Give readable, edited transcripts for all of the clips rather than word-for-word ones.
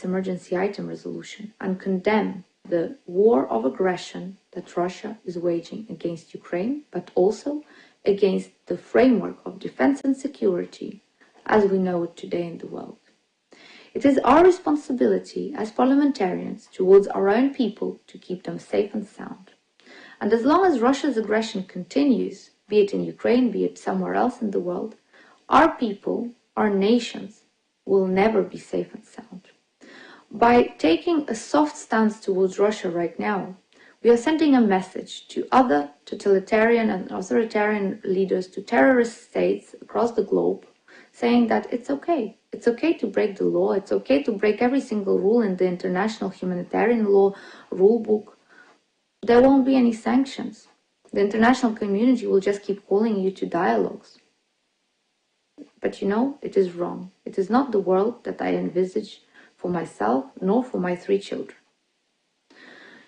emergency item resolution and condemn the war of aggression that Russia is waging against Ukraine, but also against the framework of defense and security as we know it today in the world. It is our responsibility as parliamentarians towards our own people to keep them safe and sound. And as long as Russia's aggression continues, be it in Ukraine, be it somewhere else in the world, our people, our nations, will never be safe and sound. By taking a soft stance towards Russia right now, we are sending a message to other totalitarian and authoritarian leaders, to terrorist states across the globe, saying that it's okay. It's okay to break the law. It's okay to break every single rule in the international humanitarian law rule book. There won't be any sanctions. The international community will just keep calling you to dialogues. But you know, it is wrong. It is not the world that I envisage for myself, nor for my 3 children.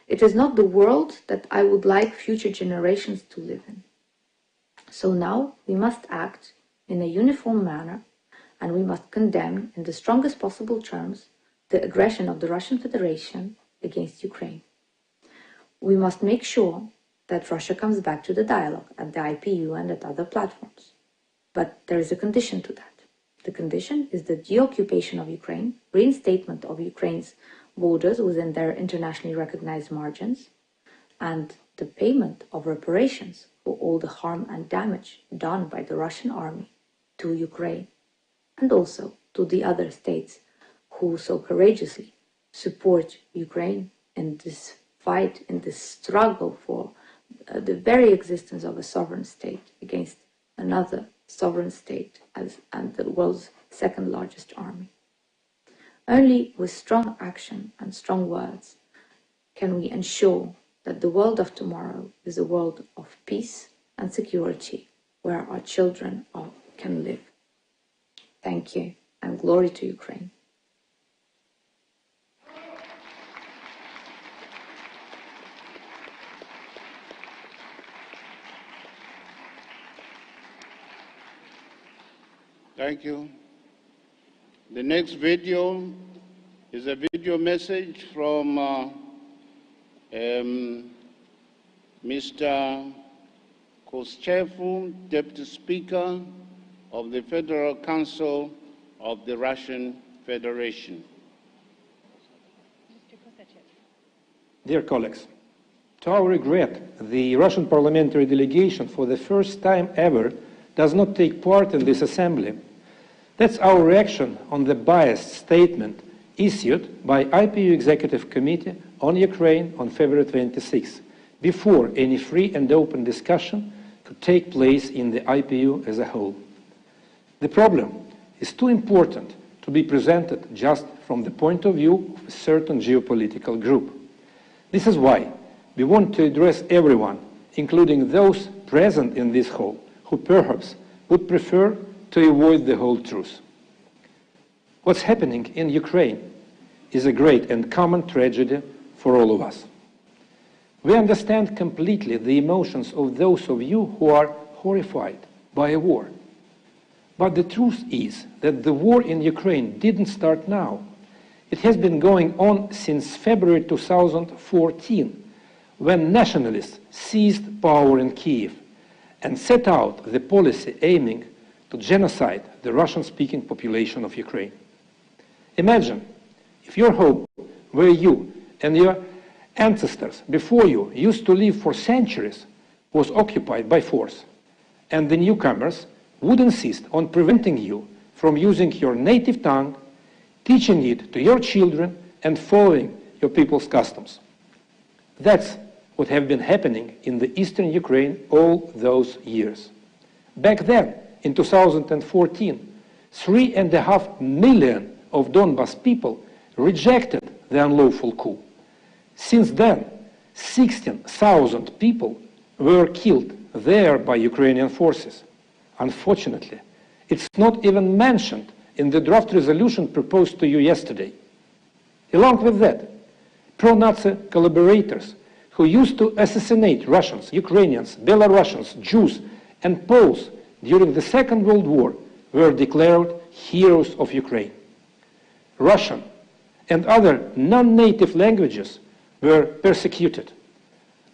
It is not the world that I would like future generations to live in. So now we must act in a uniform manner, and we must condemn in the strongest possible terms the aggression of the Russian Federation against Ukraine. We must make sure that Russia comes back to the dialogue at the IPU and at other platforms. But there is a condition to that. The condition is the deoccupation of Ukraine, reinstatement of Ukraine's borders within their internationally recognized margins, and the payment of reparations for all the harm and damage done by the Russian army to Ukraine, and also to the other states who so courageously support Ukraine in this fight, in this struggle for the very existence of a sovereign state against another sovereign state and the world's 2nd largest army. Only with strong action and strong words can we ensure that the world of tomorrow is a world of peace and security where our children can live. Thank you, and glory to Ukraine. Thank you. The next video is a video message from Mr. Koschevu, Deputy Speaker of the Federal Council of the Russian Federation. Dear colleagues, to our regret, the Russian parliamentary delegation for the first time ever does not take part in this assembly. That's our reaction on the biased statement issued by IPU Executive Committee on Ukraine on February 26, before any free and open discussion could take place in the IPU as a whole. The problem is too important to be presented just from the point of view of a certain geopolitical group. This is why we want to address everyone, including those present in this hall, who perhaps would prefer to avoid the whole truth. What's happening in Ukraine is a great and common tragedy for all of us. We understand completely the emotions of those of you who are horrified by a war. But the truth is that the war in Ukraine didn't start now. It has been going on since February 2014, when nationalists seized power in Kiev and set out the policy aiming to genocide the Russian-speaking population of Ukraine. Imagine if your home, where you and your ancestors before you used to live for centuries, was occupied by force, and the newcomers would insist on preventing you from using your native tongue, teaching it to your children, and following your people's customs. That's what have been happening in the eastern Ukraine all those years. Back then, in 2014, 3.5 million of Donbas people rejected the unlawful coup. Since then, 16,000 people were killed there by Ukrainian forces. Unfortunately, it's not even mentioned in the draft resolution proposed to you yesterday. Along with that, pro-Nazi collaborators who used to assassinate Russians, Ukrainians, Belarusians, Jews, and Poles during the Second World War were declared heroes of Ukraine. Russian and other non-native languages were persecuted.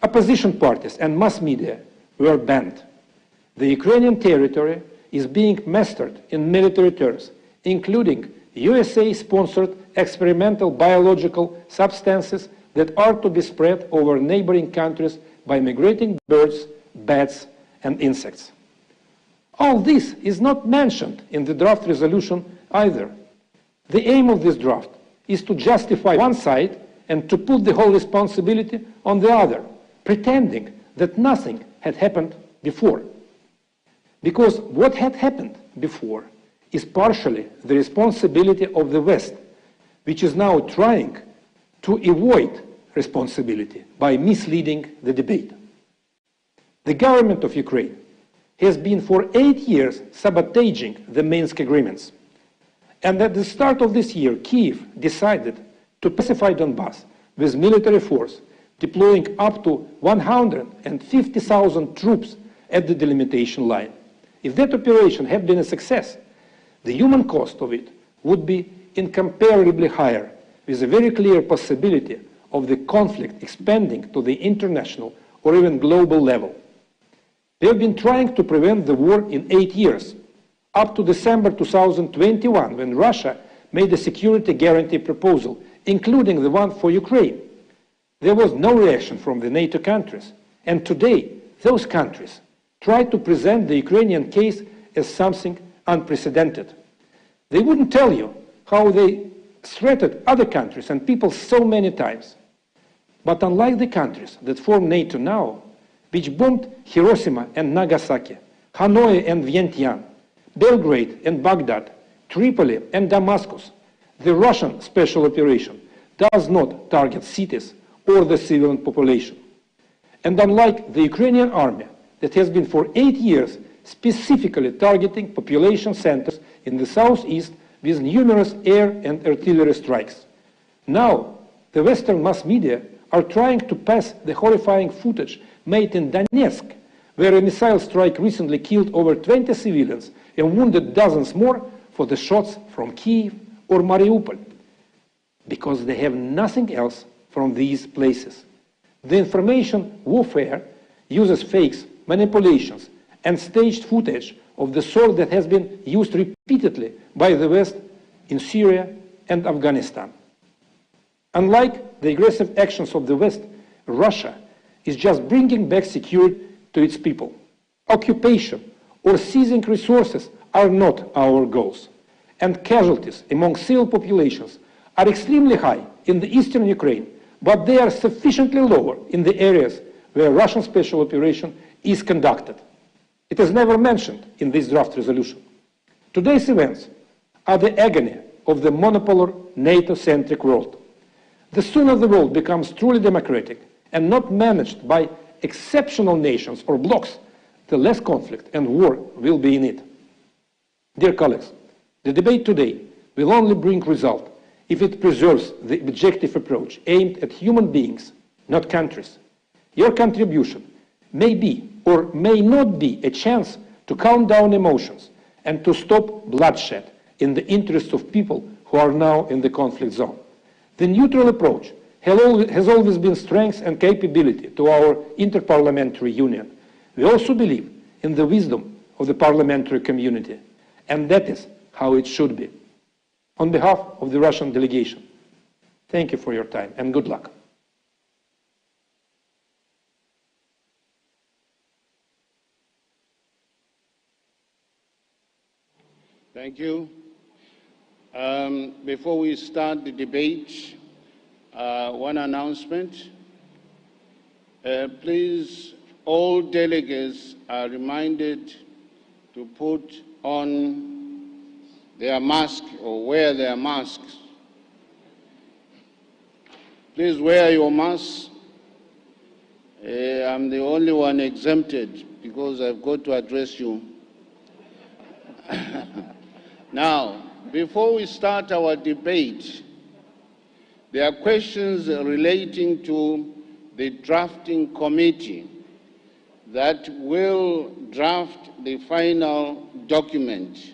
Opposition parties and mass media were banned. The Ukrainian territory is being mastered in military terms, including USA-sponsored experimental biological substances that are to be spread over neighboring countries by migrating birds, bats, and insects. All this is not mentioned in the draft resolution either. The aim of this draft is to justify one side and to put the whole responsibility on the other, pretending that nothing had happened before. Because what had happened before is partially the responsibility of the West, which is now trying to avoid responsibility by misleading the debate. The government of Ukraine has been for 8 years sabotaging the Minsk agreements. And at the start of this year, Kyiv decided to pacify Donbass with military force, deploying up to 150,000 troops at the delimitation line. If that operation had been a success, the human cost of it would be incomparably higher, with a very clear possibility of the conflict expanding to the international or even global level. They have been trying to prevent the war in 8 years, up to December 2021, when Russia made a security guarantee proposal, including the one for Ukraine. There was no reaction from the NATO countries, and today those countries try to present the Ukrainian case as something unprecedented. They wouldn't tell you how they threatened other countries and people so many times. But unlike the countries that form NATO now, which bombed Hiroshima and Nagasaki, Hanoi and Vientiane, Belgrade and Baghdad, Tripoli and Damascus, the Russian special operation does not target cities or the civilian population. And unlike the Ukrainian army, that has been for 8 years specifically targeting population centers in the southeast with numerous air and artillery strikes. Now, the Western mass media are trying to pass the horrifying footage made in Donetsk, where a missile strike recently killed over 20 civilians and wounded dozens more for the shots from Kyiv or Mariupol, because they have nothing else from these places. The information warfare uses fakes, manipulations, and staged footage of the sort that has been used repeatedly by the West in Syria and Afghanistan. Unlike the aggressive actions of the West, Russia is just bringing back security to its people. Occupation or seizing resources are not our goals, and casualties among civil populations are extremely high in the eastern Ukraine, but they are sufficiently lower in the areas where Russian special operation is conducted. It is never mentioned in this draft resolution. Today's events are the agony of the monopolar NATO-centric world. The sooner the world becomes truly democratic and not managed by exceptional nations or blocs, the less conflict and war will be in it. Dear colleagues, the debate today will only bring result if it preserves the objective approach aimed at human beings, not countries. Your contribution may be or may not be a chance to calm down emotions and to stop bloodshed in the interests of people who are now in the conflict zone. The neutral approach has always been strength and capability to our interparliamentary union. We also believe in the wisdom of the parliamentary community, and that is how it should be. On behalf of the Russian delegation, thank you for your time and good luck. Thank you. Before we start the debate, one announcement. Please, all delegates are reminded to put on their mask or wear their masks. Please wear your mask. I'm the only one exempted because I've got to address you. Now, before we start our debate, there are questions relating to the drafting committee that will draft the final document.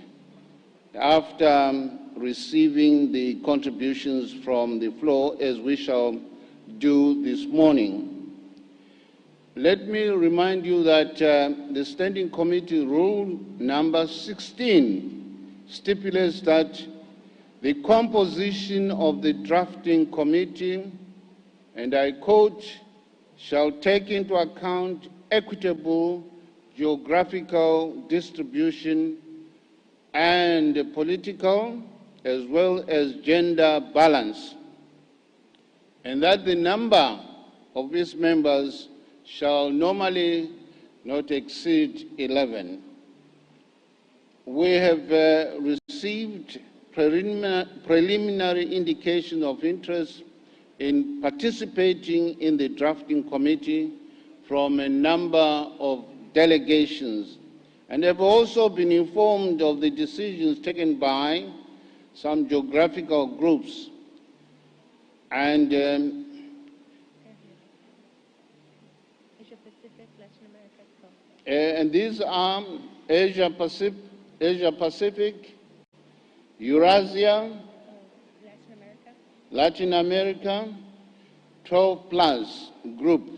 after receiving the contributions from the floor, as we shall do this morning. Let me remind you that the Standing Committee Rule number 16 stipulates that the composition of the drafting committee, and I quote, shall take into account equitable geographical distribution and political as well as gender balance, and that the number of its members shall normally not exceed 11. We have received preliminary indication of interest in participating in the drafting committee from a number of delegations, and have also been informed of the decisions taken by some geographical groups. And these are Asia Pacific, Eurasia, Latin America, 12 plus group.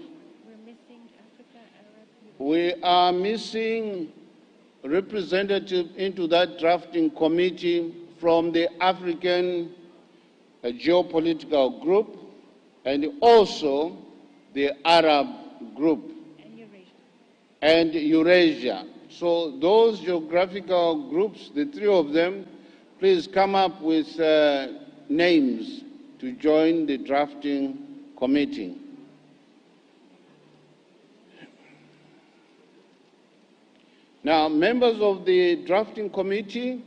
We are missing representative into that drafting committee from the African geopolitical group and also the Arab group and Eurasia. So those geographical groups, the three of them, please come up with names to join the drafting committee. Now, members of the drafting committee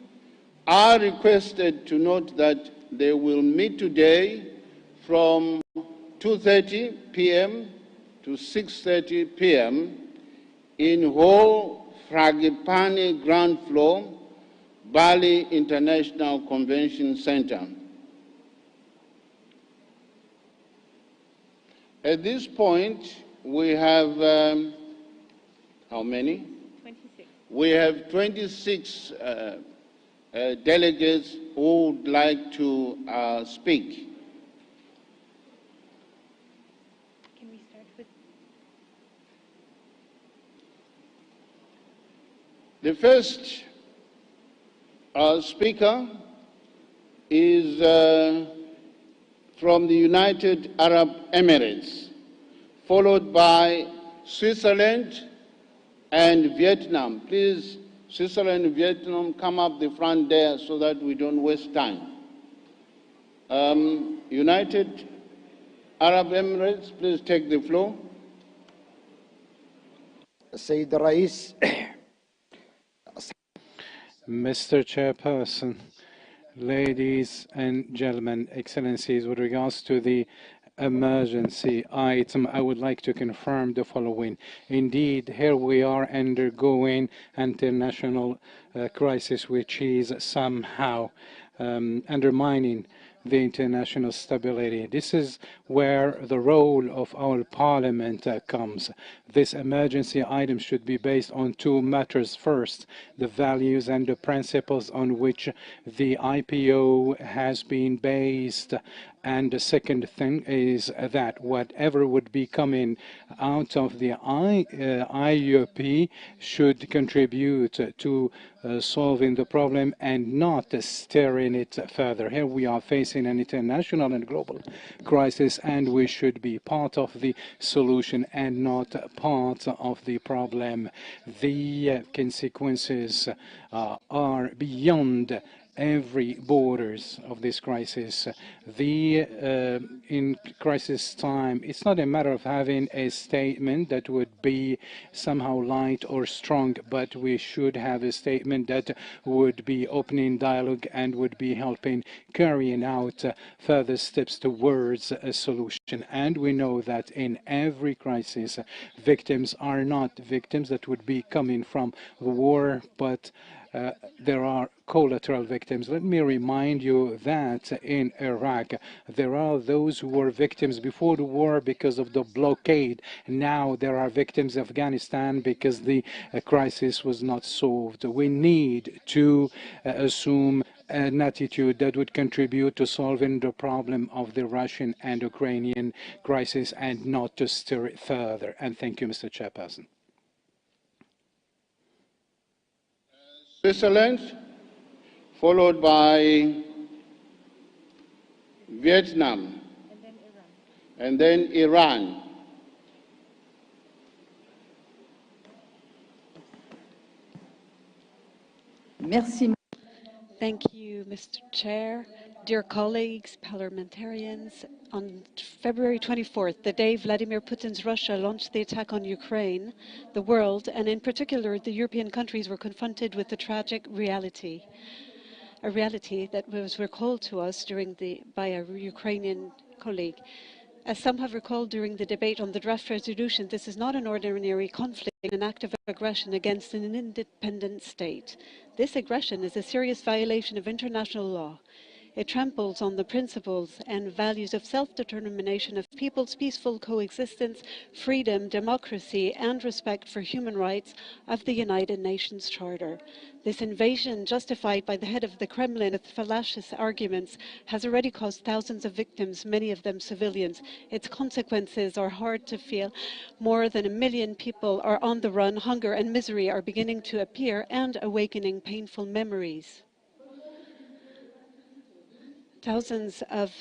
are requested to note that they will meet today from 2:30 p.m. to 6:30 p.m. in Hall Fragipani ground floor, Bali International Convention Center. At this point, we have, how many? 26. We have 26 delegates who would like to speak. Can we start with? The first speaker is from the United Arab Emirates, followed by Switzerland and Vietnam. Please, Switzerland and Vietnam, come up the front there so that we don't waste time. United Arab Emirates, please take the floor. Sayyid Rais. Mr. Chairperson, ladies and gentlemen, excellencies, with regards to the emergency item, I would like to confirm the following. Indeed, here we are undergoing international crisis, which is somehow undermining the international stability. This is where the role of our parliament comes. This emergency item should be based on two matters. First, the values and the principles on which the IPO has been based. And the second thing is that whatever would be coming out of the IUP should contribute to solving the problem and not steering it further. Here we are facing an international and global crisis, and we should be part of the solution and not part of the problem. The consequences are beyond every borders of this crisis. In crisis time, it's not a matter of having a statement that would be somehow light or strong, but we should have a statement that would be opening dialogue and would be helping carrying out further steps towards a solution. And we know that in every crisis, victims are not victims that would be coming from the war, but there are collateral victims. Let me remind you that in Iraq, there are those who were victims before the war because of the blockade. Now there are victims of Afghanistan because the crisis was not solved. We need to assume an attitude that would contribute to solving the problem of the Russian and Ukrainian crisis and not to stir it further. And thank you, Mr. Chairperson. Switzerland, followed by Vietnam, and then Iran. Merci. Thank you, Mr. Chair. Dear colleagues, parliamentarians, on February 24th, the day Vladimir Putin's Russia launched the attack on Ukraine, the world, and in particular the European countries, were confronted with the tragic reality. A reality that was recalled to us by a Ukrainian colleague. As some have recalled during the debate on the draft resolution, this is not an ordinary conflict, an act of aggression against an independent state. This aggression is a serious violation of international law. It tramples on the principles and values of self-determination of people's peaceful coexistence, freedom, democracy, and respect for human rights of the United Nations Charter. This invasion, justified by the head of the Kremlin with fallacious arguments, has already caused thousands of victims, many of them civilians. Its consequences are hard to feel. More than 1 million people are on the run. Hunger and misery are beginning to appear and awakening painful memories. Thousands of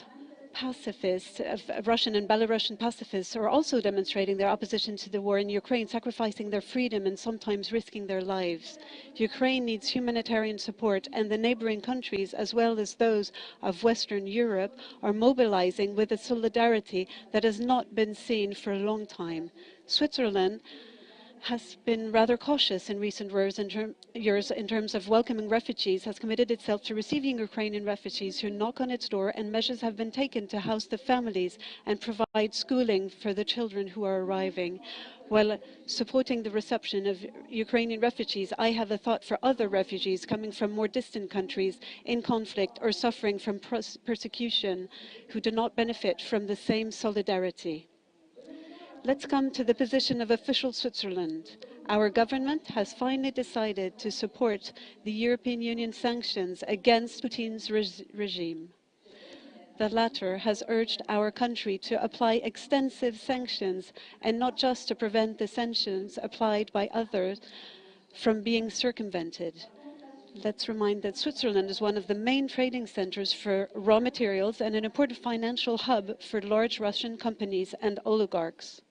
pacifists, of Russian and Belarusian pacifists, are also demonstrating their opposition to the war in Ukraine, sacrificing their freedom and sometimes risking their lives. Ukraine needs humanitarian support, and the neighboring countries, as well as those of Western Europe, are mobilizing with a solidarity that has not been seen for a long time. Switzerland has been rather cautious in recent years in terms of welcoming refugees, has committed itself to receiving Ukrainian refugees who knock on its door, and measures have been taken to house the families and provide schooling for the children who are arriving. While supporting the reception of Ukrainian refugees, I have a thought for other refugees coming from more distant countries in conflict or suffering from persecution who do not benefit from the same solidarity. Let's come to the position of official Switzerland. Our government has finally decided to support the European Union sanctions against Putin's regime. The latter has urged our country to apply extensive sanctions, and not just to prevent the sanctions applied by others from being circumvented. Let's remind that Switzerland is one of the main trading centers for raw materials and an important financial hub for large Russian companies and oligarchs.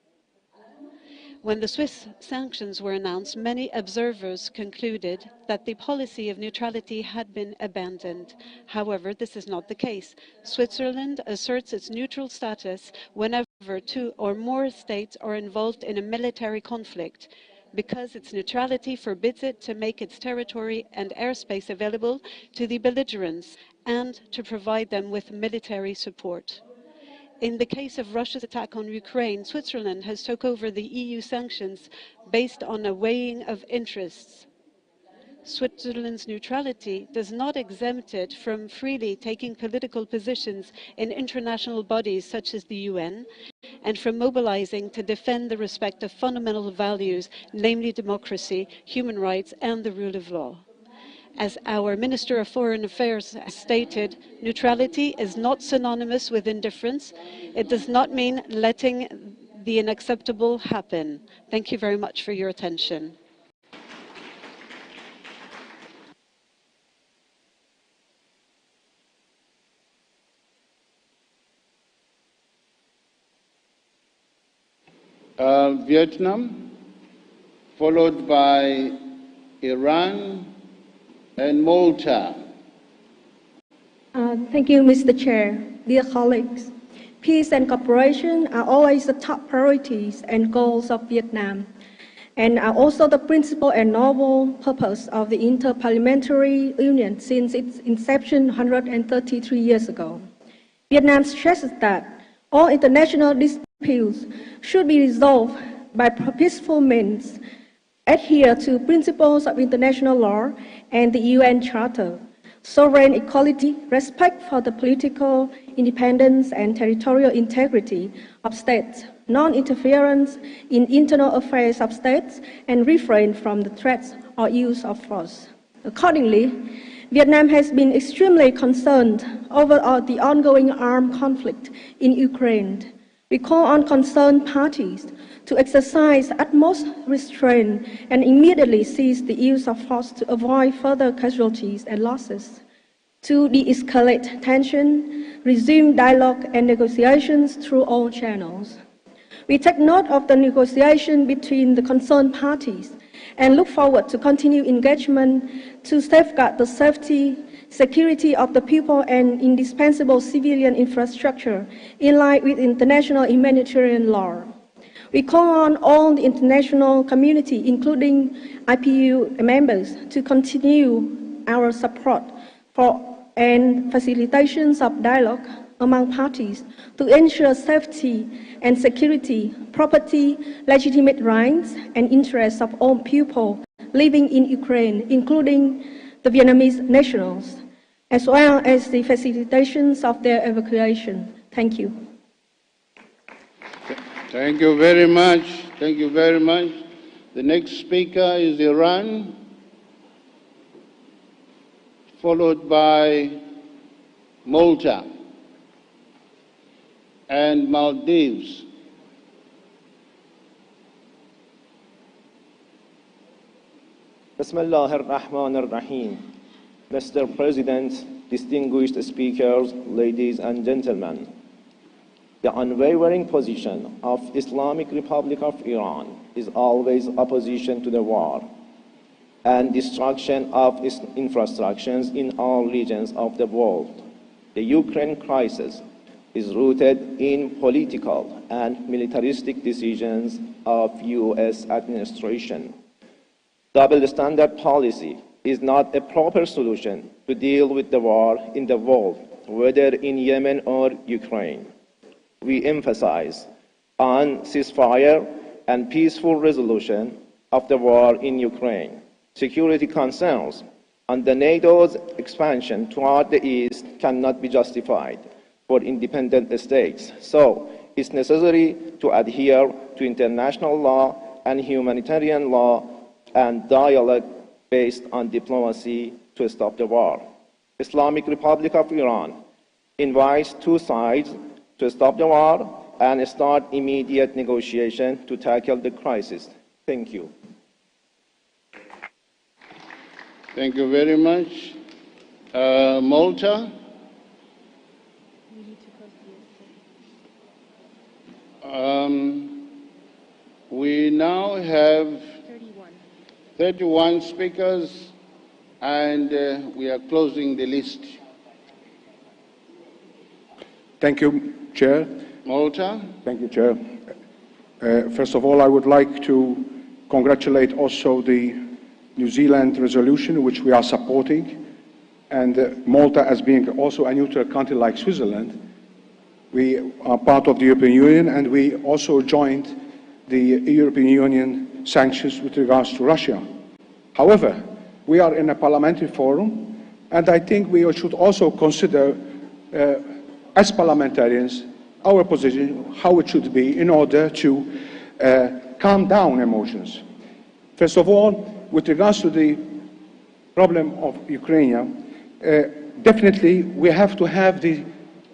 When the Swiss sanctions were announced, many observers concluded that the policy of neutrality had been abandoned. However, this is not the case. Switzerland asserts its neutral status whenever two or more states are involved in a military conflict, because its neutrality forbids it to make its territory and airspace available to the belligerents and to provide them with military support. In the case of Russia's attack on Ukraine, Switzerland has took over the EU sanctions based on a weighing of interests. Switzerland's neutrality does not exempt it from freely taking political positions in international bodies such as the UN, and from mobilizing to defend the respect of fundamental values, namely democracy, human rights, and the rule of law. As our Minister of Foreign Affairs has stated, neutrality is not synonymous with indifference. It does not mean letting the unacceptable happen. Thank you very much for your attention. Vietnam, followed by Iran and Malta. Thank you, Mr. Chair. Dear colleagues, peace and cooperation are always the top priorities and goals of Vietnam, and are also the principal and noble purpose of the Inter-Parliamentary Union since its inception 133 years ago. Vietnam stresses that all international disputes should be resolved by peaceful means, adhere to principles of international law and the UN Charter, sovereign equality, respect for the political independence and territorial integrity of states, non-interference in internal affairs of states, and refrain from the threats or use of force. Accordingly, Vietnam has been extremely concerned over the ongoing armed conflict in Ukraine. We call on concerned parties to exercise utmost restraint and immediately cease the use of force to avoid further casualties and losses, to de-escalate tension, resume dialogue and negotiations through all channels. We take note of the negotiation between the concerned parties and look forward to continued engagement to safeguard the safety, security of the people and indispensable civilian infrastructure in line with international humanitarian law. We call on all the international community, including IPU members, to continue our support for and facilitations of dialogue among parties to ensure safety and security, property, legitimate rights, and interests of all people living in Ukraine, including the Vietnamese nationals, as well as the facilitations of their evacuation. Thank you. Thank you very much. Thank you very much. The next speaker is Iran, followed by Malta and Maldives. Bismillah ar-Rahman ar-Rahim. Mr. President, distinguished speakers, ladies and gentlemen, the unwavering position of Islamic Republic of Iran is always opposition to the war and destruction of its infrastructures in all regions of the world. The Ukraine crisis is rooted in political and militaristic decisions of U.S. administration. Double standard policy is not a proper solution to deal with the war in the world, whether in Yemen or Ukraine. We emphasize on ceasefire and peaceful resolution of the war in Ukraine. Security concerns and the NATO's expansion toward the east cannot be justified for independent states. So it's necessary to adhere to international law and humanitarian law and dialogue based on diplomacy to stop the war. Islamic Republic of Iran invites two sides to stop the war and start immediate negotiation to tackle the crisis. Thank you. Thank you very much. Malta. We now have 31 speakers, and we are closing the list. Thank you, Chair. Malta. Thank you, Chair. First of all, I would like to congratulate also the New Zealand resolution, which we are supporting, and Malta as being also a neutral country like Switzerland. We are part of the European Union, and we also joined the European Union sanctions with regards to Russia. However, we are in a parliamentary forum, and I think we should also consider, as parliamentarians, our position, how it should be in order to calm down emotions. First of all, with regards to the problem of Ukraine, definitely we have to have the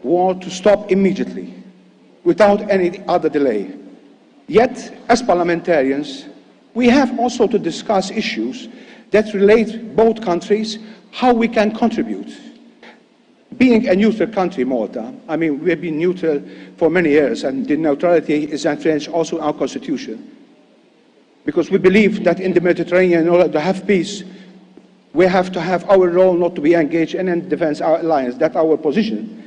war to stop immediately, without any other delay. Yet, as parliamentarians, we have also to discuss issues that relate both countries, how we can contribute. Being a neutral country, Malta, I mean, we have been neutral for many years, and the neutrality is entrenched also in our constitution. Because we believe that in the Mediterranean, in order to have peace, we have to have our role not to be engaged in any defense alliance. That's our position.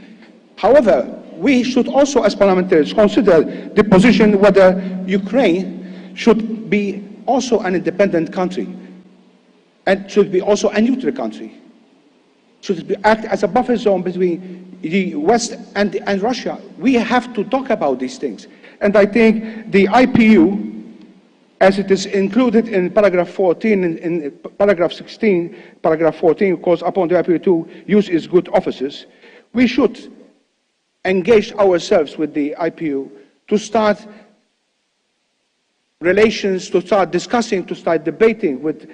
However, we should also, as parliamentarians, consider the position whether Ukraine should be also an independent country and should be also a neutral country. Should it act as a buffer zone between the West and Russia? We have to talk about these things. And I think the IPU as it is included in paragraph 14, in paragraph 16, paragraph 14, calls upon the IPU to use its good offices, we should engage ourselves with the IPU to start relations, to start discussing, to start debating with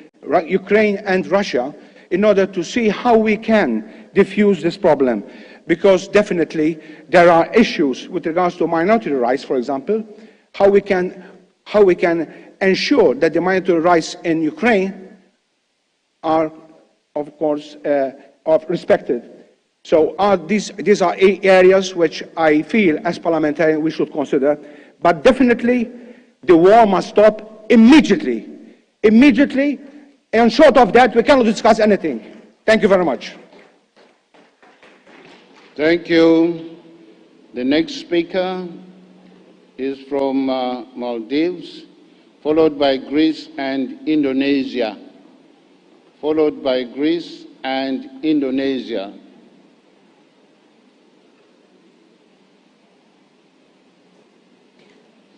Ukraine and Russia in order to see how we can diffuse this problem. Because definitely there are issues with regards to minority rights, for example, how we can ensure that the minority rights in Ukraine are, of course, respected. So these are areas which I feel, as parliamentarians, we should consider. But definitely, the war must stop immediately. Immediately, and short of that, we cannot discuss anything. Thank you very much. Thank you. The next speaker is from Maldives, followed by Greece and Indonesia. Followed by Greece and Indonesia.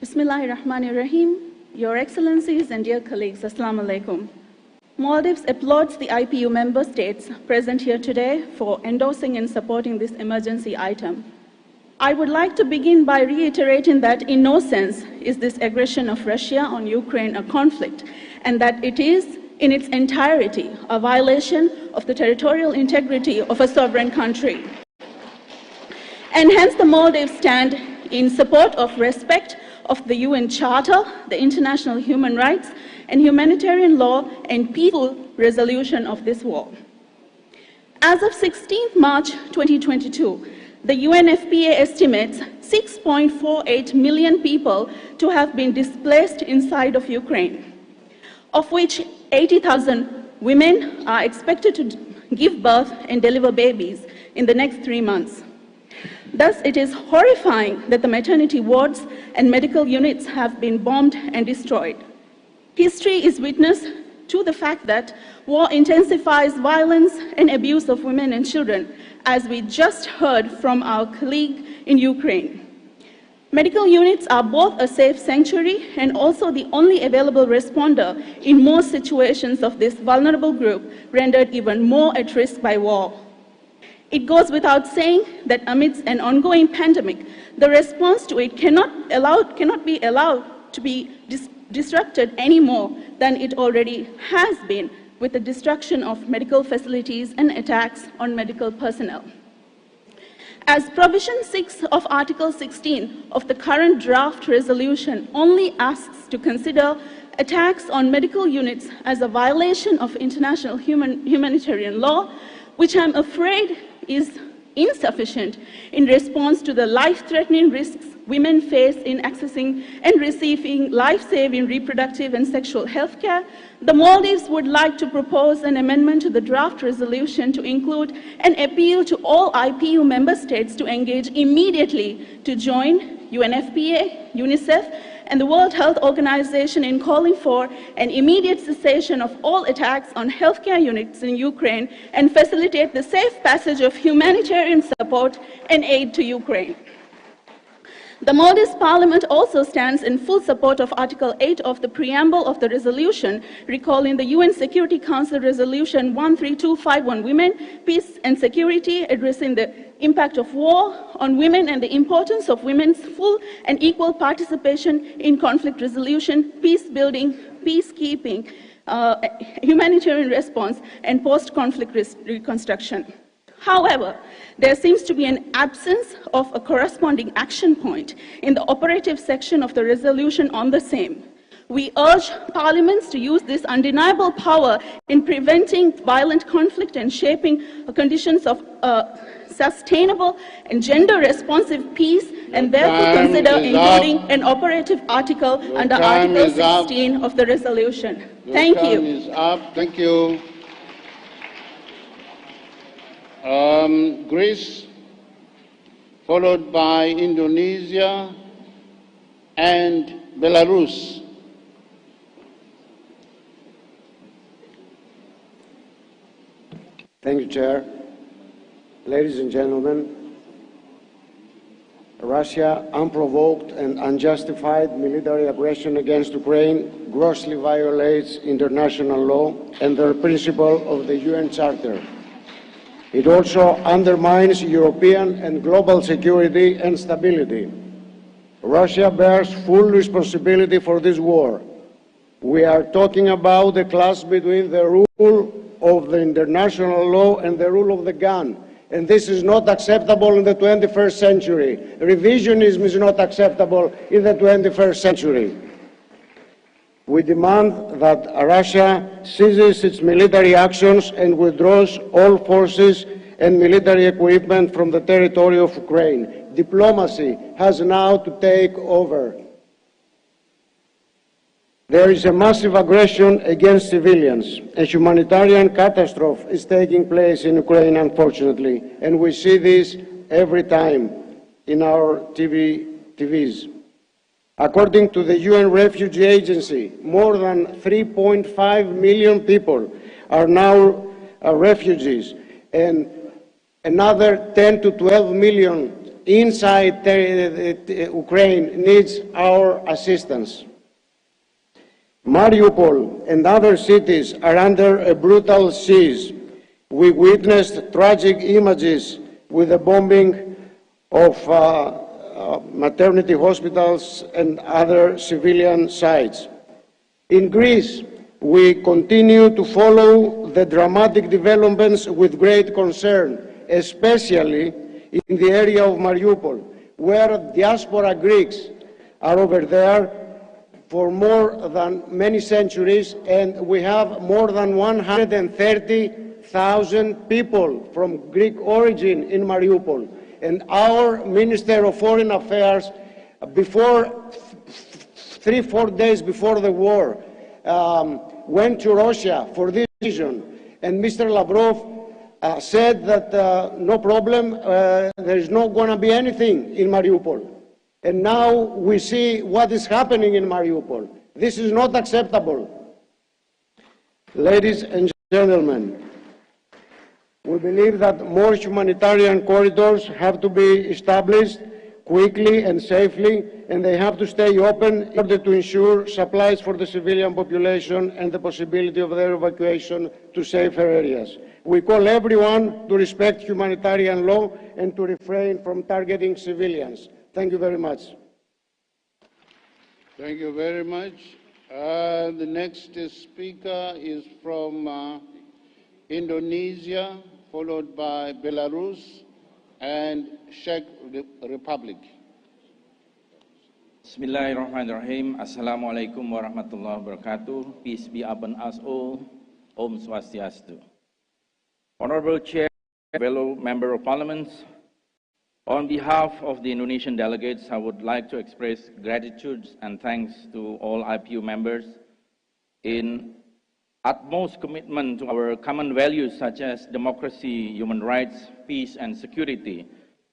Bismillahirrahmanirrahim. Your Excellencies and dear colleagues, Assalamu alaikum. Maldives applauds the IPU member states present here today for endorsing and supporting this emergency item. I would like to begin by reiterating that in no sense is this aggression of Russia on Ukraine a conflict, and that it is in its entirety a violation of the territorial integrity of a sovereign country. And hence the Maldives stand in support of respect of the UN Charter, the international human rights and humanitarian law, and peaceful resolution of this war. As of 16th March 2022, the UNFPA estimates 6.48 million people to have been displaced inside of Ukraine, of which 80,000 women are expected to give birth and deliver babies in the next 3 months. Thus, it is horrifying that the maternity wards and medical units have been bombed and destroyed. History is witness to the fact that war intensifies violence and abuse of women and children, as we just heard from our colleague in Ukraine. Medical units are both a safe sanctuary and also the only available responder in most situations of this vulnerable group, rendered even more at risk by war. It goes without saying that amidst an ongoing pandemic, the response to it cannot be allowed to be disrupted any more than it already has been, with the destruction of medical facilities and attacks on medical personnel. As Provision 6 of Article 16 of the current draft resolution only asks to consider attacks on medical units as a violation of international humanitarian law, which I'm afraid is insufficient in response to the life-threatening risks women face in accessing and receiving life-saving reproductive and sexual health care, the Maldives would like to propose an amendment to the draft resolution to include an appeal to all IPU member states to engage immediately to join UNFPA, UNICEF, and the World Health Organization in calling for an immediate cessation of all attacks on healthcare units in Ukraine and facilitate the safe passage of humanitarian support and aid to Ukraine. The Maldives Parliament also stands in full support of Article 8 of the preamble of the resolution, recalling the UN Security Council Resolution 13251, Women, Peace and Security, addressing the impact of war on women and the importance of women's full and equal participation in conflict resolution, peace building, peacekeeping, humanitarian response, and post-conflict reconstruction. However, there seems to be an absence of a corresponding action point in the operative section of the resolution on the same. We urge parliaments to use this undeniable power in preventing violent conflict and shaping conditions of sustainable and gender-responsive peace, and therefore consider including an operative article under Article 16 of the resolution. Thank you. Your time is up. Thank you. Greece, followed by Indonesia and Belarus. Thank you, Chair. Ladies and gentlemen, Russia's unprovoked and unjustified military aggression against Ukraine grossly violates international law and the principle of the UN Charter. It also undermines European and global security and stability. Russia bears full responsibility for this war. We are talking about the clash between the rule of the international law and the rule of the gun. And this is not acceptable in the 21st century. Revisionism is not acceptable in the 21st century. We demand that Russia ceases its military actions and withdraws all forces and military equipment from the territory of Ukraine. Diplomacy has now to take over. There is a massive aggression against civilians. A humanitarian catastrophe is taking place in Ukraine, unfortunately, and we see this every time in our TVs. According to the UN Refugee Agency, more than 3.5 million people are now refugees, and another 10 to 12 million inside Ukraine needs our assistance. Mariupol and other cities are under a brutal siege. We witnessed tragic images with the bombing of maternity hospitals and other civilian sites. In Greece, we continue to follow the dramatic developments with great concern, especially in the area of Mariupol, where diaspora Greeks are over there for more than many centuries, and we have more than 130,000 people from Greek origin in Mariupol. And our Minister of Foreign Affairs, before 3-4 days before the war, went to Russia for this reason, and Mr. Lavrov said that no problem, there is not going to be anything in Mariupol. And now we see what is happening in Mariupol. This is not acceptable. Ladies and gentlemen, we believe that more humanitarian corridors have to be established quickly and safely, and they have to stay open in order to ensure supplies for the civilian population and the possibility of their evacuation to safer areas. We call everyone to respect humanitarian law and to refrain from targeting civilians. Thank you very much. Thank you very much. The next speaker is from Indonesia, followed by Belarus and Czech Republic. Bismillahirrahmanirrahim. Assalamualaikum warahmatullahi wabarakatuh. Peace be upon us all. Om Swastiastu. Honorable Chair, fellow Member of Parliament, on behalf of the Indonesian delegates, I would like to express gratitude and thanks to all IPU members in utmost commitment to our common values such as democracy, human rights, peace and security.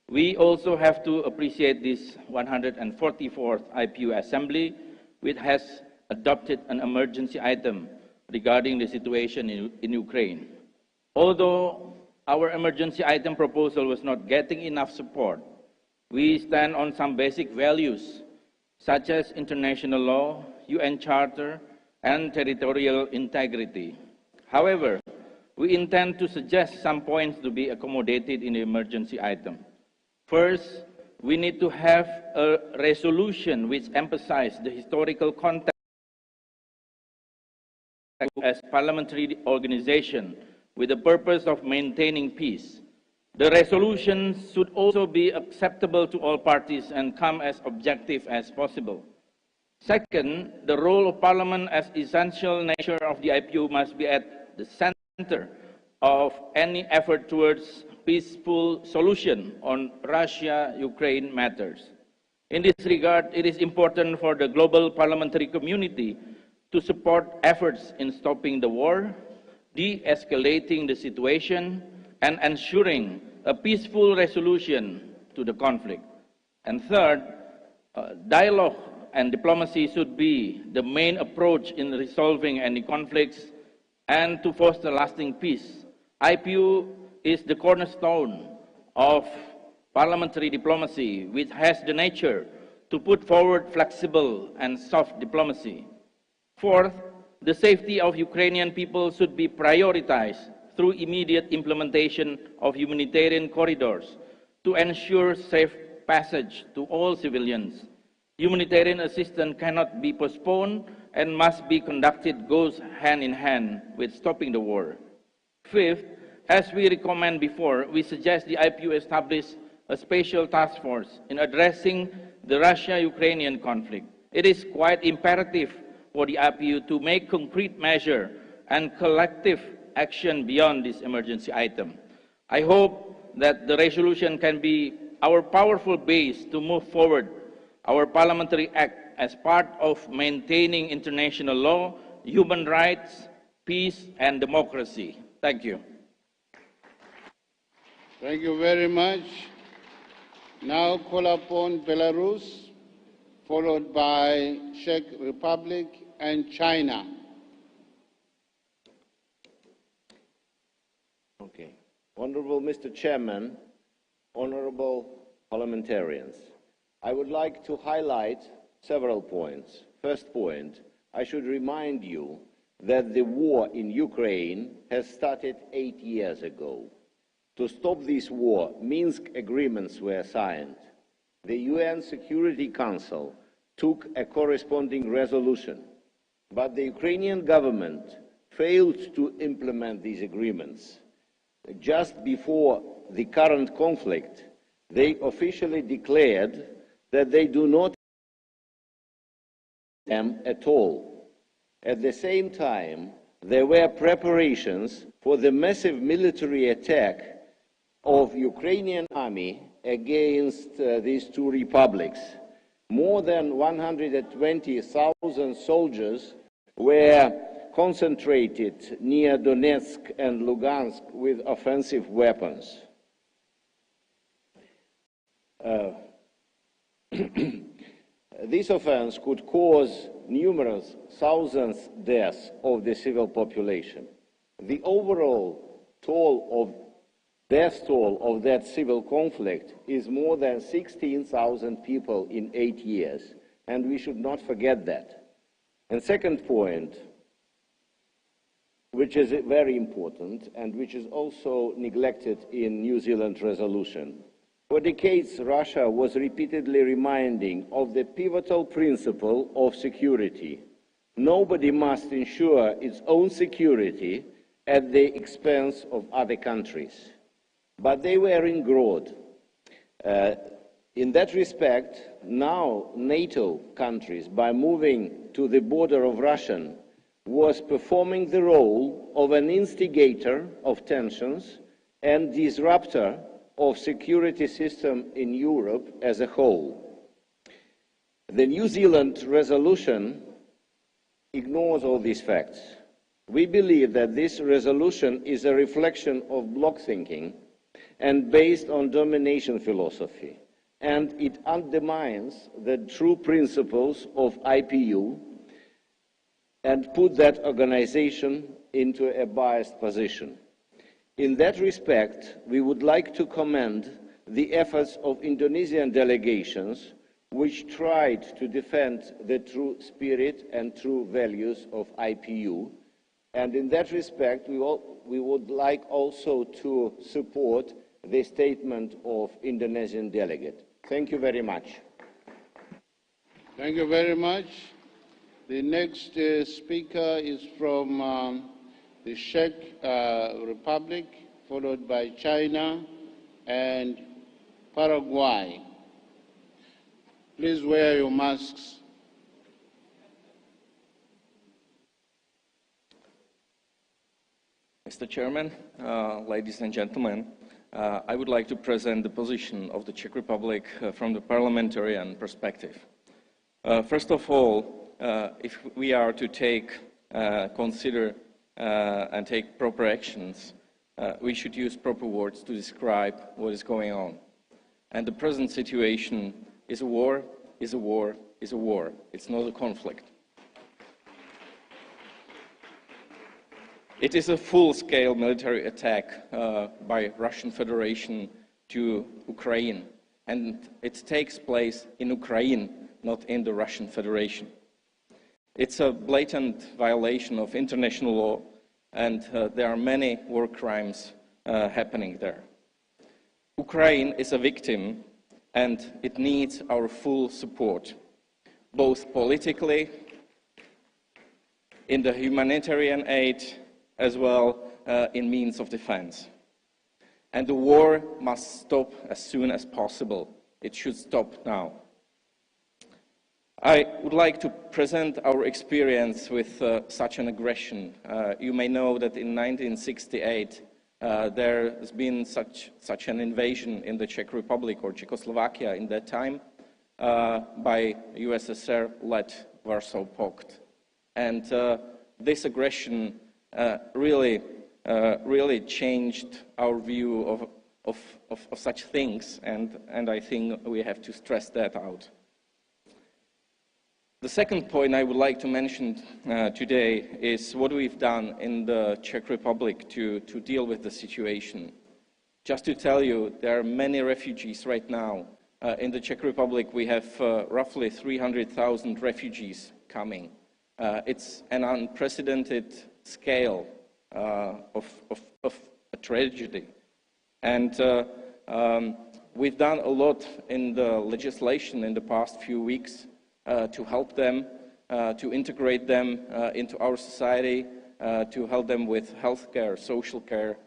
We also have to appreciate this 144th IPU Assembly, which has adopted an emergency item regarding the situation in Ukraine. Although our emergency item proposal was not getting enough support, we stand on some basic values such as international law, UN Charter, and territorial integrity. However, we intend to suggest some points to be accommodated in the emergency item. First, we need to have a resolution which emphasizes the historical context as parliamentary organization with the purpose of maintaining peace. The resolution should also be acceptable to all parties and come as objective as possible. Second, the role of Parliament as essential nature of the IPU must be at the center of any effort towards peaceful solution on Russia-Ukraine matters. In this regard, it is important for the global parliamentary community to support efforts in stopping the war, de-escalating the situation, and ensuring a peaceful resolution to the conflict. And third, dialogue and diplomacy should be the main approach in resolving any conflicts and to foster lasting peace. IPU is the cornerstone of parliamentary diplomacy, which has the nature to put forward flexible and soft diplomacy. Fourth, the safety of Ukrainian people should be prioritized through immediate implementation of humanitarian corridors to ensure safe passage to all civilians. Humanitarian assistance cannot be postponed and must be conducted goes hand in hand with stopping the war. Fifth, as we recommend before, we suggest the IPU establish a special task force in addressing the Russia-Ukrainian conflict. It is quite imperative for the IPU to make concrete measure and collective action beyond this emergency item. I hope that the resolution can be our powerful base to move forward our parliamentary act as part of maintaining international law, human rights, peace, and democracy. Thank you. Thank you very much. Now call upon Belarus, followed by Czech Republic and China. Okay. Honorable Mr. Chairman, honorable parliamentarians, I would like to highlight several points. First point, I should remind you that the war in Ukraine has started 8 years ago. To stop this war, Minsk agreements were signed. The UN Security Council took a corresponding resolution, but the Ukrainian government failed to implement these agreements. Just before the current conflict, they officially declared that they do not them at all. At the same time, there were preparations for the massive military attack of Ukrainian army against these two republics. More than 120,000 soldiers were concentrated near Donetsk and Lugansk with offensive weapons. This offense could cause numerous thousands deaths of the civil population. The overall death toll of that civil conflict is more than 16,000 people in 8 years, and we should not forget that. And second point, which is very important and which is also neglected in New Zealand resolution. For decades, Russia was repeatedly reminding of the pivotal principle of security. Nobody must ensure its own security at the expense of other countries. But they were engrossed. In that respect, now NATO countries, by moving to the border of Russia, was performing the role of an instigator of tensions and disruptor of security system in Europe as a whole. The New Zealand resolution ignores all these facts. We believe that this resolution is a reflection of bloc thinking and based on domination philosophy, and it undermines the true principles of IPU and put that organization into a biased position. In that respect, we would like to commend the efforts of Indonesian delegations which tried to defend the true spirit and true values of IPU. And in that respect, we would like also to support the statement of Indonesian delegate. Thank you very much. Thank you very much. The next speaker is from the Czech Republic, followed by China and Paraguay. Please wear your masks. Mr. Chairman, ladies and gentlemen, I would like to present the position of the Czech Republic from the parliamentarian perspective. First of all, if we are to consider and take proper actions, we should use proper words to describe what is going on. And the present situation is a war, is a war, is a war. It's not a conflict. It is a full-scale military attack by Russian Federation to Ukraine, and it takes place in Ukraine, not in the Russian Federation. It's a blatant violation of international law, and there are many war crimes happening there. Ukraine is a victim, and it needs our full support, both politically, in the humanitarian aid, as well in means of defense. And the war must stop as soon as possible. It should stop now. I would like to present our experience with such an aggression. You may know that in 1968, there has been such an invasion in the Czech Republic, or Czechoslovakia in that time, by USSR-led Warsaw Pact. And this aggression really changed our view of such things, and I think we have to stress that out. The second point I would like to mention today is what we've done in the Czech Republic to deal with the situation. Just to tell you, there are many refugees right now. In the Czech Republic, we have roughly 300,000 refugees coming. It's an unprecedented scale of a tragedy. And we've done a lot in the legislation in the past few weeks to help them, to integrate them into our society, to help them with healthcare, social care,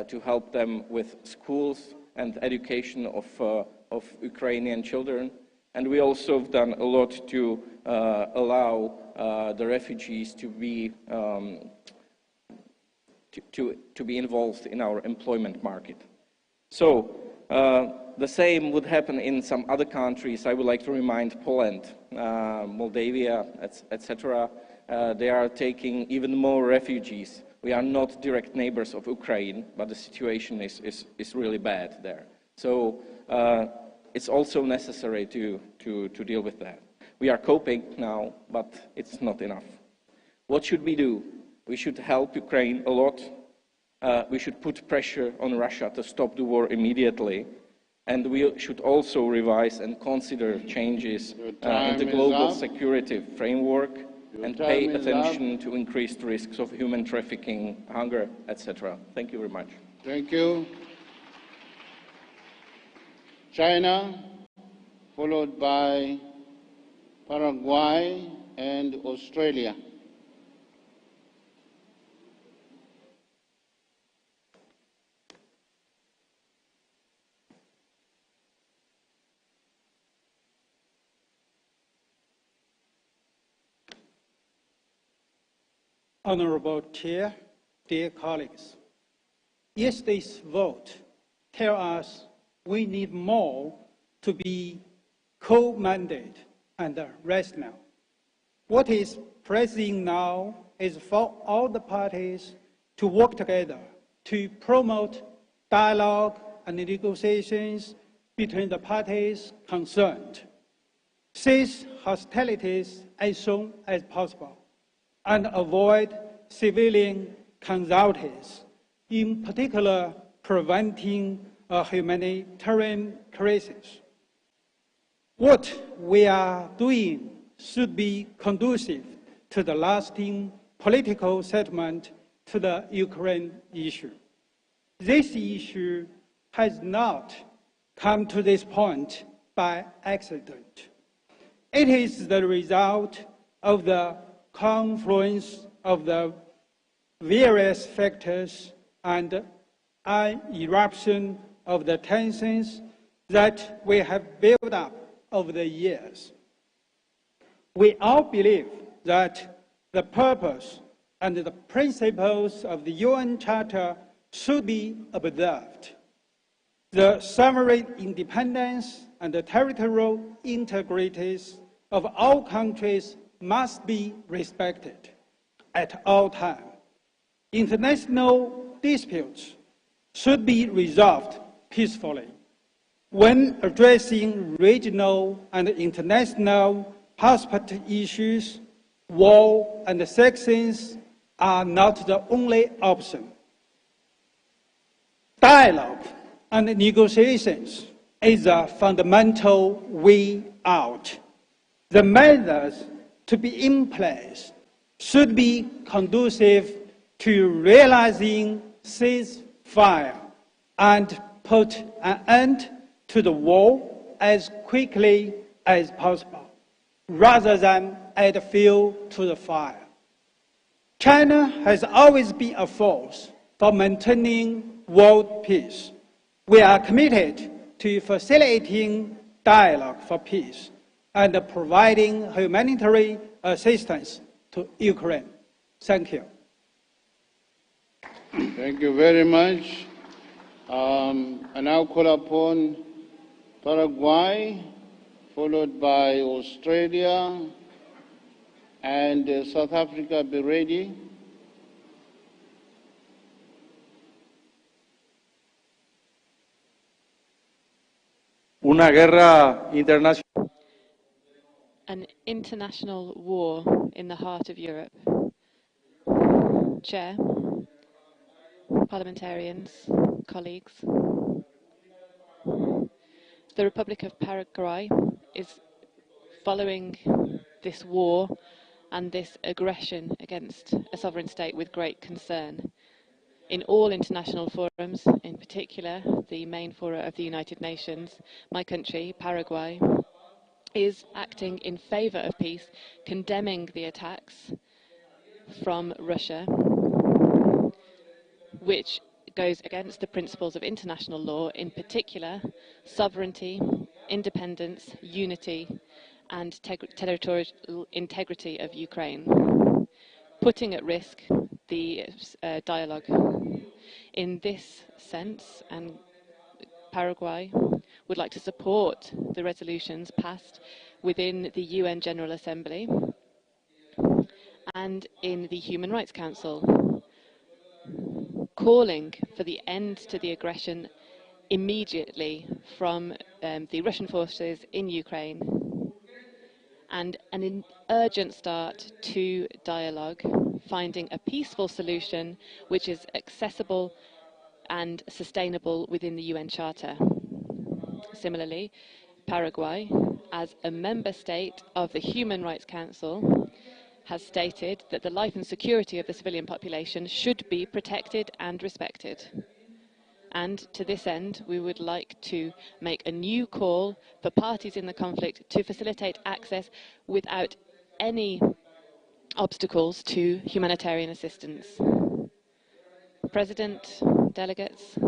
to help them with schools and education of Ukrainian children. And we also have done a lot to allow the refugees to be involved in our employment market. So the same would happen in some other countries. I would like to remind Poland, Moldavia, etc. They are taking even more refugees. We are not direct neighbors of Ukraine, but the situation is really bad there. So it's also necessary to deal with that. We are coping now, but it's not enough. What should we do? We should help Ukraine a lot. We should put pressure on Russia to stop the war immediately. And we should also revise and consider changes in the global security framework and pay attention to increased risks of human trafficking, hunger, etc. Thank you very much. Thank you. China, followed by Paraguay and Australia. Honorable Chair, dear colleagues, yesterday's vote tells us we need more to be co-mandate and rational. What is pressing now is for all the parties to work together to promote dialogue and negotiations between the parties concerned, cease hostilities as soon as possible, and avoid civilian casualties, in particular preventing a humanitarian crisis. What we are doing should be conducive to the lasting political settlement to the Ukraine issue. This issue has not come to this point by accident. It is the result of the confluence of the various factors and an eruption of the tensions that we have built up over the years. We all believe that the purpose and the principles of the UN Charter should be observed. The sovereign independence and the territorial integrity of all countries must be respected at all times. International disputes should be resolved peacefully. When addressing regional and international passport issues, war and sanctions are not the only option. Dialogue and negotiations is a fundamental way out. The measures to be in place should be conducive to realizing ceasefire and put an end to the war as quickly as possible, rather than add fuel to the fire. China has always been a force for maintaining world peace. We are committed to facilitating dialogue for peace and providing humanitarian assistance to Ukraine. Thank you. Thank you very much. I now call upon Paraguay, followed by Australia, and South Africa. Be ready. Una guerra internacional. An international war in the heart of Europe. Chair, parliamentarians, colleagues. The Republic of Paraguay is following this war and this aggression against a sovereign state with great concern. In all international forums, in particular the main fora of the United Nations, my country, Paraguay, is acting in favour of peace, condemning the attacks from Russia, which goes against the principles of international law, in particular sovereignty, independence, unity and territorial integrity of Ukraine, putting at risk the dialogue. In this sense, and Paraguay would like to support the resolutions passed within the UN General Assembly and in the Human Rights Council, calling for the end to the aggression immediately from the Russian forces in Ukraine and an urgent start to dialogue, finding a peaceful solution which is accessible and sustainable within the UN Charter. Similarly, Paraguay, as a member state of the Human Rights Council, has stated that the life and security of the civilian population should be protected and respected. And to this end, we would like to make a new call for parties in the conflict to facilitate access without any obstacles to humanitarian assistance. President, delegates,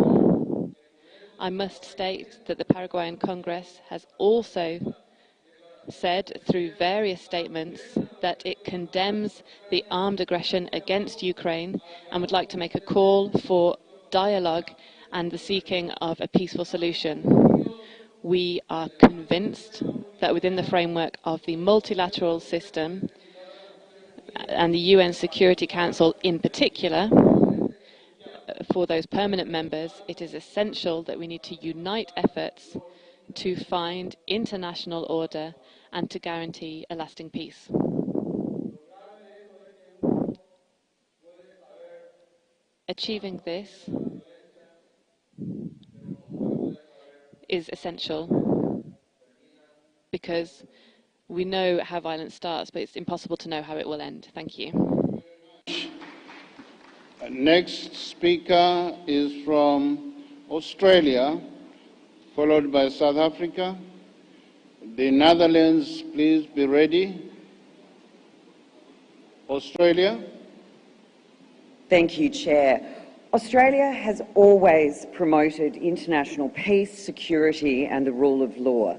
I must state that the Paraguayan Congress has also said through various statements that it condemns the armed aggression against Ukraine and would like to make a call for dialogue and the seeking of a peaceful solution. We are convinced that within the framework of the multilateral system and the UN Security Council in particular, for those permanent members, it is essential that we need to unite efforts to find international order and to guarantee a lasting peace. Achieving this is essential because we know how violence starts, but it's impossible to know how it will end. Thank you. Next speaker is from Australia, followed by South Africa. The Netherlands, please be ready. Australia. Thank you, Chair. Australia has always promoted international peace, security and the rule of law.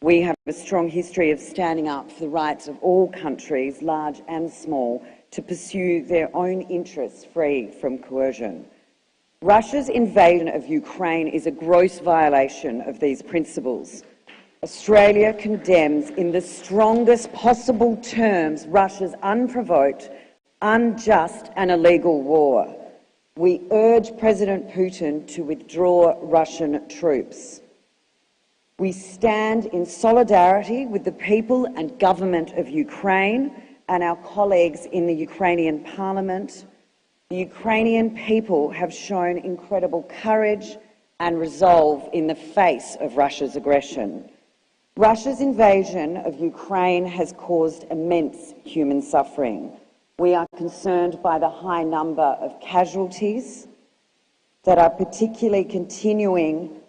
We have a strong history of standing up for the rights of all countries, large and small, to pursue their own interests free from coercion. Russia's invasion of Ukraine is a gross violation of these principles. Australia condemns in the strongest possible terms Russia's unprovoked, unjust and illegal war. We urge President Putin to withdraw Russian troops. We stand in solidarity with the people and government of Ukraine and our colleagues in the Ukrainian parliament. The Ukrainian people have shown incredible courage, and resolve in the face of Russia's aggression. Russia's invasion of Ukraine has caused immense human suffering. We are concerned by the high number of casualties that are particularly continuing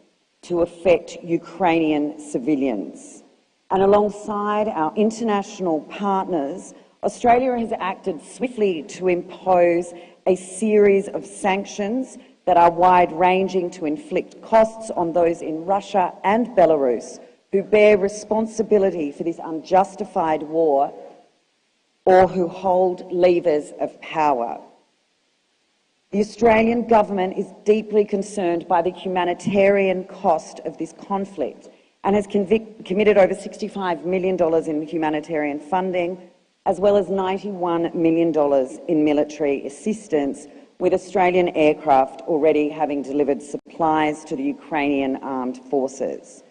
to affect Ukrainian civilians. And alongside our international partners, Australia has acted swiftly to impose a series of sanctions that are wide-ranging to inflict costs on those in Russia and Belarus who bear responsibility for this unjustified war or who hold levers of power. The Australian government is deeply concerned by the humanitarian cost of this conflict and has committed over $65 million in humanitarian funding, as well as $91 million in military assistance, with Australian aircraft already having delivered supplies to the Ukrainian armed forces.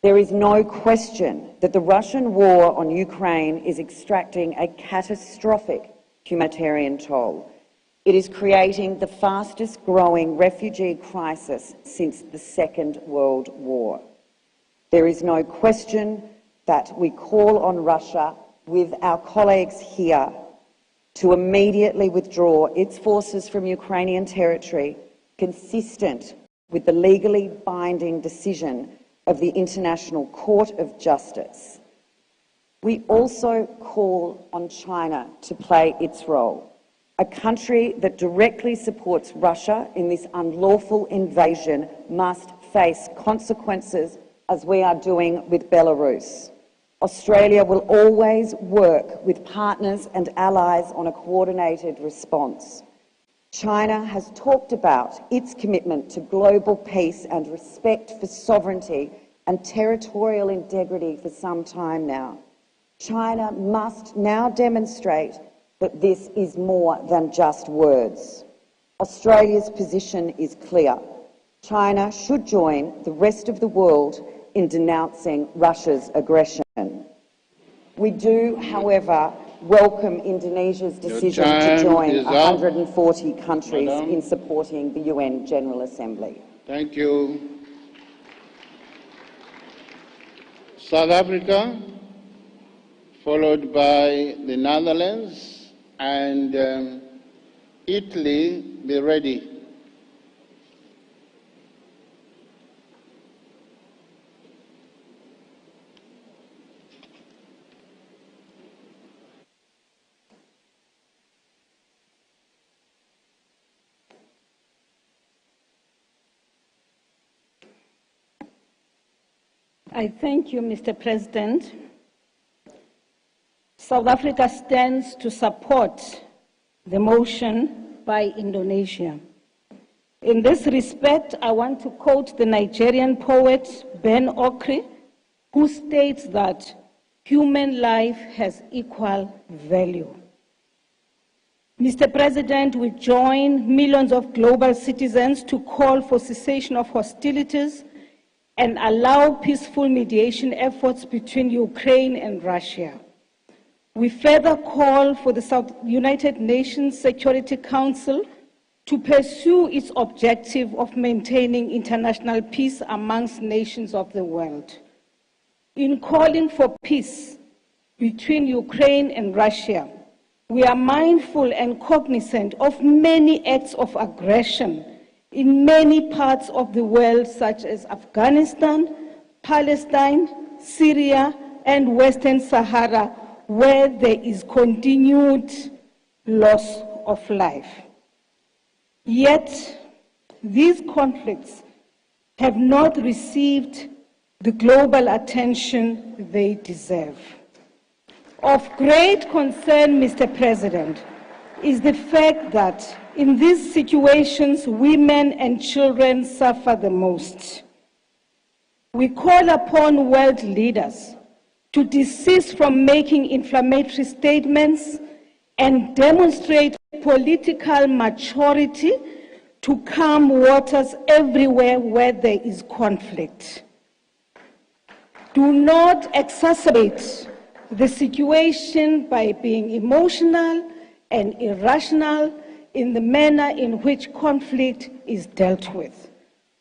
There is no question that the Russian war on Ukraine is extracting a catastrophic humanitarian toll. It is creating the fastest growing refugee crisis since the Second World War. There is no question that we call on Russia, with our colleagues here, to immediately withdraw its forces from Ukrainian territory, consistent with the legally binding decision of the International Court of Justice. We also call on China to play its role. A country that directly supports Russia in this unlawful invasion must face consequences, as we are doing with Belarus. Australia will always work with partners and allies on a coordinated response. China has talked about its commitment to global peace and respect for sovereignty and territorial integrity for some time now. China must now demonstrate that this is more than just words. Australia's position is clear. China should join the rest of the world in denouncing Russia's aggression. We do, however, welcome Indonesia's decision to join 140 countries in supporting the UN General Assembly. Thank you. South Africa, followed by the Netherlands and Italy. Be ready. I thank you, Mr. President. South Africa stands to support the motion by Indonesia. In this respect, I want to quote the Nigerian poet Ben Okri, who states that human life has equal value. Mr. President, we join millions of global citizens to call for cessation of hostilities and allow peaceful mediation efforts between Ukraine and Russia. We further call for the United Nations Security Council to pursue its objective of maintaining international peace amongst nations of the world. In calling for peace between Ukraine and Russia, we are mindful and cognizant of many acts of aggression in many parts of the world, such as Afghanistan, Palestine, Syria, and Western Sahara, where there is continued loss of life. Yet, these conflicts have not received the global attention they deserve. Of great concern, Mr. President, is the fact that in these situations, women and children suffer the most. We call upon world leaders to desist from making inflammatory statements and demonstrate political maturity to calm waters everywhere where there is conflict. Do not exacerbate the situation by being emotional and irrational in the manner in which conflict is dealt with.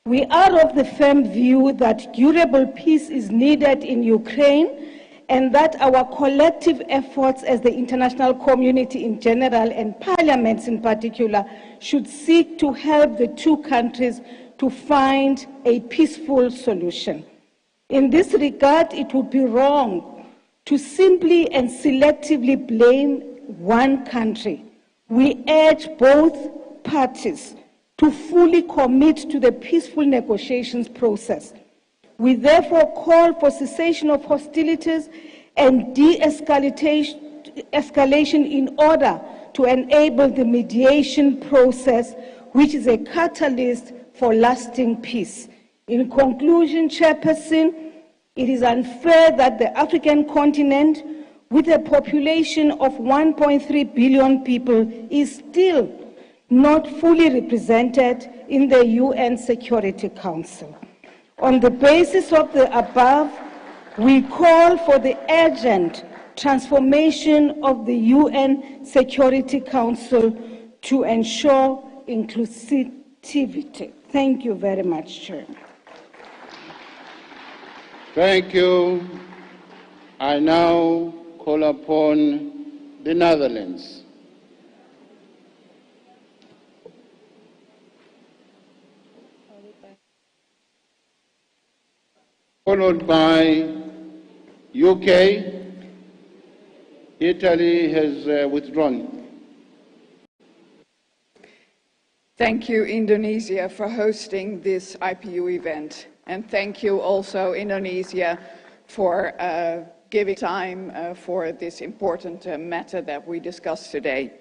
We are of the firm view that durable peace is needed in Ukraine and that our collective efforts as the international community in general and parliaments in particular should seek to help the two countries to find a peaceful solution. In this regard, it would be wrong to simply and selectively blame one country. We urge both parties to fully commit to the peaceful negotiations process. We therefore call for cessation of hostilities and de-escalation in order to enable the mediation process, which is a catalyst for lasting peace. In conclusion, Chairperson, it is unfair that the African continent, with a population of 1.3 billion people, is still not fully represented in the UN Security Council. On the basis of the above, we call for the urgent transformation of the UN Security Council to ensure inclusivity. Thank you very much, Chair. Thank you. I now call upon the Netherlands. Followed by UK. Italy has withdrawn. Thank you, Indonesia, for hosting this IPU event. And thank you also, Indonesia, for giving time for this important matter that we discussed today.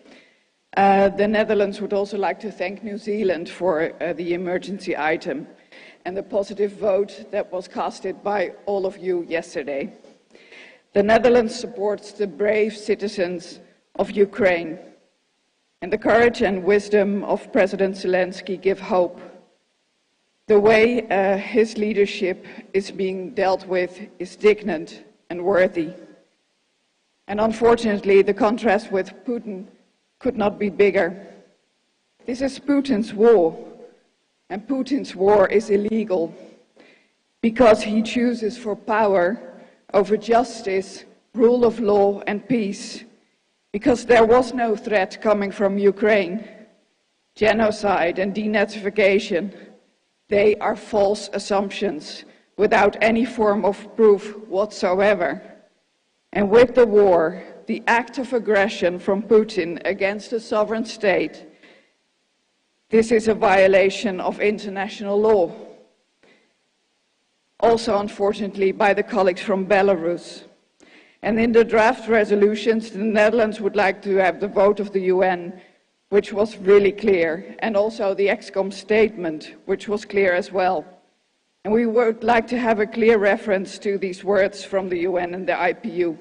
The Netherlands would also like to thank New Zealand for the emergency item and the positive vote that was casted by all of you yesterday. The Netherlands supports the brave citizens of Ukraine, and the courage and wisdom of President Zelensky give hope. The way his leadership is being dealt with is dignified and worthy. And unfortunately, the contrast with Putin could not be bigger. This is Putin's war, and Putin's war is illegal because he chooses for power over justice, rule of law, and peace, because there was no threat coming from Ukraine. Genocide and denazification, they are false assumptions without any form of proof whatsoever. And with the war, the act of aggression from Putin against a sovereign state, this is a violation of international law. Also, unfortunately, by the colleagues from Belarus. And in the draft resolutions, the Netherlands would like to have the vote of the UN, which was really clear, and also the EXCOM statement, which was clear as well. And we would like to have a clear reference to these words from the UN and the IPU.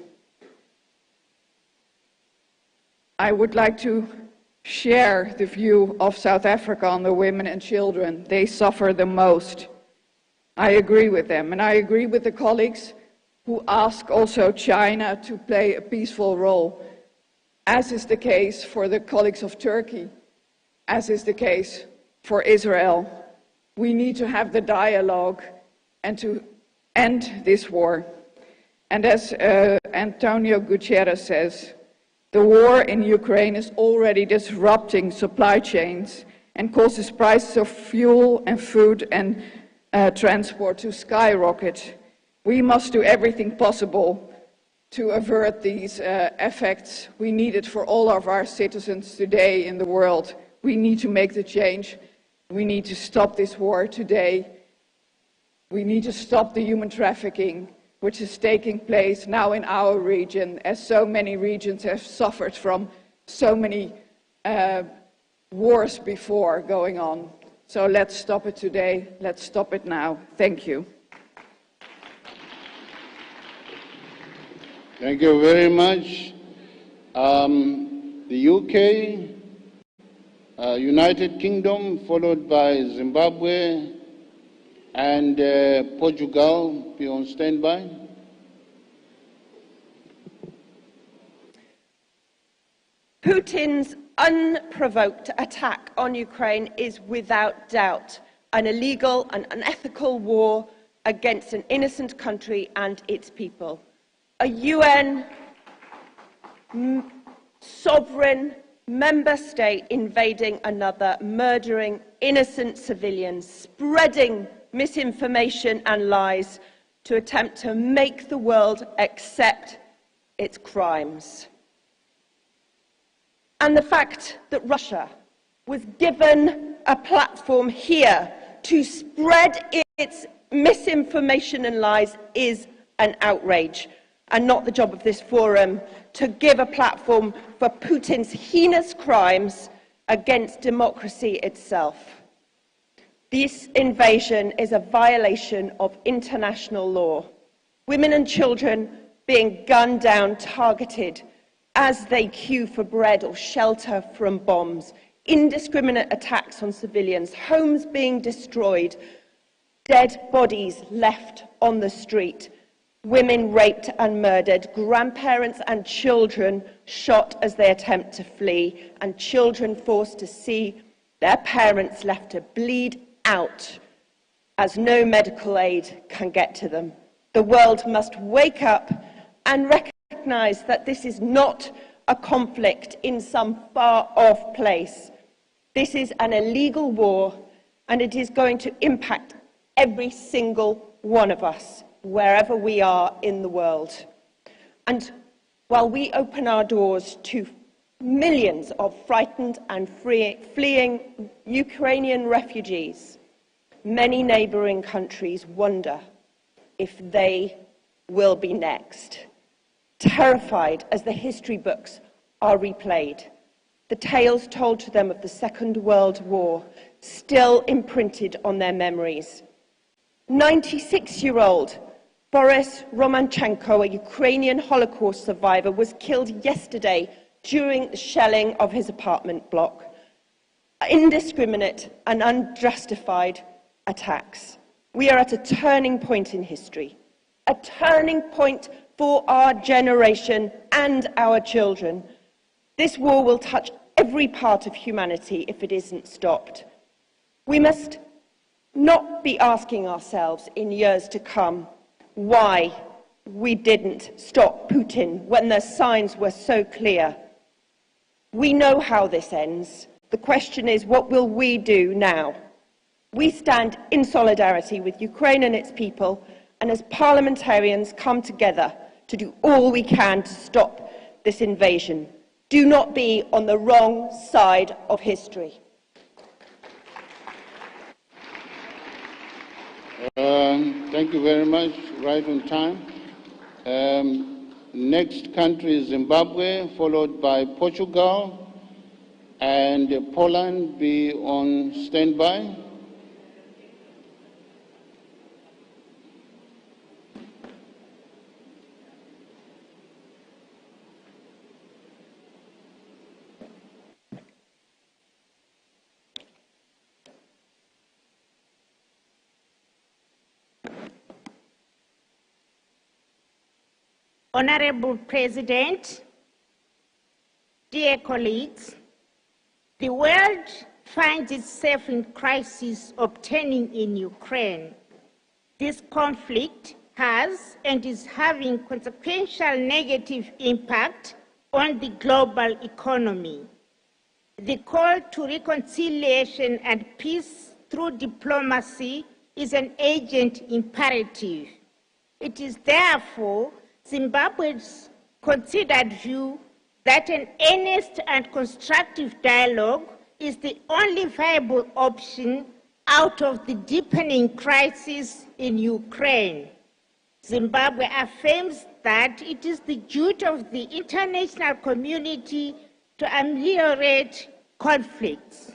I would like to share the view of South Africa on the women and children. They suffer the most. I agree with them, and I agree with the colleagues who ask also China to play a peaceful role, as is the case for the colleagues of Turkey, as is the case for Israel. We need to have the dialogue and to end this war. And as Antonio Guterres says, the war in Ukraine is already disrupting supply chains and causes prices of fuel and food and transport to skyrocket. We must do everything possible to avert these effects. We need it for all of our citizens today in the world. We need to make the change. We need to stop this war today. We need to stop the human trafficking, which is taking place now in our region, as so many regions have suffered from so many wars before going on. So let's stop it today. Let's stop it now. Thank you. Thank you very much. The UK, United Kingdom, followed by Zimbabwe and Portugal. Be on standby. Putin's unprovoked attack on Ukraine is without doubt an illegal and unethical war against an innocent country and its people. A UN sovereign member state invading another, murdering innocent civilians, spreading misinformation and lies to attempt to make the world accept its crimes. And the fact that Russia was given a platform here to spread its misinformation and lies is an outrage, and not the job of this forum to give a platform for Putin's heinous crimes against democracy itself. This invasion is a violation of international law. Women and children being gunned down, targeted as they queue for bread or shelter from bombs, indiscriminate attacks on civilians, homes being destroyed, dead bodies left on the street, women raped and murdered, grandparents and children shot as they attempt to flee, and children forced to see their parents left to bleed out as no medical aid can get to them. The world must wake up and recognize that this is not a conflict in some far-off place. This is an illegal war, and it is going to impact every single one of us, wherever we are in the world. And while we open our doors to millions of frightened and fleeing Ukrainian refugees, many neighboring countries wonder if they will be next. Terrified as the history books are replayed, the tales told to them of the Second World War still imprinted on their memories. 96-year-old Boris Romanchenko, a Ukrainian Holocaust survivor, was killed yesterday during the shelling of his apartment block. Indiscriminate and unjustified attacks. We are at a turning point in history, a turning point for our generation and our children. This war will touch every part of humanity if it isn't stopped. We must not be asking ourselves in years to come why we didn't stop Putin when the signs were so clear. We know how this ends. The question is, what will we do now? We stand in solidarity with Ukraine and its people, and as parliamentarians come together to do all we can to stop this invasion. Do not be on the wrong side of history. Thank you very much. Right on time. Next country is Zimbabwe, followed by Portugal, and Poland. Be on standby. Honorable President, dear colleagues, the world finds itself in crisis obtaining in Ukraine. This conflict has and is having consequential negative impact on the global economy. The call to reconciliation and peace through diplomacy is an urgent imperative. It is therefore Zimbabwe's considered view that an earnest and constructive dialogue is the only viable option out of the deepening crisis in Ukraine. Zimbabwe affirms that it is the duty of the international community to ameliorate conflicts.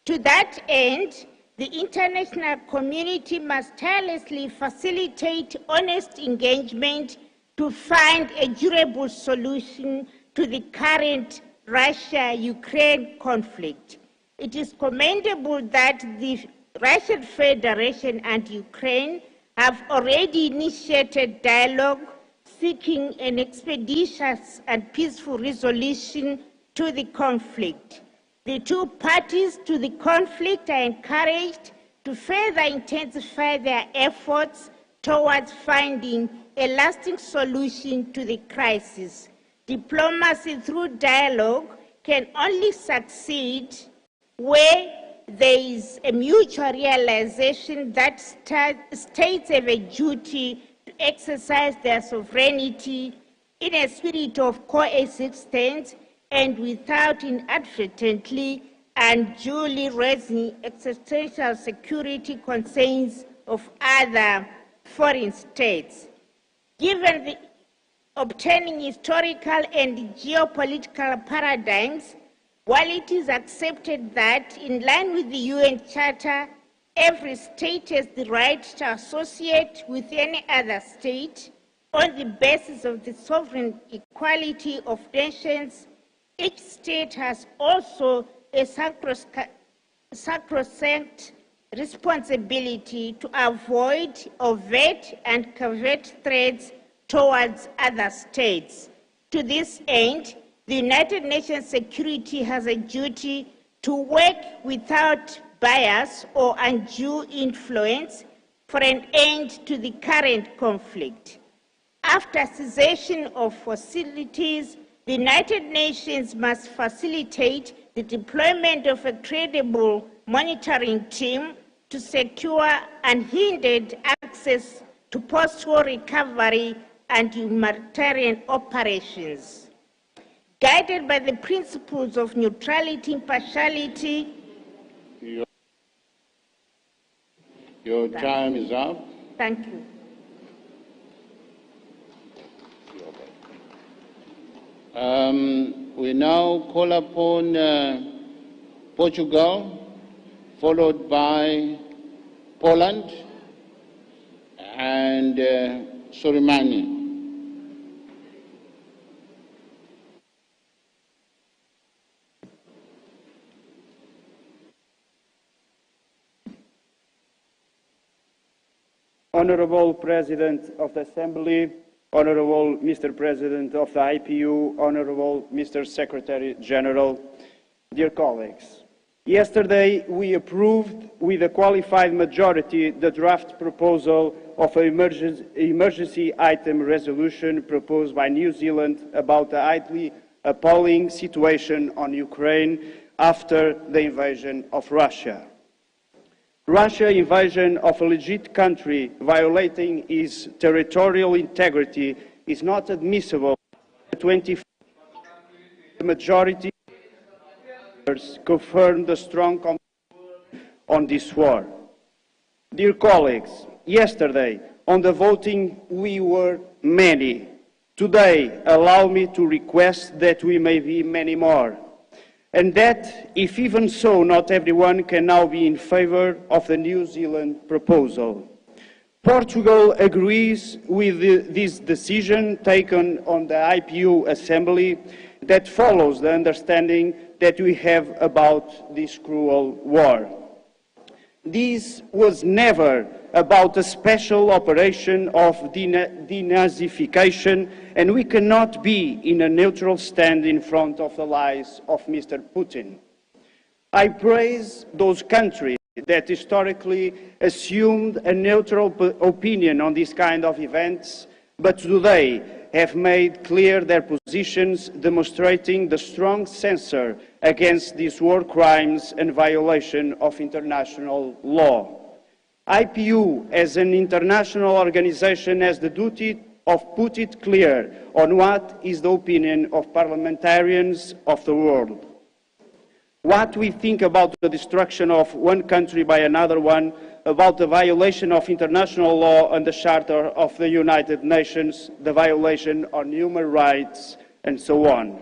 To that end, the international community must tirelessly facilitate honest engagement to find a durable solution to the current Russia-Ukraine conflict. It is commendable that the Russian Federation and Ukraine have already initiated dialogue seeking an expeditious and peaceful resolution to the conflict. The two parties to the conflict are encouraged to further intensify their efforts towards finding a lasting solution to the crisis. Diplomacy through dialogue can only succeed where there is a mutual realization that states have a duty to exercise their sovereignty in a spirit of coexistence and without inadvertently and duly raising existential security concerns of other foreign states. Given the obtaining historical and geopolitical paradigms, while it is accepted that, in line with the UN Charter, every state has the right to associate with any other state on the basis of the sovereign equality of nations, each state has also a sacrosanct responsibility to avoid, overt, and covert threats towards other states. To this end, the United Nations Security has a duty to work without bias or undue influence for an end to the current conflict. After cessation of hostilities, the United Nations must facilitate the deployment of a credible monitoring team to secure unhindered access to post-war recovery and humanitarian operations. Guided by the principles of neutrality, impartiality. Your time is up. Thank you. We now call upon Portugal, followed by Poland and Suriname. Honorable President of the Assembly, Honorable Mr. President of the IPU, Honorable Mr. Secretary General, dear colleagues. Yesterday, we approved with a qualified majority the draft proposal of an emergency item resolution proposed by New Zealand about the highly appalling situation on Ukraine after the invasion of Russia. Russia's invasion of a legit country violating its territorial integrity is not admissible. The majority confirmed the strong commitment on this war. Dear colleagues, yesterday on the voting we were many. Today, allow me to request that we may be many more. And that, if even so, not everyone can now be in favour of the New Zealand proposal. Portugal agrees with this decision taken on the IPU Assembly that follows the understanding that we have about this cruel war. This was never about a special operation of denazification, and we cannot be in a neutral stand in front of the lies of Mr. Putin. I praise those countries that historically assumed a neutral opinion on this kind of events, but today have made clear their positions, demonstrating the strong censor against these war crimes and violation of international law. IPU, as an international organization, has the duty of putting it clear on what is the opinion of parliamentarians of the world. What we think about the destruction of one country by another one, about the violation of international law and the Charter of the United Nations, the violation on human rights, and so on.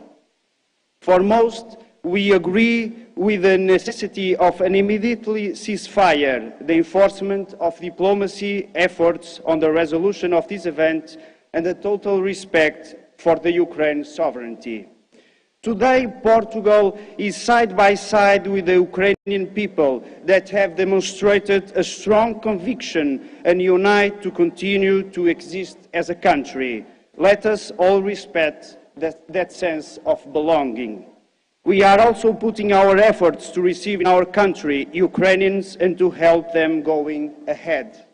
For most, we agree with the necessity of an immediate ceasefire, the enforcement of diplomacy efforts on the resolution of this event, and the total respect for the Ukraine sovereignty. Today, Portugal is side by side with the Ukrainian people that have demonstrated a strong conviction and unite to continue to exist as a country. Let us all respect that sense of belonging. We are also putting our efforts to receive in our country Ukrainians and to help them going ahead.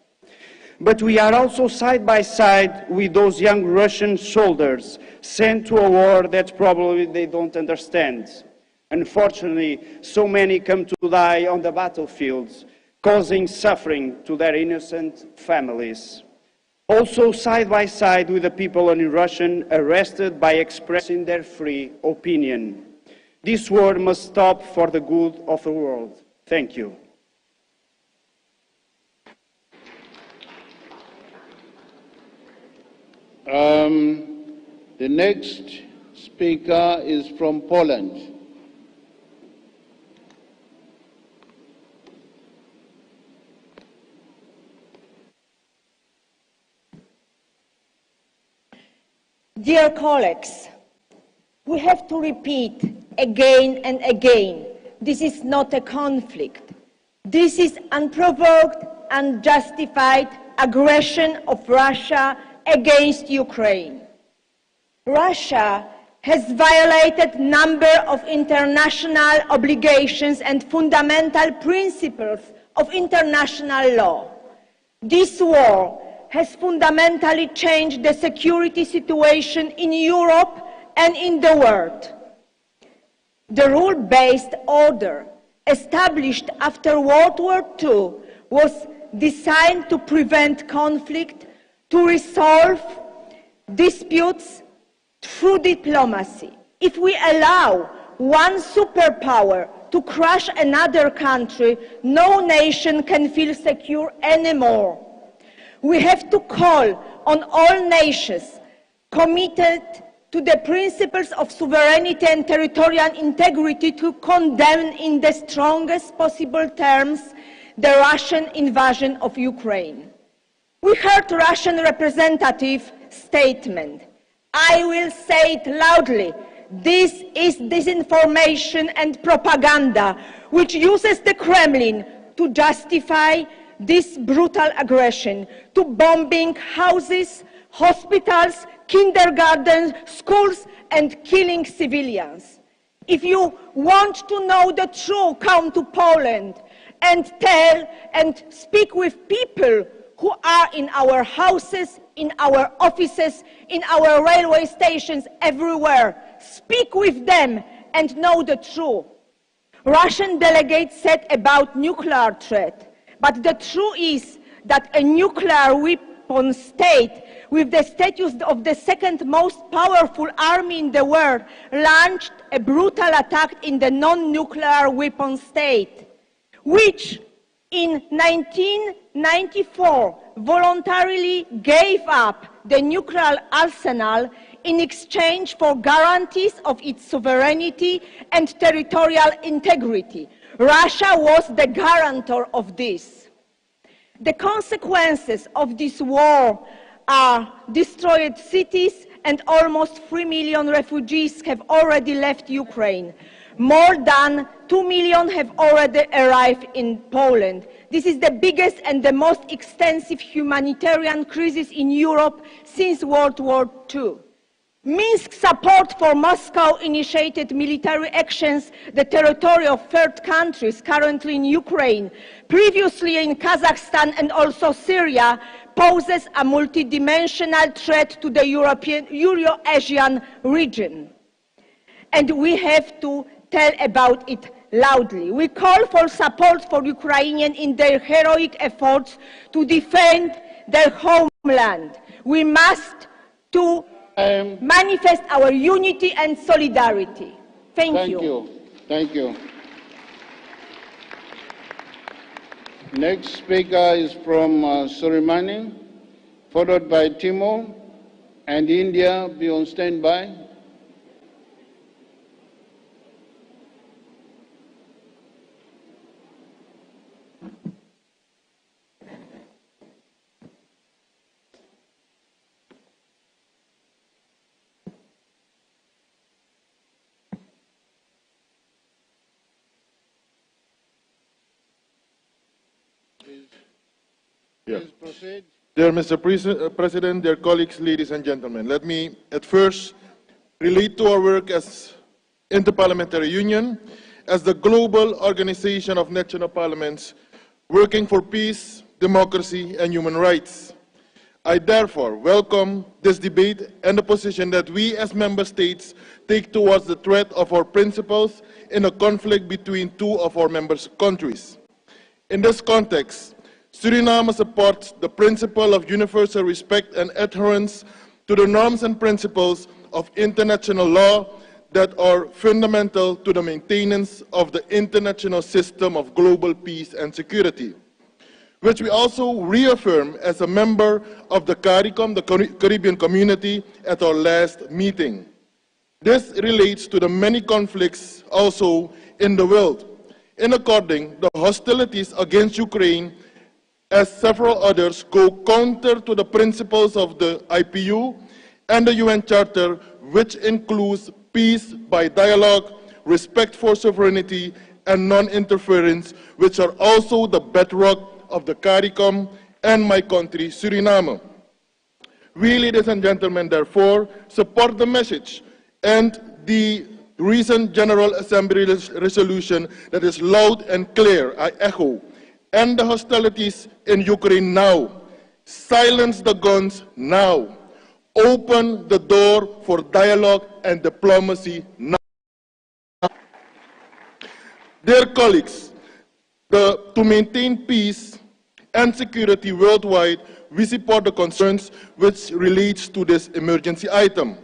But we are also side by side with those young Russian soldiers sent to a war that probably they don't understand. Unfortunately, so many come to die on the battlefields, causing suffering to their innocent families. Also side by side with the people in Russia arrested by expressing their free opinion. This war must stop for the good of the world. Thank you. The next speaker is from Poland. Dear colleagues, we have to repeat again and again, this is not a conflict. This is unprovoked, unjustified aggression of Russia against Ukraine. Russia has violated a number of international obligations and fundamental principles of international law. This war has fundamentally changed the security situation in Europe and in the world. The rule-based order established after World War II was designed to prevent conflict, to resolve disputes through diplomacy. If we allow one superpower to crush another country, no nation can feel secure anymore. We have to call on all nations committed to the principles of sovereignty and territorial integrity to condemn in the strongest possible terms the Russian invasion of Ukraine. We heard Russian representative statement. I will say it loudly. This is disinformation and propaganda which uses the Kremlin to justify this brutal aggression, to bombing houses, hospitals, kindergartens, schools, and killing civilians. If you want to know the truth, come to Poland and tell and speak with people who are in our houses, in our offices, in our railway stations, everywhere. Speak with them and know the truth. Russian delegates said about nuclear threat, but the truth is that a nuclear weapon state with the status of the second most powerful army in the world launched a brutal attack in the non-nuclear weapon state, which in 1994 voluntarily gave up the nuclear arsenal in exchange for guarantees of its sovereignty and territorial integrity. Russia was the guarantor of this. The consequences of this war are destroyed cities, and almost 3 million refugees have already left Ukraine. More than 2 million have already arrived in Poland. This is the biggest and the most extensive humanitarian crisis in Europe since World War II. Minsk support for Moscow-initiated military actions, the territory of third countries currently in Ukraine, previously in Kazakhstan and also Syria, poses a multidimensional threat to the Euro-Asian region. And we have to tell about it loudly. We call for support for Ukrainians in their heroic efforts to defend their homeland. We must manifest our unity and solidarity. Thank you. Thank you. Next speaker is from Surimani, followed by Timor, and India. Be on standby. Yeah. Dear Mr. President, dear colleagues, ladies and gentlemen, let me at first relate to our work as Interparliamentary Union as the global organization of national parliaments working for peace, democracy, and human rights. I therefore welcome this debate and the position that we as member states take towards the threat of our principles in a conflict between two of our member countries. In this context, Suriname supports the principle of universal respect and adherence to the norms and principles of international law that are fundamental to the maintenance of the international system of global peace and security, which we also reaffirm as a member of the CARICOM, the Caribbean Community, at our last meeting. This relates to the many conflicts also in the world. In according, the hostilities against Ukraine, as several others, go counter to the principles of the IPU and the UN Charter, which includes peace by dialogue, respect for sovereignty, and non-interference, which are also the bedrock of the CARICOM and my country, Suriname. We, ladies and gentlemen, therefore, support the message and the recent General Assembly resolution that is loud and clear, I echo, end the hostilities in Ukraine now, silence the guns now, open the door for dialogue and diplomacy now. Dear colleagues, to maintain peace and security worldwide, we support the concerns which relates to this emergency item.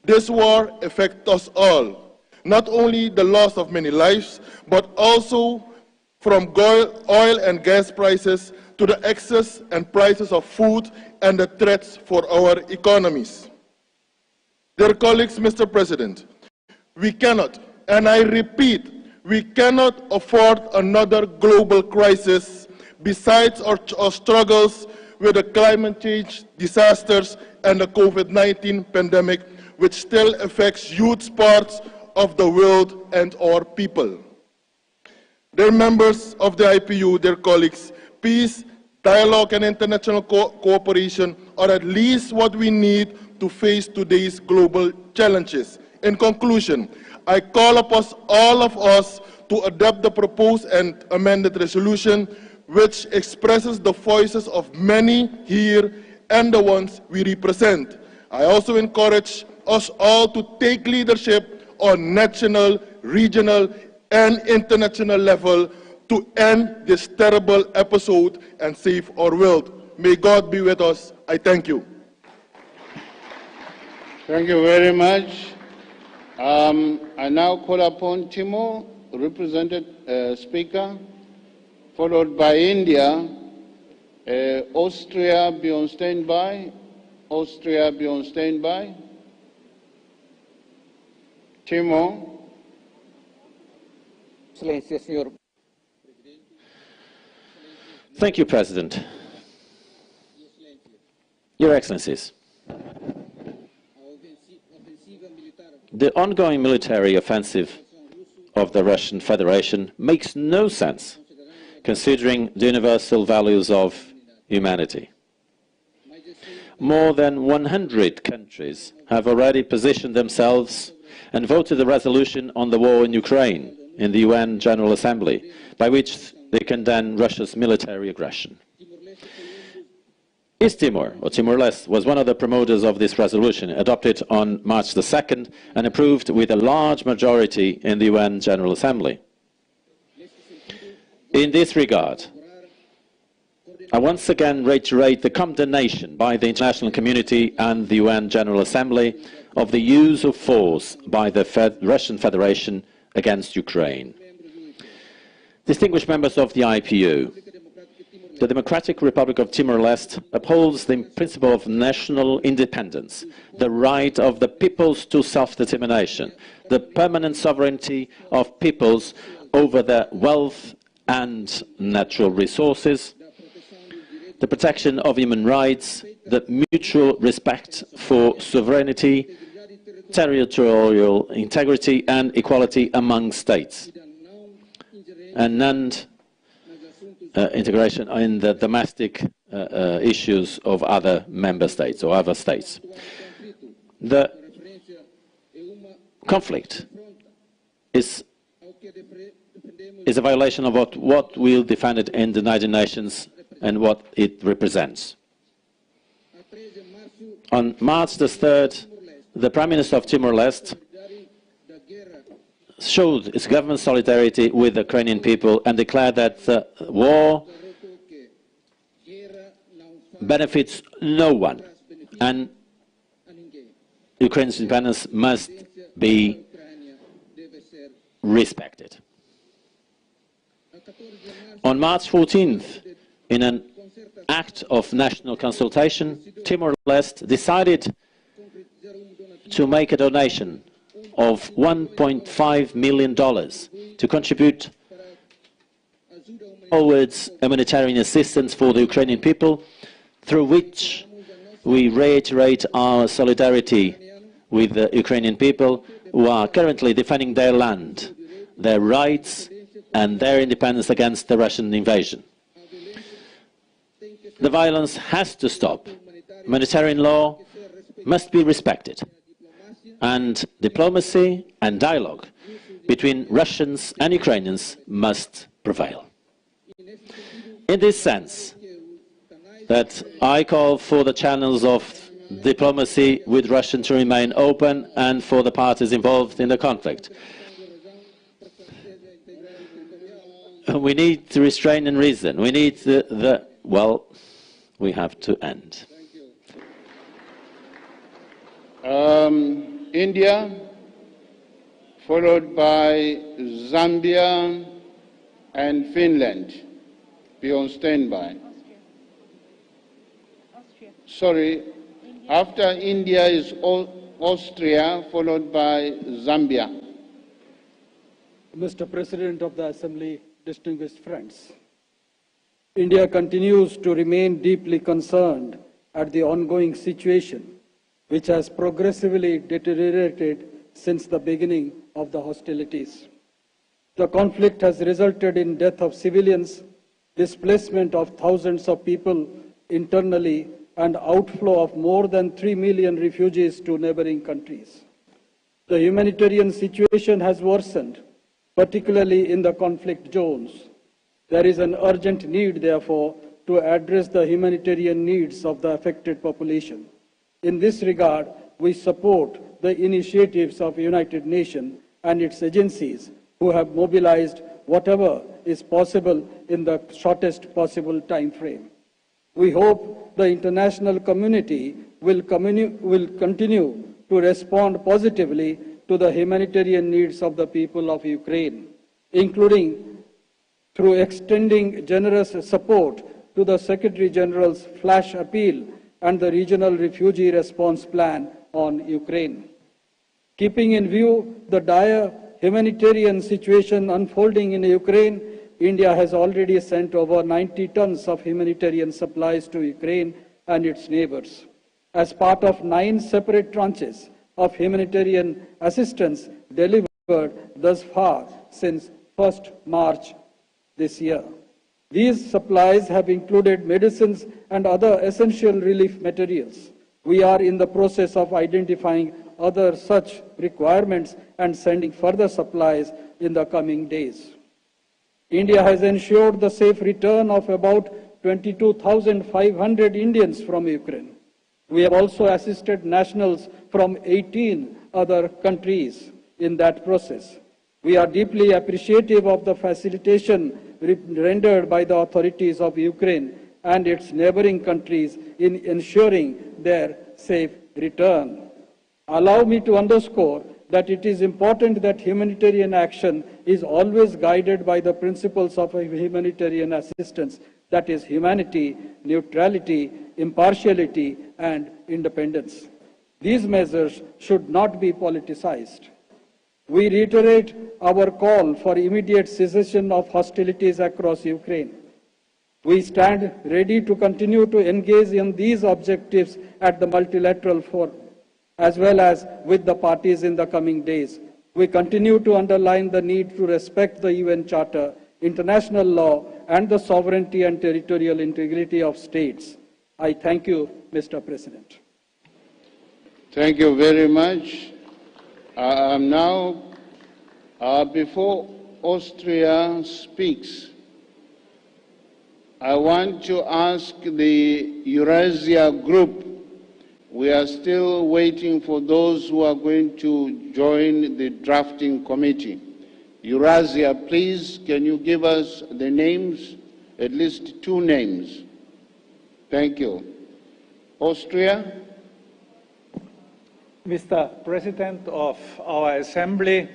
This war affects us all, not only the loss of many lives, but also from oil and gas prices to the excess and prices of food and the threats for our economies. Dear colleagues, Mr. President, we cannot, and I repeat, we cannot afford another global crisis besides our struggles with the climate change disasters and the COVID-19 pandemic, which still affects huge parts of the world and our people. Dear members of the IPU, dear colleagues, peace, dialogue, and international cooperation are at least what we need to face today's global challenges. In conclusion, I call upon all of us to adopt the proposed and amended resolution, which expresses the voices of many here and the ones we represent. I also encourage us all to take leadership on national, regional, and international level to end this terrible episode and save our world. May God be with us. I thank you. Thank you very much. I now call upon Timo, represented speaker, followed by India, Austria, be on standby. Austria, be on standby. Timo. Thank you, President. Your Excellencies, the ongoing military offensive of the Russian Federation makes no sense, considering the universal values of humanity. More than 100 countries have already positioned themselves and voted the resolution on the war in Ukraine in the UN General Assembly, by which they condemn Russia's military aggression. East Timor, or Timor-Leste, was one of the promoters of this resolution, adopted on March the 2nd and approved with a large majority in the UN General Assembly. In this regard, I once again reiterate the condemnation by the international community and the UN General Assembly of the use of force by the Russian Federation against Ukraine. Distinguished members of the IPU, the Democratic Republic of Timor-Leste upholds the principle of national independence, the right of the peoples to self-determination, the permanent sovereignty of peoples over their wealth and natural resources, the protection of human rights, the mutual respect for sovereignty, territorial integrity and equality among states, and non-integration in the domestic issues of other member states or other states. The conflict is a violation of what we defended in the United Nations and what it represents. On March the 3rd, the Prime Minister of Timor-Leste showed its government's solidarity with the Ukrainian people and declared that war benefits no one, and Ukraine's independence must be respected. On March 14th, in an act of national consultation, Timor-Leste decided to make a donation of $1.5 million to contribute towards humanitarian assistance for the Ukrainian people, through which we reiterate our solidarity with the Ukrainian people who are currently defending their land, their rights and their independence against the Russian invasion. The violence has to stop. Humanitarian law must be respected, and diplomacy and dialogue between Russians and Ukrainians must prevail. In this sense, that I call for the channels of diplomacy with Russia to remain open and for the parties involved in the conflict. We need to restrain and reason. We need well, we have to end. India, followed by Zambia and Finland. Be on standby. Sorry, after India is Austria, followed by Zambia. Mr. President of the Assembly, distinguished friends, India continues to remain deeply concerned at the ongoing situation, which has progressively deteriorated since the beginning of the hostilities. The conflict has resulted in death of civilians, displacement of thousands of people internally, and outflow of more than 3 million refugees to neighboring countries. The humanitarian situation has worsened, particularly in the conflict zones. There is an urgent need, therefore, to address the humanitarian needs of the affected population. In this regard, we support the initiatives of the United Nations and its agencies who have mobilized whatever is possible in the shortest possible time frame. We hope the international community will continue to respond positively to the humanitarian needs of the people of Ukraine, including through extending generous support to the Secretary General's flash appeal and the Regional Refugee Response Plan on Ukraine. Keeping in view the dire humanitarian situation unfolding in Ukraine, India has already sent over 90 tons of humanitarian supplies to Ukraine and its neighbors. As part of 9 separate tranches of humanitarian assistance delivered thus far since 1st March this year. These supplies have included medicines and other essential relief materials. We are in the process of identifying other such requirements and sending further supplies in the coming days. India has ensured the safe return of about 22,500 Indians from Ukraine. We have also assisted nationals from 18 other countries in that process. We are deeply appreciative of the facilitation rendered by the authorities of Ukraine and its neighboring countries in ensuring their safe return. Allow me to underscore that it is important that humanitarian action is always guided by the principles of humanitarian assistance, that is humanity, neutrality, impartiality, and independence. These measures should not be politicized. We reiterate our call for immediate cessation of hostilities across Ukraine. We stand ready to continue to engage in these objectives at the multilateral forum, as well as with the parties in the coming days. We continue to underline the need to respect the UN Charter, international law, and the sovereignty and territorial integrity of states. I thank you, Mr. President. Thank you very much. I am now Before Austria speaks, I want to ask the Eurasia group. We are still waiting for those who are going to join the drafting committee. Eurasia, please, can you give us the names, at least 2 names? Thank you. Austria? Mr. President of our Assembly,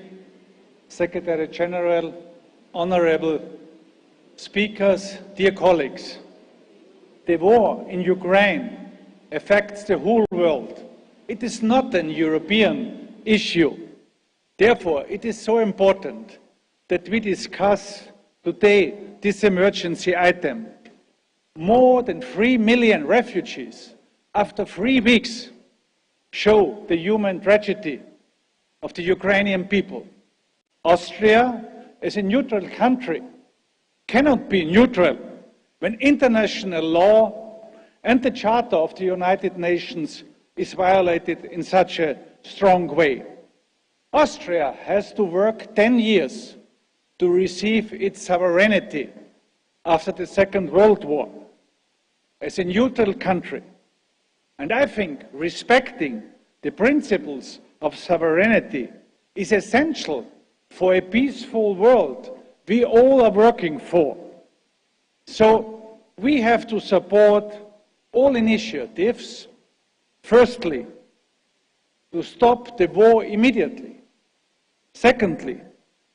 Secretary General, honorable speakers, dear colleagues, the war in Ukraine affects the whole world. It is not an European issue. Therefore, it is so important that we discuss today this emergency item. More than 3 million refugees after 3 weeks show the human tragedy of the Ukrainian people. Austria, as a neutral country, cannot be neutral when international law and the Charter of the United Nations is violated in such a strong way. Austria has to work 10 years to receive its sovereignty after the Second World War as a neutral country. And I think respecting the principles of sovereignty is essential for a peaceful world we all are working for. So we have to support all initiatives. Firstly, to stop the war immediately. Secondly,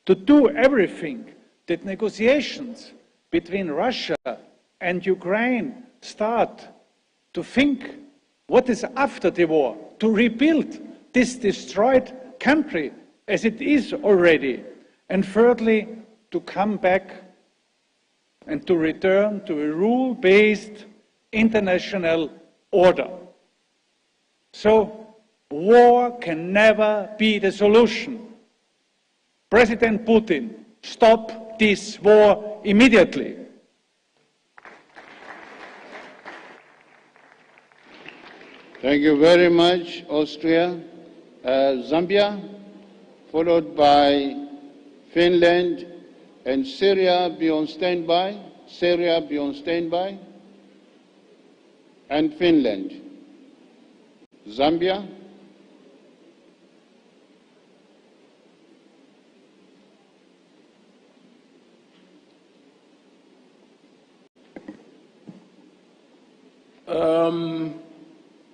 to do everything that negotiations between Russia and Ukraine start to think what is after the war, to rebuild this destroyed country as it is already. And thirdly, to come back and to return to a rule-based international order. So, war can never be the solution. President Putin, stop this war immediately. Thank you very much, Austria. Zambia, followed by Finland, and Syria, be on standby. Syria, be on standby. And Finland. Zambia.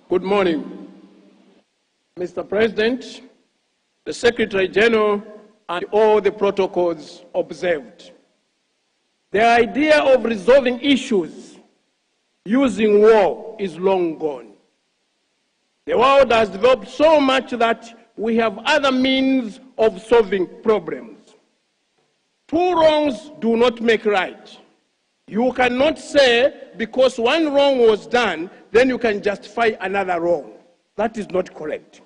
Good morning, Mr. President, the Secretary General, and all the protocols observed. The idea of resolving issues using war is long gone. The world has developed so much that we have other means of solving problems. 2 wrongs do not make right. You cannot say because 1 wrong was done, then you can justify another wrong. That is not correct.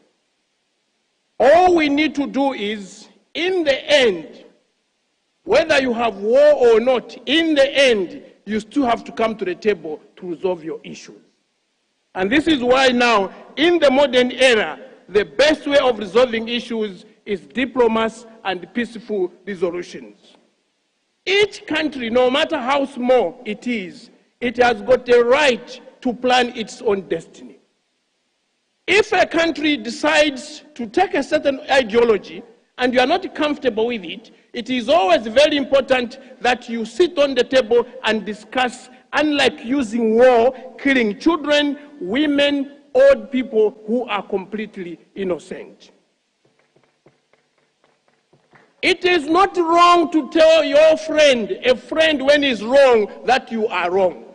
All we need to do is, in the end, whether you have war or not, in the end, you still have to come to the table to resolve your issues. And this is why now, in the modern era, the best way of resolving issues is diplomacy and peaceful resolutions. Each country, no matter how small it is, it has got the right to plan its own destiny. If a country decides to take a certain ideology and you are not comfortable with it, it is always very important that you sit on the table and discuss, unlike using war, killing children, women, old people who are completely innocent. It is not wrong to tell your friend, a friend when he's wrong, that you are wrong.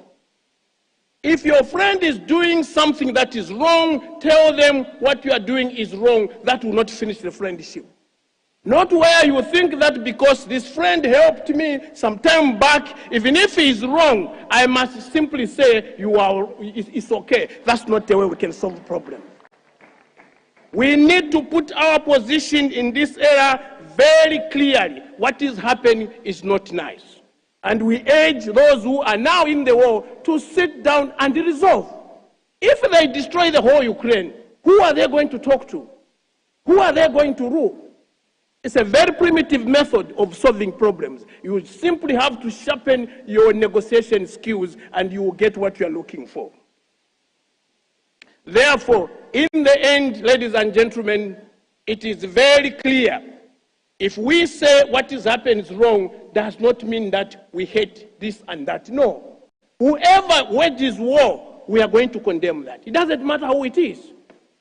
If your friend is doing something that is wrong, tell them what you are doing is wrong. That will not finish the friendship. Not where you think that because this friend helped me some time back, even if he is wrong, I must simply say it's okay. That's not the way we can solve problems. We need to put our position in this era very clearly. What is happening is not nice. And we urge those who are now in the war to sit down and resolve. If they destroy the whole Ukraine, who are they going to talk to? Who are they going to rule? It's a very primitive method of solving problems. You simply have to sharpen your negotiation skills and you will get what you are looking for. Therefore, in the end, ladies and gentlemen, it is very clear. If we say what is happening is wrong, does not mean that we hate this and that. No. Whoever wages war, we are going to condemn that. It doesn't matter who it is.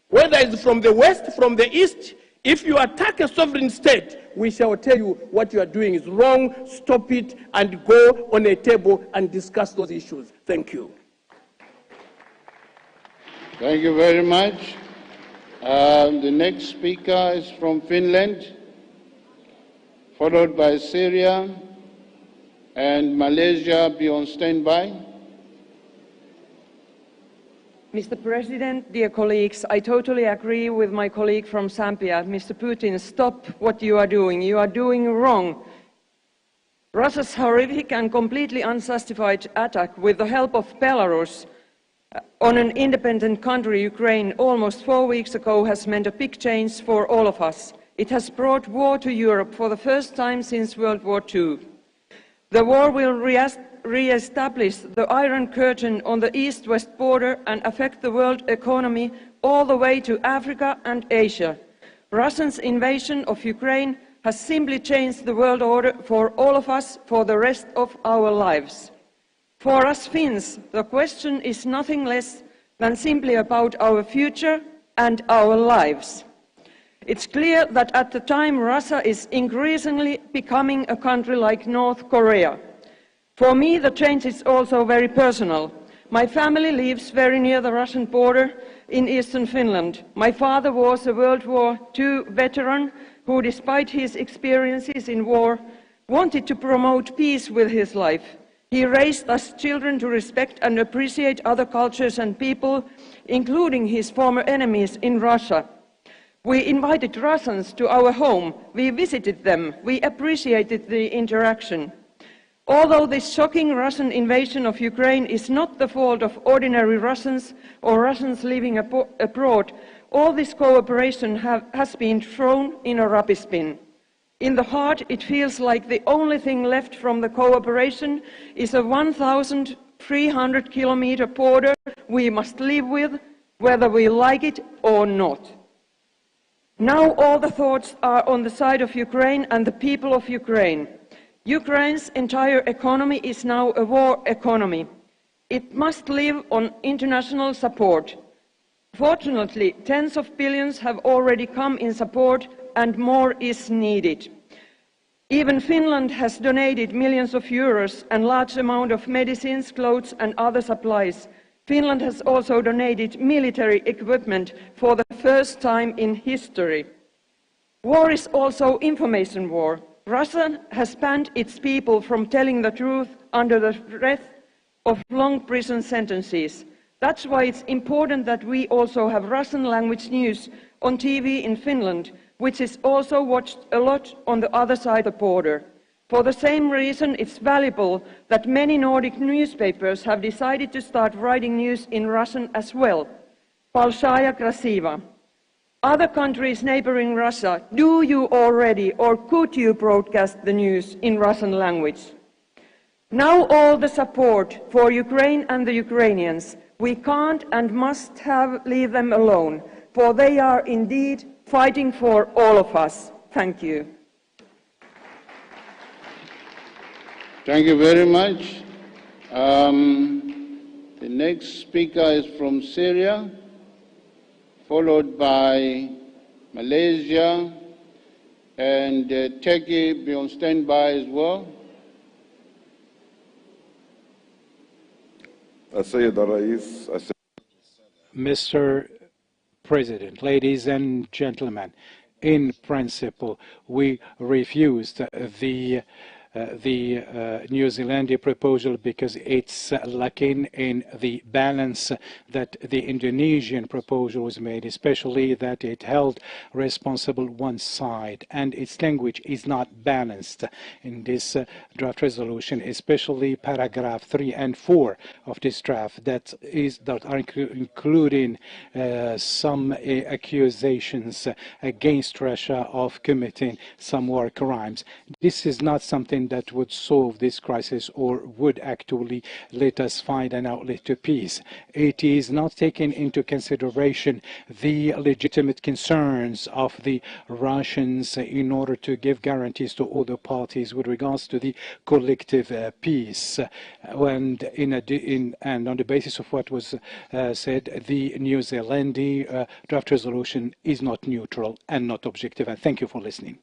Whether it's from the West, from the East, if you attack a sovereign state, we shall tell you what you are doing is wrong, stop it, and go on a table and discuss those issues. Thank you. Thank you very much. The next speaker is from Finland, followed by Syria, and Malaysia be on standby. Mr. President, dear colleagues, I totally agree with my colleague from Zambia. Mr. Putin, stop what you are doing. You are doing wrong. Russia's horrific and completely unjustified attack with the help of Belarus on an independent country, Ukraine, almost 4 weeks ago has meant a big change for all of us. It has brought war to Europe for the first time since World War II. The war will re-establish the Iron Curtain on the east-west border and affect the world economy all the way to Africa and Asia. Russia's invasion of Ukraine has simply changed the world order for all of us for the rest of our lives. For us Finns, the question is nothing less than simply about our future and our lives. It's clear that at the time Russia is increasingly becoming a country like North Korea. For me, the change is also very personal. My family lives very near the Russian border in eastern Finland. My father was a World War II veteran who, despite his experiences in war, wanted to promote peace with his life. He raised us children to respect and appreciate other cultures and people, including his former enemies in Russia. We invited Russians to our home, we visited them, we appreciated the interaction. Although this shocking Russian invasion of Ukraine is not the fault of ordinary Russians or Russians living abroad, all this cooperation has been thrown in a rubbish bin. In the heart, it feels like the only thing left from the cooperation is a 1,300-kilometer border we must live with, whether we like it or not. Now all the thoughts are on the side of Ukraine and the people of Ukraine. Ukraine's entire economy is now a war economy. It must live on international support. Fortunately, tens of billions have already come in support and more is needed. Even Finland has donated millions of euros and large amount of medicines, clothes and other supplies. Finland has also donated military equipment for the first time in history. War is also information war. Russia has banned its people from telling the truth under the threat of long prison sentences. That's why it's important that we also have Russian language news on TV in Finland, which is also watched a lot on the other side of the border. For the same reason, it's valuable that many Nordic newspapers have decided to start writing news in Russian as well. Большая красиво. Other countries neighboring Russia, do you already or could you broadcast the news in Russian language? Now all the support for Ukraine and the Ukrainians, we can't and must leave them alone, for they are indeed fighting for all of us. Thank you. Thank you very much. The next speaker is from Syria, followed by Malaysia, and Turkey be on standby as well. Mr. President, ladies and gentlemen, in principle, we refused the the New Zealand proposal because it's lacking in the balance that the Indonesian proposal was made, especially that it held responsible one side, and its language is not balanced in this draft resolution, especially paragraph 3 and 4 of this draft that are including some accusations against Russia of committing some war crimes. This is not something that would solve this crisis or would actually let us find an outlet to peace. It is not taking into consideration the legitimate concerns of the Russians in order to give guarantees to all the parties with regards to the collective peace. And on the basis of what was said, the New Zealand draft resolution is not neutral and not objective. And thank you for listening.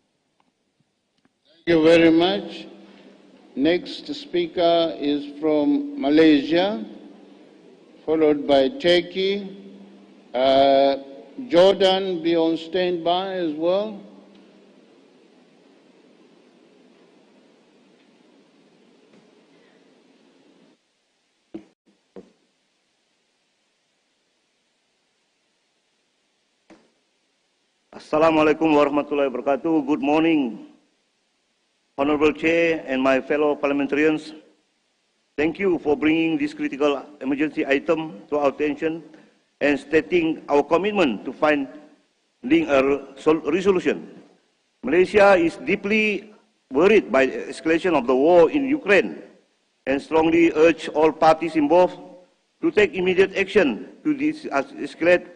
Thank you very much. Next speaker is from Malaysia, followed by Turkey. Jordan, be on standby as well. Assalamualaikum warahmatullahi wabarakatuh. Good morning, Honorable Chair and my fellow parliamentarians. Thank you for bringing this critical emergency item to our attention and stating our commitment to finding a resolution. Malaysia is deeply worried by the escalation of the war in Ukraine and strongly urge all parties involved to take immediate action to escalate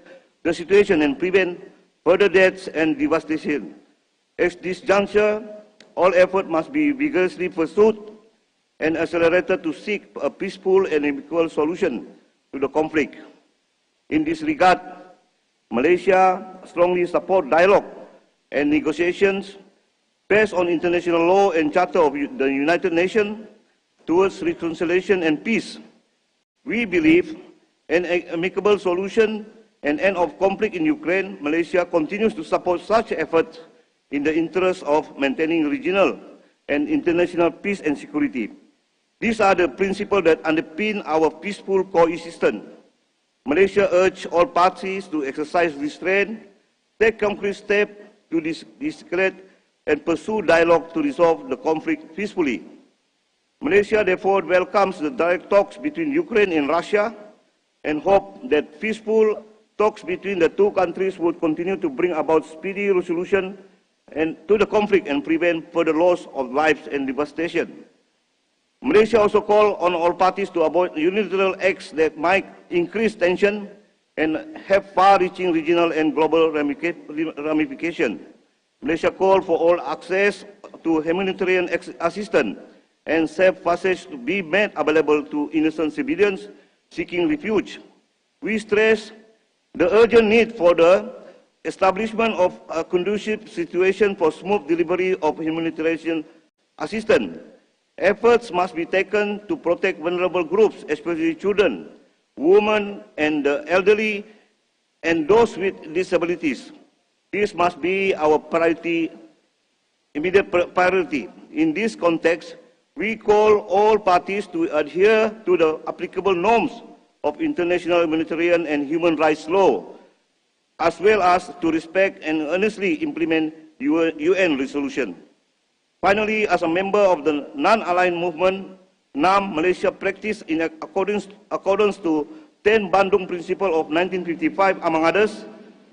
the situation and prevent further deaths and devastation. At this juncture, all effort must be vigorously pursued and accelerated to seek a peaceful and amicable solution to the conflict. In this regard, Malaysia strongly supports dialogue and negotiations based on international law and Charter of the United Nations towards reconciliation and peace. We believe an amicable solution and end of conflict in Ukraine. Malaysia continues to support such efforts in the interest of maintaining regional and international peace and security. These are the principles that underpin our peaceful coexistence. Malaysia urges all parties to exercise restraint, take concrete steps to de-escalate and pursue dialogue to resolve the conflict peacefully. Malaysia therefore welcomes the direct talks between Ukraine and Russia and hope that peaceful talks between the two countries would continue to bring about speedy resolution to the conflict and prevent further loss of lives and devastation. Malaysia also calls on all parties to avoid unilateral acts that might increase tension and have far-reaching regional and global ramifications. Malaysia calls for all access to humanitarian assistance and safe passage to be made available to innocent civilians seeking refuge. We stress the urgent need for the establishment of a conducive situation for smooth delivery of humanitarian assistance. Efforts must be taken to protect vulnerable groups, especially children, women, and the elderly, and those with disabilities. This must be our immediate priority. In this context, we call all parties to adhere to the applicable norms of international humanitarian and human rights law, as well as to respect and earnestly implement UN resolution. Finally, as a member of the non-aligned movement, NAM, Malaysia practice in accordance to 10 Bandung Principle of 1955, among others.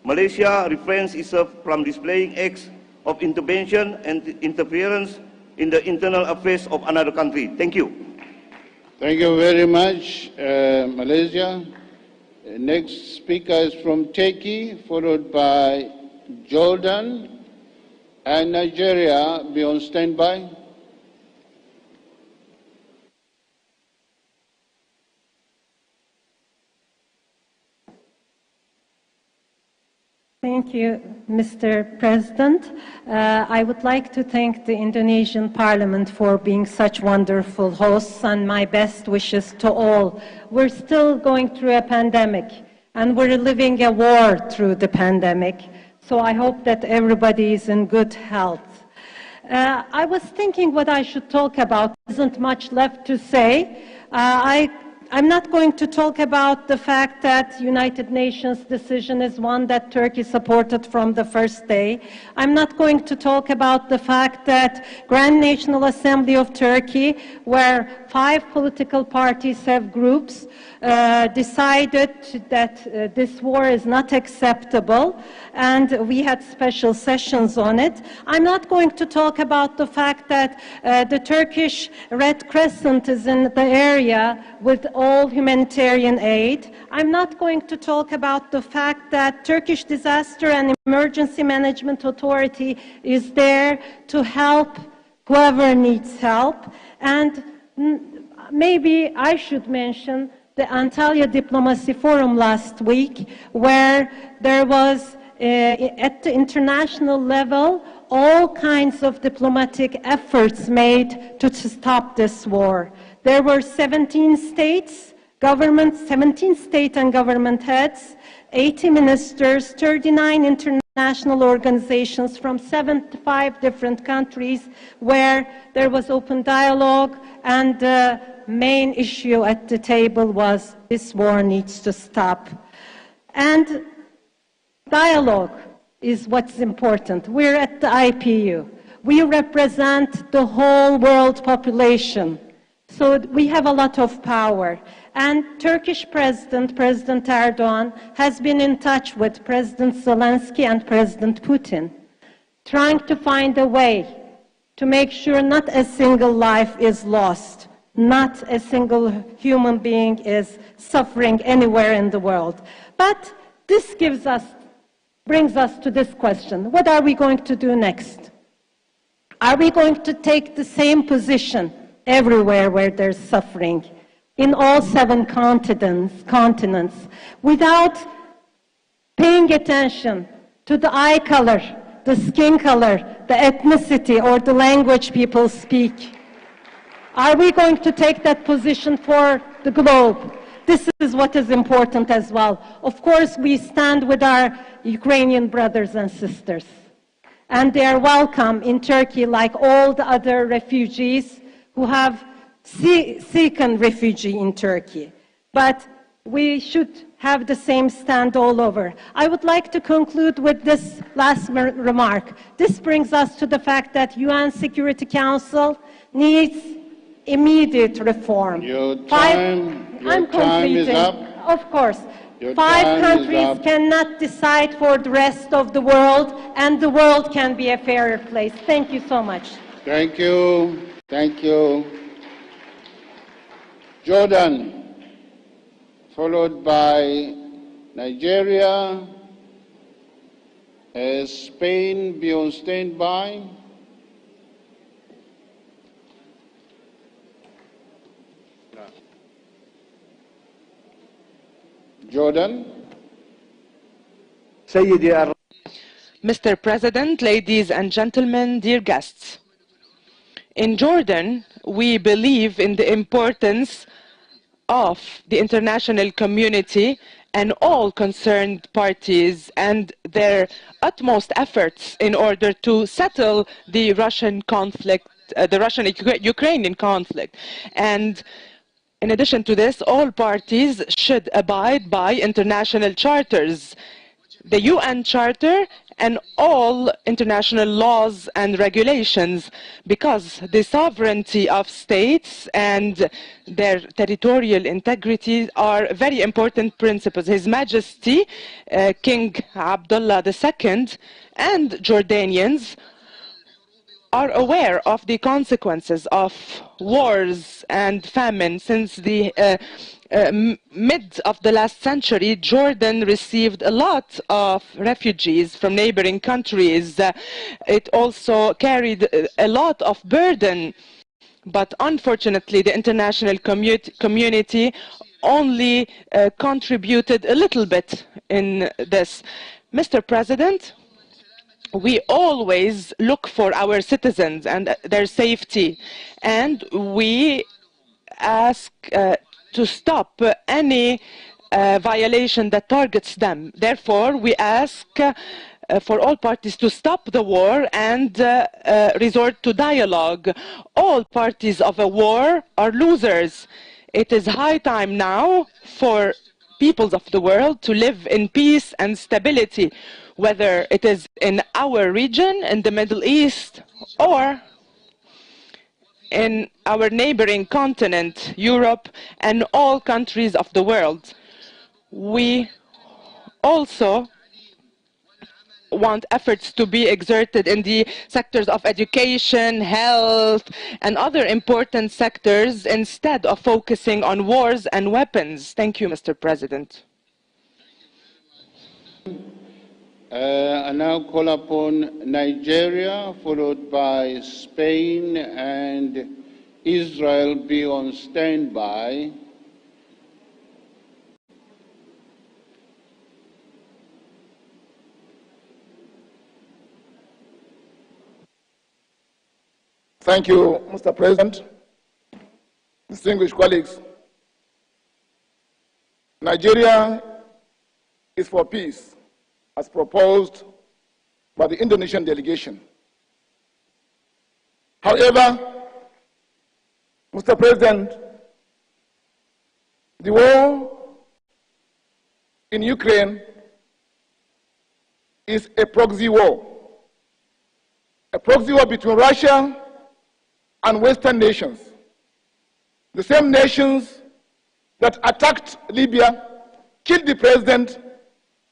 Malaysia refrains itself from displaying acts of intervention and interference in the internal affairs of another country. Thank you. Thank you very much, Malaysia. Next speaker is from Turkey, followed by Jordan and Nigeria. Be on standby. Thank you, Mr. President. I would like to thank the Indonesian Parliament for being such wonderful hosts, and my best wishes to all. We're still going through a pandemic, and we're living a war through the pandemic, so I hope that everybody is in good health. I was thinking what I should talk about. There isn't much left to say. I'm not going to talk about the fact that United Nations decision is one that Turkey supported from the first day. I'm not going to talk about the fact that Grand National Assembly of Turkey, where 5 political parties have groups, decided that this war is not acceptable, and we had special sessions on it. I'm not going to talk about the fact that the Turkish Red Crescent is in the area with all humanitarian aid. I'm not going to talk about the fact that Turkish Disaster and Emergency Management Authority is there to help whoever needs help. And maybe I should mention the Antalya Diplomacy Forum last week, where there was, at the international level, all kinds of diplomatic efforts made to stop this war. There were 17 states, 17 state and government heads, 80 ministers, 39 international organizations from 75 different countries, where there was open dialogue, and the main issue at the table was this war needs to stop. And dialogue is what's important. We're at the IPU. We represent the whole world population. So we have a lot of power. And Turkish President Erdogan, has been in touch with President Zelensky and President Putin, trying to find a way to make sure not a single life is lost, not a single human being is suffering anywhere in the world. But this brings us to this question: what are we going to do next? Are we going to take the same position everywhere where there's suffering, in all 7 continents, without paying attention to the eye color, the skin color, the ethnicity, or the language people speak? Are we going to take that position for the globe? This is what is important as well. Of course, we stand with our Ukrainian brothers and sisters, and they are welcome in Turkey like all the other refugees who have seeking refugee in Turkey. But we should have the same stand all over. I would like to conclude with this last remark. This brings us to the fact that UN Security Council needs immediate reform. Your time is up. Of course. Your 5 countries cannot decide for the rest of the world, and the world can be a fairer place. Thank you so much. Thank you. Thank you. Jordan, followed by Nigeria. Has Spain be on standby? Jordan. Mr. President, ladies and gentlemen, dear guests. In Jordan, we believe in the importance of the international community and all concerned parties and their utmost efforts in order to settle the Russian conflict, the Russian-Ukrainian conflict. And in addition to this, all parties should abide by international charters, the UN Charter and all international laws and regulations, because the sovereignty of states and their territorial integrity are very important principles. His Majesty King Abdullah II and Jordanians are aware of the consequences of wars and famine. Since the mid of the last century, Jordan received a lot of refugees from neighboring countries. It also carried a lot of burden, but unfortunately the international community only contributed a little bit in this. Mr. President, we always look for our citizens and their safety, and we ask to stop any violation that targets them. Therefore, we ask for all parties to stop the war and resort to dialogue. All parties of a war are losers. It is high time now for peoples of the world to live in peace and stability, whether it is in our region, in the Middle East, or in our neighboring continent, Europe, and all countries of the world. We also want efforts to be exerted in the sectors of education, health, and other important sectors instead of focusing on wars and weapons. Thank you, Mr. President. I now call upon Nigeria, followed by Spain and Israel. Be on standby. Thank you, Mr. President. Distinguished colleagues, Nigeria is for peace, as proposed by the Indonesian delegation. However, Mr. President, the war in Ukraine is a proxy war between Russia and Western nations, the same nations that attacked Libya, killed the president,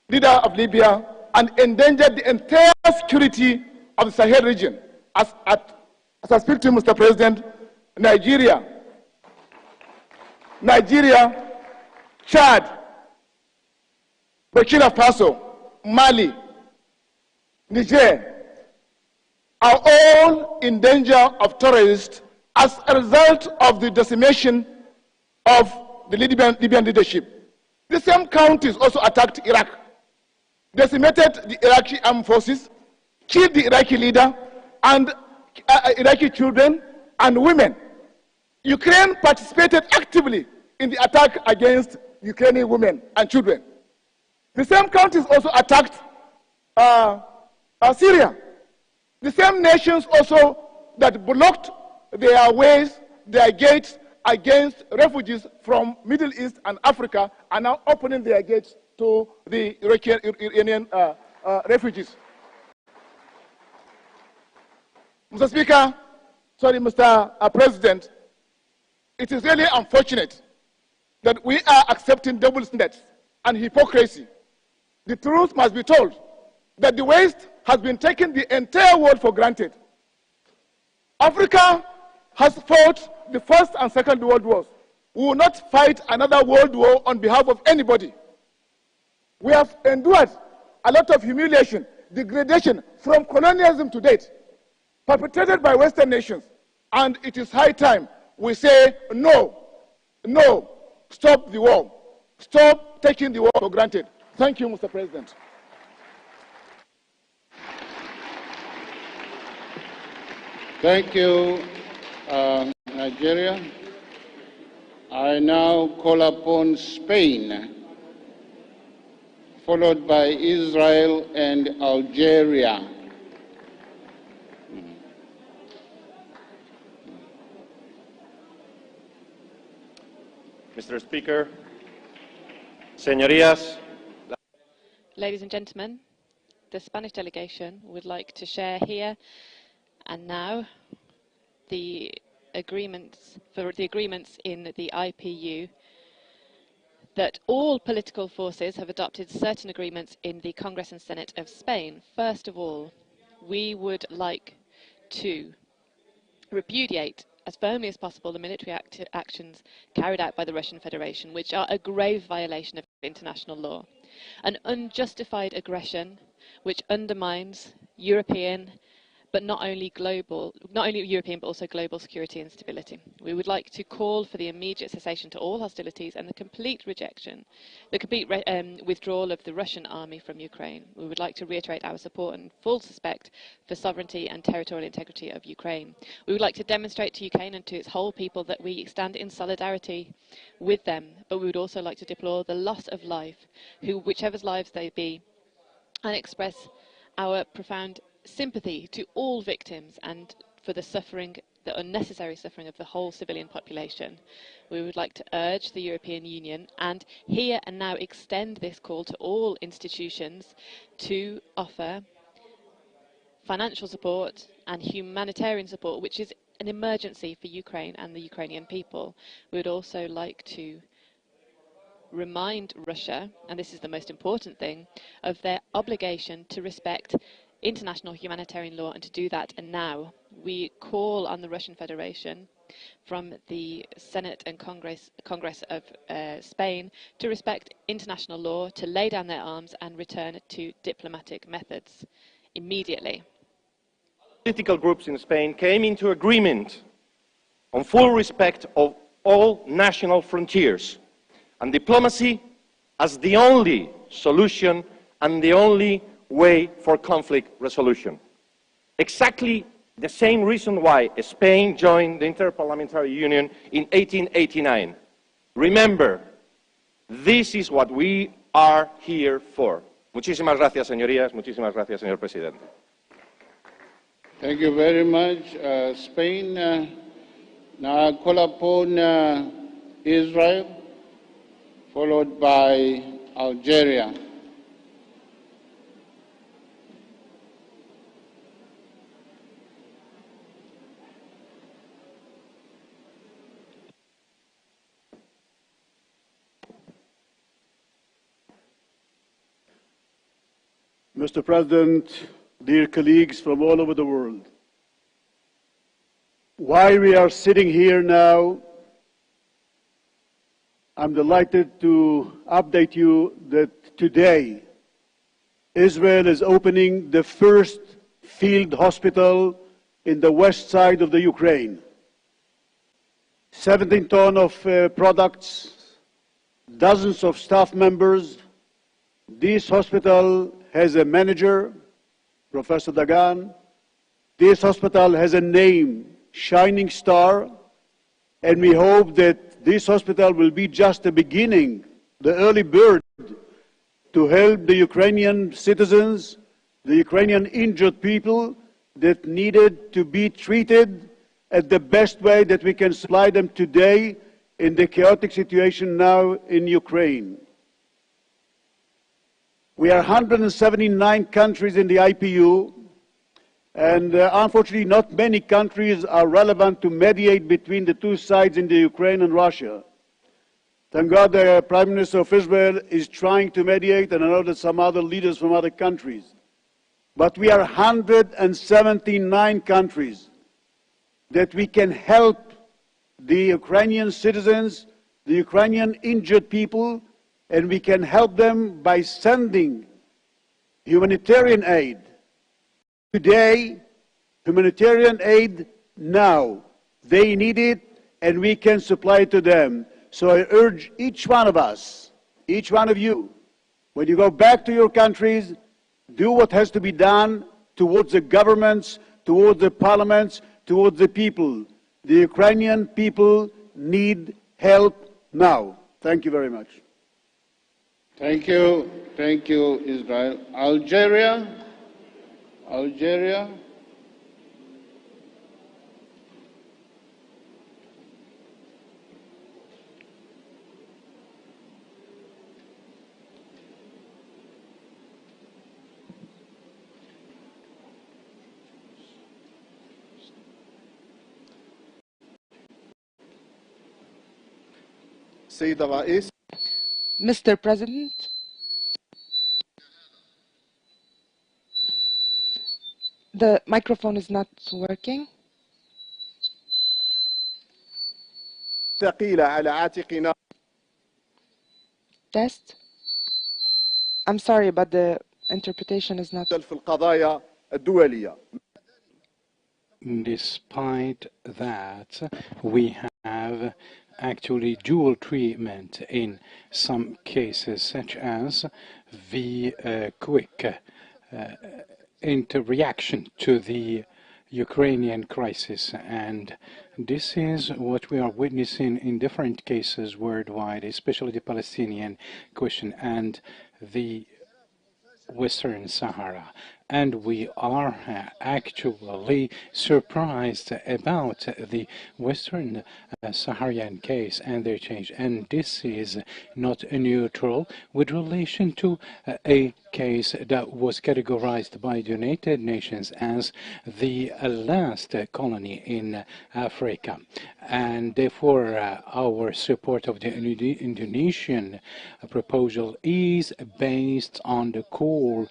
leader of Libya, and endangered the entire security of the Sahel region. As I speak to you, Mr. President, Nigeria, Chad, Burkina Faso, Mali, Niger, are all in danger of terrorists as a result of the decimation of the Libyan leadership. The same countries also attacked Iraq, decimated the Iraqi armed forces, killed the Iraqi leader and Iraqi children and women. Ukraine participated actively in the attack against Ukrainian women and children. The same countries also attacked Syria. The same nations also that blocked their ways, their gates against refugees from Middle East and Africa are now opening their gates to the Iranian refugees. Mr. President, it is really unfortunate that we are accepting double standards and hypocrisy. The truth must be told that the West has been taking the entire world for granted. Africa has fought the First and Second World Wars. We will not fight another world war on behalf of anybody. We have endured a lot of humiliation, degradation from colonialism to date, perpetrated by Western nations. And it is high time we say, no, no, stop the war. Stop taking the war for granted. Thank you, Mr. President. Thank you, Nigeria. I now call upon Spain, followed by Israel and Algeria. Mr. Speaker, Señorías. Ladies and gentlemen, the Spanish delegation would like to share here and now the agreements in the IPU that all political forces have adopted certain agreements in the Congress and Senate of Spain. First of all, we would like to repudiate as firmly as possible the military actions carried out by the Russian Federation, which are a grave violation of international law, an unjustified aggression which undermines European, but not only European, but also global security and stability. We would like to call for the immediate cessation to all hostilities and the complete withdrawal of the Russian army from Ukraine. We would like to reiterate our support and full respect for sovereignty and territorial integrity of Ukraine. We would like to demonstrate to Ukraine and to its whole people that we stand in solidarity with them, but we would also like to deplore the loss of life, whichever lives they be, and express our profound sympathy to all victims and for the suffering, the unnecessary suffering of the whole civilian population. We would like to urge the European Union and here and now extend this call to all institutions to offer financial support and humanitarian support, which is an emergency for Ukraine and the Ukrainian people. We would also like to remind Russia, and this is the most important thing, of their obligation to respect international humanitarian law and to do that now. We call on the Russian Federation from the Senate and Congress of Spain to respect international law, to lay down their arms and return to diplomatic methods immediately. Political groups in Spain came into agreement on full respect of all national frontiers and diplomacy as the only solution and the only way for conflict resolution. Exactly the same reason why Spain joined the Interparliamentary Union in 1889. Remember, this is what we are here for. Muchísimas gracias, señorías. Muchísimas gracias, señor presidente. Thank you very much. Spain, na kolapon Israel, followed by Algeria. Mr. President, dear colleagues from all over the world, while we are sitting here now, I'm delighted to update you that today Israel is opening the first field hospital in the west side of the Ukraine. 17 tons of products, dozens of staff members. This hospital has a manager, Professor Dagan. This hospital has a name, Shining Star, and we hope that this hospital will be just the beginning, the early bird, to help the Ukrainian citizens, the Ukrainian injured people that needed to be treated at the best way that we can supply them today in the chaotic situation now in Ukraine. We are 179 countries in the IPU, and unfortunately not many countries are relevant to mediate between the two sides in the Ukraine and Russia. Thank God the Prime Minister of Israel is trying to mediate, and I know that some other leaders from other countries. But we are 179 countries that we can help the Ukrainian citizens, the Ukrainian injured people, and we can help them by sending humanitarian aid. Today, humanitarian aid now. They need it, and we can supply it to them. So I urge each one of us, each one of you, when you go back to your countries, do what has to be done towards the governments, towards the parliaments, towards the people. The Ukrainian people need help now. Thank you very much. Thank you, Israel. Algeria. Mr. President, the microphone is not working. Test. I'm sorry, but the interpretation is not. Despite that, we have actually dual treatment in some cases, such as the quick reaction to the Ukrainian crisis, and this is what we are witnessing in different cases worldwide, especially the Palestinian question and the Western Sahara. and we are actually surprised about the Western Saharian case and their change. And this is not neutral with relation to a case that was categorized by the United Nations as the last colony in Africa. And therefore, our support of the Indonesian proposal is based on the call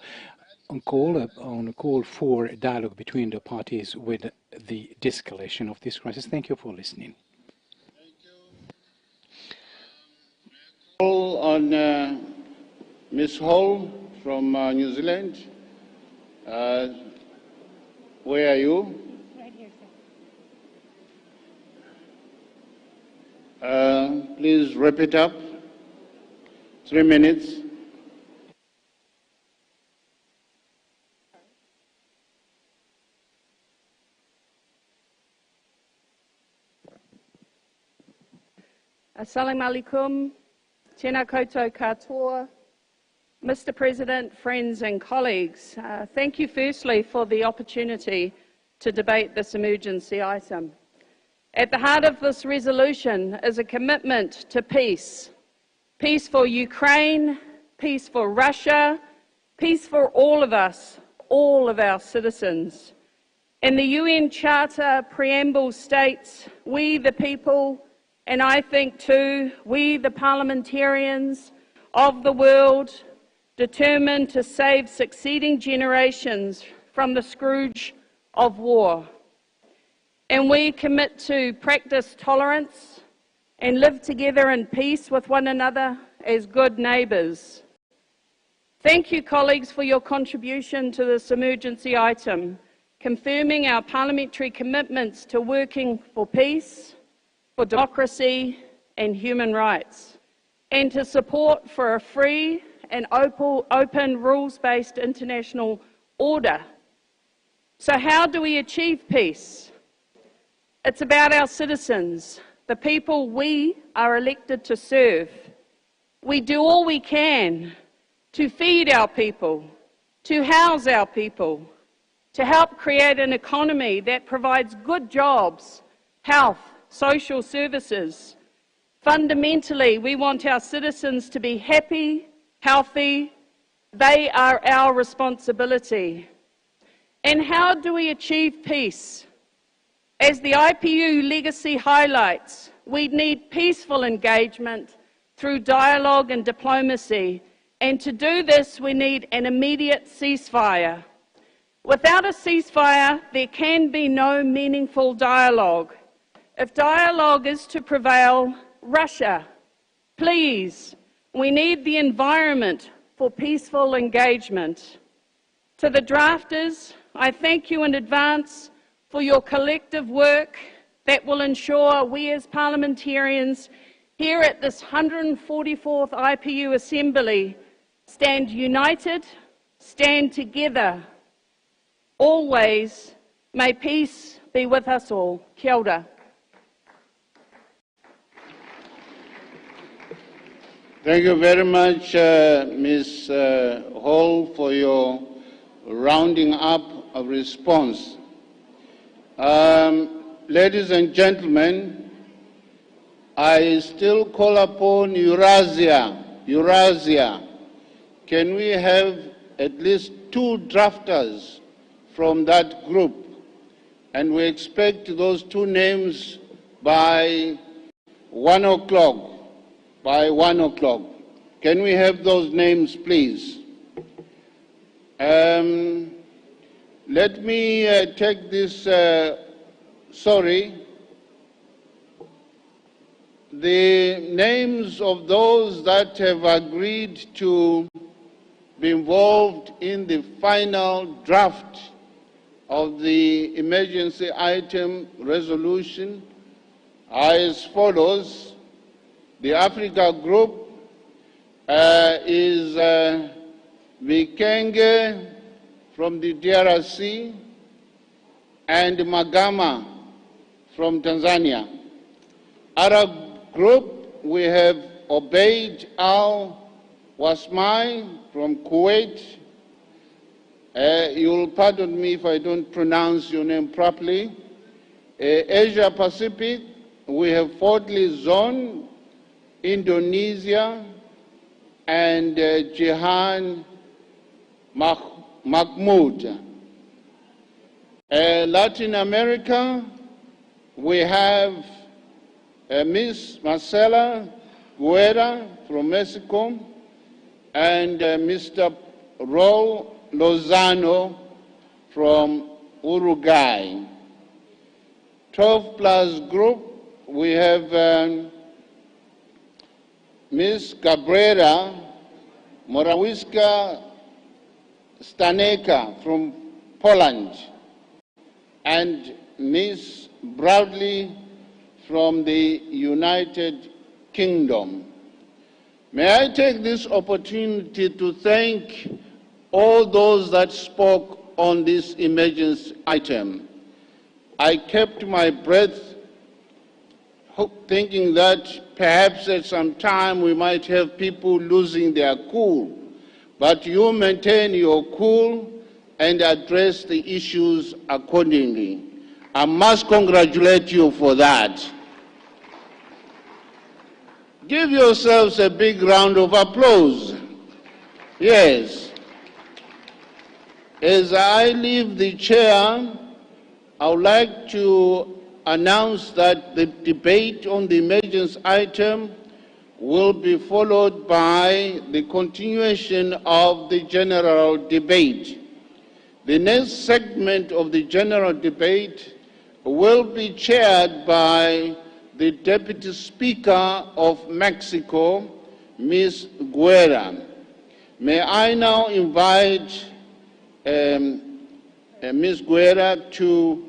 for dialogue between the parties with the de-escalation of this crisis. Thank you for listening. On Ms. Hall from New Zealand. Where are you? Right here, sir. Please wrap it up. 3 minutes. Assalamu alaikum, tēnā koutou katoa. Mr. President, friends and colleagues, thank you firstly for the opportunity to debate this emergency item. At the heart of this resolution is a commitment to peace. Peace for Ukraine, peace for Russia, peace for all of us, all of our citizens. And the UN Charter preamble states, we the people, and I think too, we the parliamentarians of the world, determined to save succeeding generations from the scourge of war. And we commit to practice tolerance and live together in peace with one another as good neighbours. Thank you, colleagues, for your contribution to this emergency item, confirming our parliamentary commitments to working for peace, for democracy and human rights, and to support for a free and open rules-based international order. So how do we achieve peace? It's about our citizens, the people we are elected to serve. We do all we can to feed our people, to house our people, to help create an economy that provides good jobs, health, social services. Fundamentally, we want our citizens to be happy, healthy. They are our responsibility. And how do we achieve peace? As the IPU legacy highlights, we need peaceful engagement through dialogue and diplomacy. And to do this, we need an immediate ceasefire. Without a ceasefire, there can be no meaningful dialogue. If dialogue is to prevail, Russia, please, we need the environment for peaceful engagement. To the drafters, I thank you in advance for your collective work that will ensure we as parliamentarians here at this 144th IPU Assembly stand united, stand together. Always, may peace be with us all. Kia ora. Thank you very much, Ms. Hall, for your rounding up of response. Ladies and gentlemen, I still call upon Eurasia. Can we have at least 2 drafters from that group? And we expect those 2 names by 1 o'clock. By 1 o'clock. Can we have those names, please? Let me take this, the names of those that have agreed to be involved in the final draft of the emergency item resolution are as follows. The Africa Group is Vikenge from the DRC and Magama from Tanzania. Arab Group, we have Obeid Al-Wasmai from Kuwait, You'll pardon me if I don't pronounce your name properly. Asia Pacific, we have fourthly Zone, Indonesia, and Jihan Mahmoud. Latin America, we have Ms. Marcela Guerra from Mexico and Mr. Raul Lozano from Uruguay. 12 plus group, we have Ms. Cabrera Morawiecka Staneka from Poland and Ms. Broadley from the United Kingdom. May I take this opportunity to thank all those that spoke on this emergency item. I kept my breath, thinking that perhaps at some time we might have people losing their cool. But you maintain your cool and address the issues accordingly. I must congratulate you for that. Give yourselves a big round of applause. Yes. As I leave the chair, I would like to announce that the debate on the emergency item will be followed by the continuation of the general debate. The next segment of the general debate will be chaired by the Deputy Speaker of Mexico, Ms. Guerra. May I now invite Ms. Guerra to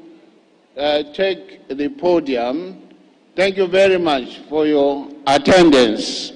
take the podium. Thank you very much for your attendance.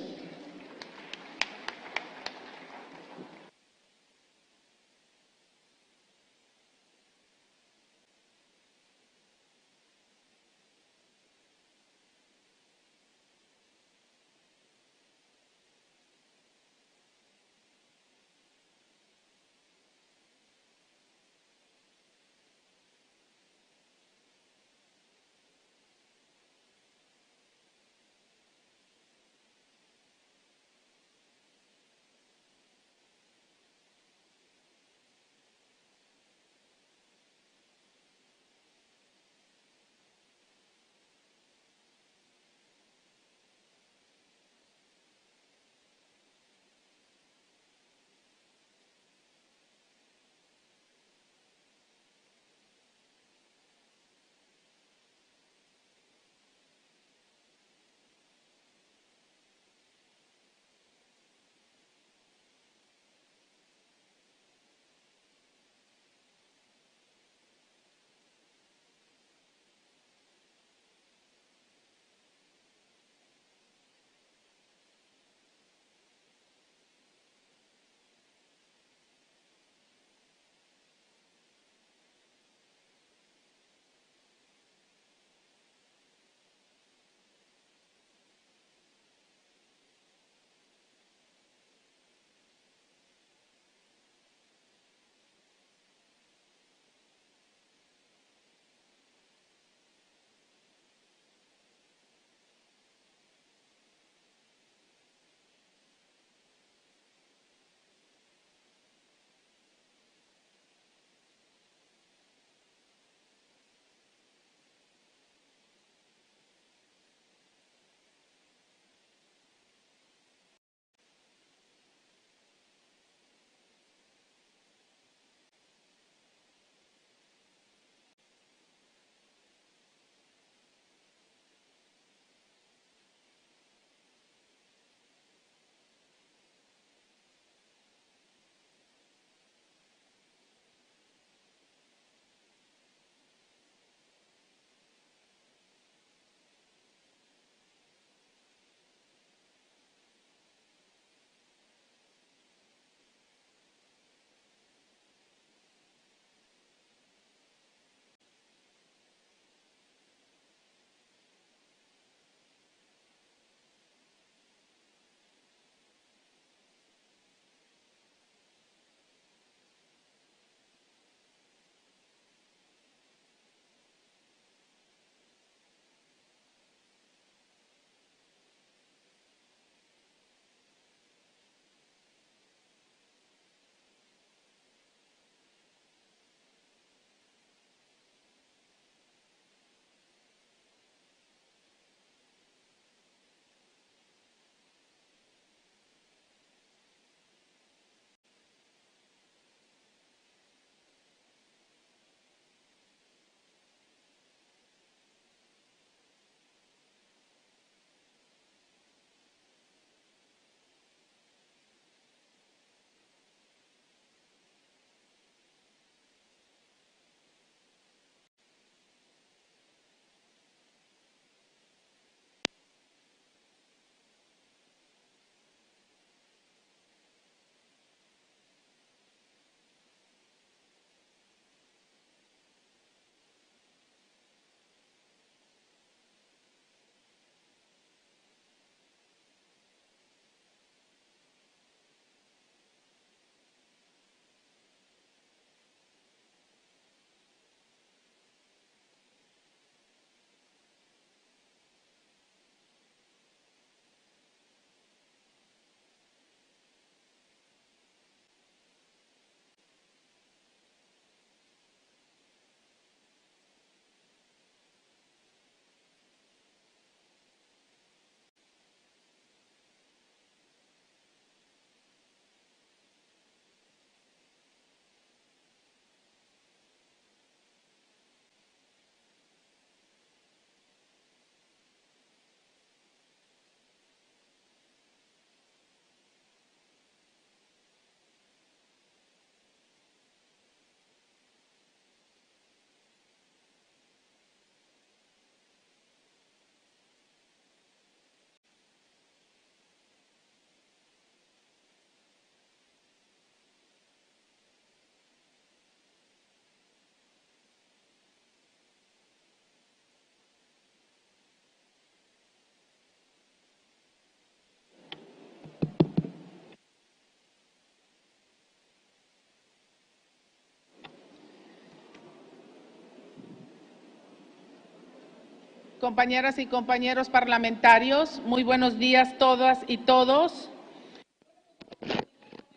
compañeras y compañeros parlamentarios, muy buenos días todas y todos.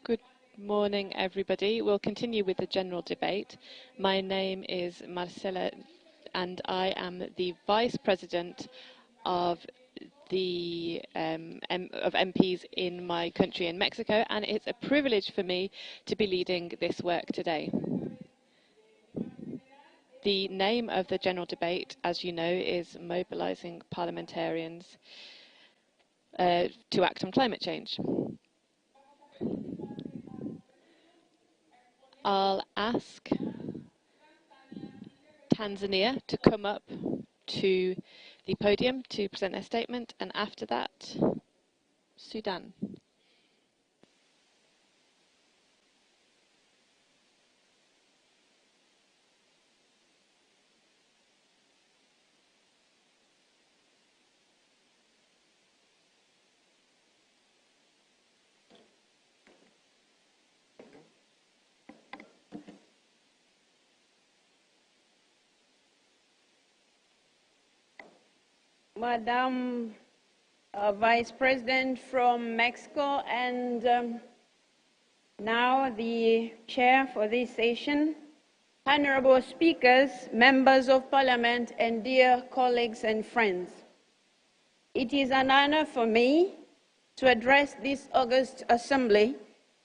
Good morning, everybody. We'll continue with the general debate. My name is Marcela, and I am the Vice President of the of MPs in my country in Mexico, and it's a privilege for me to be leading this work today. The name of the general debate, as you know, is Mobilizing Parliamentarians to Act on Climate Change. I'll ask Tanzania to come up to the podium to present their statement, and after that, Sudan. Madam Vice President from Mexico, and now the chair for this session, honorable speakers, members of parliament, and dear colleagues and friends. It is an honor for me to address this august assembly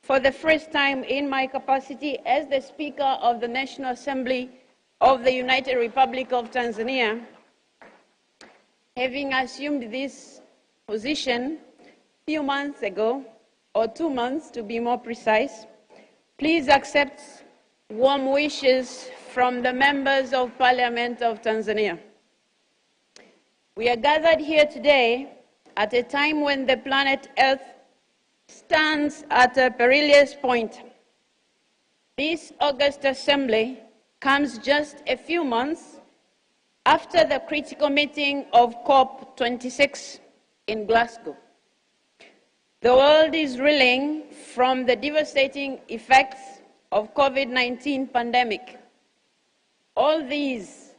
for the first time in my capacity as the Speaker of the National Assembly of the United Republic of Tanzania. Having assumed this position a few months ago, or 2 months to be more precise, please accept warm wishes from the members of Parliament of Tanzania. We are gathered here today at a time when the planet Earth stands at a perilous point. This August Assembly comes just a few months after the critical meeting of COP26 in Glasgow. The world is reeling from the devastating effects of COVID-19 pandemic. All these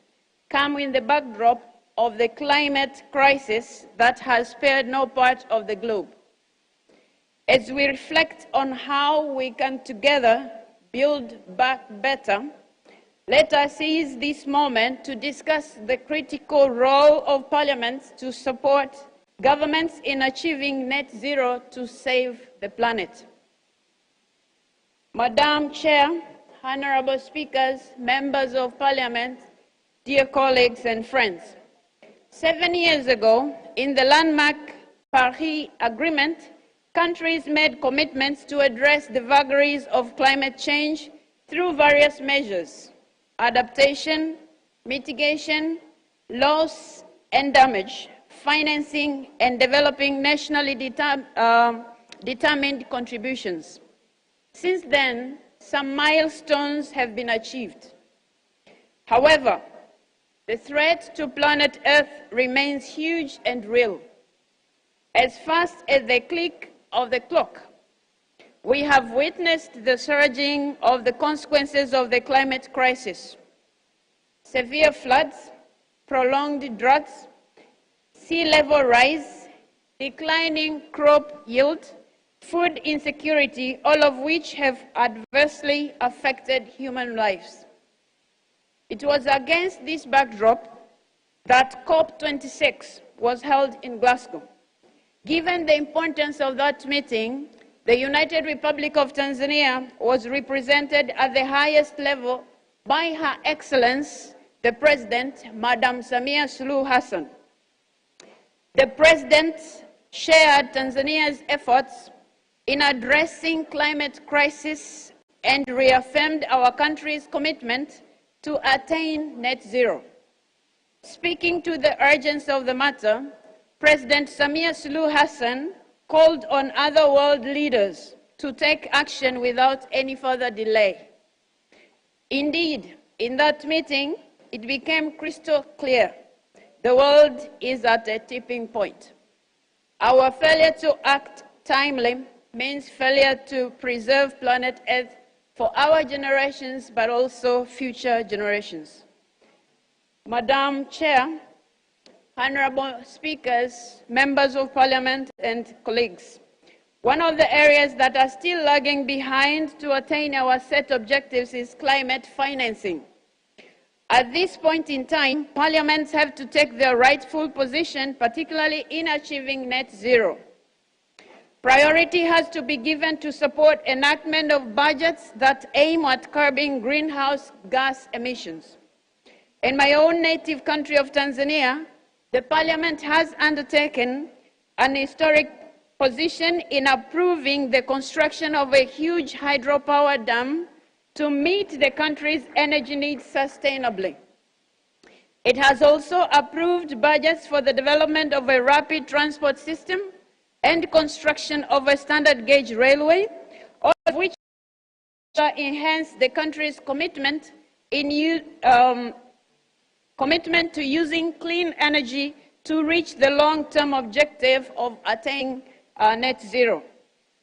come in the backdrop of the climate crisis that has spared no part of the globe. As we reflect on how we can together build back better, let us seize this moment to discuss the critical role of parliaments to support governments in achieving net zero to save the planet. Madam Chair, honorable speakers, members of parliament, dear colleagues and friends. 7 years ago, in the landmark Paris Agreement, countries made commitments to address the vagaries of climate change through various measures: adaptation, mitigation, loss and damage, financing, and developing nationally determined contributions. Since then, some milestones have been achieved. However, the threat to planet Earth remains huge and real. As fast as the click of the clock, we have witnessed the surging of the consequences of the climate crisis: severe floods, prolonged droughts, sea level rise, declining crop yield, food insecurity, all of which have adversely affected human lives. It was against this backdrop that COP26 was held in Glasgow. Given the importance of that meeting, the United Republic of Tanzania was represented at the highest level by Her Excellency, the President, Madam Samia Suluhu Hassan. The President shared Tanzania's efforts in addressing climate crisis and reaffirmed our country's commitment to attain net zero. Speaking to the urgency of the matter, President Samia Suluhu Hassan called on other world leaders to take action without any further delay. Indeed, in that meeting, it became crystal clear the world is at a tipping point. Our failure to act timely means failure to preserve planet Earth for our generations, but also future generations. Madam Chair, honorable speakers, members of parliament, and colleagues. One of the areas that are still lagging behind to attain our set objectives is climate financing. At this point in time, parliaments have to take their rightful position, particularly in achieving net zero. Priority has to be given to support enactment of budgets that aim at curbing greenhouse gas emissions. In my own native country of Tanzania, the Parliament has undertaken an historic position in approving the construction of a huge hydropower dam to meet the country's energy needs sustainably. It has also approved budgets for the development of a rapid transport system and construction of a standard gauge railway, all of which enhance the country's commitment to using clean energy to reach the long-term objective of attaining net zero.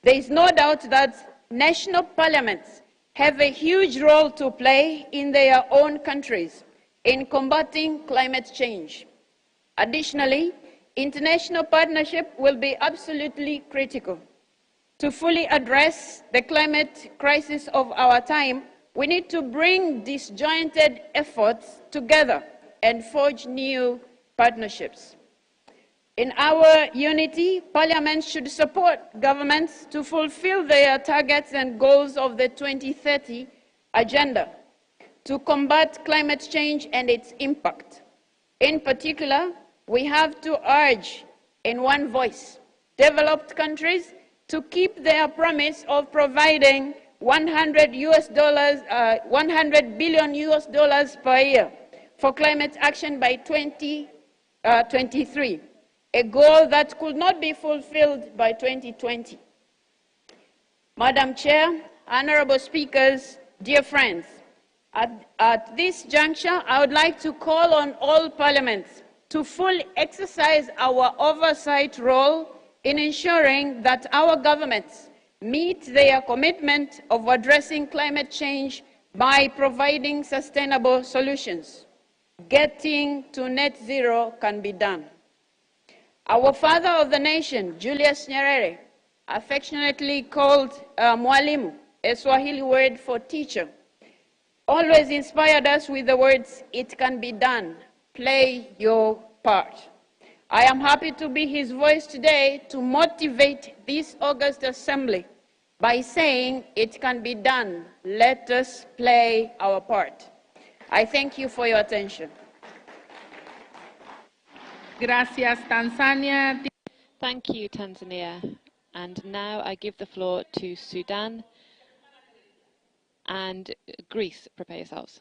There is no doubt that national parliaments have a huge role to play in their own countries in combating climate change. Additionally, international partnership will be absolutely critical. To fully address the climate crisis of our time, we need to bring disjointed efforts together and forge new partnerships. In our unity, Parliament should support governments to fulfill their targets and goals of the 2030 Agenda to combat climate change and its impact. In particular, we have to urge in one voice developed countries to keep their promise of providing $100 billion per year for climate action by 2023, a goal that could not be fulfilled by 2020. Madam Chair, honorable speakers, dear friends, at this juncture, I would like to call on all parliaments to fully exercise our oversight role in ensuring that our governments meet their commitment of addressing climate change by providing sustainable solutions. Getting to net zero can be done. Our father of the nation, Julius Nyerere, affectionately called Mwalimu, a Swahili word for teacher, always inspired us with the words, "It can be done, play your part." I am happy to be his voice today to motivate this August Assembly by saying, "It can be done, let us play our part." I thank you for your attention. Gracias, Tanzania. Thank you, Tanzania. And now I give the floor to Sudan and Greece. Prepare yourselves.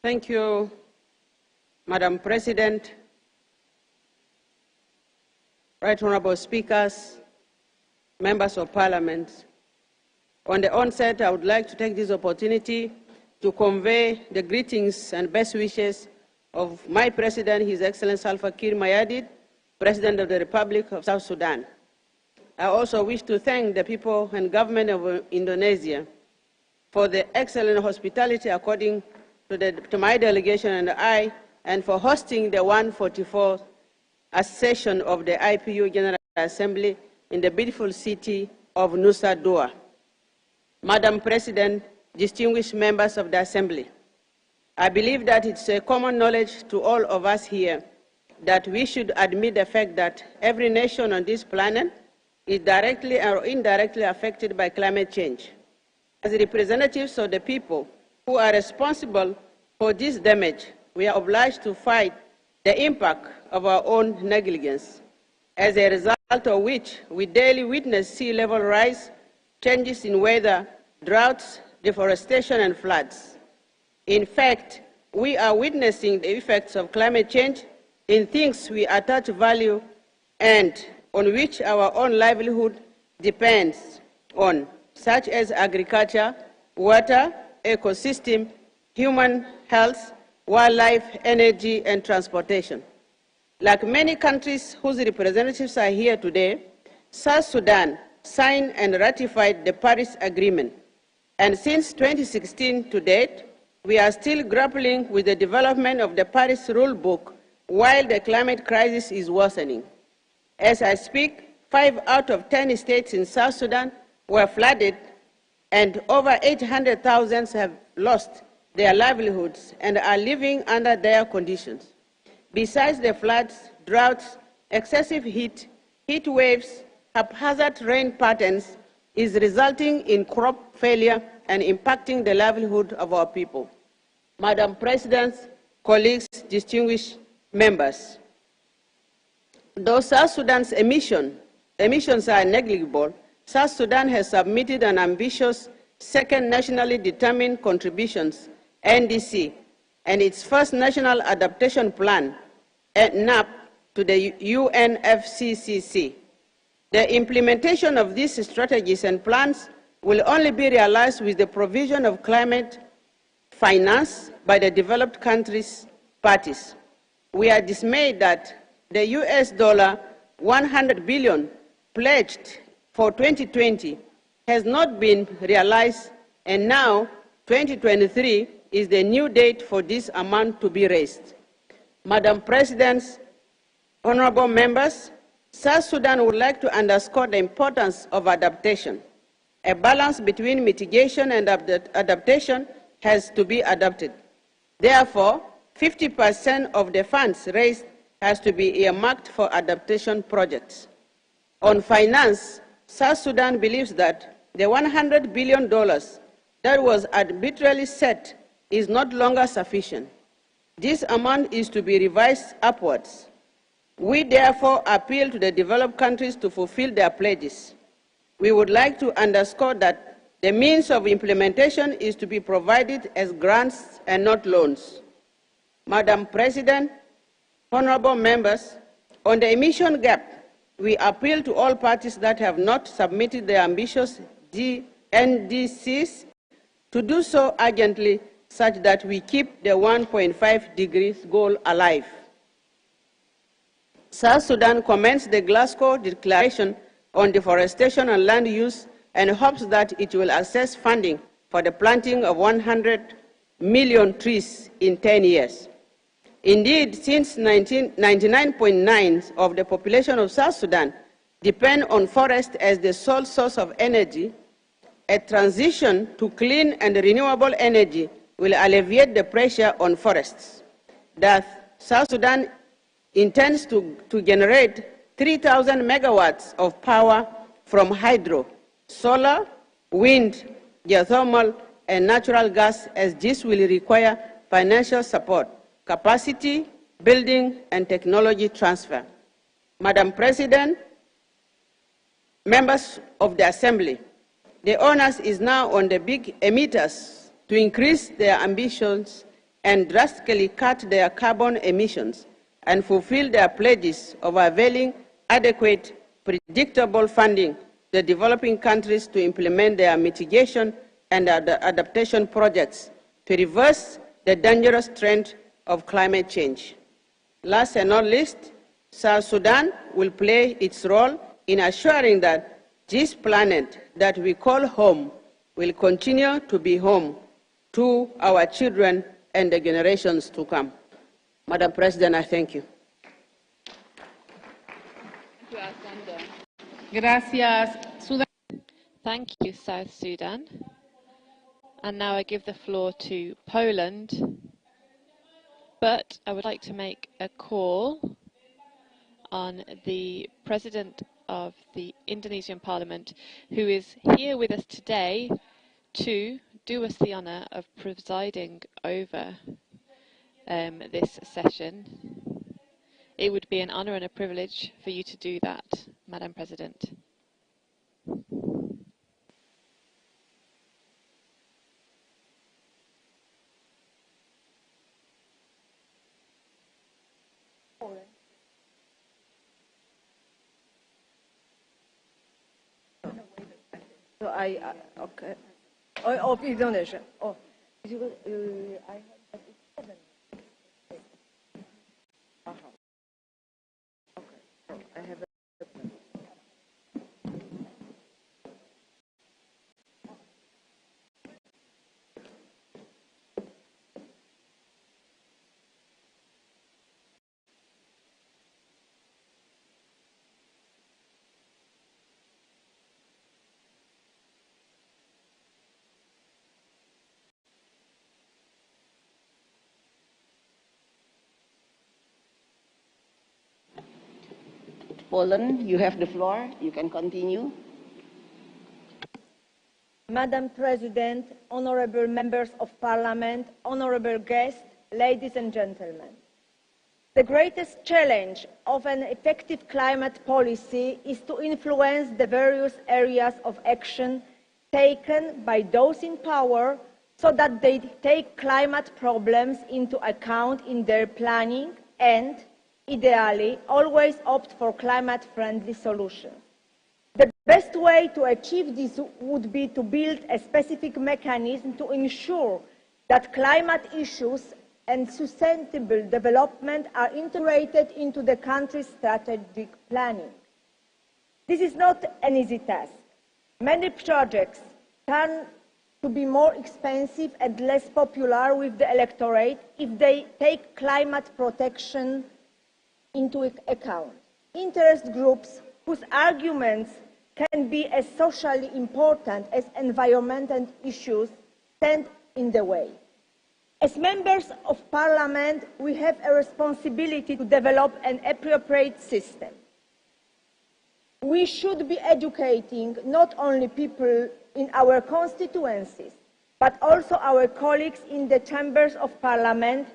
Thank you, Madam President, Right Honorable Speakers, Members of Parliament. On the onset, I would like to take this opportunity to convey the greetings and best wishes of my President, His Excellency Salva Kiir Mayardit, President of the Republic of South Sudan. I also wish to thank the people and government of Indonesia for the excellent hospitality according to my delegation and I, and for hosting the 144th session of the IPU General Assembly in the beautiful city of Nusa Dua. Madam President, distinguished members of the Assembly, I believe that it's a common knowledge to all of us here that we should admit the fact that every nation on this planet is directly or indirectly affected by climate change. As representatives of the people who are responsible for this damage, we are obliged to fight the impact of our own negligence, as a result of which we daily witness sea level rise, changes in weather, droughts, deforestation, and floods. In fact, we are witnessing the effects of climate change in things we attach value and on which our own livelihood depends on, such as agriculture, water, ecosystem, human health, wildlife, energy, and transportation. Like many countries whose representatives are here today, South Sudan signed and ratified the Paris Agreement. And since 2016 to date, we are still grappling with the development of the Paris Rule Book while the climate crisis is worsening. As I speak, 5 out of 10 states in South Sudan were flooded, and over 800,000 have lost their livelihoods and are living under dire conditions. Besides the floods, droughts, excessive heat, heat waves, haphazard rain patterns is resulting in crop failure and impacting the livelihood of our people. Madam President, colleagues, distinguished members, though South Sudan's emissions are negligible, South Sudan has submitted an ambitious second nationally determined contributions, NDC, and its first national adaptation plan, NAP, to the UNFCCC. The implementation of these strategies and plans will only be realized with the provision of climate finance by the developed countries' parties. We are dismayed that the US $100 billion pledged for 2020 has not been realized, and now 2023 is the new date for this amount to be raised. Madam President, honorable members, South Sudan would like to underscore the importance of adaptation. A balance between mitigation and adaptation has to be adopted. Therefore, 50% of the funds raised has to be earmarked for adaptation projects. On finance, South Sudan believes that the $100 billion that was arbitrarily set is not longer sufficient. This amount is to be revised upwards. We therefore appeal to the developed countries to fulfill their pledges. We would like to underscore that the means of implementation is to be provided as grants and not loans. Madam President, honorable members, on the emission gap, we appeal to all parties that have not submitted their ambitious NDCs to do so urgently, such that we keep the 1.5 degrees goal alive. South Sudan commends the Glasgow Declaration on Deforestation and Land Use and hopes that it will access funding for the planting of 100 million trees in 10 years. Indeed, since 99.9% of the population of South Sudan depend on forest as the sole source of energy, a transition to clean and renewable energy will alleviate the pressure on forests. Thus, South Sudan intends to generate 3,000 megawatts of power from hydro, solar, wind, geothermal, and natural gas, as this will require financial support, capacity building, and technology transfer. Madam President, members of the Assembly, the onus is now on the big emitters to increase their ambitions and drastically cut their carbon emissions and fulfill their pledges of availing adequate, predictable funding to the developing countries to implement their mitigation and adaptation projects to reverse the dangerous trend of climate change. Last and not least, South Sudan will play its role in assuring that this planet that we call home will continue to be home to our children and the generations to come. Madam President, I thank you. Gracias, Sudan. Thank you, South Sudan. And now I give the floor to Poland. But I would like to make a call on the President of the Indonesian Parliament, who is here with us today to do us the honour of presiding over this session. It would be an honour and a privilege for you to do that, Madam President. So okay. Of Indonesia. Oh, I have 7. Okay. So I have. Poland, you have the floor. You can continue. Madam President, honorable members of Parliament, honorable guests, ladies and gentlemen. The greatest challenge of an effective climate policy is to influence the various areas of action taken by those in power so that they take climate problems into account in their planning and, ideally, always opt for climate-friendly solutions. The best way to achieve this would be to build a specific mechanism to ensure that climate issues and sustainable development are integrated into the country's strategic planning. This is not an easy task. Many projects turn to be more expensive and less popular with the electorate if they take climate protection into account. Interest groups whose arguments can be as socially important as environmental issues stand in the way. As members of Parliament, we have a responsibility to develop an appropriate system. We should be educating not only people in our constituencies, but also our colleagues in the chambers of Parliament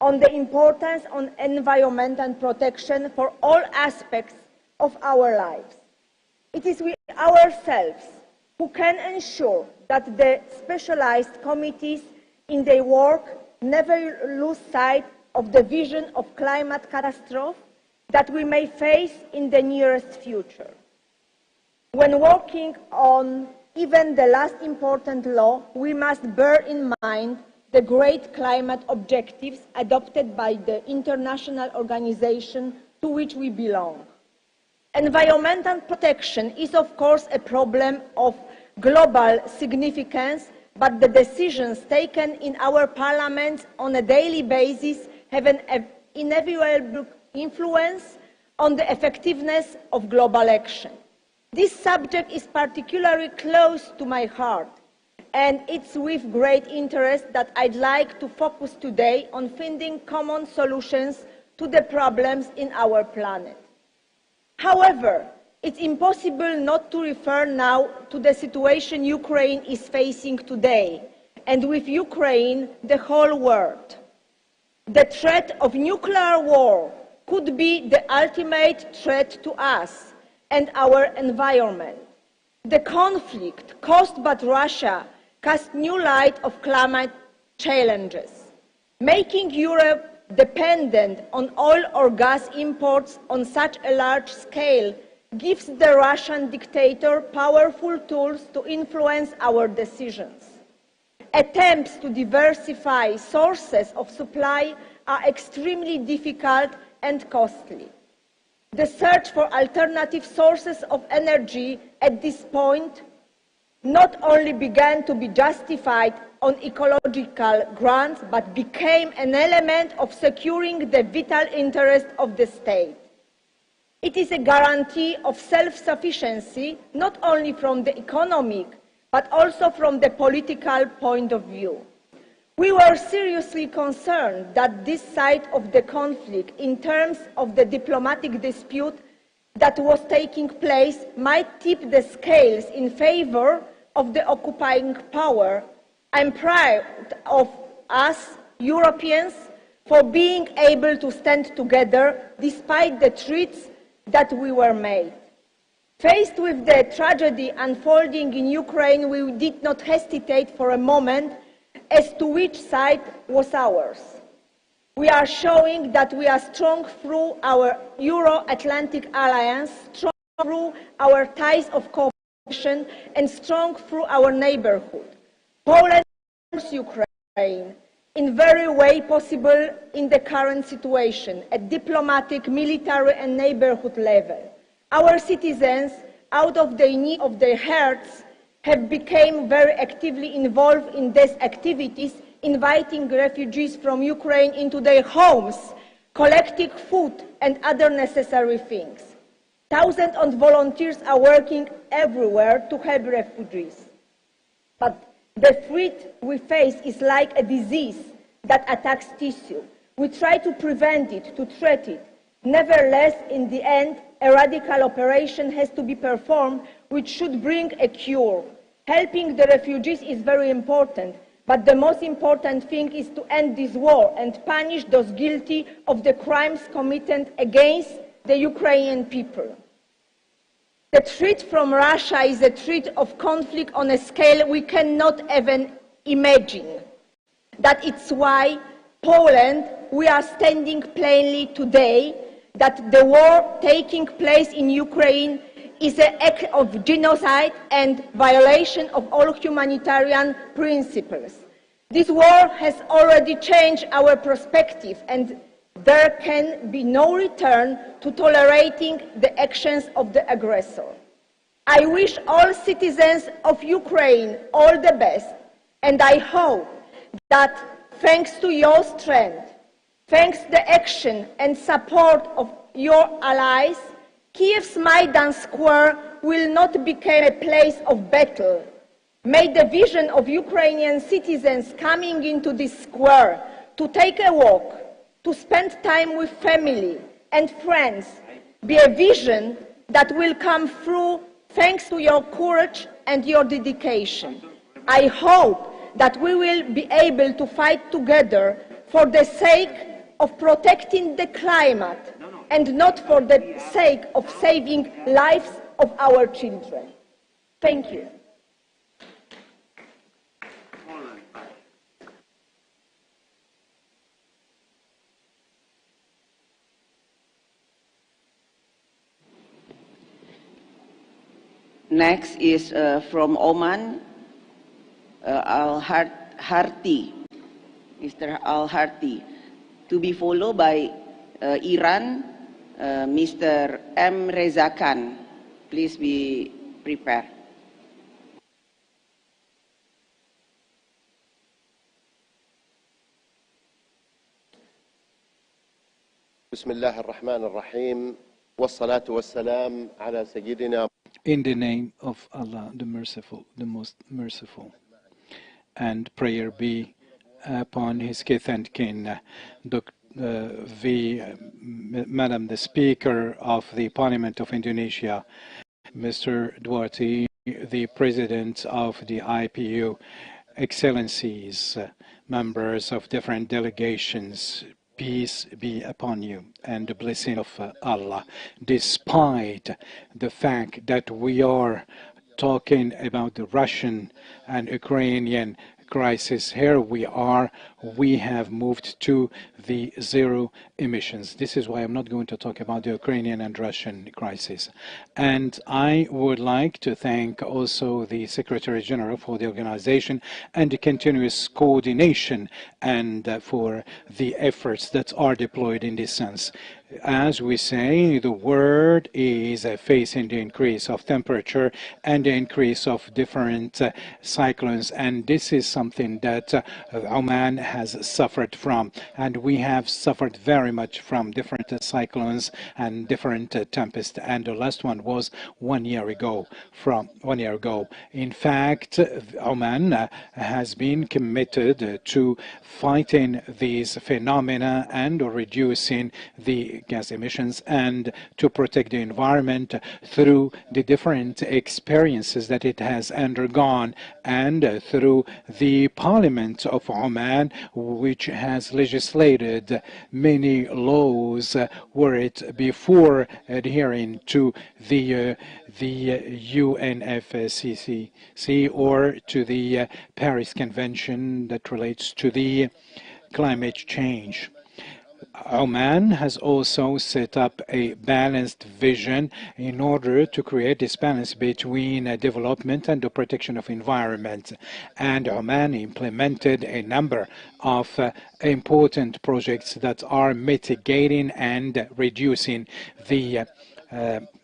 on the importance of environmental protection for all aspects of our lives. It is we ourselves who can ensure that the specialized committees in their work never lose sight of the vision of climate catastrophe that we may face in the nearest future. When working on even the last important law, we must bear in mind the great climate objectives adopted by the international organization to which we belong. Environmental protection is, of course, a problem of global significance, but the decisions taken in our parliaments on a daily basis have an inevitable influence on the effectiveness of global action. This subject is particularly close to my heart, and it's with great interest that I'd like to focus today on finding common solutions to the problems in our planet. However, it's impossible not to refer now to the situation Ukraine is facing today, and with Ukraine, the whole world. The threat of nuclear war could be the ultimate threat to us and our environment. The conflict caused by Russia casts new light on climate challenges, making Europe dependent on oil or gas imports on such a large scale gives the Russian dictator powerful tools to influence our decisions. Attempts to diversify sources of supply are extremely difficult and costly. The search for alternative sources of energy at this point not only began to be justified on ecological grounds, but became an element of securing the vital interest of the state. It is a guarantee of self-sufficiency, not only from the economic, but also from the political point of view. We were seriously concerned that this side of the conflict, in terms of the diplomatic dispute that was taking place, might tip the scales in favor of the occupying power. I'm proud of us, Europeans, for being able to stand together despite the threats that we were made. Faced with the tragedy unfolding in Ukraine, we did not hesitate for a moment as to which side was ours. We are showing that we are strong through our Euro-Atlantic alliance, strong through our ties of cooperation, and strong through our neighborhood. Poland supports Ukraine in very way possible in the current situation, at diplomatic, military, and neighborhood level. Our citizens, out of the need of their hearts, have become very actively involved in these activities, inviting refugees from Ukraine into their homes, collecting food and other necessary things. Thousands of volunteers are working everywhere to help refugees. But the threat we face is like a disease that attacks tissue. We try to prevent it, to treat it. Nevertheless, in the end, a radical operation has to be performed which should bring a cure. Helping the refugees is very important, but the most important thing is to end this war and punish those guilty of the crimes committed against the Ukrainian people. The threat from Russia is a threat of conflict on a scale we cannot even imagine. That is why Poland, we are standing plainly today that the war taking place in Ukraine is an act of genocide and violation of all humanitarian principles. This war has already changed our perspective, and there can be no return to tolerating the actions of the aggressor. I wish all citizens of Ukraine all the best, and I hope that thanks to your strength, thanks to the action and support of your allies, Kiev's Maidan Square will not become a place of battle. May the vision of Ukrainian citizens coming into this square to take a walk, to spend time with family and friends, be a vision that will come through thanks to your courage and your dedication. I hope that we will be able to fight together for the sake of protecting the climate and not for the sake of saving lives of our children. Thank you. Next is from Oman, Al-Harti, Mr. Al-Harti, to be followed by Iran, Mr. M. Reza Khan. Please be prepared. بسم الله الرحمن الرحيم والصلاة والسلام على سيدنا. In the name of Allah, the Merciful, the Most Merciful, and prayer be upon His kith and kin, Madam the Speaker of the Parliament of Indonesia, Mr. Duarte, the President of the IPU, Excellencies, members of different delegations, peace be upon you and the blessing of Allah. Despite the fact that we are talking about the Russian and Ukrainian crisis, here we have moved to the zero emissions. This is why I'm not going to talk about the Ukrainian and Russian crisis. And I would like to thank also the Secretary General for the organization and the continuous coordination and for the efforts that are deployed in this sense. As we say, the world is facing the increase of temperature and the increase of different cyclones, and this is something that Oman has suffered from, and we have suffered very much from different cyclones and different tempests, and the last one was 1 year ago. In fact, Oman has been committed to fighting these phenomena and reducing the gas emissions and to protect the environment through the different experiences that it has undergone and through the Parliament of Oman, which has legislated many laws were it before adhering to the UNFCCC or to the Paris Convention that relates to the climate change. Oman has also set up a balanced vision in order to create this balance between development and the protection of environment. And Oman implemented a number of important projects that are mitigating and reducing the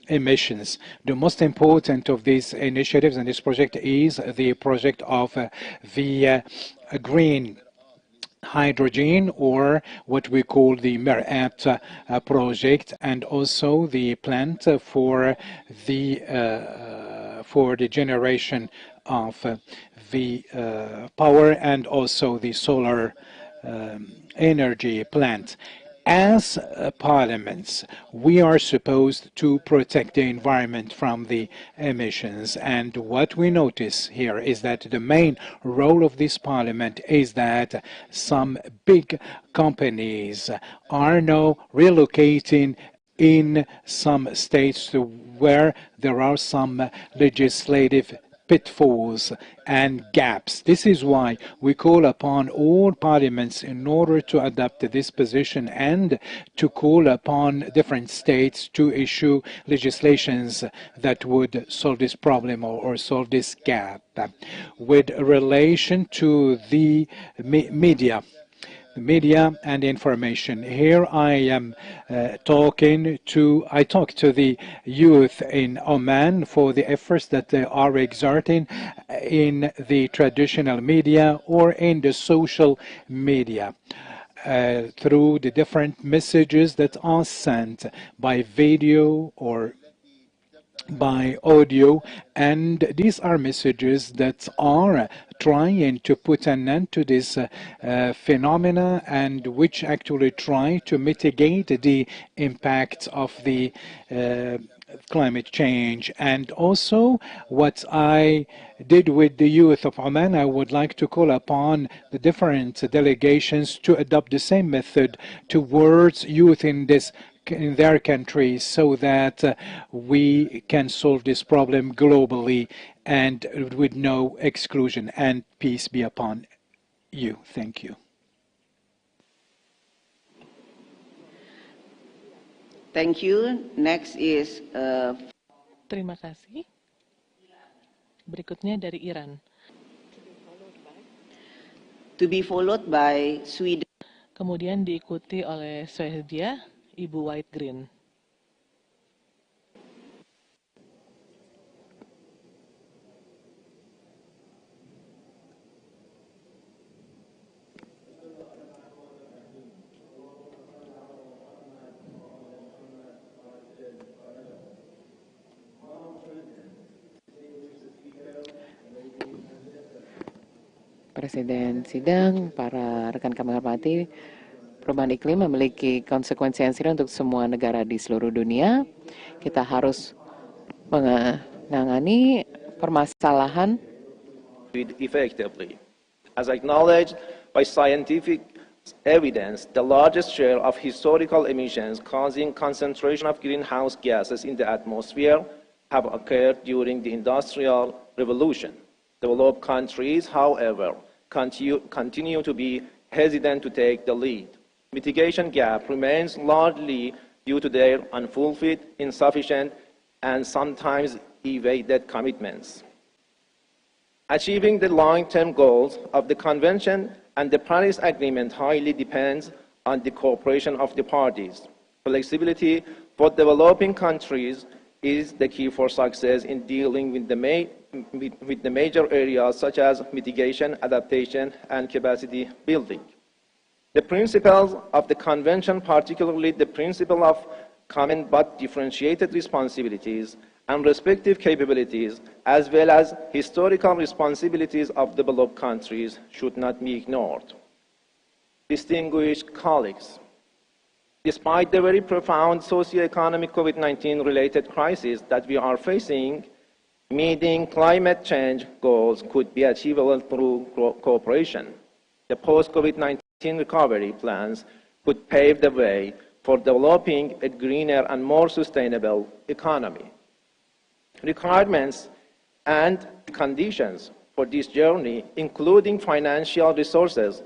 emissions. The most important of these initiatives and this project is the project of the green hydrogen, or what we call the Merat project, and also the plant for the generation of the power, and also the solar energy plant. As parliaments, we are supposed to protect the environment from the emissions. And what we notice here is that the main role of this parliament is that some big companies are now relocating in some states where there are some legislative pitfalls and gaps. This is why we call upon all parliaments in order to adopt this position and to call upon different states to issue legislations that would solve this problem or solve this gap. With relation to the media and information. Here I am talked to the youth in Oman for the efforts that they are exerting in the traditional media or in the social media. Through the different messages that are sent by video or by audio, and these are messages that are trying to put an end to this phenomena, and which actually try to mitigate the impact of the climate change. And also what I did with the youth of Oman, I would like to call upon the different delegations to adopt the same method towards youth in their countries, so that we can solve this problem globally and with no exclusion. And peace be upon you. Thank you. Thank you. Next is Terima kasih. Berikutnya dari Iran. To be followed by Sweden. Kemudian diikuti oleh Swedia, Ibu White Green. Presiden sidang, para rekan kami hormati, perubahan iklim memiliki konsekuensi yang serius untuk semua negara di seluruh dunia. Kita harus menangani permasalahan effectively. As acknowledged by scientific evidence, the largest share of historical emissions causing concentration of greenhouse gases in the atmosphere have occurred during the Industrial Revolution. Developed countries, however, continue to be hesitant to take the lead. Mitigation gap remains largely due to their unfulfilled, insufficient, and sometimes evaded commitments. Achieving the long-term goals of the Convention and the Paris Agreement highly depends on the cooperation of the parties. Flexibility for developing countries is the key for success in dealing with the major areas such as mitigation, adaptation, and capacity building. The principles of the Convention, particularly the principle of common but differentiated responsibilities and respective capabilities, as well as historical responsibilities of developed countries, should not be ignored. Distinguished colleagues, despite the very profound socio-economic COVID-19 related crisis that we are facing, meeting climate change goals could be achievable through cooperation. The post-COVID-19 recovery plans could pave the way for developing a greener and more sustainable economy. Requirements and conditions for this journey, including financial resources,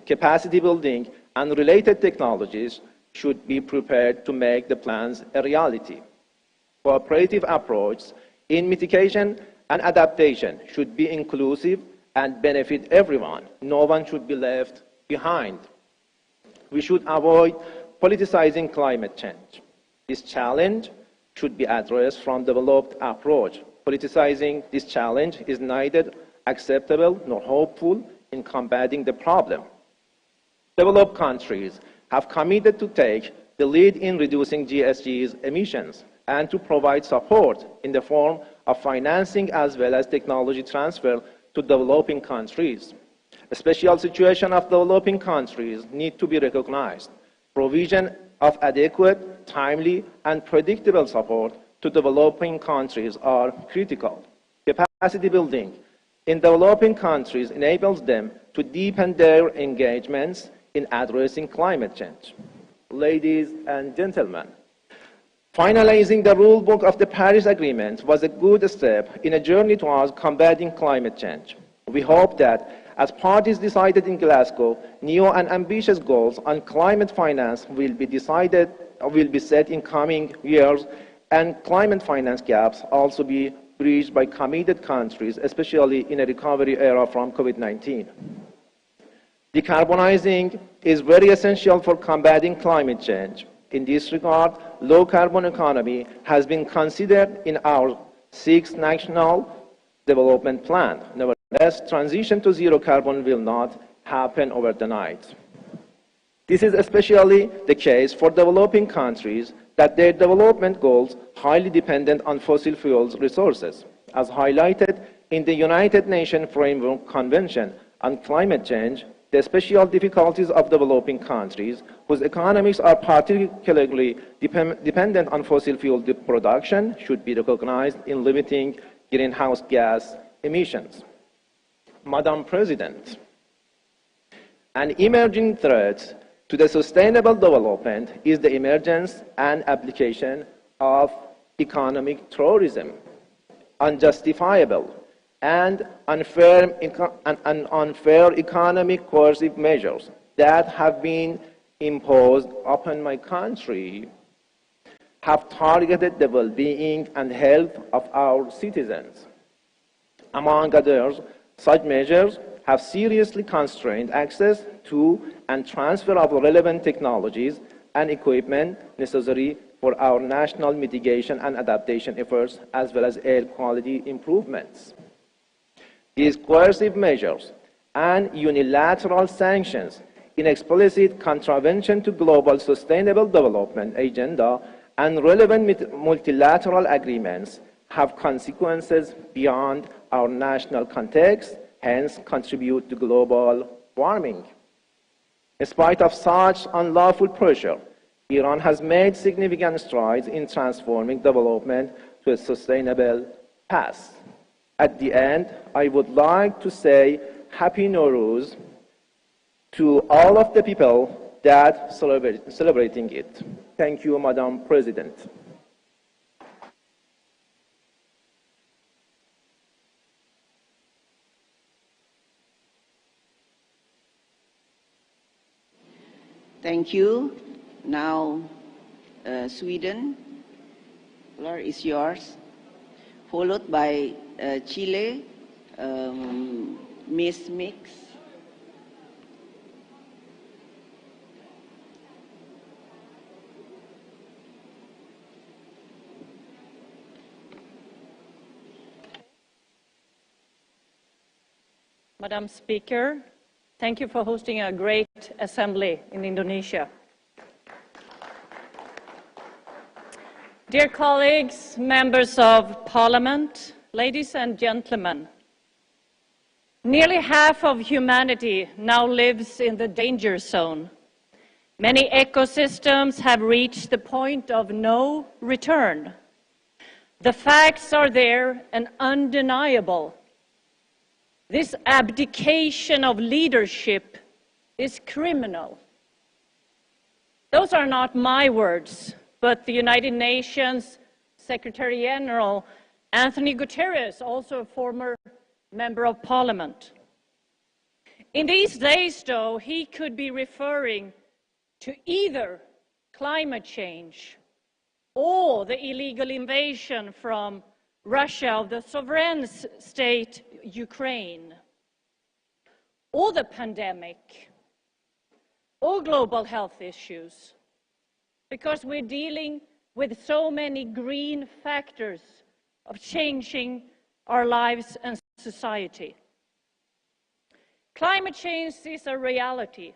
capacity building, and related technologies should be prepared to make the plans a reality. Cooperative approach in mitigation and adaptation should be inclusive and benefit everyone. No one should be left behind. We should avoid politicizing climate change. This challenge should be addressed from a developed approach. Politicizing this challenge is neither acceptable nor hopeful in combating the problem. Developed countries have committed to take the lead in reducing GHG's emissions and to provide support in the form of financing as well as technology transfer to developing countries. The special situation of developing countries need to be recognized. Provision of adequate, timely, and predictable support to developing countries are critical. Capacity building in developing countries enables them to deepen their engagements in addressing climate change. Ladies and gentlemen, finalizing the rulebook of the Paris Agreement was a good step in a journey towards combating climate change. We hope that as parties decided in Glasgow, new and ambitious goals on climate finance will be set in coming years, and climate finance gaps also be bridged by committed countries, especially in a recovery era from COVID-19. Decarbonizing is very essential for combating climate change. In this regard, low-carbon economy has been considered in our 6th National Development Plan. Nevertheless, transition to zero carbon will not happen overnight. This is especially the case for developing countries that their development goals highly dependent on fossil fuels resources. As highlighted in the United Nations Framework Convention on Climate Change, the special difficulties of developing countries whose economies are particularly dependent on fossil fuel production should be recognized in limiting greenhouse gas emissions. Madam President, an emerging threat to the sustainable development is the emergence and application of economic tourism. Unjustifiable and unfair economic coercive measures that have been imposed upon my country have targeted the well-being and health of our citizens. Among others, such measures have seriously constrained access to and transfer of relevant technologies and equipment necessary for our national mitigation and adaptation efforts, as well as air quality improvements. These coercive measures and unilateral sanctions in explicit contravention to global sustainable development agenda and relevant multilateral agreements have consequences beyond our national context, hence contribute to global warming. In spite of such unlawful pressure, Iran has made significant strides in transforming development to a sustainable path. At the end, I would like to say Happy Nowruz to all of the people that celebrating it. Thank you, Madam President. Thank you. Now, Sweden, floor is yours, followed by Chile, Ms. Mix. Madam Speaker, thank you for hosting a great assembly in Indonesia. Dear colleagues, members of parliament, ladies and gentlemen, nearly half of humanity now lives in the danger zone. Many ecosystems have reached the point of no return. The facts are there and undeniable. This abdication of leadership is criminal. Those are not my words, but the United Nations Secretary General Anthony Guterres, also a former member of parliament. In these days, though, he could be referring to either climate change or the illegal invasion from Russia of the sovereign state Ukraine, or the pandemic, or global health issues, because we're dealing with so many green factors of changing our lives and society. Climate change is a reality,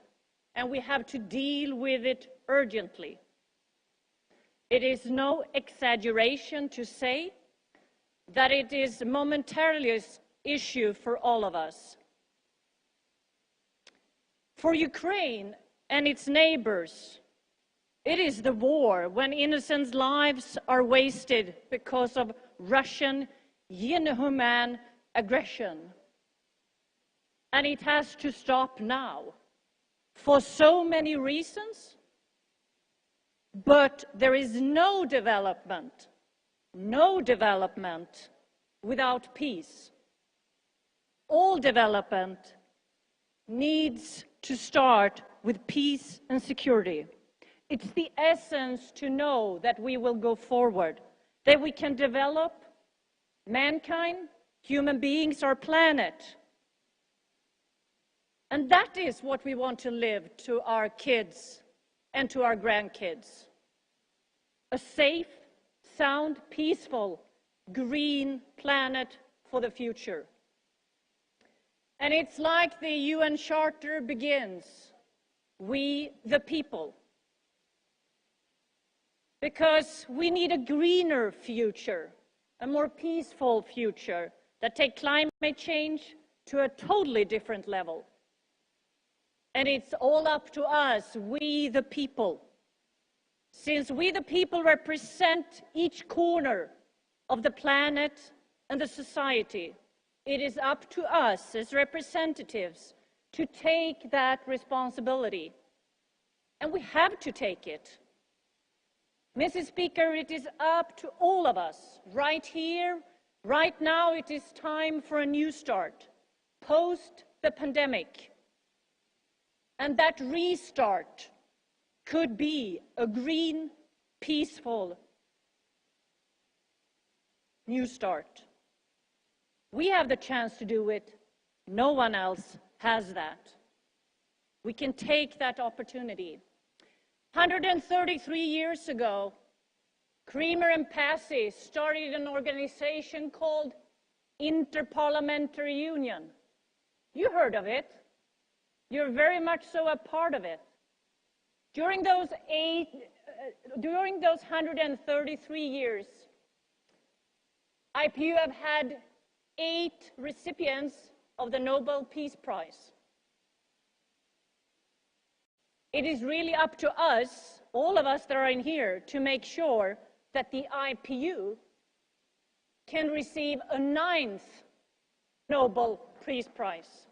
and we have to deal with it urgently. It is no exaggeration to say that it is momentarily an issue for all of us. For Ukraine and its neighbors, it is the war when innocent lives are wasted because of Russian inhuman aggression. And it has to stop now, for so many reasons. But there is no development without peace. All development needs to start with peace and security. It's the essence to know that we will go forward, that we can develop mankind, human beings, our planet. And that is what we want to live to our kids and to our grandkids. A safe, sound, peaceful, green planet for the future. And it's like the UN Charter begins, we the people. Because we need a greener future, a more peaceful future that takes climate change to a totally different level. And it's all up to us, we the people. Since we the people represent each corner of the planet and the society, it is up to us as representatives to take that responsibility. And we have to take it. Mrs. Speaker, it is up to all of us, right here, right now. It is time for a new start, post the pandemic. And that restart could be a green, peaceful new start. We have the chance to do it. No one else has that. We can take that opportunity. 133 years ago, Creamer and Passy started an organization called Interparliamentary Union. You heard of it. You're very much so a part of it. During those 133 years, IPU have had 8 recipients of the Nobel Peace Prize. It is really up to us, all of us that are in here, to make sure that the IPU can receive a 9th Nobel Peace Prize.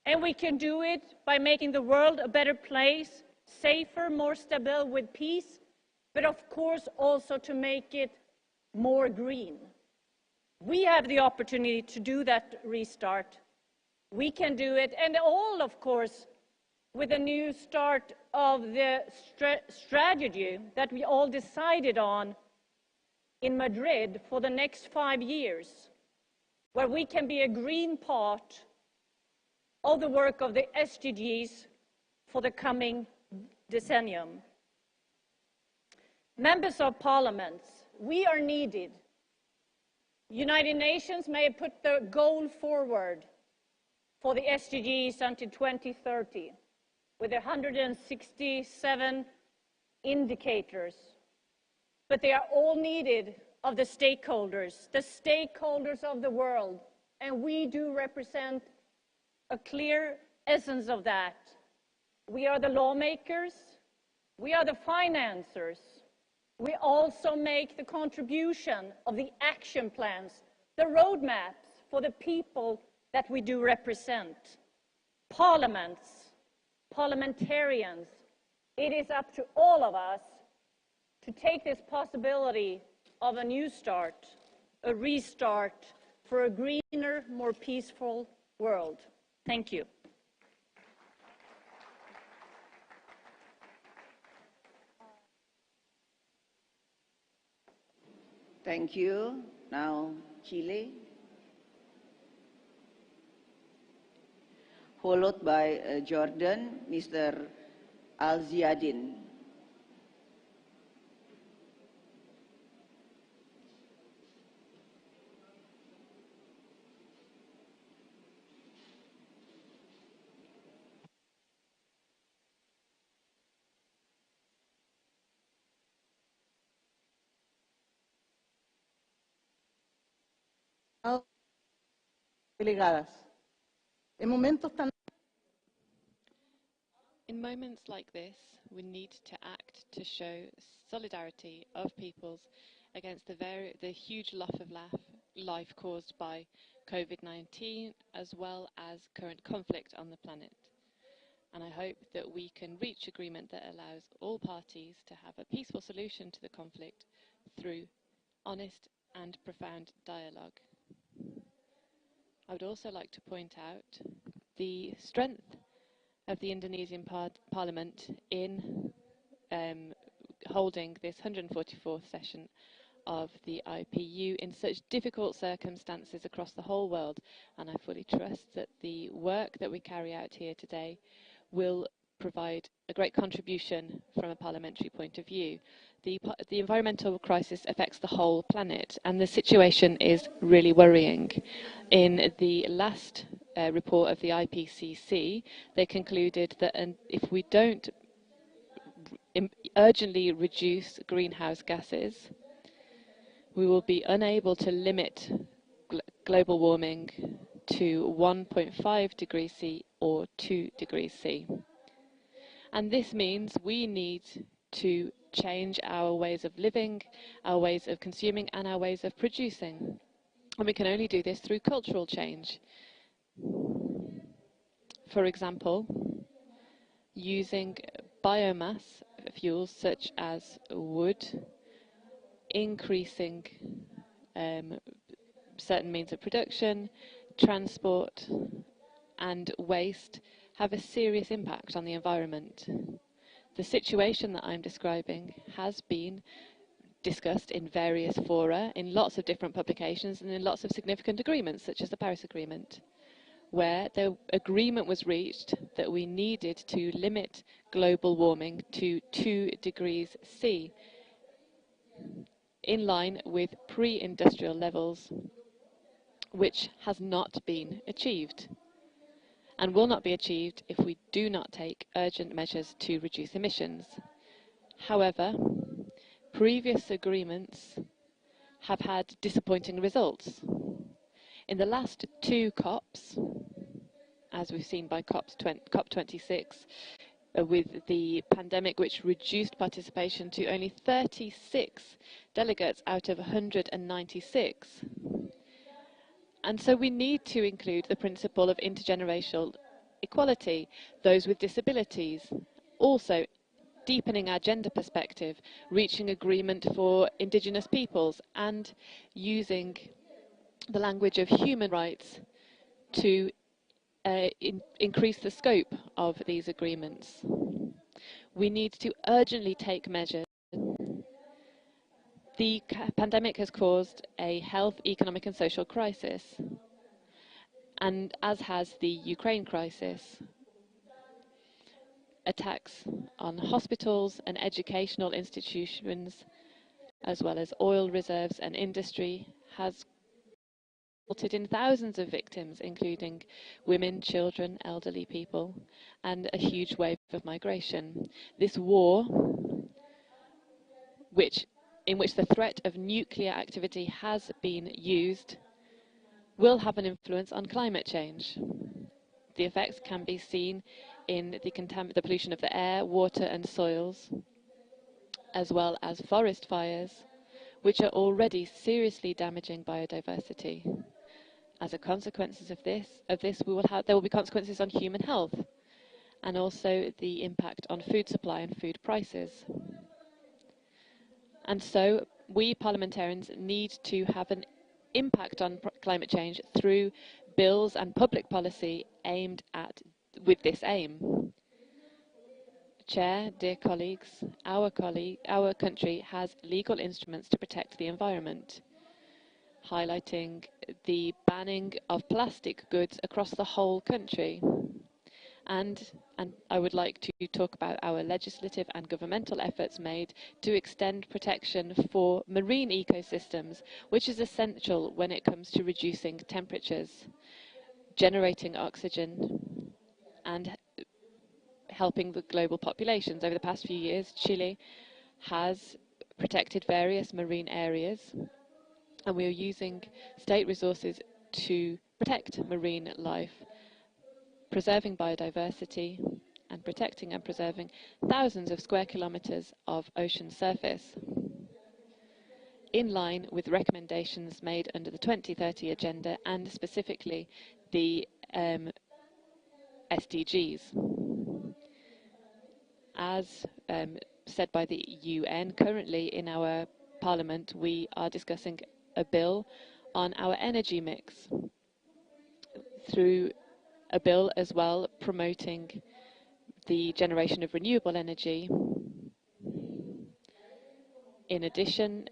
And we can do it by making the world a better place, safer, more stable with peace, but of course also to make it more green. We have the opportunity to do that restart. We can do it, and all, of course, with a new start of the strategy that we all decided on in Madrid for the next 5 years, where we can be a green part of the work of the SDGs for the coming decennium. Members of Parliament, we are needed. United Nations may have put the goal forward for the SDGs until 2030, with 167 indicators. But they are all needed of the stakeholders of the world, and we do represent a clear essence of that. We are the lawmakers, we are the financiers, we also make the contribution of the action plans, the roadmaps for the people that we do represent. Parliamentarians, it is up to all of us to take this possibility of a new start, a restart for a greener, more peaceful world. Thank you. Thank you. Now, Chile, followed by Jordan, Mr. Al-Ziadin. Delegadas. En momentos tan In moments like this, we need to act to show solidarity of peoples against the huge loss of life caused by COVID-19, as well as current conflict on the planet. And I hope that we can reach agreement that allows all parties to have a peaceful solution to the conflict through honest and profound dialogue. I would also like to point out the strength of the Indonesian Parliament in holding this 144th session of the IPU in such difficult circumstances across the whole world, and I fully trust that the work that we carry out here today will provide a great contribution from a parliamentary point of view. The environmental crisis affects the whole planet, and the situation is really worrying. In the last report of the IPCC, they concluded that if we don't urgently reduce greenhouse gases, we will be unable to limit global warming to 1.5 degrees C or 2 degrees C. And this means we need to change our ways of living, our ways of consuming, and our ways of producing. And we can only do this through cultural change. For example, using biomass fuels such as wood, increasing certain means of production, transport, and waste have a serious impact on the environment. The situation that I'm describing has been discussed in various fora, in lots of different publications, and in lots of significant agreements, such as the Paris Agreement, where the agreement was reached that we needed to limit global warming to 2 degrees C, in line with pre-industrial levels, which has not been achieved, and will not be achieved if we do not take urgent measures to reduce emissions. However, previous agreements have had disappointing results. In the last two COPs, as we've seen by COP26, with the pandemic, which reduced participation to only 36 delegates out of 196. And so we need to include the principle of intergenerational equality, those with disabilities, also deepening our gender perspective, reaching agreement for indigenous peoples, and using the language of human rights to increase the scope of these agreements. We need to urgently take measures. The pandemic has caused a health, economic and social crisis, and as has the Ukraine crisis. Attacks on hospitals and educational institutions, as well as oil reserves and industry, has resulted in thousands of victims, including women, children, elderly people, and a huge wave of migration. This war, in which the threat of nuclear activity has been used, will have an influence on climate change. The effects can be seen in the pollution of the air, water and soils, as well as forest fires, which are already seriously damaging biodiversity. As a consequence of this, there will be consequences on human health, and also the impact on food supply and food prices. And so we parliamentarians need to have an impact on climate change through bills and public policy aimed at with this aim. Chair, dear colleagues, our country has legal instruments to protect the environment, highlighting the banning of plastic goods across the whole country. And I would like to talk about our legislative and governmental efforts made to extend protection for marine ecosystems, which is essential when it comes to reducing temperatures, generating oxygen, and helping the global populations. Over the past few years, Chile has protected various marine areas, and we are using state resources to protect marine life, preserving biodiversity and protecting and preserving thousands of square kilometers of ocean surface, in line with recommendations made under the 2030 Agenda and specifically the SDGs. As said by the UN, currently in our Parliament we are discussing a bill on our energy mix, through a bill as well promoting the generation of renewable energy. In addition,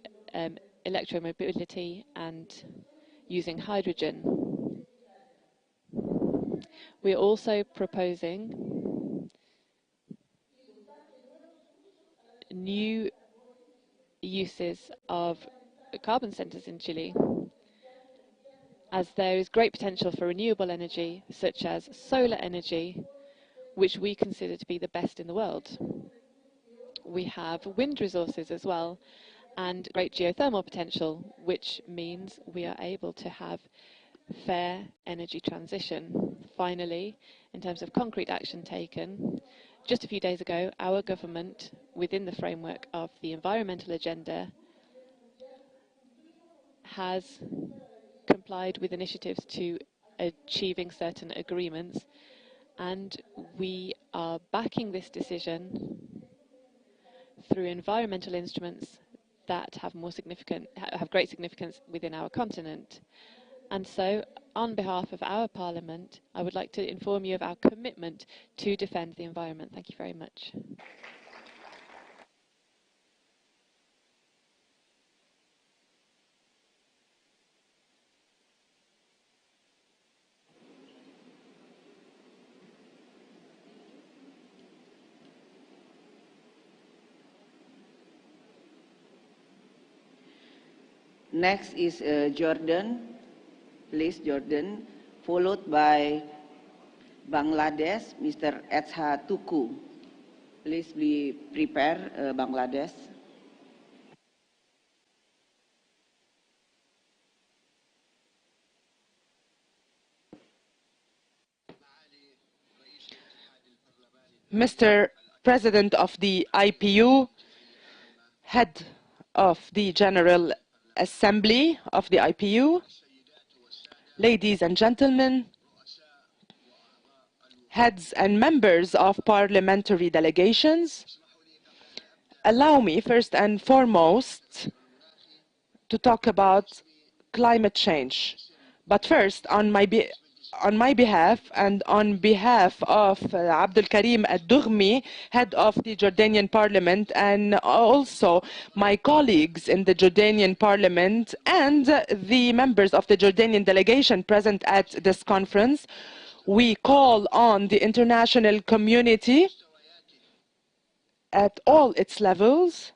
electromobility and using hydrogen. We are also proposing new uses of carbon centres in Chile, as there is great potential for renewable energy, such as solar energy, which we consider to be the best in the world. We have wind resources as well, and great geothermal potential, which means we are able to have fair energy transition. Finally, in terms of concrete action taken, just a few days ago, our government, within the framework of the environmental agenda, has complied with initiatives to achieving certain agreements, and we are backing this decision through environmental instruments that have great significance within our continent. And so, on behalf of our Parliament, I would like to inform you of our commitment to defend the environment. Thank you very much. Next is Jordan. Please, Jordan, followed by Bangladesh, Mr. Etha Tuku. Please be prepared, Bangladesh. Mr. President of the IPU, Head of the General Assembly of the IPU, ladies and gentlemen, heads and members of parliamentary delegations, allow me first and foremost to talk about climate change. But first, on my behalf and on behalf of Abdul Karim Al-Dughmi, head of the Jordanian parliament, and also my colleagues in the Jordanian parliament and the members of the Jordanian delegation present at this conference, we call on the international community at all its levels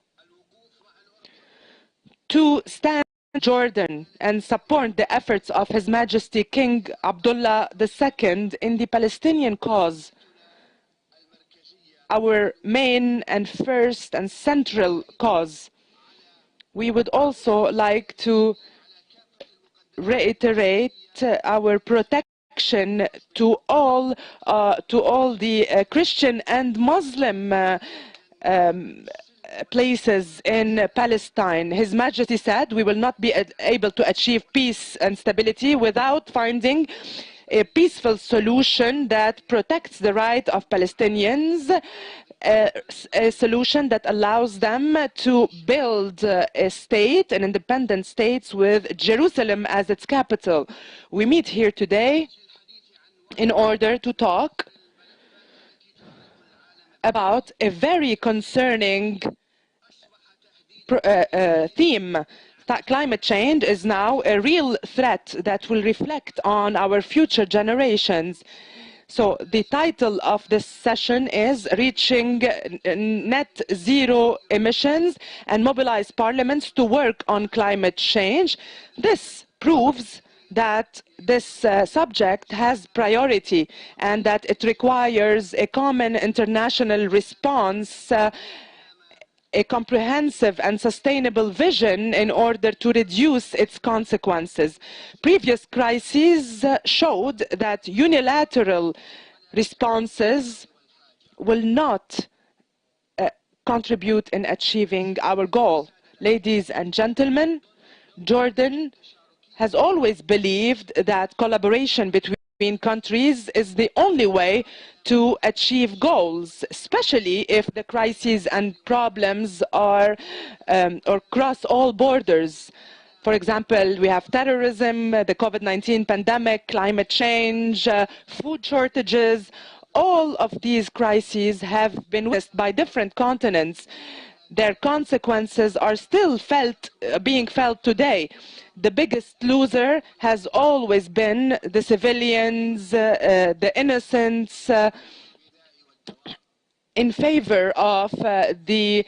to stand Jordan and support the efforts of His Majesty King Abdullah II in the Palestinian cause, our main and first and central cause. We would also like to reiterate our protection to all the Christian and Muslim places in Palestine. His Majesty said we will not be able to achieve peace and stability without finding a peaceful solution that protects the right of Palestinians, a solution that allows them to build a state, an independent state with Jerusalem as its capital. We meet here today in order to talk about a very concerning theme. Climate change is now a real threat that will reflect on our future generations. So the title of this session is Reaching Net Zero Emissions and Mobilize Parliaments to Work on Climate Change. This proves that this subject has priority and that it requires a common international response, a comprehensive and sustainable vision in order to reduce its consequences. Previous crises showed that unilateral responses will not contribute in achieving our goal. Ladies and gentlemen, Jordan has always believed that collaboration between countries is the only way to achieve goals, especially if the crises and problems are or cross all borders. For example, we have terrorism, the COVID-19 pandemic, climate change, food shortages. All of these crises have been witnessed by different continents. Their consequences are still being felt today. The biggest loser has always been the civilians, the innocents, in favor of the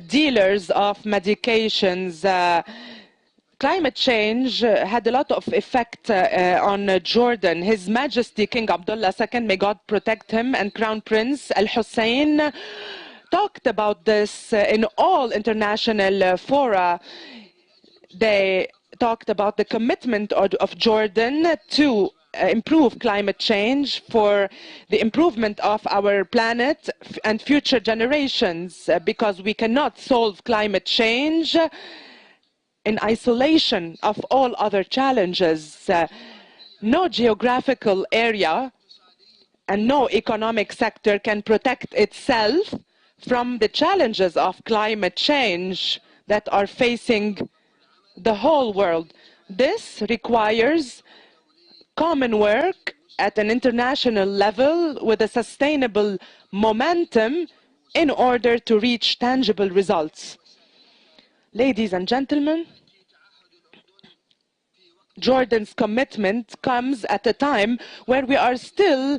dealers of medications. Climate change had a lot of effect on Jordan. His Majesty King Abdullah II, may God protect him, and Crown Prince Al Hussein talked about this in all international fora. They talked about the commitment of Jordan to improve climate change for the improvement of our planet and future generations, because we cannot solve climate change in isolation of all other challenges. No geographical area and no economic sector can protect itself from the challenges of climate change that are facing the whole world. This requires common work at an international level with a sustainable momentum in order to reach tangible results. Ladies and gentlemen, Jordan's commitment comes at a time where we are still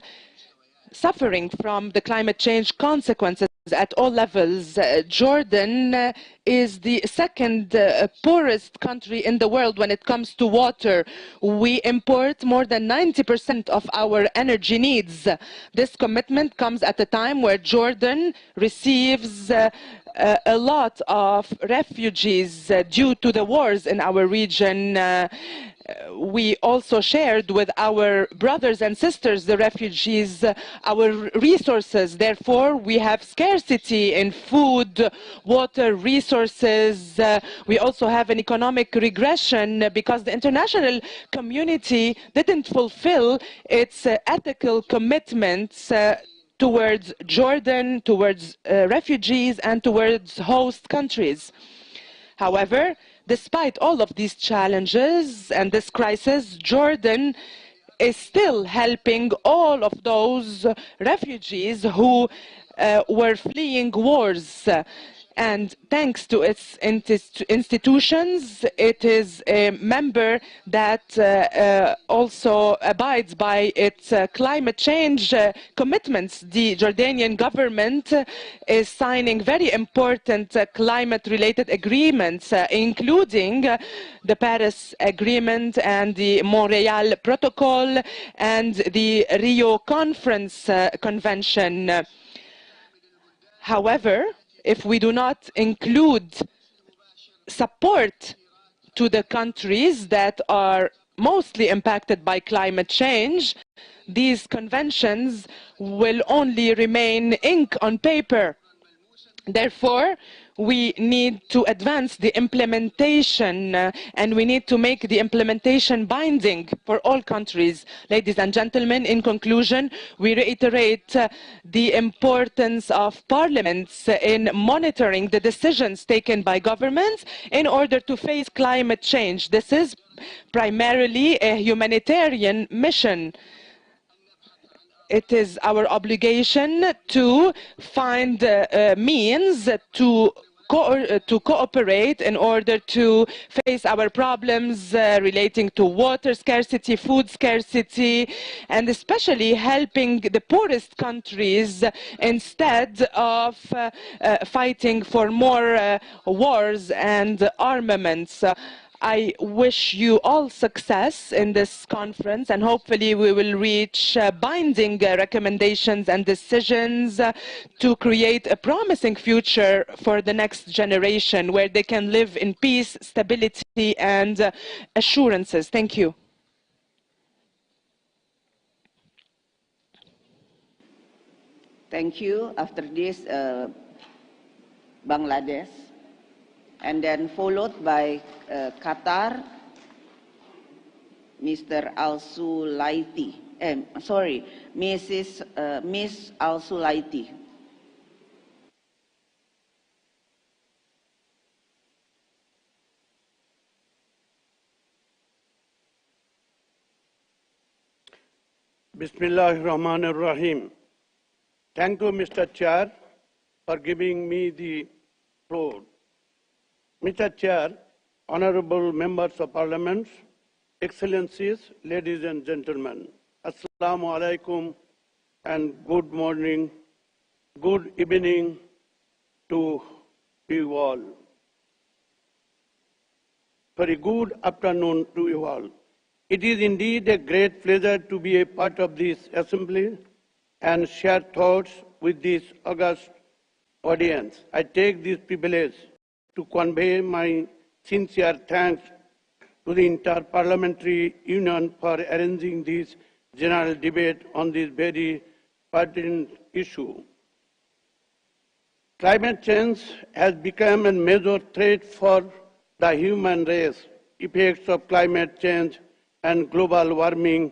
suffering from the climate change consequences at all levels. Jordan is the second poorest country in the world when it comes to water. We import more than 90% of our energy needs. This commitment comes at a time where Jordan receives a lot of refugees due to the wars in our region. We also shared with our brothers and sisters, the refugees, our resources. Therefore, we have scarcity in food, water, resources. We also have an economic regression because the international community didn't fulfill its ethical commitments towards Jordan, towards refugees, and towards host countries. However, despite all of these challenges and this crisis, Jordan is still helping all of those refugees who were fleeing wars. And thanks to its institutions, it is a member that also abides by its climate change commitments. The Jordanian government is signing very important climate-related agreements, including the Paris Agreement and the Montreal Protocol and the Rio Conference Convention. However, if we do not include support to the countries that are mostly impacted by climate change, these conventions will only remain ink on paper. Therefore, we need to advance the implementation and we need to make the implementation binding for all countries. Ladies and gentlemen, in conclusion, we reiterate the importance of parliaments in monitoring the decisions taken by governments in order to face climate change. This is primarily a humanitarian mission. it is our obligation to find means to cooperate in order to face our problems relating to water scarcity, food scarcity, and especially helping the poorest countries instead of fighting for more wars and armaments. I wish you all success in this conference, and hopefully we will reach binding recommendations and decisions to create a promising future for the next generation where they can live in peace, stability, and assurances. Thank you. Thank you. After this, Bangladesh, and then followed by Qatar, Mr. Al-Sulaiti. Sorry, Miss Al-Sulaiti. Bismillahirrahmanirrahim. Thank you, Mr. Chair, for giving me the floor. Mr. Chair, honorable members of Parliament, Excellencies, ladies and gentlemen, Assalamu alaikum and good morning, good evening to you all. Very good afternoon to you all. It is indeed a great pleasure to be a part of this assembly and share thoughts with this august audience. I take this privilege to convey my sincere thanks to the Inter-Parliamentary Union for arranging this general debate on this very pertinent issue. Climate change has become a major threat for the human race. Effects of climate change and global warming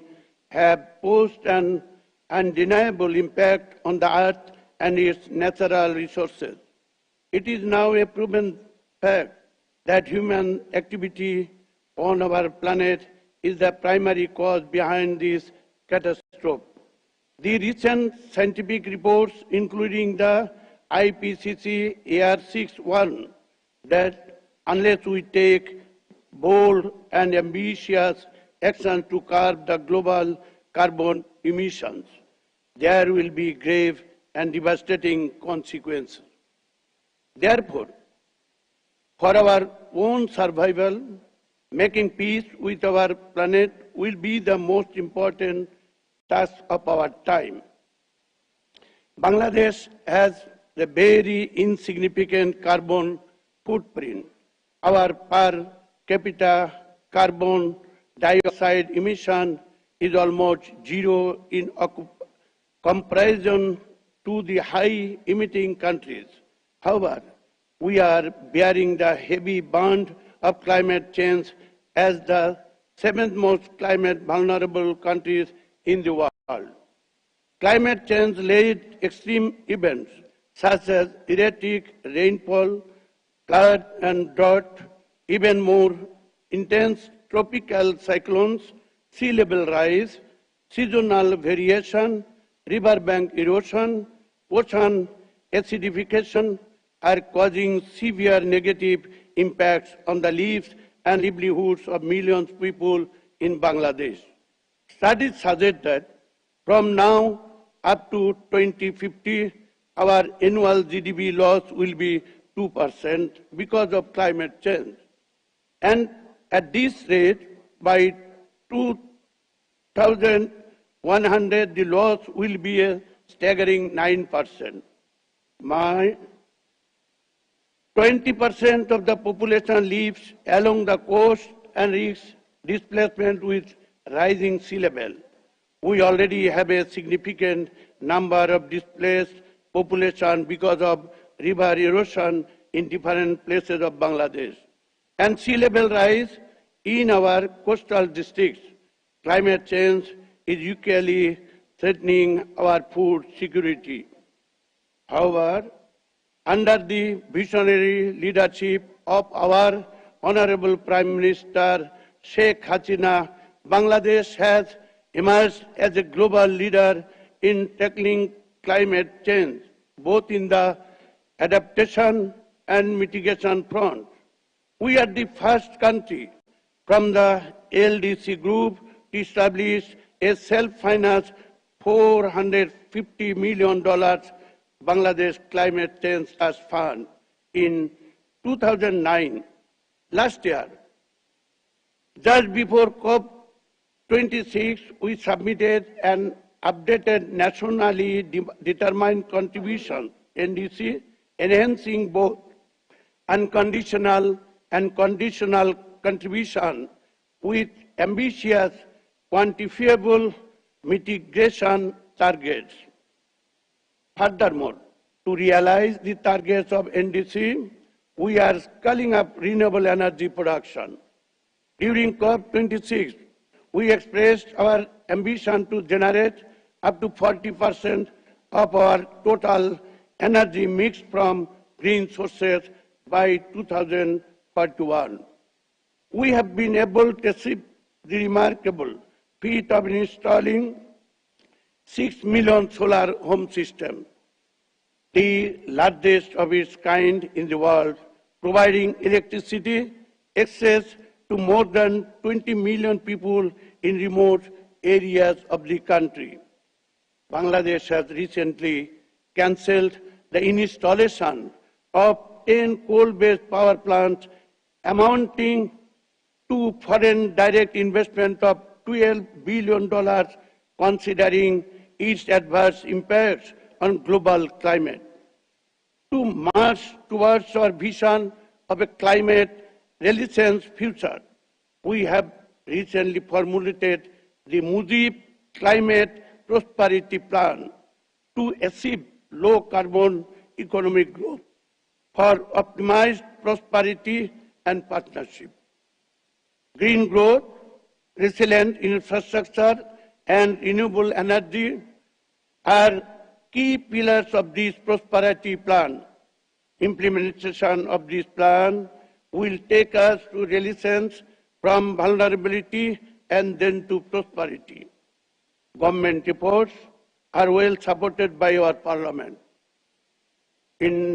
have posed an undeniable impact on the Earth and its natural resources. It is now a proven fact that human activity on our planet is the primary cause behind this catastrophe. The recent scientific reports, including the IPCC AR61, that unless we take bold and ambitious action to curb the global carbon emissions, there will be grave and devastating consequences. Therefore, for our own survival, making peace with our planet will be the most important task of our time. Bangladesh has a very insignificant carbon footprint. Our per capita carbon dioxide emission is almost zero in comparison to the high emitting countries. However, we are bearing the heavy burden of climate change as the seventh most climate vulnerable countries in the world. Climate change-led extreme events such as erratic rainfall, flood and drought, even more intense tropical cyclones, sea level rise, seasonal variation, riverbank erosion, ocean acidification are causing severe negative impacts on the lives and livelihoods of millions of people in Bangladesh. Studies suggest that from now up to 2050, our annual GDP loss will be 2% because of climate change. And at this rate, by 2100, the loss will be a staggering 9%. 20% of the population lives along the coast and risks displacement with rising sea level. We already have a significant number of displaced population because of river erosion in different places of Bangladesh. And sea level rise in our coastal districts. Climate change is equally threatening our food security. However, under the visionary leadership of our Honorable Prime Minister Sheikh Hasina, Bangladesh has emerged as a global leader in tackling climate change, both in the adaptation and mitigation front. We are the first country from the LDC group to establish a self-financed $450 million Bangladesh Climate Change Trust Fund in 2009. Last year, just before COP26, we submitted an updated nationally determined contribution, NDC, enhancing both unconditional and conditional contribution with ambitious, quantifiable mitigation targets. Furthermore, to realize the targets of NDC, we are scaling up renewable energy production. During COP26, we expressed our ambition to generate up to 40% of our total energy mix from green sources by 2041. We have been able to achieve the remarkable feat of installing 6 million solar home systems, the largest of its kind in the world, providing electricity access to more than 20 million people in remote areas of the country. Bangladesh has recently cancelled the installation of 10 coal-based power plants amounting to foreign direct investment of $12 billion, considering its adverse impacts on global climate. To march towards our vision of a climate resilient future, we have recently formulated the Mujib Climate Prosperity Plan to achieve low-carbon economic growth for optimized prosperity and partnership. Green growth, resilient infrastructure, and renewable energy are key pillars of this prosperity plan. Implementation of this plan will take us to resilience from vulnerability and then to prosperity. Government efforts are well supported by our parliament. In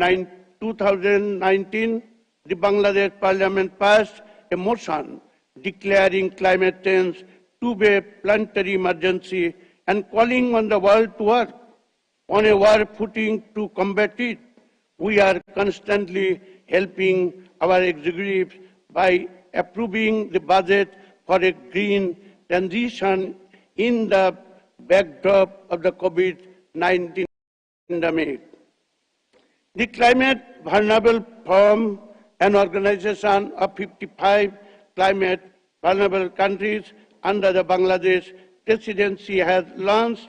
2019, the Bangladesh parliament passed a motion declaring climate change to be a planetary emergency and calling on the world to work on a war footing to combat it. We are constantly helping our executives by approving the budget for a green transition in the backdrop of the COVID-19 pandemic. The Climate Vulnerable Forum, an organization of 55 climate vulnerable countries under the Bangladesh presidency, has launched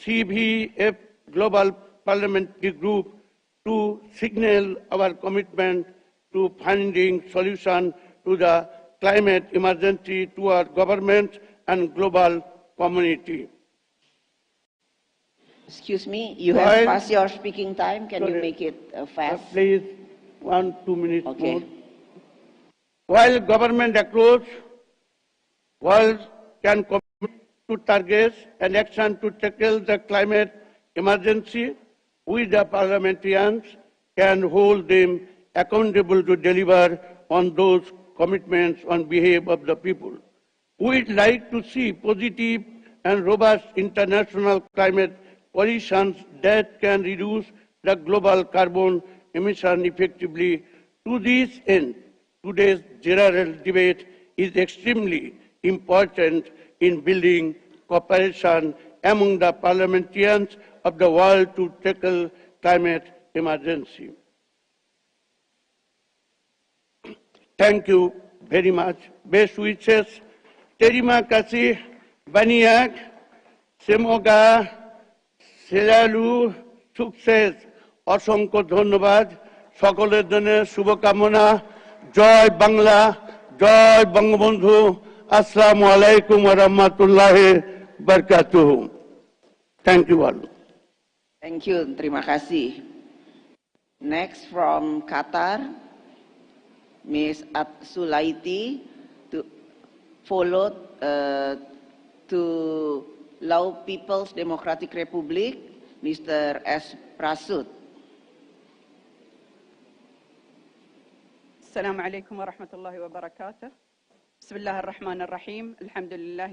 CVF Global Parliamentary Group to signal our commitment to finding solutions to the climate emergency to our government and global community. Excuse me, you have passed your speaking time. Can you make it fast? Please, 1-2 minutes more. While government across world can commit to targets and action to tackle the climate emergency, we the parliamentarians can hold them accountable to deliver on those commitments on behalf of the people. We'd like to see positive and robust international climate positions that can reduce the global carbon emission effectively. To this end, today's general debate is extremely important in building cooperation among the parliamentarians of the world to tackle climate emergency. Thank you very much. Best wishes. Terima kasih banyak. Semoga selalu sukses. অসংখ্য ধন্যবাদ। সকলের জন্য শুভকামনা। জয় বাংলা, জয় বঙ্গবন্ধু। আসসালামু আলাইকুম ওয়া রাহমাতুল্লাহি ওয়া বারাকাতুহু। Thank you all. Thank you, terima kasih. Next from Qatar, Ms. Sulaiti, followed to Lao People's Democratic Republic, Mr. S. Prasut. السلام عليكم ورحمة الله وبركاته. بسم الله الرحمن الرحيم. الحمد لله.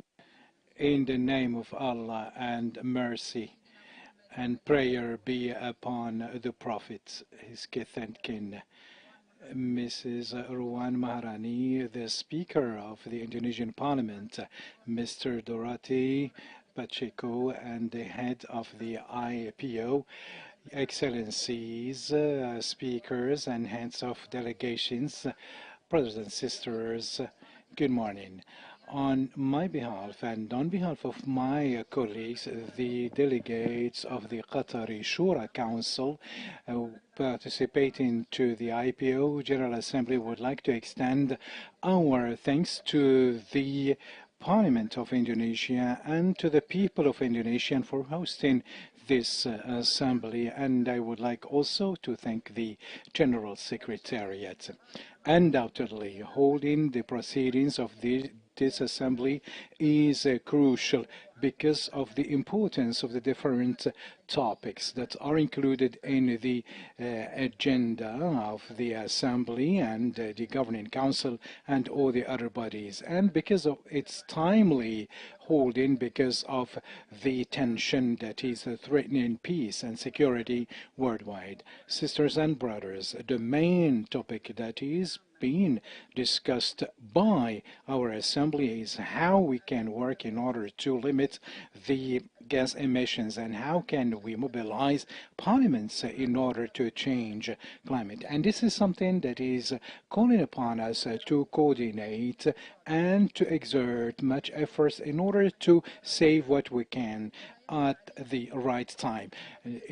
In the name of Allah, and mercy and prayer be upon the Prophet, his kith and kin. Mrs. Ruwan Maharani, the Speaker of the Indonesian Parliament, Mr. Dorothy Pacheco, and the head of the IPO, Excellencies, speakers and heads of delegations, brothers and sisters, good morning. On my behalf and on behalf of my colleagues, the delegates of the Qatari Shura Council participating to the IPO General Assembly would like to extend our thanks to the Parliament of Indonesia and to the people of Indonesia for hosting this assembly, and I would like also to thank the General Secretariat. Undoubtedly, holding the proceedings of this assembly is crucial because of the importance of the different topics that are included in the agenda of the Assembly and the Governing Council and all the other bodies, and because of its timely holding, because of the tension that is threatening peace and security worldwide. Sisters and brothers, the main topic that is being discussed by our Assembly is how we can work in order to limit the gas emissions and how can we mobilize parliaments in order to change climate. And this is something that is calling upon us to coordinate and to exert much efforts in order to save what we can at the right time.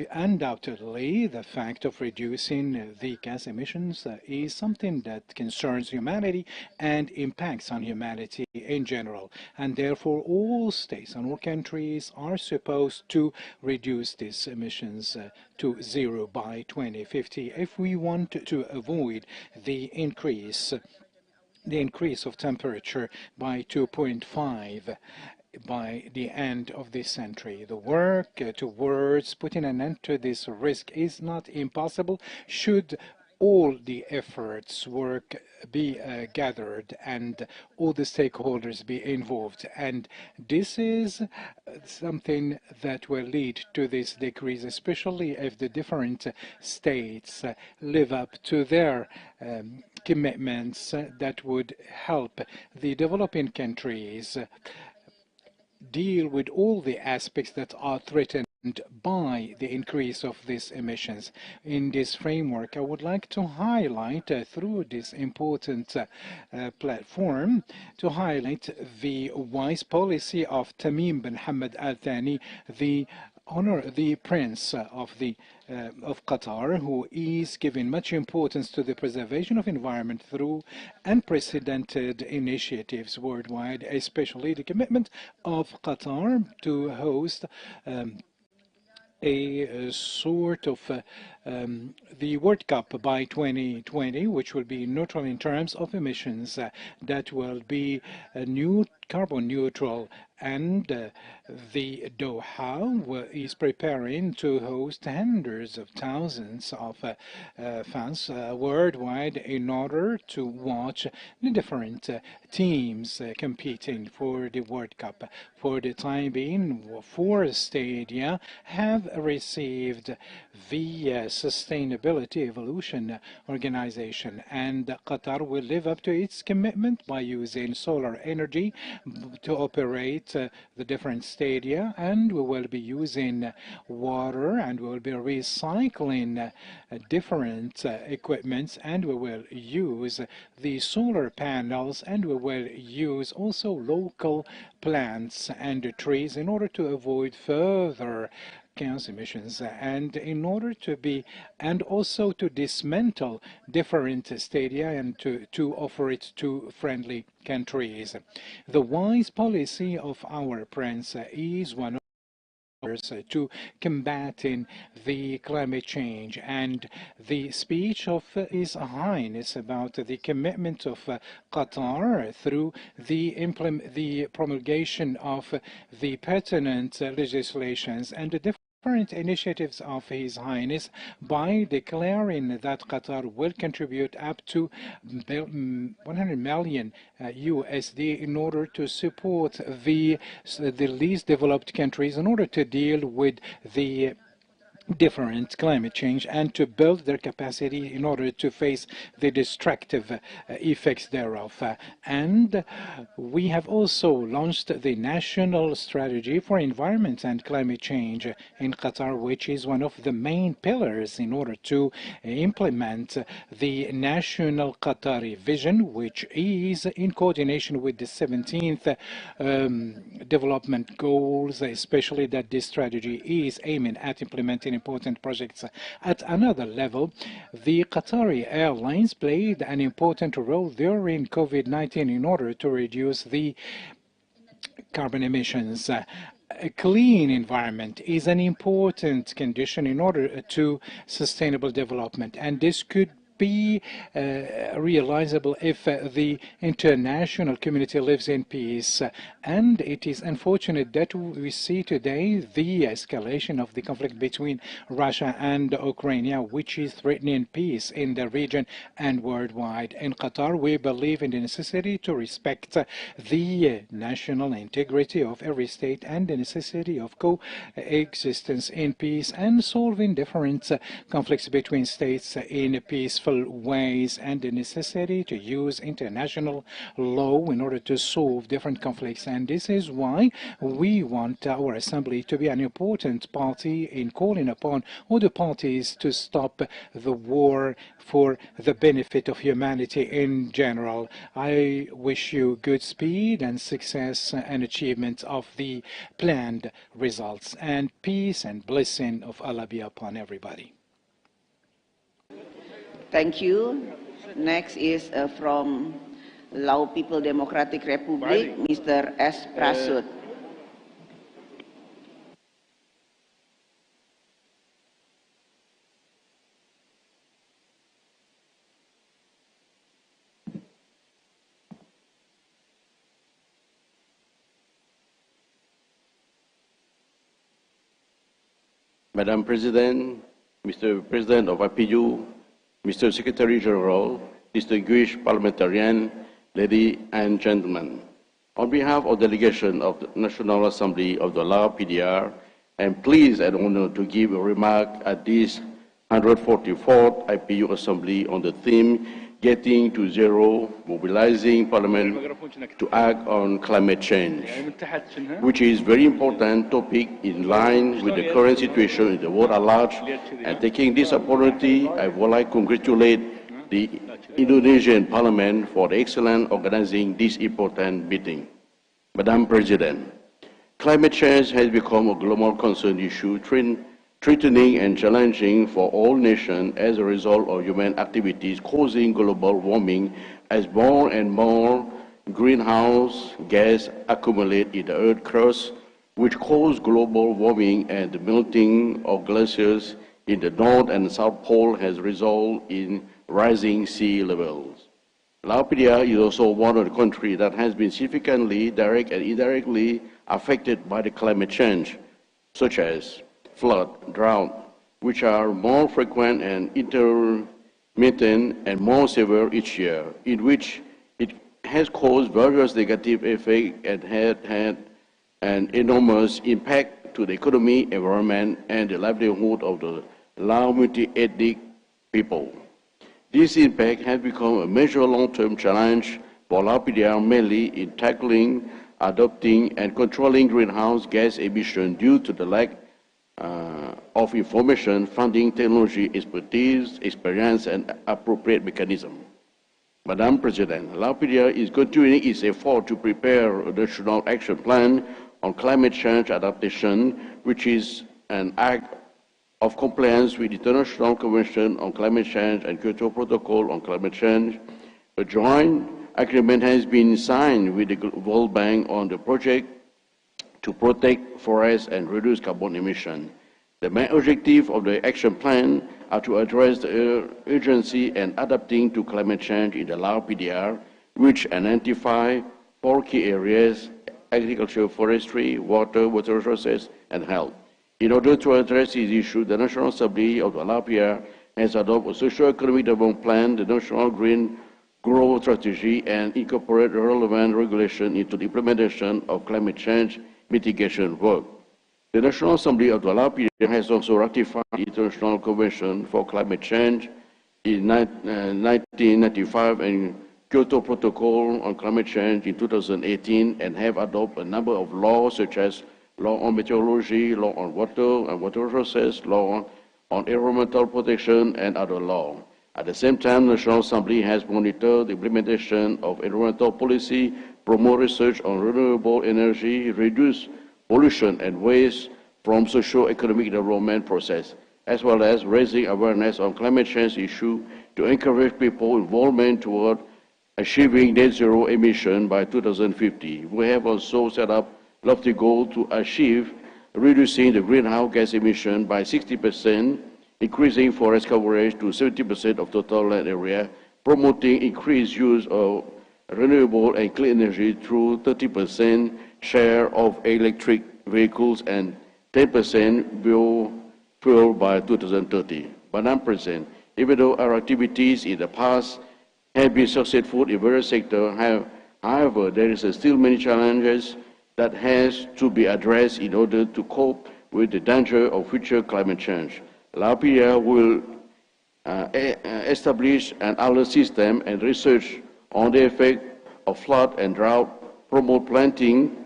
Undoubtedly, the fact of reducing the gas emissions is something that concerns humanity and impacts on humanity in general. And therefore, all states and all countries are supposed to reduce these emissions to zero by 2050 if we want to avoid the increase of temperature by 2.5 by the end of this century. The work towards putting an end to this risk is not impossible should all the efforts be gathered and all the stakeholders be involved. And this is something that will lead to this decrease, especially if the different states live up to their commitments that would help the developing countries deal with all the aspects that are threatened by the increase of these emissions. In this framework, I would like to highlight through this important platform, to highlight the wise policy of Tamim bin Hamad Al Thani, the Prince of Qatar, who is giving much importance to the preservation of environment through unprecedented initiatives worldwide, especially the commitment of Qatar to host a sort of the World Cup by 2020, which will be neutral in terms of emissions, that will be carbon neutral, and the Doha is preparing to host hundreds of thousands of fans worldwide in order to watch the different teams competing for the World Cup. For the time being, 4 stadia have received the Sustainability Evolution Organization, and Qatar will live up to its commitment by using solar energy to operate the different stadia, and we will be using water, and we will be recycling different equipments, and we will use the solar panels, and we will use also local plants and trees in order to avoid further gas emissions, and in order and also to dismantle different stadia and to offer it to friendly countries. The wise policy of our prince is one to combating the climate change. And the speech of His Highness about the commitment of Qatar through the promulgation of the pertinent legislations and the different initiatives of His Highness by declaring that Qatar will contribute up to 100 million USD in order to support the least developed countries in order to deal with the different climate change and to build their capacity in order to face the destructive effects thereof. And we have also launched the National Strategy for Environment and Climate Change in Qatar, which is one of the main pillars in order to implement the National Qatari Vision, which is in coordination with the 17th development goals, especially that this strategy is aiming at implementing important projects at another level. The Qatari Airlines played an important role during COVID-19 in order to reduce the carbon emissions. A clean environment is an important condition in order to sustainable development, and this could be realizable if the international community lives in peace. And it is unfortunate that we see today the escalation of the conflict between Russia and Ukraine, which is threatening peace in the region and worldwide. In Qatar, we believe in the necessity to respect the national integrity of every state and the necessity of coexistence in peace and solving different conflicts between states in peaceful ways, and the necessity to use international law in order to solve different conflicts. And this is why we want our assembly to be an important party in calling upon other parties to stop the war for the benefit of humanity in general. I wish you good speed and success and achievement of the planned results, and peace and blessing of Allah be upon everybody. Thank you. Next is from Lao People Democratic Republic, Mr. S. Prasut. Madam President, Mr. President of IPU, Mr. Secretary General, distinguished parliamentarian, ladies and gentlemen. On behalf of the delegation of the National Assembly of the Lao PDR, I am pleased and honored to give a remark at this 144th IPU Assembly on the theme, Getting to Zero, Mobilizing Parliament to Act on Climate Change, which is a very important topic in line with the current situation in the world at large. And taking this opportunity, I would like to congratulate the Indonesian Parliament for the excellent organizing this important meeting. Madam President, climate change has become a global concern issue, threatening and challenging for all nations as a result of human activities causing global warming as more and more greenhouse gas accumulate in the Earth's crust, which cause global warming, and the melting of glaciers in the North and South Pole has resulted in rising sea levels. Lao PDR is also one of the countries that has been significantly direct and indirectly affected by the climate change, such as flood, drought, which are more frequent and intermittent and more severe each year, in which it has caused various negative effects and had an enormous impact to the economy, environment, and the livelihood of the Lao multi-ethnic people. This impact has become a major long-term challenge for Lao PDR, mainly in tackling, adopting, and controlling greenhouse gas emissions due to the lack of information, funding, technology, expertise, experience, and appropriate mechanism. Madam President, Lao PDR is continuing its effort to prepare a national action plan on climate change adaptation, which is an act of compliance with the International Convention on Climate Change and Kyoto Protocol on Climate Change. A joint agreement has been signed with the World Bank on the project to protect forests and reduce carbon emission. The main objective of the action plan are to address the urgency and adapting to climate change in the Lao PDR, which identify 4 key areas: agriculture, forestry, water resources, and health. In order to address these issues, the National Assembly of the Lao PDR has adopted a socio-economic development plan, the National Green Growth Strategy, and incorporate relevant regulation into the implementation of climate change mitigation work. The National Assembly of the Lao PDR has also ratified the International Convention for Climate Change in 1995 and Kyoto Protocol on Climate Change in 2018, and have adopted a number of laws such as law on meteorology, law on water and water resources, law on environmental protection, and other laws. At the same time, the National Assembly has monitored the implementation of environmental policy, promote research on renewable energy, reduce pollution and waste from socio-economic development process, as well as raising awareness on climate change issue to encourage people involvement toward achieving net zero emission by 2050. We have also set up lofty goal to achieve reducing the greenhouse gas emission by 60%, increasing forest coverage to 70% of total land area, promoting increased use of renewable and clean energy through 30% share of electric vehicles and 10% biofuel by 2030. Madam President, even though our activities in the past have been successful in various sectors, however, there is still many challenges that has to be addressed in order to cope with the danger of future climate change. Lao PDR will establish an alert system and research on the effect of flood and drought, promote planting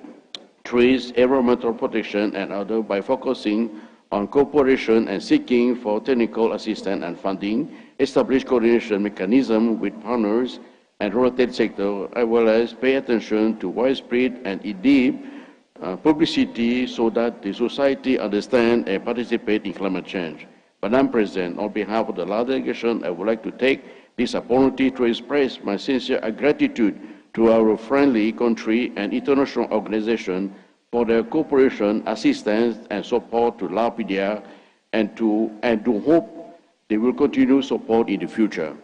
trees, environmental protection, and other by focusing on cooperation and seeking for technical assistance and funding, establish coordination mechanism with partners and related sector, as well as pay attention to widespread and in-depth publicity so that the society understand and participate in climate change. Madam President, on behalf of the Lao delegation, I would like to take this opportunity to express my sincere gratitude to our friendly country and international organization for their cooperation, assistance, and support to Lao PDR, and to hope they will continue support in the future.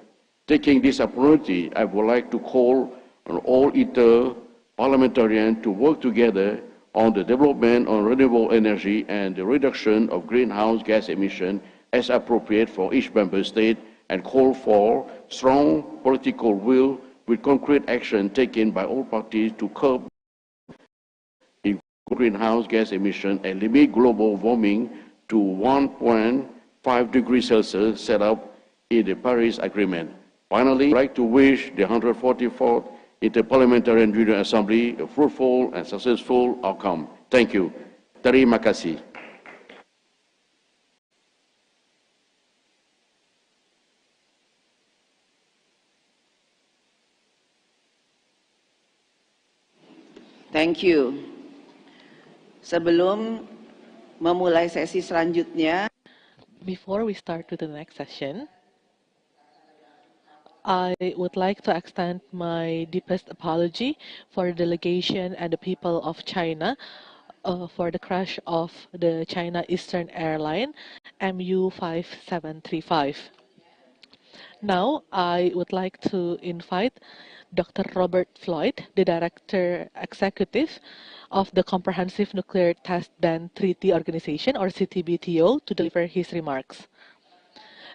Taking this opportunity, I would like to call on all inter-parliamentarians to work together on the development of renewable energy and the reduction of greenhouse gas emissions as appropriate for each member state, and call for strong political will with concrete action taken by all parties to curb greenhouse gas emissions and limit global warming to 1.5 degrees Celsius set up in the Paris Agreement. Finally, I'd like to wish the 144th Interparliamentarian General Assembly a fruitful and successful outcome. Thank you. Terima kasih. Thank you. Sebelum memulai sesi selanjutnya, Before we start with the next session, I would like to extend my deepest apology for the delegation and the people of China for the crash of the China Eastern Airline MU5735. Now, I would like to invite Dr. Robert Floyd, the Director Executive of the Comprehensive Nuclear Test Ban Treaty Organization, or CTBTO, to deliver his remarks.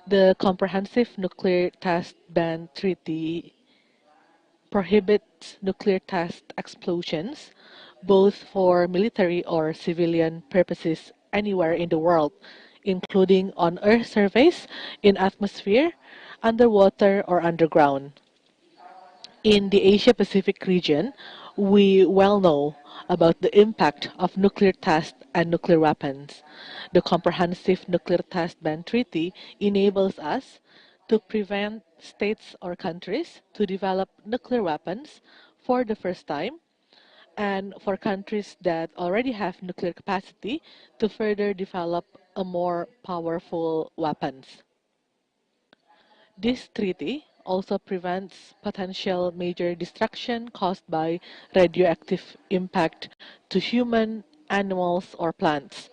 The Comprehensive Nuclear Test Ban Treaty prohibits nuclear test explosions, both for military or civilian purposes anywhere in the world, including on Earth surface, in atmosphere, underwater, or underground. In the Asia-Pacific region, we well know about the impact of nuclear tests and nuclear weapons. The Comprehensive Nuclear Test Ban Treaty enables us to prevent states or countries to develop nuclear weapons for the first time, and for countries that already have nuclear capacity to further develop a more powerful weapons. This treaty also prevents potential major destruction caused by radioactive impact to human animals, or plants.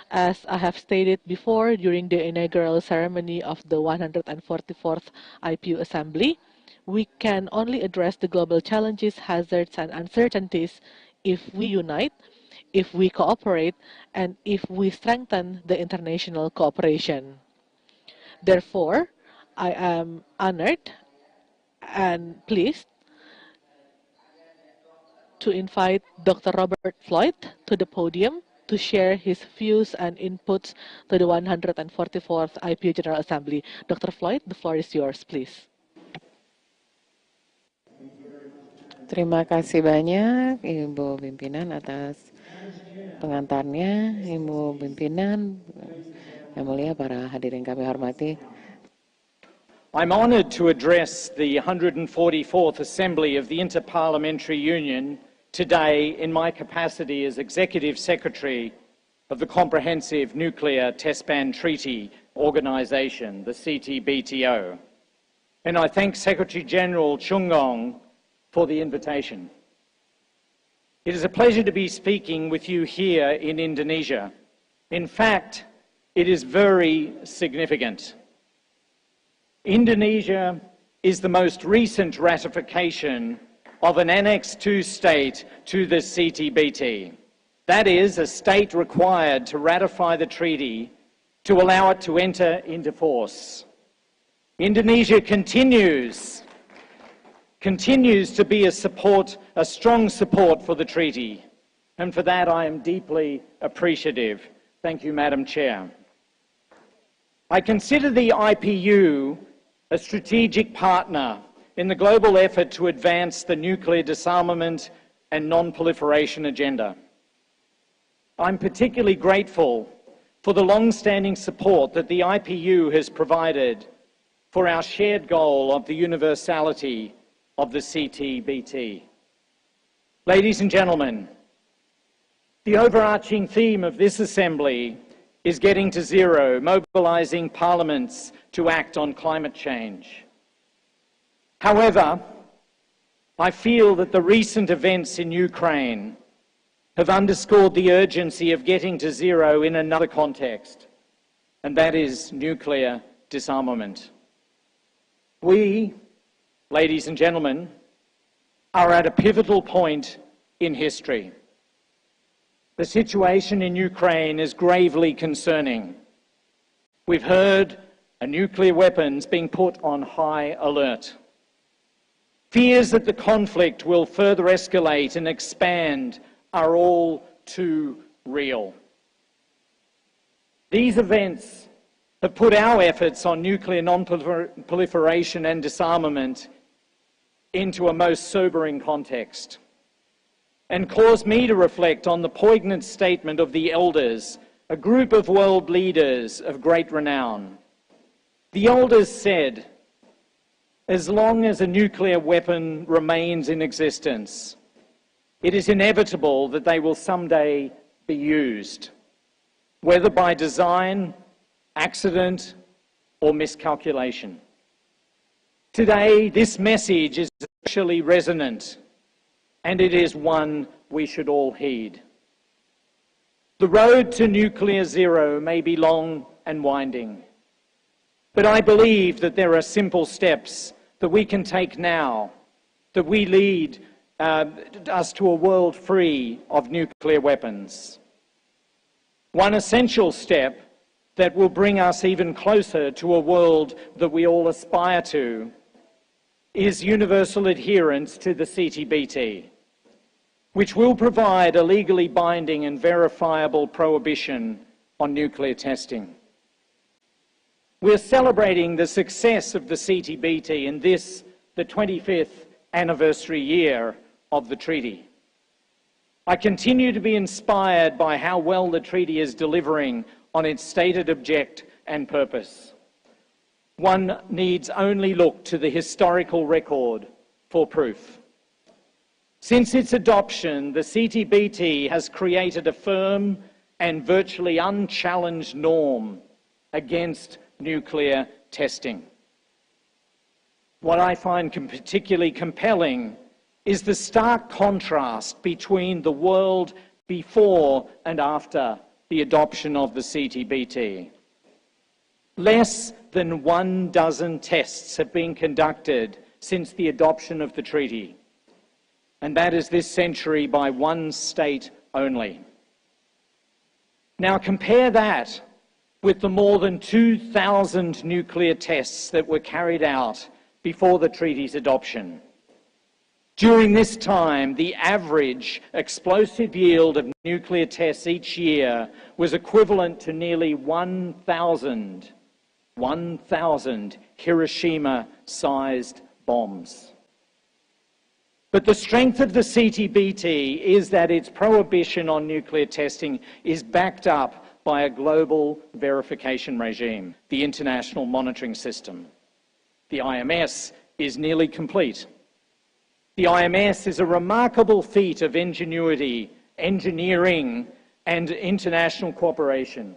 As I have stated before during the inaugural ceremony of the 144th IPU Assembly, we can only address the global challenges, hazards, and uncertainties if we unite, if we cooperate, and if we strengthen the international cooperation. Therefore, I am honored and pleased to invite Dr. Robert Floyd to the podium to share his views and inputs to the 144th IPU General Assembly. Dr. Floyd, the floor is yours, please. Terima kasih banyak Ibu Pimpinan atas pengantarnya. Ibu Pimpinan, Yang Mulia, para hadirin kami hormati. I'm honored to address the 144th Assembly of the Inter-Parliamentary Union today in my capacity as Executive Secretary of the Comprehensive Nuclear Test Ban Treaty Organization, the CTBTO. And I thank Secretary General Chung Ngong for the invitation. It is a pleasure to be speaking with you here in Indonesia. In fact, it is very significant. Indonesia is the most recent ratification of an Annex II state to the CTBT. That is, a state required to ratify the treaty to allow it to enter into force. Indonesia continues to be a strong support for the treaty, and for that I am deeply appreciative. Thank you, Madam Chair. I consider the IPU a strategic partner in the global effort to advance the nuclear disarmament and non-proliferation agenda. I'm particularly grateful for the long-standing support that the IPU has provided for our shared goal of the universality of the CTBT. Ladies and gentlemen, the overarching theme of this Assembly is getting to zero, mobilizing parliaments to act on climate change. However, I feel that the recent events in Ukraine have underscored the urgency of getting to zero in another context, and that is nuclear disarmament. We, ladies and gentlemen, are at a pivotal point in history. The situation in Ukraine is gravely concerning. We've heard of nuclear weapons being put on high alert. Fears that the conflict will further escalate and expand are all too real. These events have put our efforts on nuclear non-proliferation and disarmament into a most sobering context, and caused me to reflect on the poignant statement of the elders, a group of world leaders of great renown. The elders said, as long as a nuclear weapon remains in existence, it is inevitable that they will someday be used, whether by design, accident, or miscalculation. Today, this message is especially resonant, and it is one we should all heed. The road to nuclear zero may be long and winding, but I believe that there are simple steps that we can take now that we lead us to a world free of nuclear weapons. One essential step that will bring us even closer to a world that we all aspire to is universal adherence to the CTBT, which will provide a legally binding and verifiable prohibition on nuclear testing. We're celebrating the success of the CTBT in this, the 25th anniversary year of the treaty. I continue to be inspired by how well the treaty is delivering on its stated object and purpose. One needs only look to the historical record for proof. Since its adoption, the CTBT has created a firm and virtually unchallenged norm against nuclear testing. What I find particularly compelling is the stark contrast between the world before and after the adoption of the CTBT. Less than 12 tests have been conducted since the adoption of the treaty, and that is this century by one state only. Now compare that with the more than 2,000 nuclear tests that were carried out before the treaty's adoption. During this time, the average explosive yield of nuclear tests each year was equivalent to nearly 1,000 Hiroshima-sized bombs. But the strength of the CTBT is that its prohibition on nuclear testing is backed up by a global verification regime, the International Monitoring System. The IMS is nearly complete. The IMS is a remarkable feat of ingenuity, engineering, and international cooperation.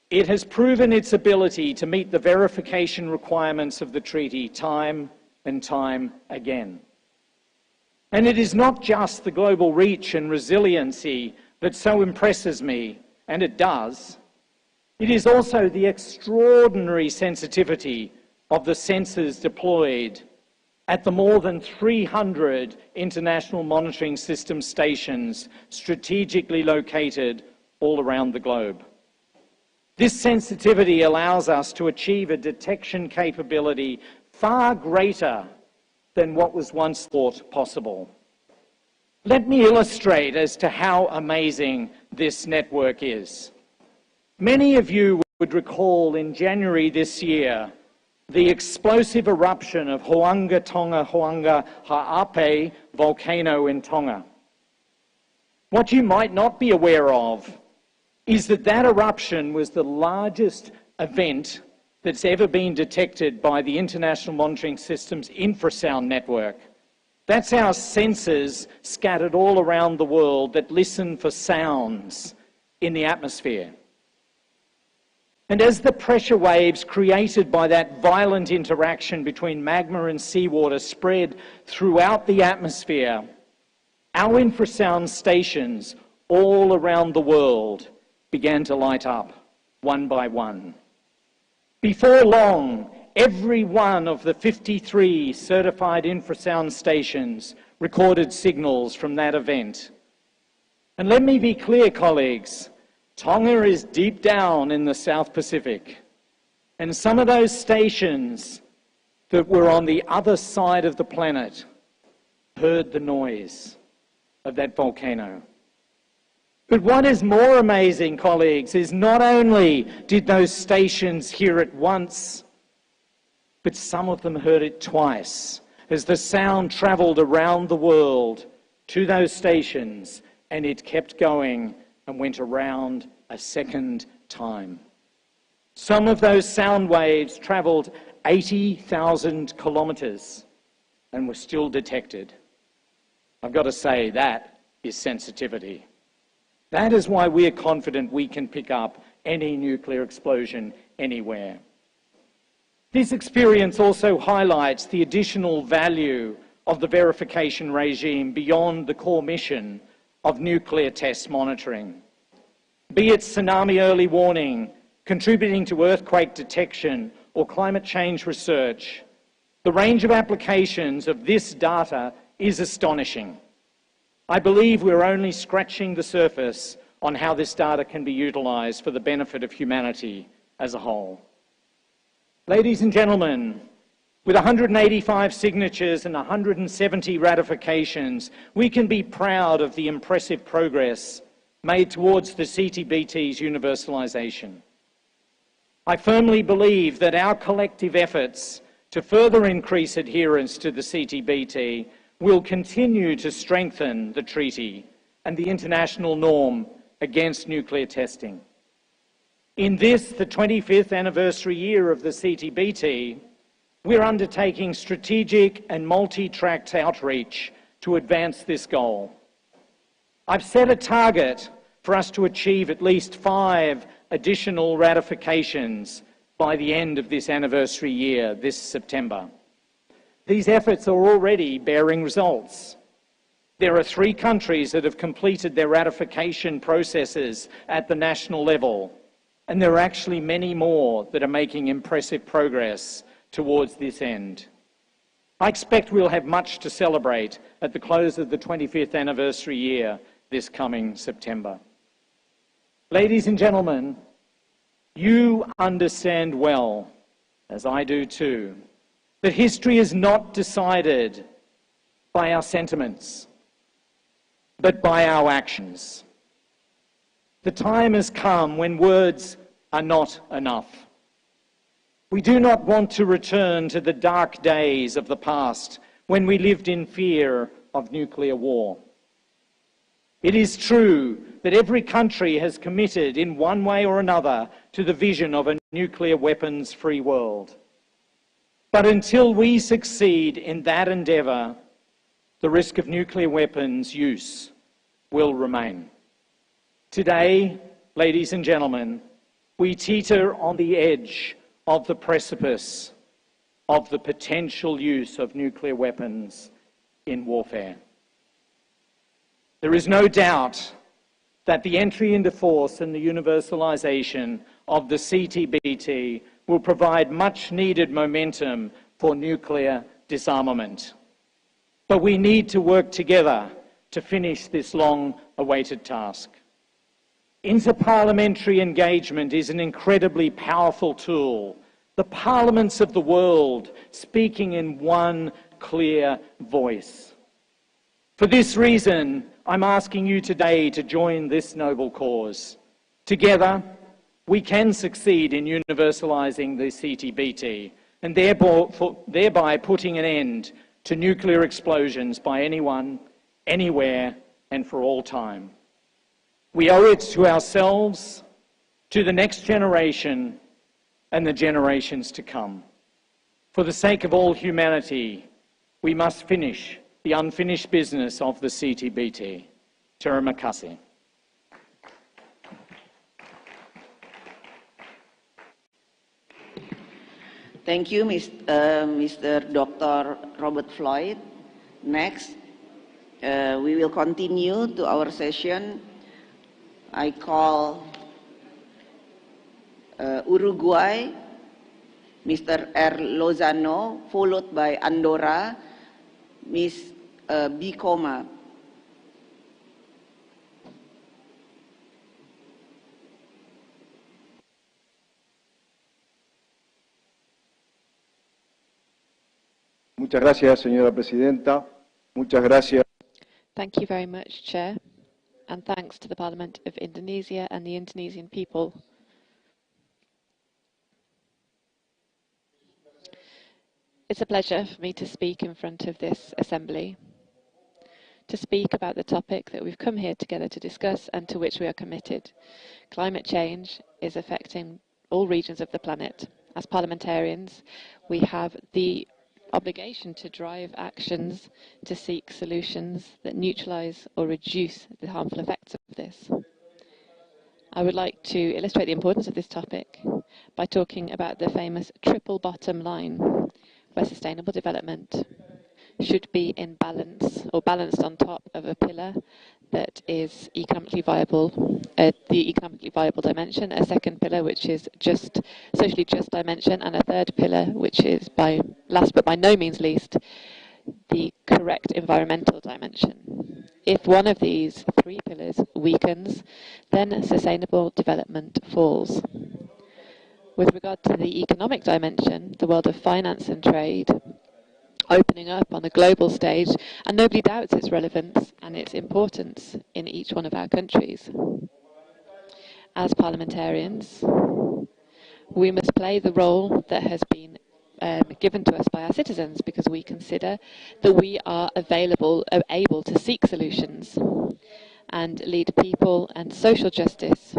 It has proven its ability to meet the verification requirements of the treaty time and time again. And it is not just the global reach and resiliency that so impresses me, and it does. It is also the extraordinary sensitivity of the sensors deployed at the more than 300 international monitoring system stations strategically located all around the globe. This sensitivity allows us to achieve a detection capability far greater than what was once thought possible. Let me illustrate as to how amazing this network is. Many of you would recall in January this year the explosive eruption of Hoanga Tonga Hoanga Ha'ape volcano in Tonga. What you might not be aware of is that that eruption was the largest event that's ever been detected by the International Monitoring System's infrasound network. That's our sensors scattered all around the world that listen for sounds in the atmosphere. And as the pressure waves created by that violent interaction between magma and seawater spread throughout the atmosphere, our infrasound stations all around the world began to light up one by one. Before long, every one of the 53 certified infrasound stations recorded signals from that event. And let me be clear, colleagues, Tonga is deep down in the South Pacific, and some of those stations that were on the other side of the planet heard the noise of that volcano. But what is more amazing, colleagues, is not only did those stations hear it once, but some of them heard it twice, as the sound traveled around the world to those stations, and it kept going and went around a second time. Some of those sound waves traveled 80,000 kilometers and were still detected. I've got to say, that is sensitivity. That is why we are confident we can pick up any nuclear explosion anywhere. This experience also highlights the additional value of the verification regime beyond the core mission of nuclear test monitoring. Be it tsunami early warning, contributing to earthquake detection, or climate change research, the range of applications of this data is astonishing. I believe we're only scratching the surface on how this data can be utilised for the benefit of humanity as a whole. Ladies and gentlemen, with 185 signatures and 170 ratifications, we can be proud of the impressive progress made towards the CTBT's universalisation. I firmly believe that our collective efforts to further increase adherence to the CTBT will continue to strengthen the treaty and the international norm against nuclear testing. In this, the 25th anniversary year of the CTBT, we're undertaking strategic and multi-tracked outreach to advance this goal. I've set a target for us to achieve at least 5 additional ratifications by the end of this anniversary year, this September. These efforts are already bearing results. There are 3 countries that have completed their ratification processes at the national level, and there are actually many more that are making impressive progress towards this end. I expect we'll have much to celebrate at the close of the 25th anniversary year this coming September. Ladies and gentlemen, you understand well, as I do too, that history is not decided by our sentiments, but by our actions. The time has come when words are not enough. We do not want to return to the dark days of the past when we lived in fear of nuclear war. It is true that every country has committed in one way or another to the vision of a nuclear weapons-free world. But until we succeed in that endeavour, the risk of nuclear weapons use will remain. Today, ladies and gentlemen, we teeter on the edge of the precipice of the potential use of nuclear weapons in warfare. There is no doubt that the entry into force and the universalisation of the CTBT will provide much needed momentum for nuclear disarmament. But we need to work together to finish this long-awaited task. Interparliamentary engagement is an incredibly powerful tool. The parliaments of the world speaking in one clear voice. For this reason, I'm asking you today to join this noble cause. Together, we can succeed in universalising the CTBT and thereby putting an end to nuclear explosions by anyone, anywhere, and for all time. We owe it to ourselves, to the next generation, and the generations to come. For the sake of all humanity, we must finish the unfinished business of the CTBT. Terima kasih. Thank you, Mr. Dr. Robert Floyd. Next, we will continue to our session. I call Uruguay, Mr. R. Lozano, followed by Andorra, Ms. Bicoma. Muchas gracias, señora presidenta. Muchas gracias. Thank you very much, Chair, and thanks to the Parliament of Indonesia and the Indonesian people. It's a pleasure for me to speak in front of this Assembly, to speak about the topic that we've come here together to discuss and to which we are committed. Climate change is affecting all regions of the planet. As parliamentarians, we have the obligation to drive actions to seek solutions that neutralise or reduce the harmful effects of this. I would like to illustrate the importance of this topic by talking about the famous triple bottom line, where sustainable development should be in balance or balanced on top of a pillar that is economically viable, the economically viable dimension, a second pillar which is just socially just dimension, and a third pillar which is, by last but by no means least, the correct environmental dimension. If one of these three pillars weakens, then sustainable development falls. With regard to the economic dimension, the world of finance and trade opening up on the global stage, and nobody doubts its relevance and its importance in each one of our countries. As parliamentarians, we must play the role that has been given to us by our citizens, because we consider that we are able to seek solutions and lead people and social justice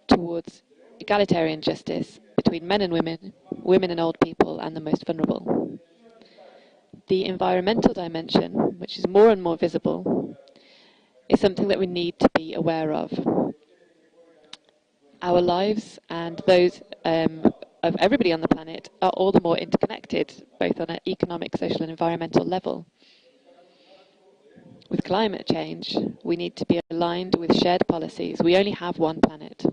towards egalitarian justice between men and women, women and old people, and the most vulnerable. The environmental dimension, which is more and more visible, is something that we need to be aware of. Our lives and those of everybody on the planet are all the more interconnected, both on an economic, social and environmental level. With climate change, we need to be aligned with shared policies. We only have one planet.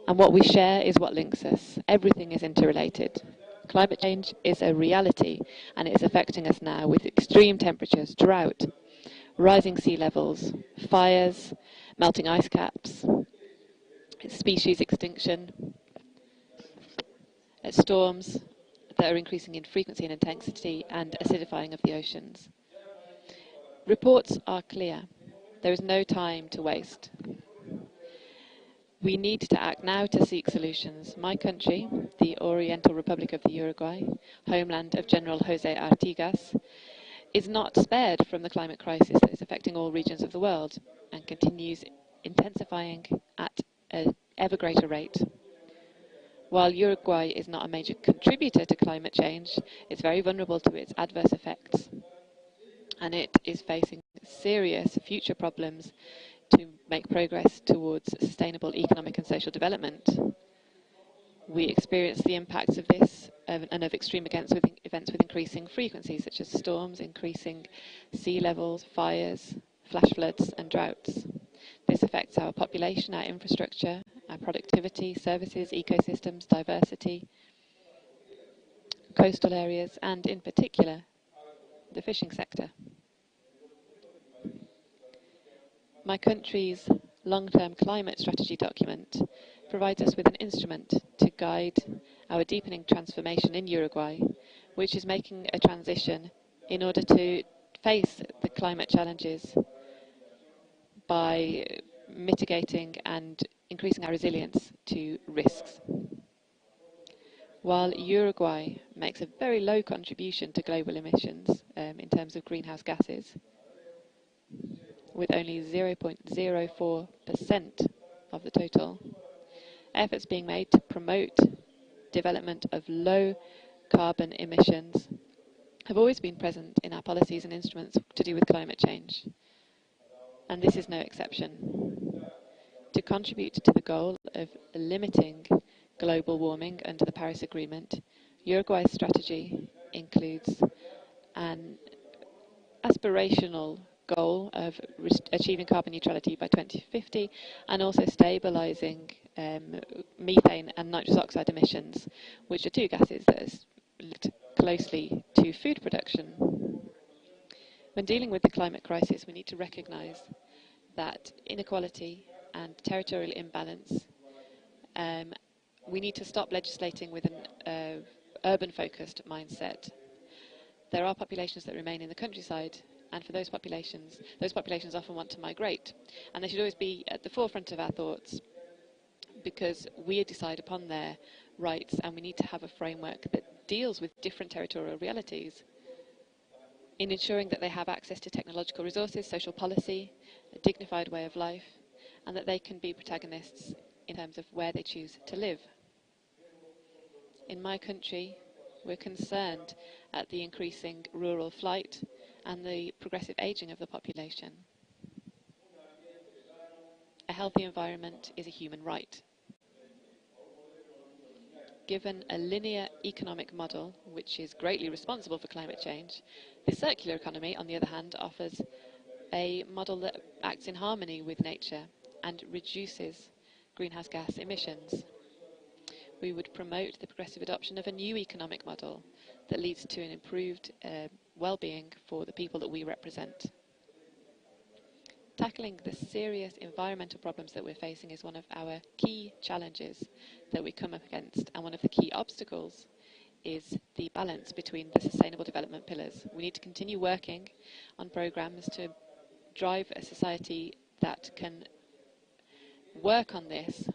And what we share is what links us. Everything is interrelated. Climate change is a reality, and it is affecting us now with extreme temperatures, drought, rising sea levels, fires, melting ice caps, species extinction, storms that are increasing in frequency and intensity, and acidifying of the oceans. Reports are clear. There is no time to waste. We need to act now to seek solutions. My country, the Oriental Republic of the Uruguay, homeland of General Jose Artigas, is not spared from the climate crisis that is affecting all regions of the world and continues intensifying at an ever greater rate. While Uruguay is not a major contributor to climate change, it's very vulnerable to its adverse effects, and it is facing serious future problems to make progress towards sustainable economic and social development. We experience the impacts of this and of extreme events with increasing frequencies, such as storms, increasing sea levels, fires, flash floods and droughts. This affects our population, our infrastructure, our productivity, services, ecosystems, diversity, coastal areas, and in particular, the fishing sector. My country's long-term climate strategy document provides us with an instrument to guide our deepening transformation in Uruguay, which is making a transition in order to face the climate challenges by mitigating and increasing our resilience to risks. While Uruguay makes a very low contribution to global emissions in terms of greenhouse gases, with only 0.04% of the total, efforts being made to promote development of low carbon emissions have always been present in our policies and instruments to do with climate change. And this is no exception. To contribute to the goal of limiting global warming under the Paris Agreement, Uruguay's strategy includes an aspirational goal of achieving carbon neutrality by 2050 and also stabilizing methane and nitrous oxide emissions, which are two gases that are linked closely to food production. When dealing with the climate crisis, we need to recognize that inequality and territorial imbalance, we need to stop legislating with an urban-focused mindset. There are populations that remain in the countryside, and for those populations often want to migrate. And they should always be at the forefront of our thoughts, because we decide upon their rights, and we need to have a framework that deals with different territorial realities in ensuring that they have access to technological resources, social policy, a dignified way of life, and that they can be protagonists in terms of where they choose to live. In my country, we're concerned at the increasing rural flight and the progressive aging of the population. A healthy environment is a human right. Given a linear economic model, which is greatly responsible for climate change, the circular economy, on the other hand, offers a model that acts in harmony with nature and reduces greenhouse gas emissions. We would promote the progressive adoption of a new economic model that leads to an improved well-being for the people that we represent. Tackling the serious environmental problems that we're facing is one of our key challenges that we come up against, and one of the key obstacles is the balance between the sustainable development pillars. We need to continue working on programs to drive a society that can work on this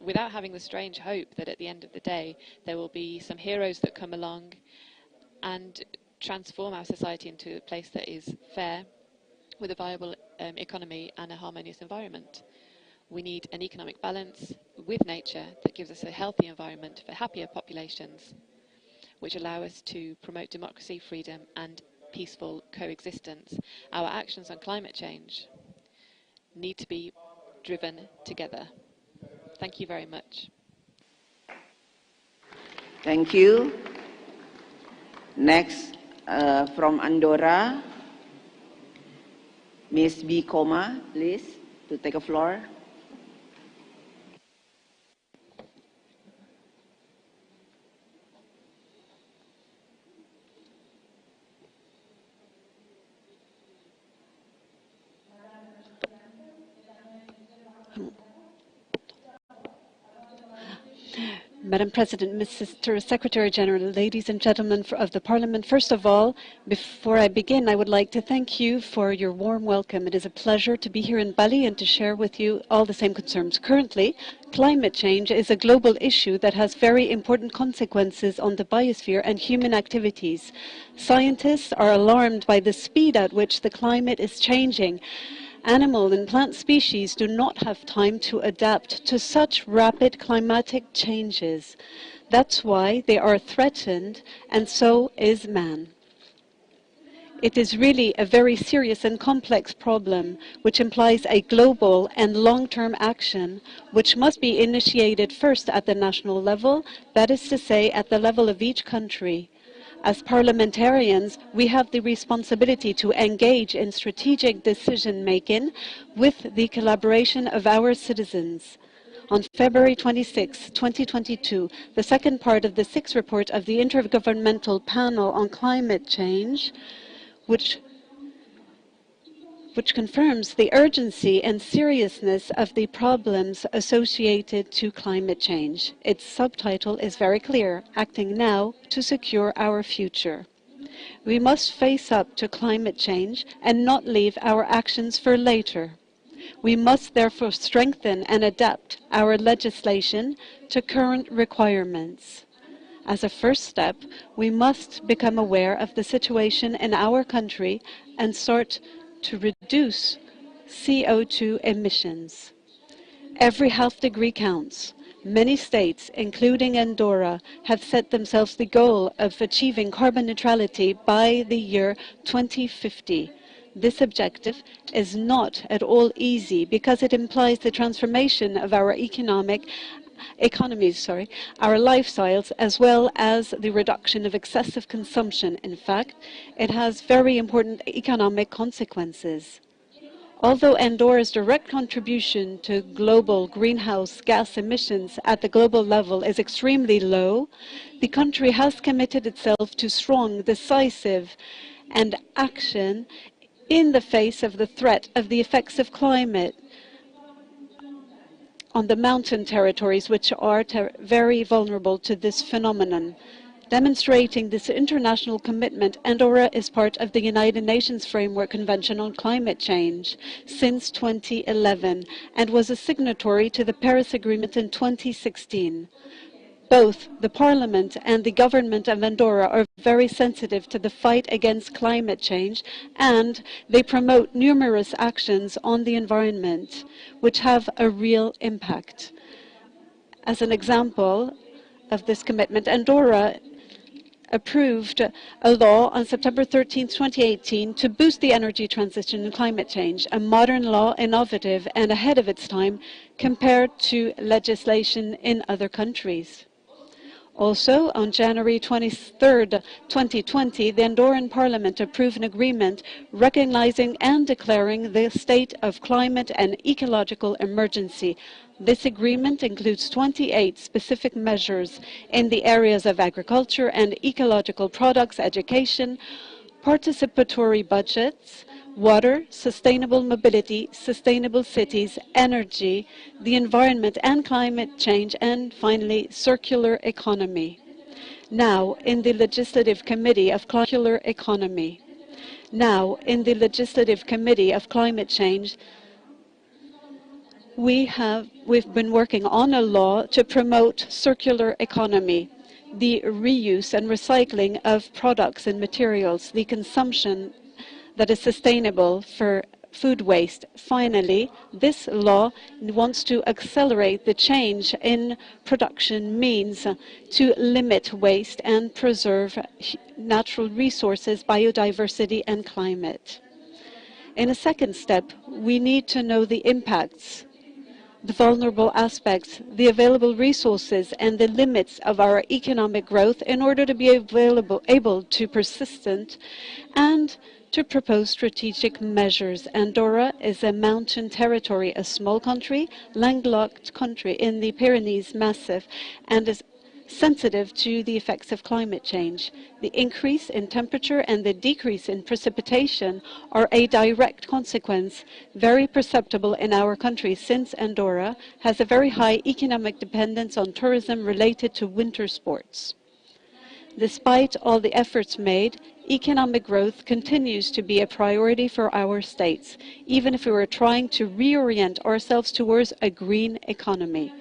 without having the strange hope that at the end of the day there will be some heroes that come along and transform our society into a place that is fair, with a viable economy and a harmonious environment. We need an economic balance with nature that gives us a healthy environment for happier populations, which allow us to promote democracy, freedom and peaceful coexistence. Our actions on climate change need to be driven together. Thank you very much. Thank you. Next, From Andorra, Ms. B. Koma, please, to take a floor. Madam President, Mr. Secretary General, ladies and gentlemen of the Parliament, first of all, before I begin, I would like to thank you for your warm welcome. It is a pleasure to be here in Bali and to share with you all the same concerns. Currently, climate change is a global issue that has very important consequences on the biosphere and human activities. Scientists are alarmed by the speed at which the climate is changing. Animal and plant species do not have time to adapt to such rapid climatic changes. That's why they are threatened, and so is man. It is really a very serious and complex problem, which implies a global and long-term action, which must be initiated first at the national level, that is to say, at the level of each country. As parliamentarians, we have the responsibility to engage in strategic decision-making with the collaboration of our citizens. On February 26, 2022, the second part of the sixth report of the Intergovernmental Panel on Climate Change, which confirms the urgency and seriousness of the problems associated to climate change. Its subtitle is very clear: Acting Now to Secure Our Future. We must face up to climate change and not leave our actions for later. We must therefore strengthen and adapt our legislation to current requirements. As a first step, we must become aware of the situation in our country and start to reduce CO2 emissions. Every half degree counts. Many states, including Andorra, have set themselves the goal of achieving carbon neutrality by the year 2050. This objective is not at all easy because it implies the transformation of our economies, our lifestyles, as well as the reduction of excessive consumption. In fact, it has very important economic consequences. Although Andorra's direct contribution to global greenhouse gas emissions at the global level is extremely low, the country has committed itself to strong, decisive, and action in the face of the threat of the effects of climate on the mountain territories, which are very vulnerable to this phenomenon. Demonstrating this international commitment, Andorra is part of the United Nations Framework Convention on Climate Change since 2011 and was a signatory to the Paris Agreement in 2016. Both the Parliament and the government of Andorra are very sensitive to the fight against climate change, and they promote numerous actions on the environment which have a real impact. As an example of this commitment, Andorra approved a law on September 13, 2018 to boost the energy transition and climate change, a modern law, innovative and ahead of its time compared to legislation in other countries. Also, on January 23, 2020, the Andorran Parliament approved an agreement recognizing and declaring the state of climate and ecological emergency. This agreement includes 28 specific measures in the areas of agriculture and ecological products, education, participatory budgets, water, sustainable mobility, sustainable cities, energy, the environment and climate change, and finally, circular economy. Now, in the Legislative Committee of Circular Economy. Now, in the Legislative Committee of Climate Change, we've been working on a law to promote circular economy, the reuse and recycling of products and materials, the consumption that is sustainable for food waste. Finally, this law wants to accelerate the change in production means to limit waste and preserve natural resources, biodiversity, and climate. In a second step, we need to know the impacts the vulnerable aspects, the available resources, and the limits of our economic growth in order to be able to persistent and to propose strategic measures. Andorra is a mountain territory, a small country, landlocked country in the Pyrenees Massif, and is sensitive to the effects of climate change. The increase in temperature and the decrease in precipitation are a direct consequence, very perceptible in our country, since Andorra has a very high economic dependence on tourism related to winter sports. Despite all the efforts made, economic growth continues to be a priority for our states, even if we were trying to reorient ourselves towards a green economy.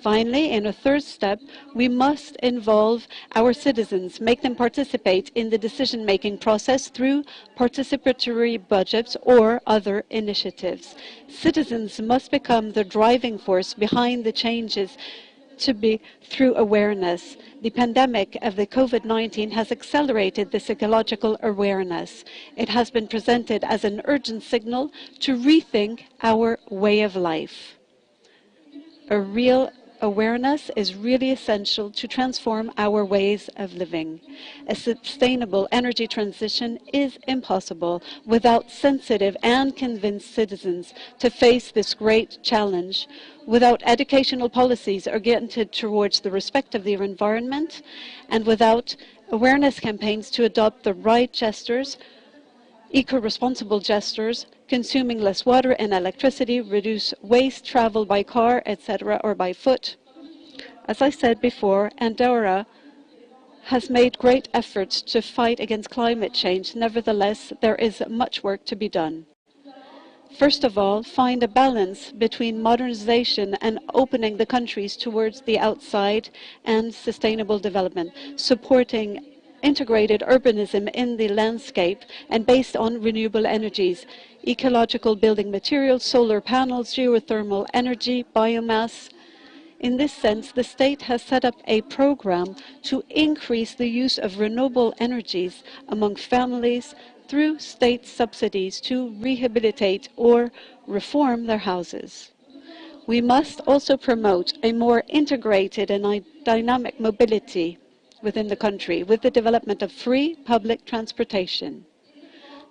Finally, in a third step, we must involve our citizens, make them participate in the decision-making process through participatory budgets or other initiatives. Citizens must become the driving force behind the changes to be through awareness. The pandemic of the COVID-19 has accelerated this ecological awareness. It has been presented as an urgent signal to rethink our way of life. A real awareness is really essential to transform our ways of living. A sustainable energy transition is impossible without sensitive and convinced citizens to face this great challenge, without educational policies oriented towards the respect of the environment, and without awareness campaigns to adopt the right gestures, eco-responsible gestures, consuming less water and electricity, reduce waste, travel by car, etc., or by foot. As I said before, Andorra has made great efforts to fight against climate change. Nevertheless, there is much work to be done. First of all, find a balance between modernization and opening the countries towards the outside and sustainable development, supporting integrated urbanism in the landscape and based on renewable energies, ecological building materials, solar panels, geothermal energy, biomass. In this sense, the state has set up a program to increase the use of renewable energies among families through state subsidies to rehabilitate or reform their houses. We must also promote a more integrated and dynamic mobility within the country with the development of free public transportation.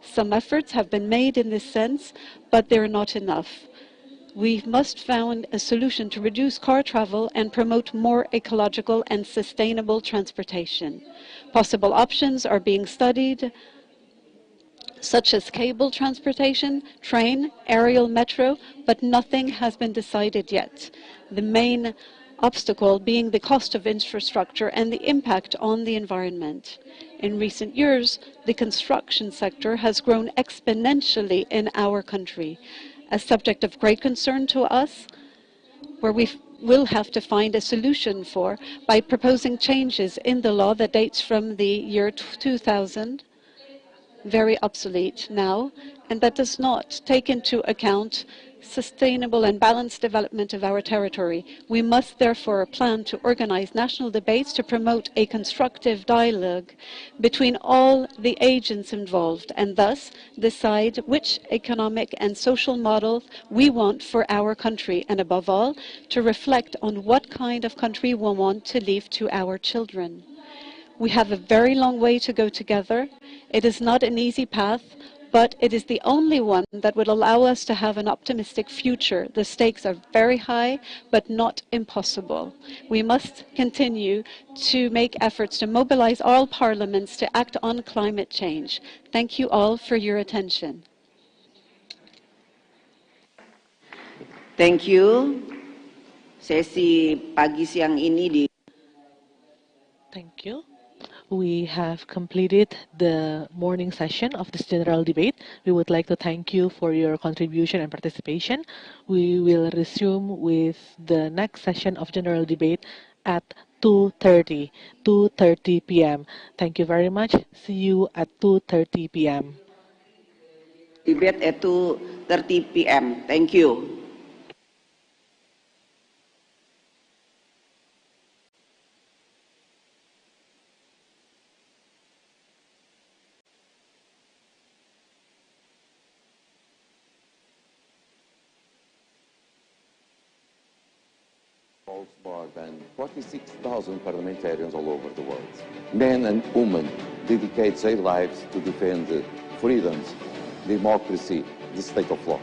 Some efforts have been made in this sense, but they're not enough. We must find a solution to reduce car travel and promote more ecological and sustainable transportation. Possible options are being studied, such as cable transportation, train, aerial metro, but nothing has been decided yet. The main obstacle being the cost of infrastructure and the impact on the environment. In recent years, the construction sector has grown exponentially in our country, a subject of great concern to us, where we will have to find a solution for by proposing changes in the law that dates from the year 2000, very obsolete now, and that does not take into account sustainable and balanced development of our territory. We must therefore plan to organize national debates to promote a constructive dialogue between all the agents involved and thus decide which economic and social model we want for our country, and above all, to reflect on what kind of country we want to leave to our children. We have a very long way to go together. It is not an easy path, but it is the only one that would allow us to have an optimistic future. The stakes are very high, but not impossible. We must continue to make efforts to mobilize all parliaments to act on climate change. Thank you all for your attention. Thank you. Sesi pagi siang ini di Thank you. We have completed the morning session of this general debate. We would like to thank you for your contribution and participation. We will resume with the next session of general debate at 2:30 p.m. Thank you very much. See you at 2:30 p.m. debate at 2:30 p.m. Thank you. holds more than 46,000 parliamentarians all over the world. Men and women dedicate their lives to defend freedoms, democracy, the state of law.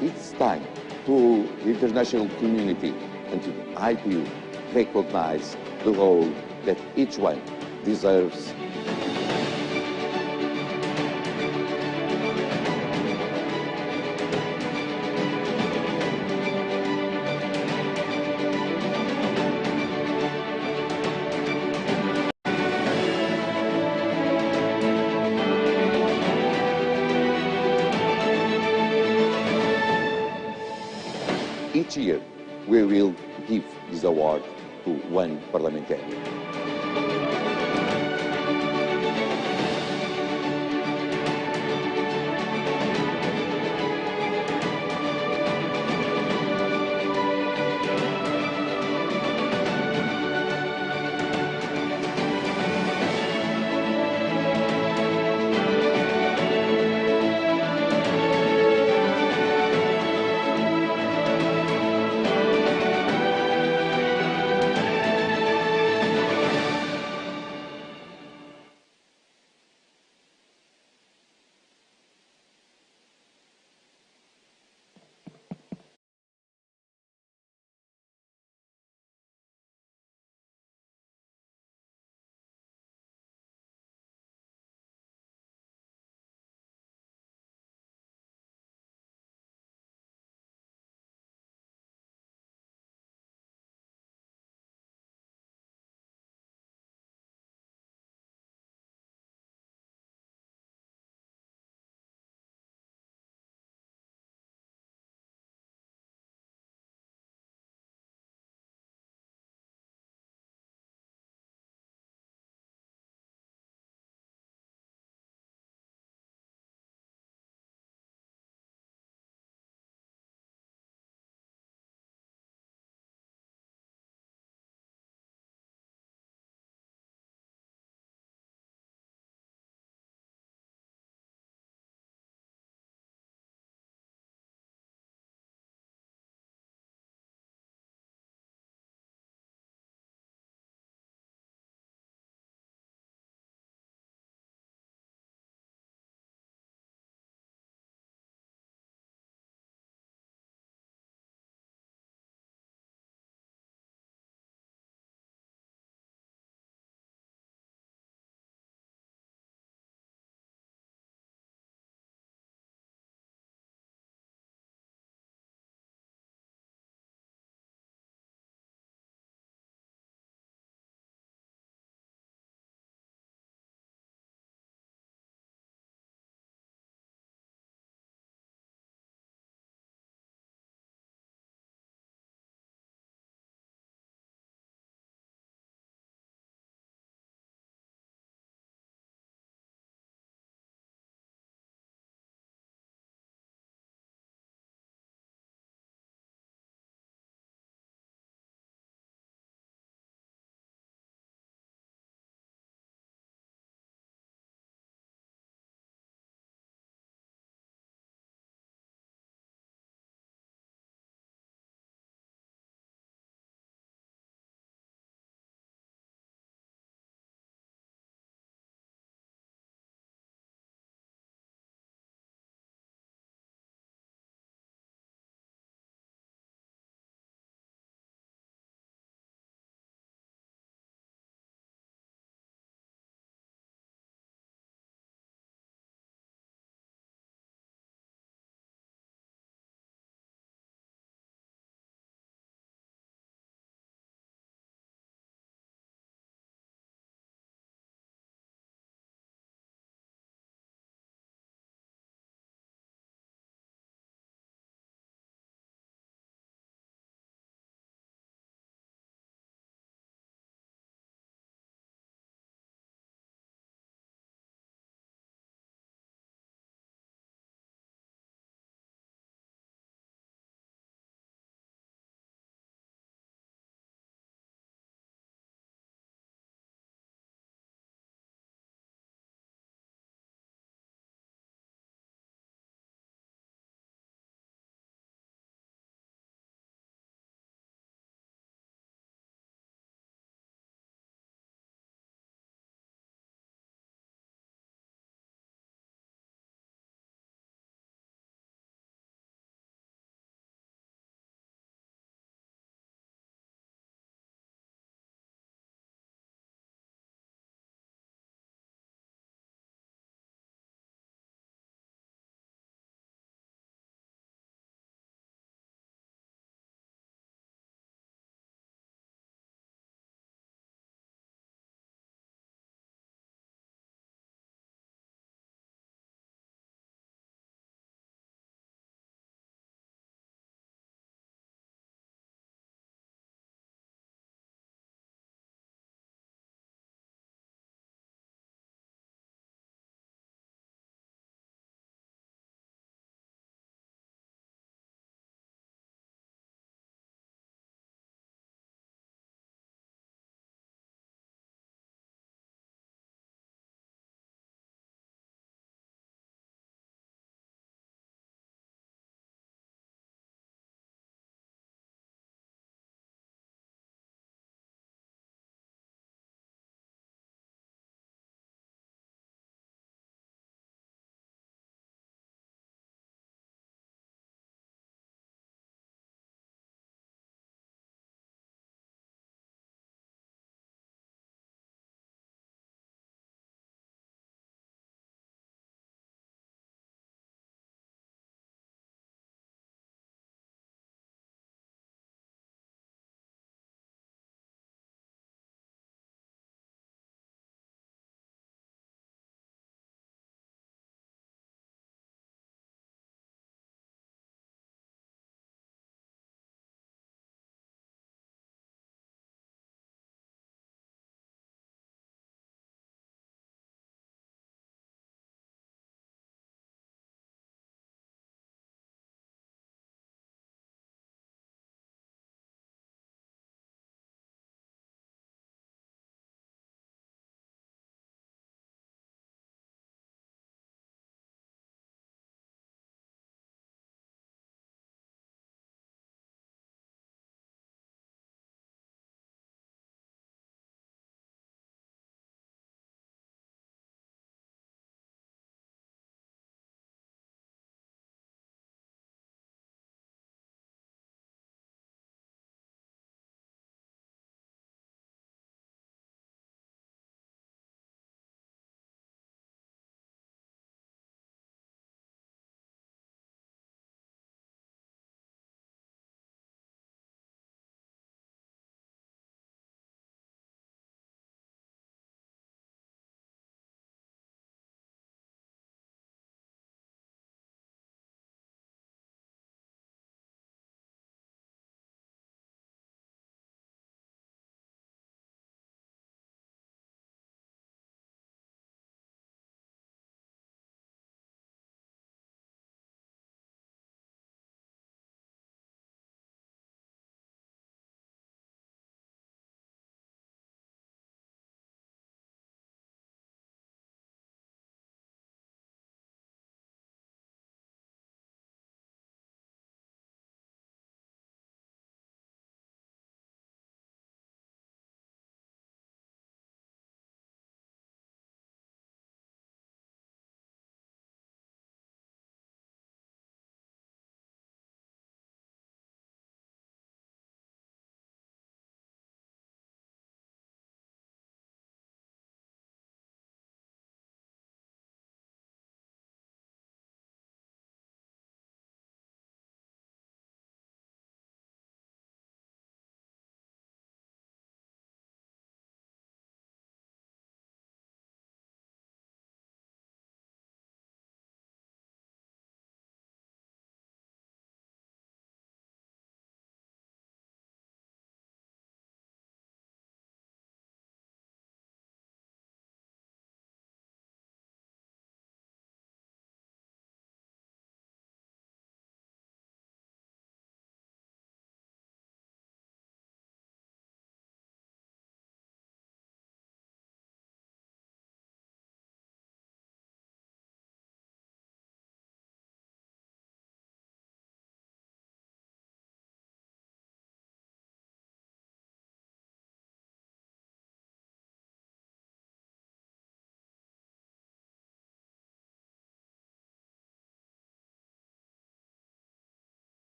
It's time to the international community and to the IPU recognize the role that each one deserves. Each year, we will give this award to one parliamentarian.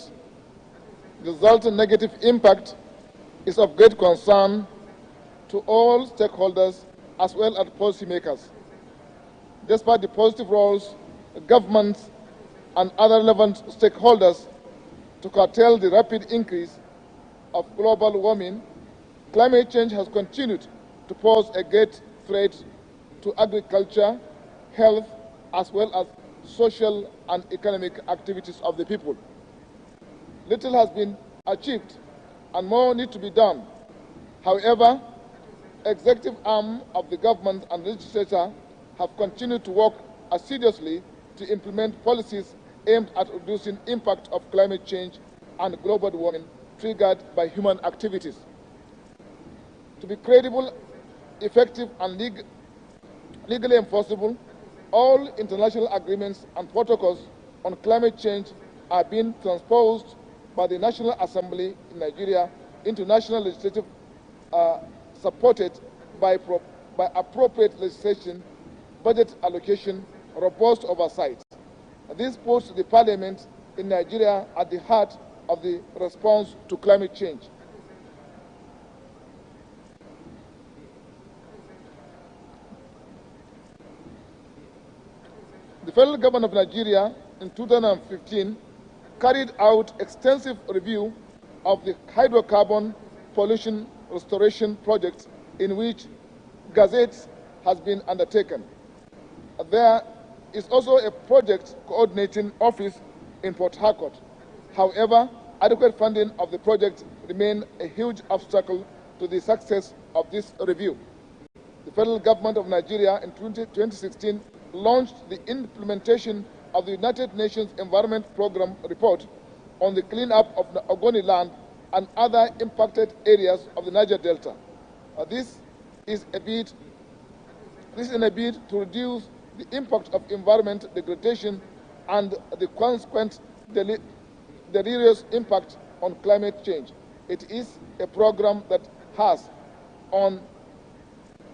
the resulting negative impact is of great concern to all stakeholders as well as policymakers. Despite the positive roles governments and other relevant stakeholders to curtail the rapid increase of global warming, climate change has continued to pose a great threat to agriculture, health, as well as social and economic activities of the people. Little has been achieved and more needs to be done. However, executive arm of the government and legislature have continued to work assiduously to implement policies aimed at reducing impact of climate change and global warming triggered by human activities. To be credible, effective, and legally enforceable, all international agreements and protocols on climate change are being transposed by the National Assembly in Nigeria into national legislative supported by appropriate legislation, budget allocation, robust oversight. This puts the Parliament in Nigeria at the heart of the response to climate change. The federal government of Nigeria in 2015 carried out extensive review of the hydrocarbon pollution restoration project in which Gazette has been undertaken. There is also a project coordinating office in Port Harcourt. However, adequate funding of the project remains a huge obstacle to the success of this review. The federal government of Nigeria in 2016 launched the implementation of the United Nations Environment Programme report on the cleanup of the Ogoni land and other impacted areas of the Niger Delta. This is in a bid to reduce the impact of environment degradation and the consequent deleterious impact on climate change. It is a program that has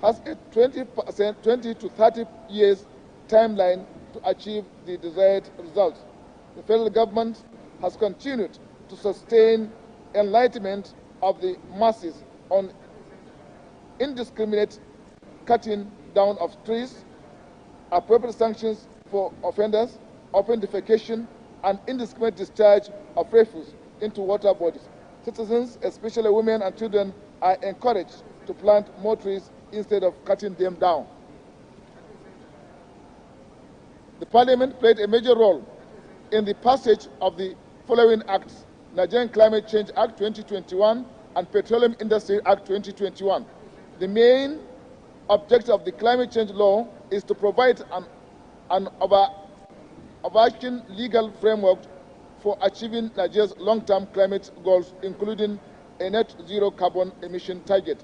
a 20 to 30 years timeline to achieve the desired results. The federal government has continued to sustain enlightenment of the masses on indiscriminate cutting down of trees, appropriate sanctions for offenders, open defecation, and indiscriminate discharge of refuse into water bodies. Citizens, especially women and children, are encouraged to plant more trees instead of cutting them down. The Parliament played a major role in the passage of the following acts: Nigerian Climate Change Act 2021 and Petroleum Industry Act 2021. The main objective of the climate change law is to provide an overarching legal framework for achieving Nigeria's long-term climate goals, including a net zero carbon emission target.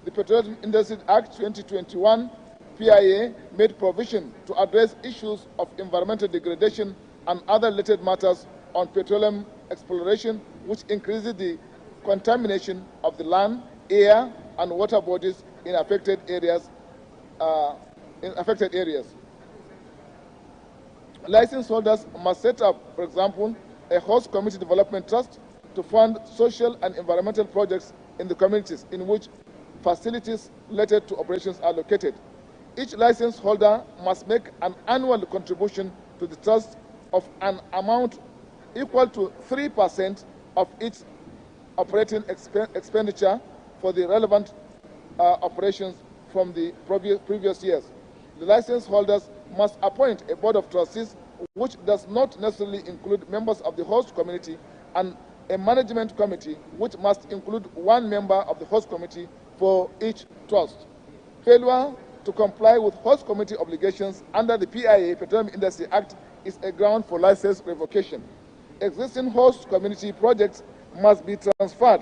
The Petroleum Industry Act 2021 PIA made provision to address issues of environmental degradation and other related matters on petroleum exploration, which increases the contamination of the land, air, and water bodies in affected areas. License holders must set up, for example, a host community development trust to fund social and environmental projects in the communities in which facilities related to operations are located. Each license holder must make an annual contribution to the trust of an amount equal to 3% of its operating expenditure for the relevant operations from the previous years. The license holders must appoint a board of trustees, which does not necessarily include members of the host community, and a management committee, which must include one member of the host committee for each trust. Failure to comply with host committee obligations under the PIA Petroleum Industry Act is a ground for license revocation. Existing host community projects must be transferred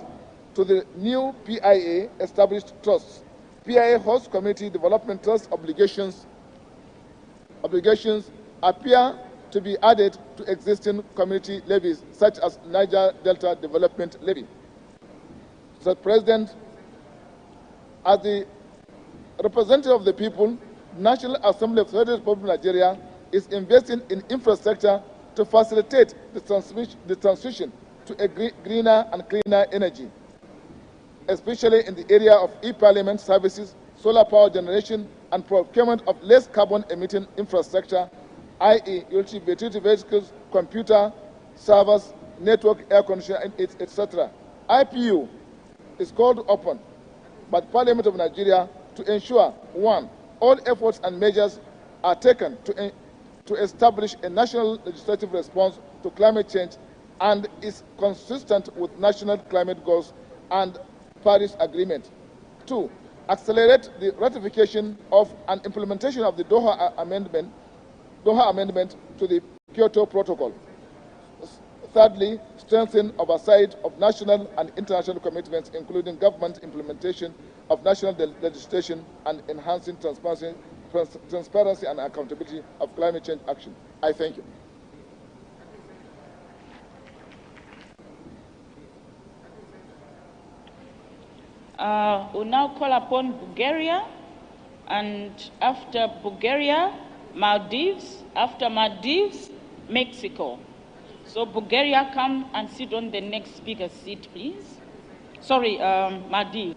to the new PIA established trusts. PIA host community development trust obligations appear to be added to existing community levies, such as Niger Delta Development Levy. Mr. President, as the representative of the people, National Assembly of the Federal Republic of Nigeria is investing in infrastructure to facilitate the transition to a greener and cleaner energy, especially in the area of e-parliament services, solar power generation, and procurement of less carbon-emitting infrastructure, i.e. utility vehicles, computer, servers, network, air conditioning, etc. IPU is called upon by the Parliament of Nigeria to ensure, 1, all efforts and measures are taken to establish a national legislative response to climate change and is consistent with national climate goals and Paris Agreement. 2, accelerate the ratification of and implementation of the Doha Amendment to the Kyoto Protocol. Thirdly, strengthen oversight of national and international commitments, including government implementation of national legislation and enhancing transparency and accountability of climate change action. I thank you. We now call upon Bulgaria, and after Bulgaria, Maldives, after Maldives, Mexico. So Bulgaria, come and sit on the next speaker's seat, please. Sorry, Maldives.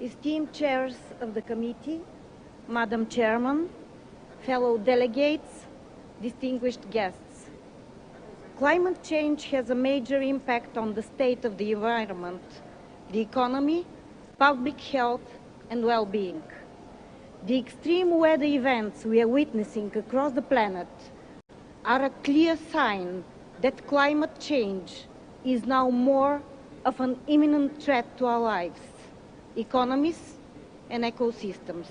Esteemed chairs of the committee, Madam Chairman, fellow delegates, distinguished guests. Climate change has a major impact on the state of the environment, the economy, public health, and well-being. The extreme weather events we are witnessing across the planet are a clear sign that climate change is now more of an imminent threat to our lives, economies, and ecosystems.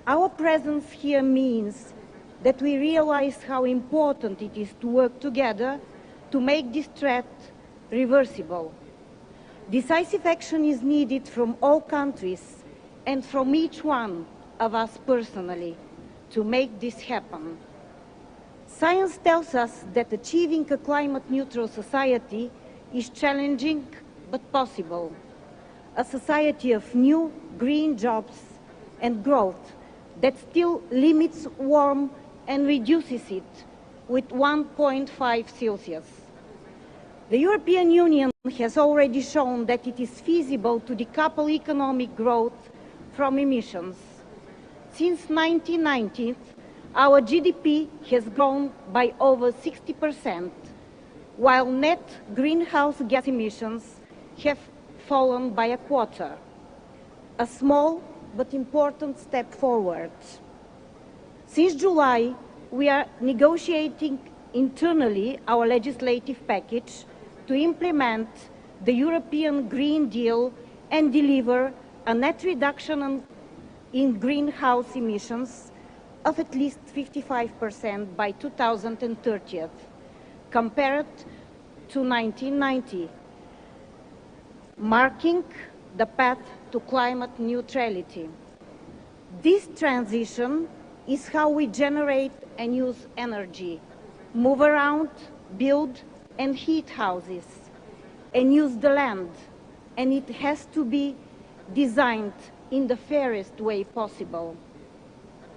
Our presence here means that we realize how important it is to work together to make this threat reversible. Decisive action is needed from all countries and from each one of us personally to make this happen. Science tells us that achieving a climate-neutral society is challenging but possible. A society of new green jobs and growth that still limits warmth and reduces it with 1.5 Celsius. The European Union has already shown that it is feasible to decouple economic growth from emissions. Since 1990, our GDP has grown by over 60%, while net greenhouse gas emissions have fallen by a quarter. A small but important step forward. Since July, we are negotiating internally our legislative package to implement the European Green Deal and deliver a net reduction in greenhouse emissions of at least 55% by 2030, compared to 1990. Marking the path to climate neutrality. This transition is how we generate and use energy, move around, build and heat houses, and use the land, and it has to be designed in the fairest way possible.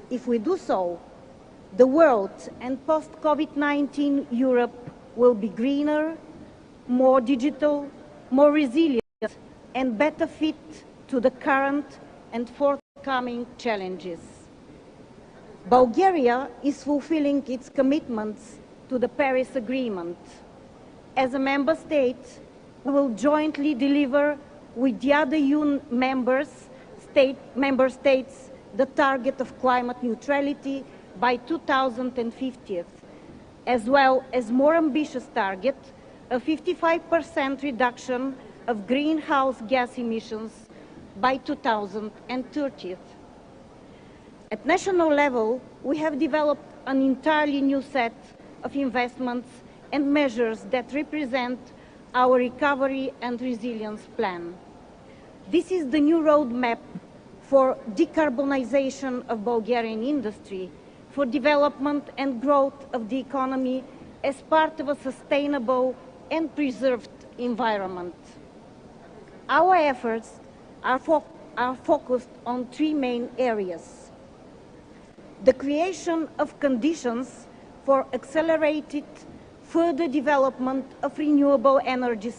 If we do so, the world and post-COVID-19 Europe will be greener, more digital, more resilient, and better fit to the current and forthcoming challenges. Bulgaria is fulfilling its commitments to the Paris Agreement. As a member state, we will jointly deliver with the other UN members member states the target of climate neutrality by 2050, as well as more ambitious target of 55% reduction of greenhouse gas emissions by 2030. At national level, we have developed an entirely new set of investments and measures that represent our recovery and resilience plan. This is the new roadmap for decarbonization of Bulgarian industry, for development and growth of the economy as part of a sustainable and preserved environment. Our efforts are focused on three main areas: the creation of conditions for accelerated further development of renewable energy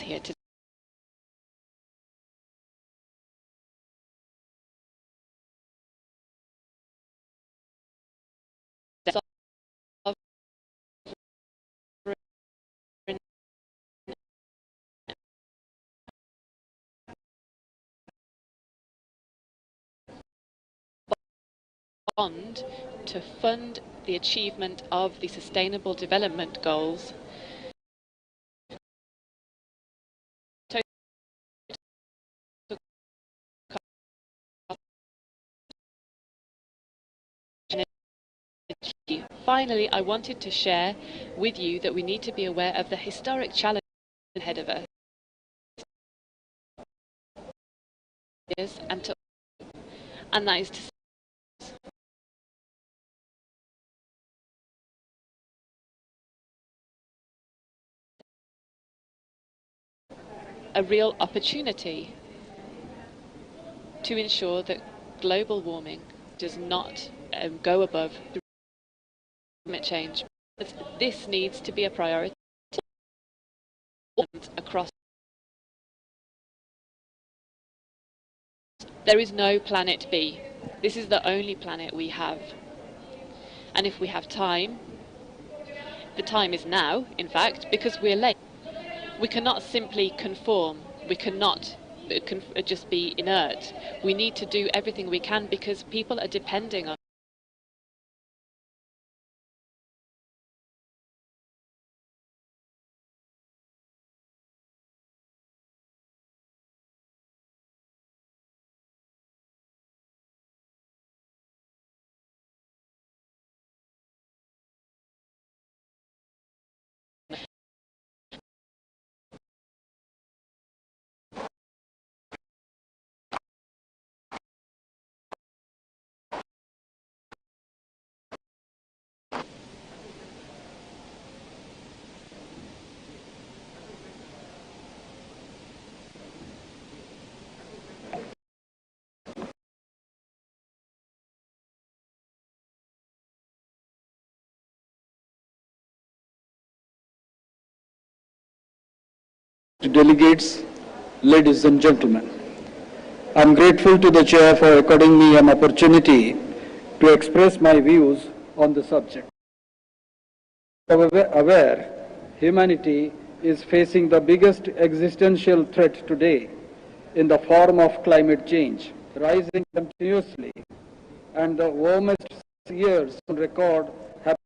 here today. Bond to fund the achievement of the Sustainable Development Goals Finally, I wanted to share with you that we need to be aware of the historic challenge ahead of us. And that is to a real opportunity to ensure that global warming does not go above climate change. This needs to be a priority across. There is no planet B. This is the only planet we have. And if we have time, the time is now, in fact, because we're late. We cannot simply conform. We cannot just be inert. We need to do everything we can because people are depending on delegates, ladies and gentlemen. I'm grateful to the Chair for according me an opportunity to express my views on the subject. Aware, humanity is facing the biggest existential threat today in the form of climate change, rising continuously, and the warmest years on record have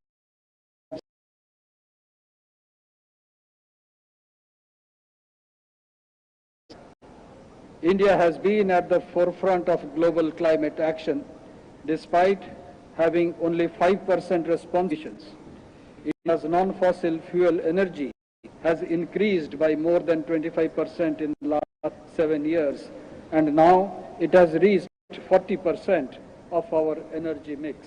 India has been at the forefront of global climate action despite having only 5% responsibility. India's non-fossil fuel energy has increased by more than 25% in the last 7 years, and now it has reached 40% of our energy mix.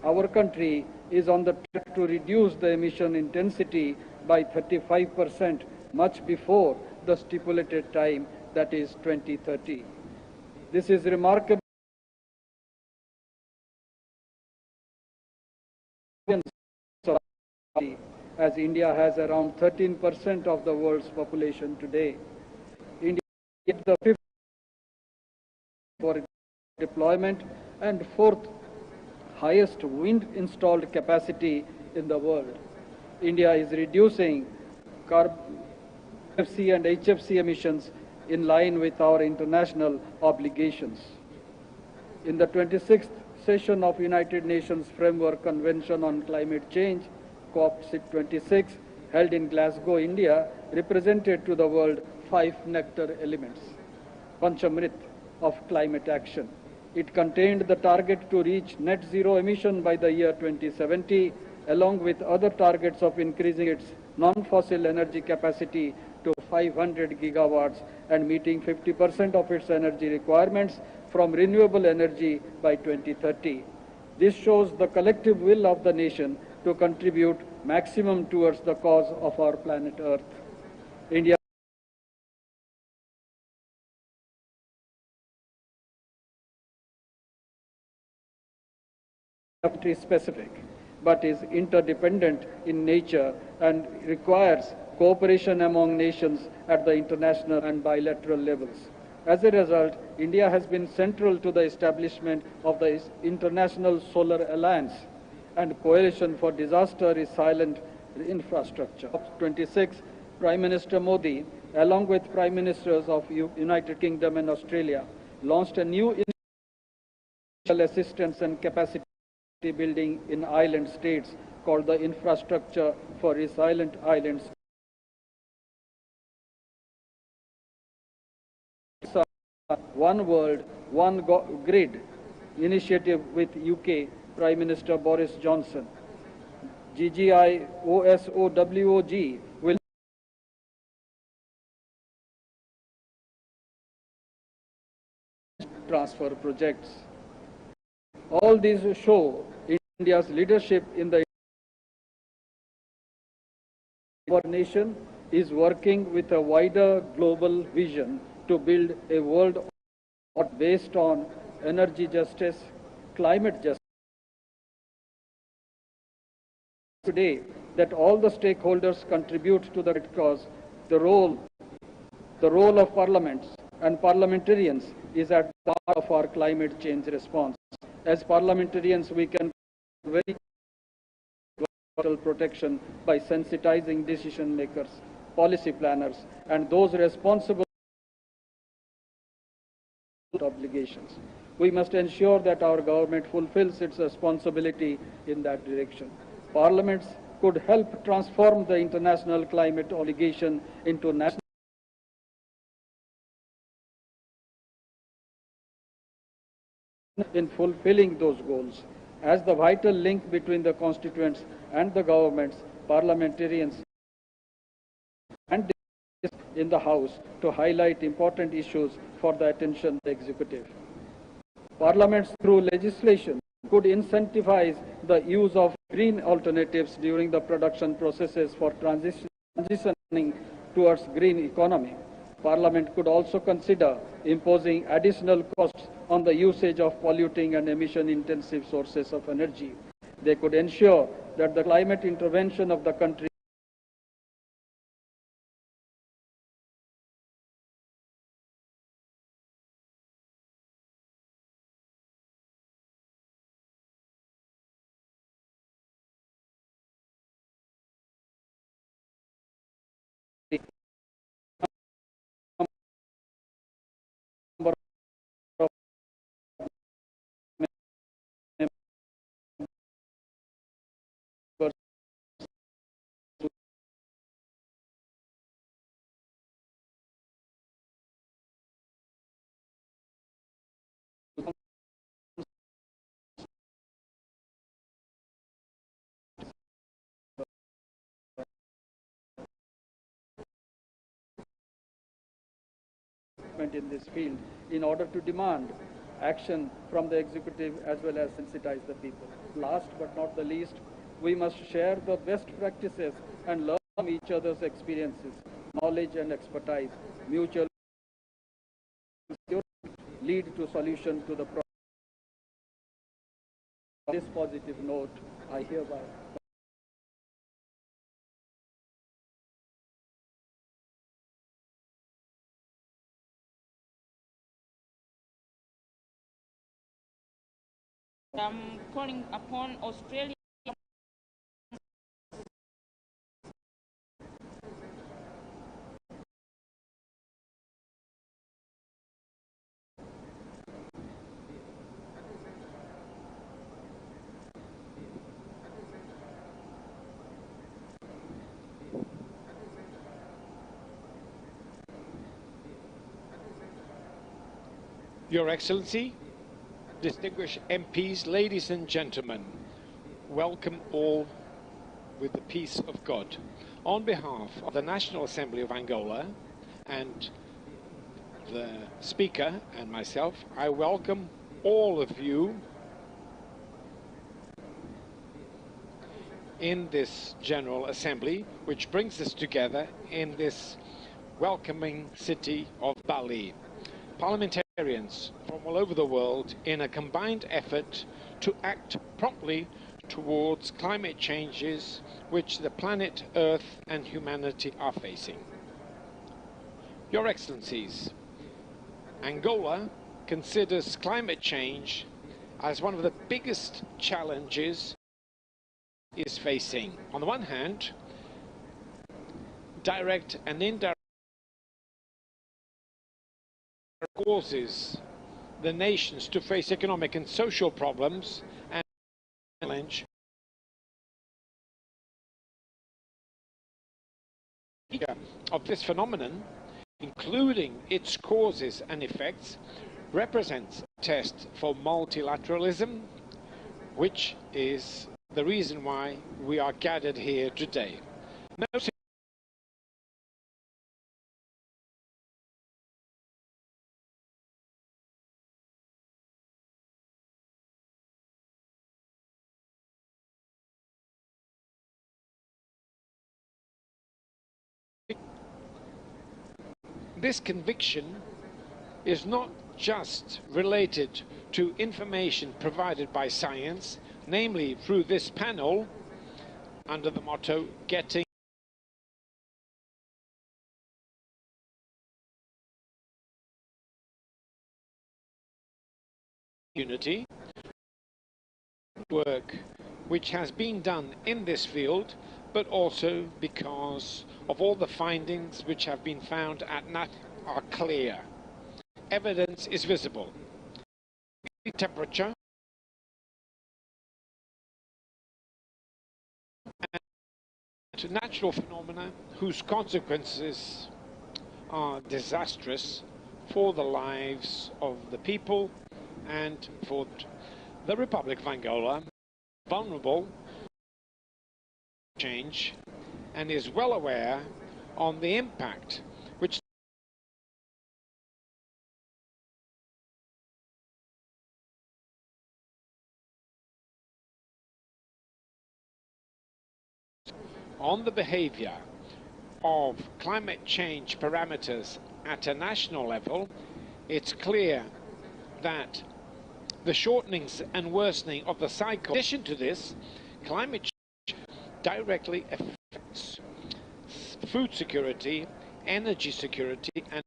Our country is on the track to reduce the emission intensity by 35% much before the stipulated time, that is 2030. This is remarkable as India has around 13% of the world's population today. India is the fifth for deployment and fourth highest wind installed capacity in the world. India is reducing FC and HFC emissions in line with our international obligations. In the 26th session of United Nations Framework Convention on Climate Change, COP26, held in Glasgow, India, represented to the world 5 nectar elements, Panchamrit of climate action. It contained the target to reach net zero emission by the year 2070, along with other targets of increasing its non-fossil energy capacity to 500 gigawatts and meeting 50% of its energy requirements from renewable energy by 2030. This shows the collective will of the nation to contribute maximum towards the cause of our planet Earth. India country specific, but is interdependent in nature and requires cooperation among nations at the international and bilateral levels. As a result, India has been central to the establishment of the International Solar Alliance and Coalition for Disaster Resilient Infrastructure. 26, Prime Minister Modi, along with Prime Ministers of United Kingdom and Australia, launched a new initial assistance and capacity building in island states called the Infrastructure for Resilient Islands. One World, One Grid initiative with UK Prime Minister Boris Johnson. GGIOSOWOG will transfer projects. All these show India's leadership in the our nation is working with a wider global vision to build a world based on energy justice, climate justice. Today, that all the stakeholders contribute to the cause, the role of parliaments and parliamentarians is at the heart of our climate change response. As parliamentarians, we can very environmental protection by sensitizing decision makers, policy planners, and those responsible obligations. We must ensure that our government fulfills its responsibility in that direction. Parliaments could help transform the international climate obligation into national in fulfilling those goals. As the vital link between the constituents and the governments, parliamentarians and in the House to highlight important issues for the attention of the executive. Parliaments through legislation could incentivize the use of green alternatives during the production processes for transitioning towards green economy. Parliament could also consider imposing additional costs on the usage of polluting and emission-intensive sources of energy. They could ensure that the climate intervention of the country in this field in order to demand action from the executive as well as sensitize the people. Last but not the least, we must share the best practices and learn from each other's experiences, knowledge and expertise. Mutual lead to solution to the problem. On this positive note, I hereby I'm calling upon Australia. Your Excellency, distinguished MPs, ladies and gentlemen, welcome all with the peace of God. On behalf of the National Assembly of Angola and the Speaker and myself, I welcome all of you in this General Assembly, which brings us together in this welcoming city of Bali. Parliamentarians from all over the world in a combined effort to act promptly towards climate changes which the planet Earth and humanity are facing. Your Excellencies, Angola considers climate change as one of the biggest challenges it is facing. On the one hand, direct and indirect causes the nations to face economic and social problems and challenge of this phenomenon, including its causes and effects, represents a test for multilateralism, which is the reason why we are gathered here today. No This conviction is not just related to information provided by science, namely through this panel under the motto "Getting Unity," work which has been done in this field, but also because of all the findings which have been found at NAT are clear. Evidence is visible. Temperature and natural phenomena whose consequences are disastrous for the lives of the people and for the Republic of Angola, vulnerable to change, and is well aware on the impact which on the behavior of climate change parameters at a national level. It's clear that the shortenings and worsening of the cycle, in addition to this, climate change directly affects food security, energy security, and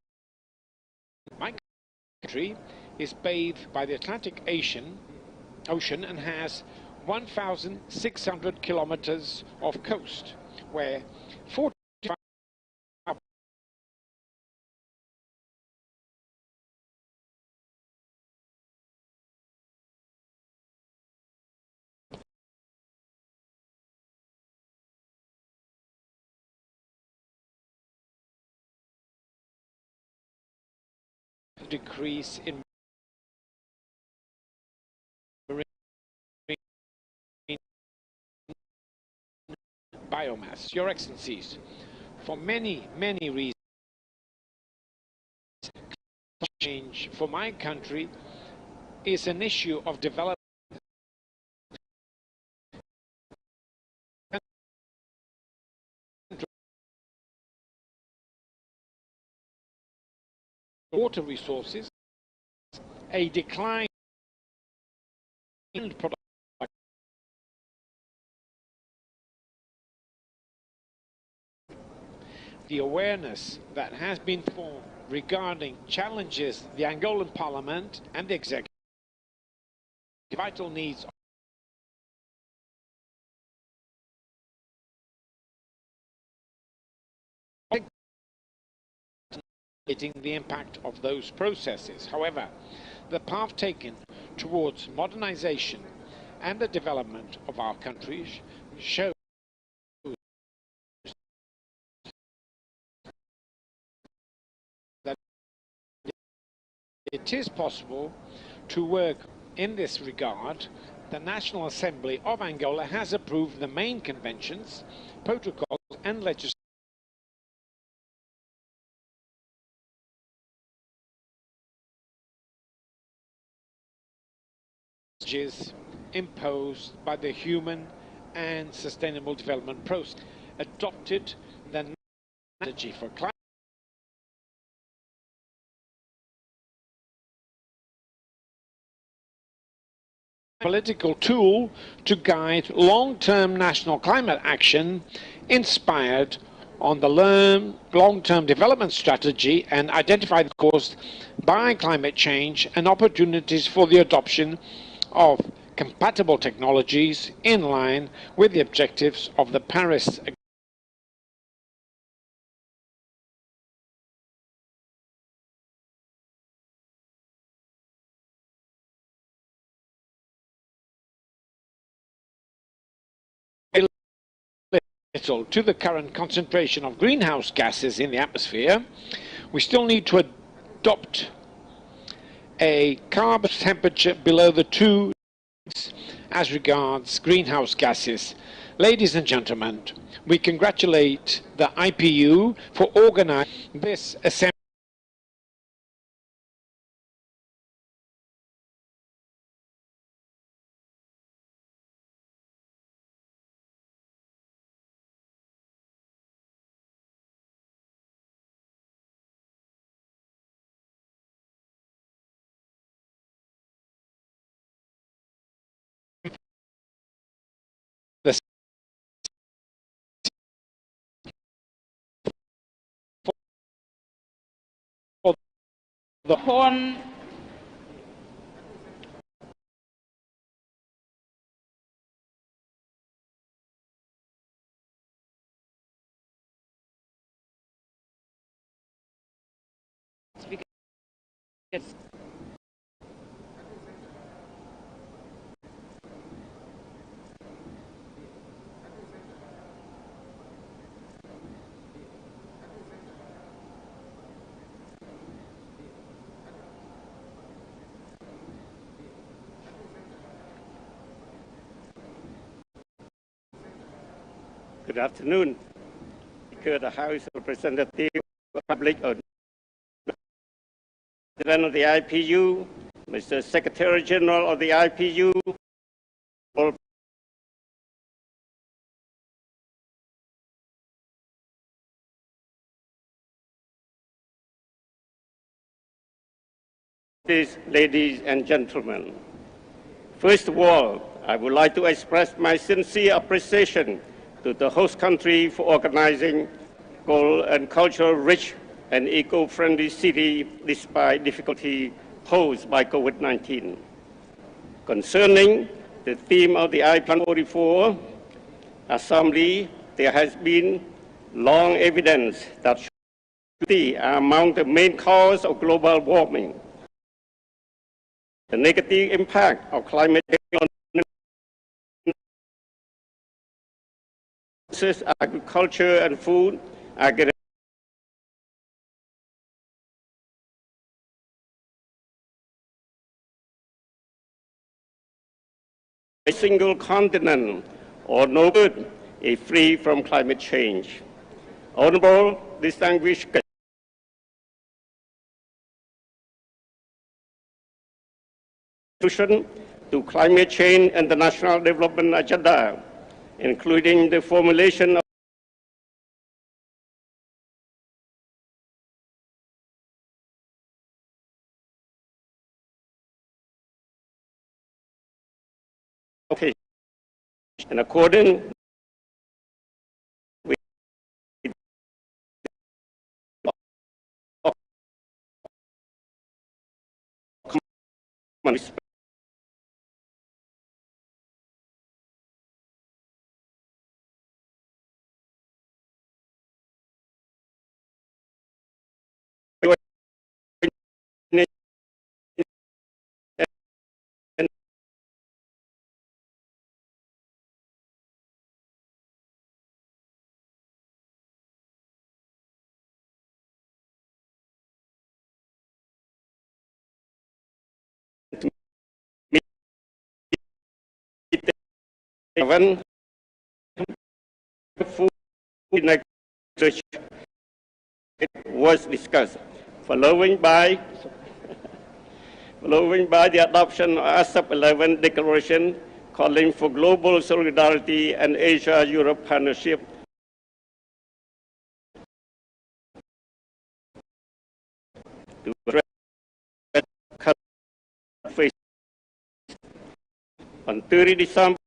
my country is bathed by the Atlantic Ocean and has 1,600 kilometers of coast, where 45 decrease in biomass. Your Excellencies, for many reasons, change for my country is an issue of development. Water resources, a decline in product. The awareness that has been formed regarding challenges the Angolan Parliament and the executive vital needs of the impact of those processes. However, the path taken towards modernization and the development of our countries shows that it is possible to work in this regard. The National Assembly of Angola has approved the main conventions, protocols and legislation imposed by the Human and Sustainable Development Process, adopted the strategy for climate political tool to guide long-term national climate action inspired on the long-term development strategy and identify the caused by climate change and opportunities for the adoption of compatible technologies in line with the objectives of the Paris Agreement. To the current concentration of greenhouse gases in the atmosphere, we still need to adopt a carbon temperature below the 2 as regards greenhouse gases. Ladies and gentlemen, we congratulate the IPU for organizing this assembly. The horn Good afternoon. Speaker of the House of Representatives of the Republic of President of the IPU, Mr. Secretary General of the IPU, all ladies and gentlemen. First of all, I would like to express my sincere appreciation to the host country for organizing and culture-rich and eco-friendly city despite difficulty posed by COVID-19. Concerning the theme of the I-44 Assembly, there has been long evidence that cities are among the main cause of global warming. The negative impact of climate change on agriculture and food are getting a single continent or no good is free from climate change. Honorable distinguished 3 solution to climate change and the national development agenda, including the formulation of in accordance with common Even food research was discussed, following by the adoption of ASAP 11 declaration calling for global solidarity and Asia-Europe partnership to address face on 30 December.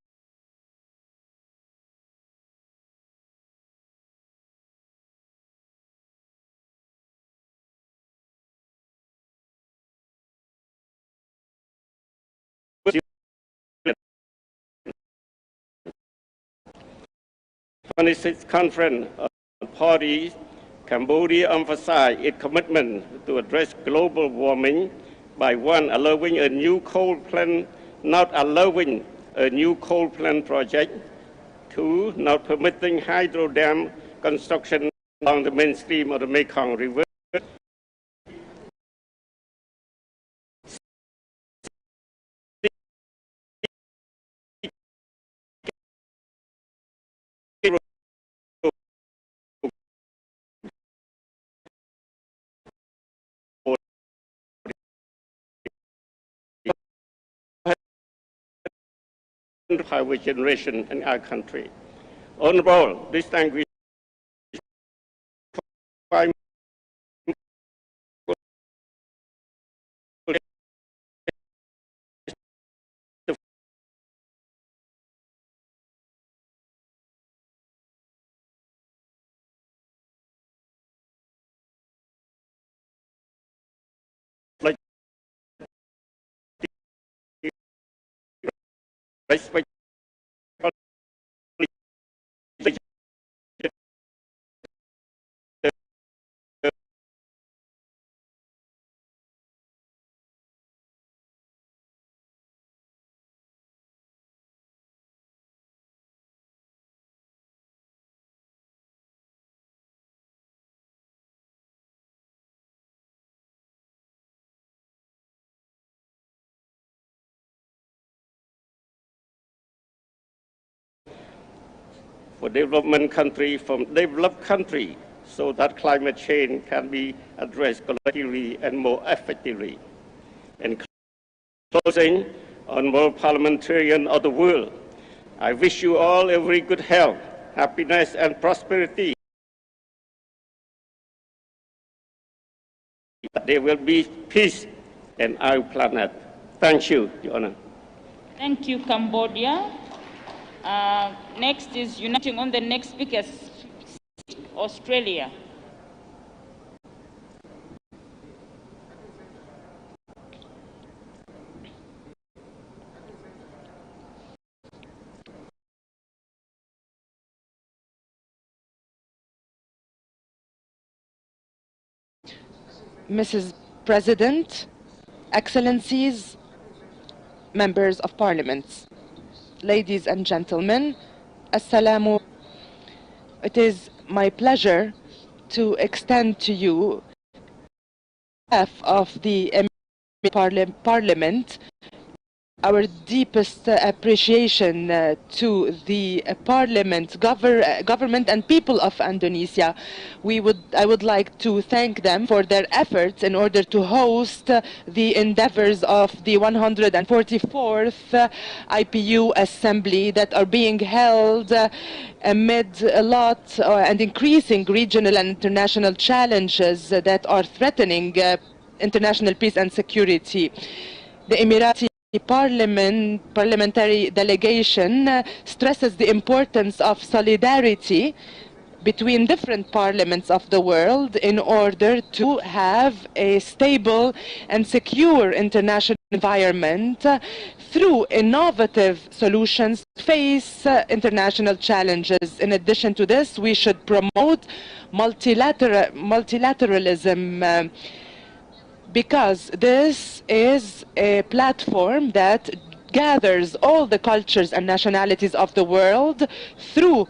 On its conference on parties, Cambodia emphasized its commitment to address global warming by one, allowing a new coal plant, not allowing a new coal plant project, two, not permitting hydro dam construction along the mainstream of the Mekong River, highway generation in our country. Honorable distinguished respect for development country from developed country so that climate change can be addressed collectively and more effectively. In closing, honorable parliamentarian of the world, I wish you all every good health, happiness and prosperity. There will be peace in our planet. Thank you, Your Honor. Thank you, Cambodia. Next is uniting on the next speaker, Australia. Mrs. President, Excellencies, Members of Parliament, ladies and gentlemen, Assalamu. It is my pleasure to extend to you, on behalf of the Parliament, our deepest appreciation to the parliament, government and people of Indonesia. I would like to thank them for their efforts in order to host the endeavors of the 144th IPU Assembly that are being held amid a lot and increasing regional and international challenges that are threatening international peace and security. The Emirati parliamentary delegation stresses the importance of solidarity between different parliaments of the world in order to have a stable and secure international environment through innovative solutions to face international challenges. In addition to this, we should promote multilateralism because this is a platform that gathers all the cultures and nationalities of the world through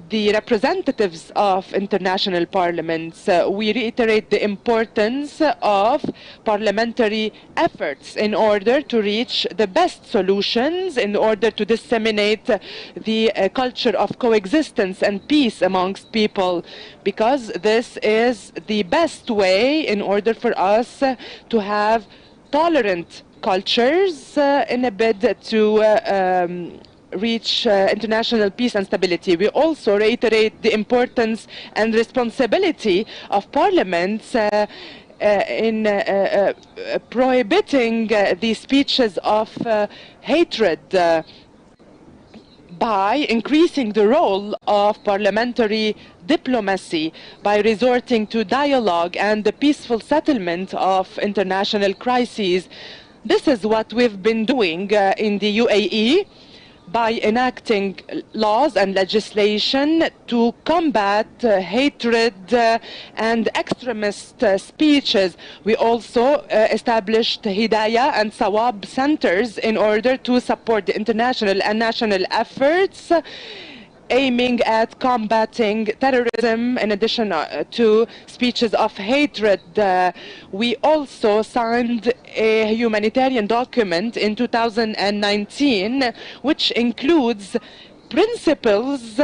the representatives of international parliaments. We reiterate the importance of parliamentary efforts in order to reach the best solutions, in order to disseminate the culture of coexistence and peace amongst people, because this is the best way in order for us to have tolerant cultures in a bid to reach international peace and stability. We also reiterate the importance and responsibility of parliaments in prohibiting the speeches of hatred by increasing the role of parliamentary diplomacy, by resorting to dialogue and the peaceful settlement of international crises. This is what we've been doing in the UAE, by enacting laws and legislation to combat hatred and extremist speeches. We also established Hidayah and Sawab centers in order to support the international and national efforts aiming at combating terrorism in addition to speeches of hatred. We also signed a humanitarian document in 2019 which includes principles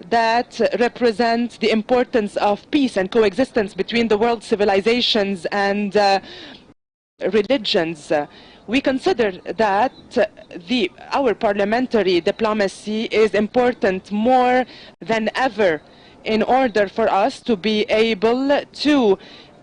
that represent the importance of peace and coexistence between the world civilizations and religions. We consider that our parliamentary diplomacy is important more than ever in order for us to be able to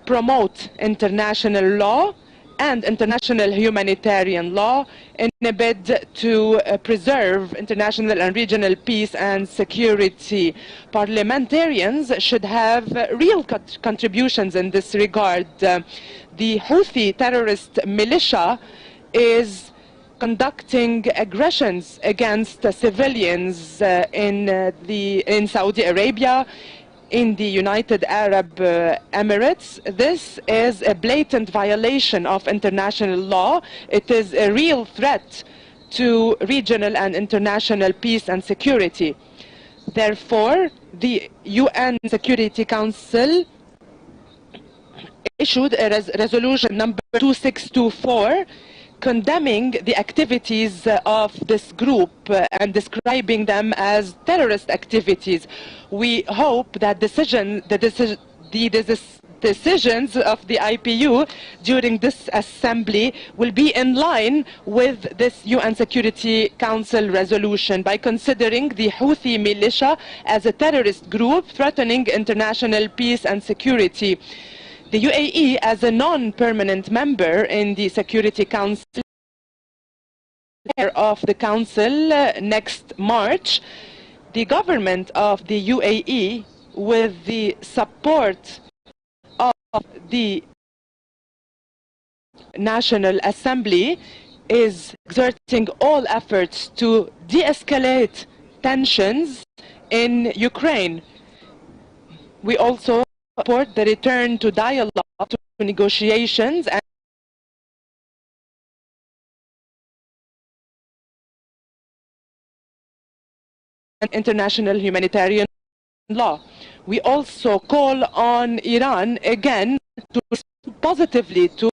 promote international law and international humanitarian law in a bid to preserve international and regional peace and security. Parliamentarians should have real contributions in this regard. The Houthi terrorist militia is conducting aggressions against civilians in Saudi Arabia, in the United Arab Emirates. This is a blatant violation of international law. It is a real threat to regional and international peace and security. Therefore, the UN Security Council issued a resolution number 2624 condemning the activities of this group and describing them as terrorist activities. We hope that the decisions of the IPU during this assembly will be in line with this UN Security Council resolution by considering the Houthi militia as a terrorist group threatening international peace and security. The UAE, as a non-permanent member in the Security Council of the Council next March, the government of the UAE, with the support of the National Assembly, is exerting all efforts to de-escalate tensions in Ukraine. We also support the return to dialogue, to negotiations, and international humanitarian law. We also call on Iran again to respond positively to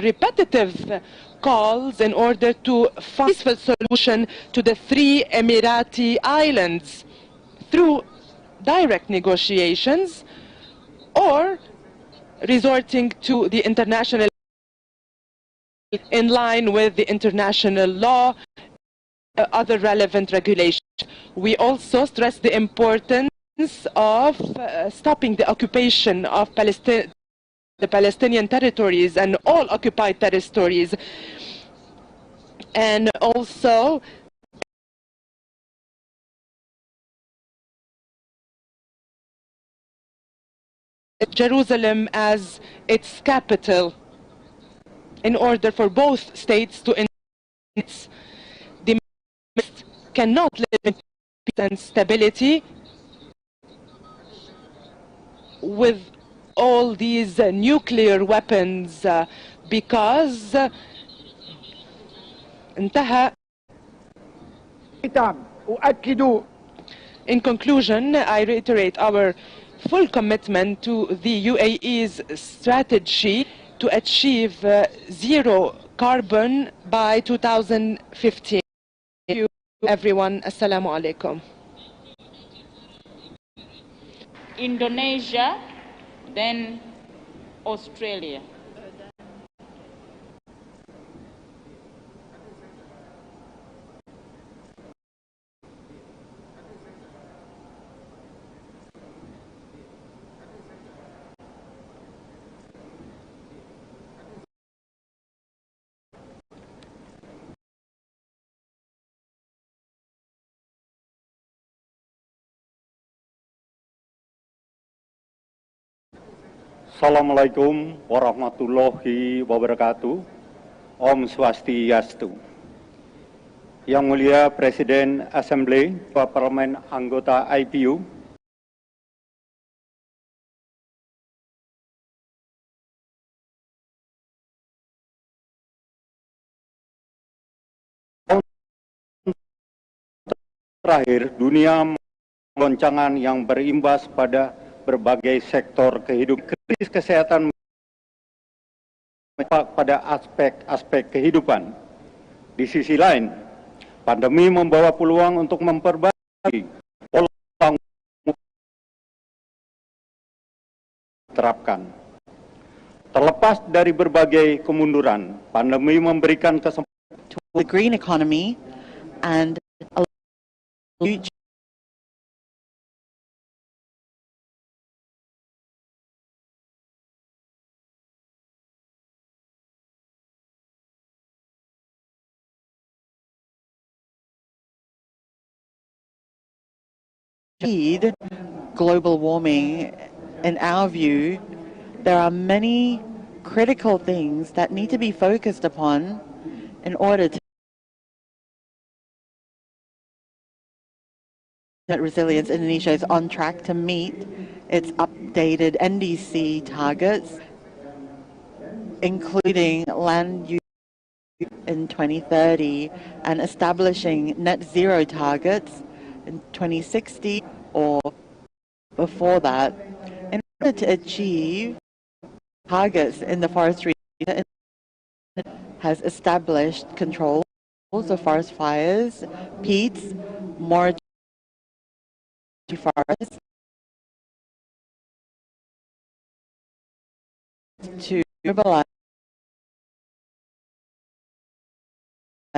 repetitive calls in order to find a peaceful solution to the three Emirati islands through direct negotiations or resorting to the international in line with the international law, other relevant regulations. We also stress the importance of stopping the occupation of the Palestinian territories and all occupied territories, and also Jerusalem as its capital in order for both states to the cannot live in peace and stability with all these nuclear weapons because انتهى. In conclusion, I reiterate our full commitment to the UAE's strategy to achieve zero carbon by 2015. Thank you, everyone. Assalamu alaikum. Indonesia, then Australia. Assalamualaikum warahmatullahi wabarakatuh. Om Swastiastu. Yang Mulia Presiden Assembly, Ketua Parlemen anggota IPU, terakhir dunia goncangan yang berimbas pada berbagai sektor kehidupan. Krisis kesehatan pada aspek-aspek kehidupan. Di sisi lain, pandemi membawa peluang untuk memperbaiki pola terapkan. Terlepas dari berbagai kemunduran, pandemi memberikan kesempatan to the green economy and a future global warming. In our view, there are many critical things that need to be focused upon in order to resilience. Indonesia is on track to meet its updated NDC targets, including land use in 2030 and establishing net zero targets in 2060 or before that. In order to achieve targets in the forestry, has established controls of forest fires, peats, moratorium forests to mobilize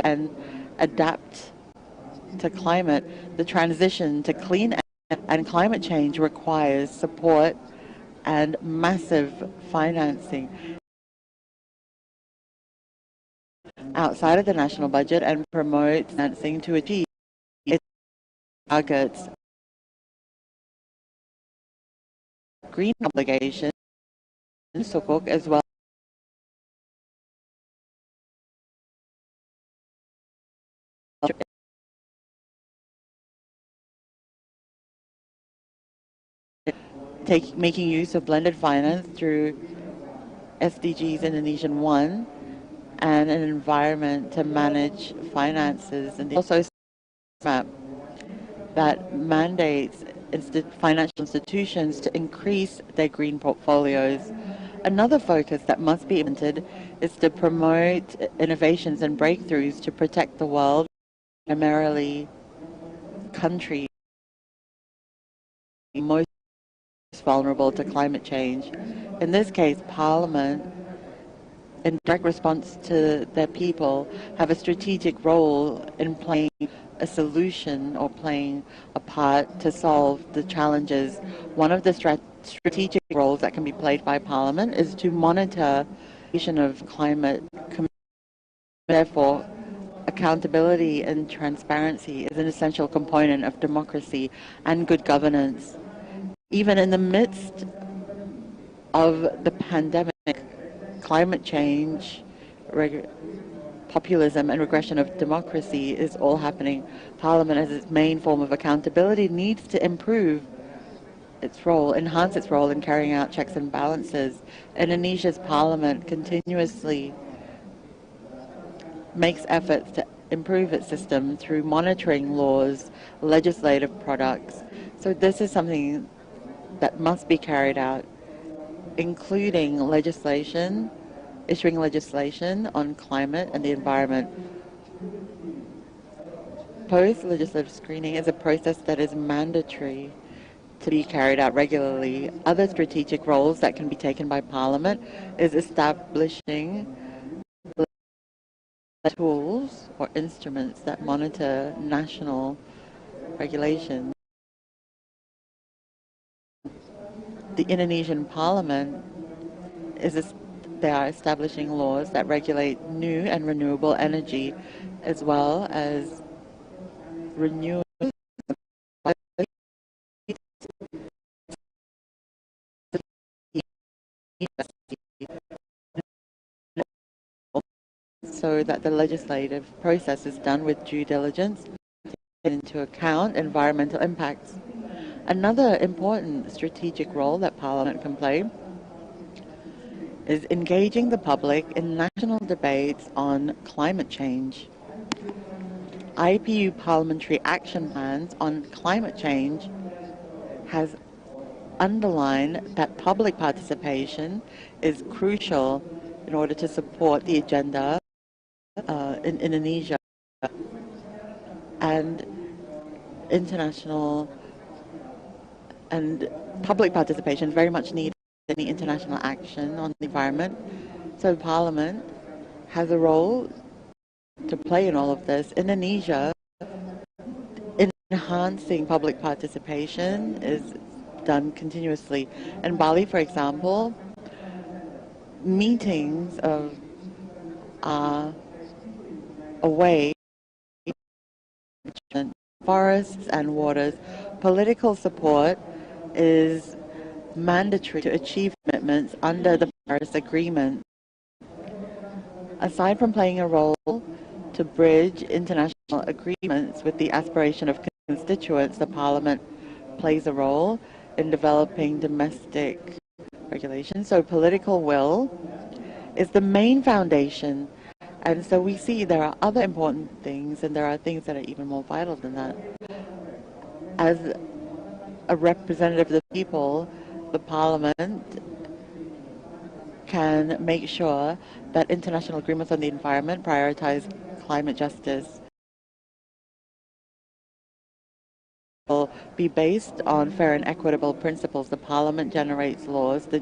and adapt to climate. The transition to clean and climate change requires support and massive financing outside of the national budget and promote financing to achieve its targets. Green obligations, Sukuk as well. Making use of blended finance through SDGs Indonesian 1 and an environment to manage finances, and also map that mandates financial institutions to increase their green portfolios. Another focus that must be implemented is to promote innovations and breakthroughs to protect the world, primarily countries most vulnerable to climate change. In this case, Parliament, in direct response to their people, have a strategic role in playing a solution or playing a part to solve the challenges. One of the strategic roles that can be played by Parliament is to monitor the of climate. Therefore, accountability and transparency is an essential component of democracy and good governance. Even in the midst of the pandemic, climate change, populism and regression of democracy is all happening. Parliament, as its main form of accountability, needs to improve its role, enhance its role in carrying out checks and balances. Indonesia's parliament continuously makes efforts to improve its system through monitoring laws, legislative products. So this is something that must be carried out, including legislation, issuing legislation on climate and the environment. Post-legislative screening is a process that is mandatory to be carried out regularly. Other strategic roles that can be taken by Parliament is establishing tools or instruments that monitor national regulations. The Indonesian Parliament they are establishing laws that regulate new and renewable energy, as well as renewable so that the legislative process is done with due diligence, taking into account environmental impacts. Another important strategic role that Parliament can play is engaging the public in national debates on climate change. IPU parliamentary action plans on climate change has underlined that public participation is crucial in order to support the agenda in Indonesia, and international and public participation is very much needed in the international action on the environment. So Parliament has a role to play in all of this. Indonesia, enhancing public participation is done continuously. In Bali, for example, meetings are a way forests and waters. Political support is mandatory to achieve commitments under the Paris Agreement. Aside from playing a role to bridge international agreements with the aspiration of constituents, the Parliament plays a role in developing domestic regulations. So political will is the main foundation. And so we see there are other important things, and there are things that are even more vital than that. As a representative of the people, the Parliament can make sure that international agreements on the environment prioritize climate justice, will be based on fair and equitable principles. The Parliament generates laws, the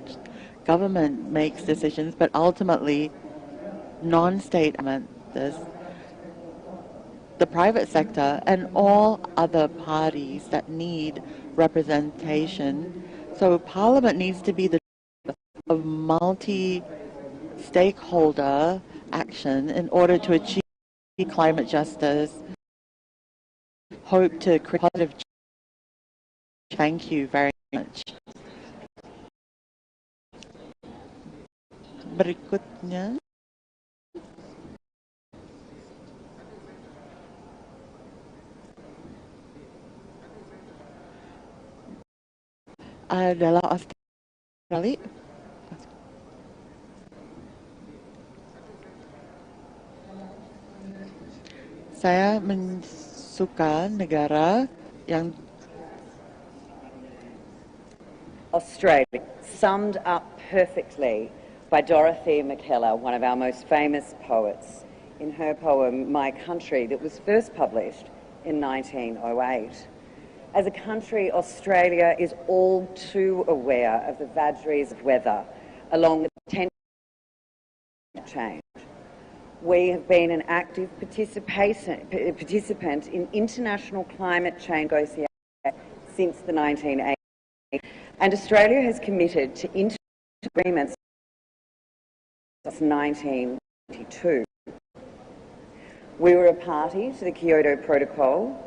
government makes decisions, but ultimately non-state the private sector and all other parties that need representation. So Parliament needs to be the of multi-stakeholder action in order to achieve climate justice. Hope to create positive change. Thank you very much. Berikutnya. Adalah Australia. Saya suka negara yang Australia summed up perfectly by Dorothy McKellar, one of our most famous poets, in her poem, My Country, that was first published in 1908. As a country, Australia is all too aware of the vagaries of weather, along with potential change. We have been an active participant in international climate change negotiations since the 1980s, and Australia has committed to international agreements since 1992. We were a party to the Kyoto Protocol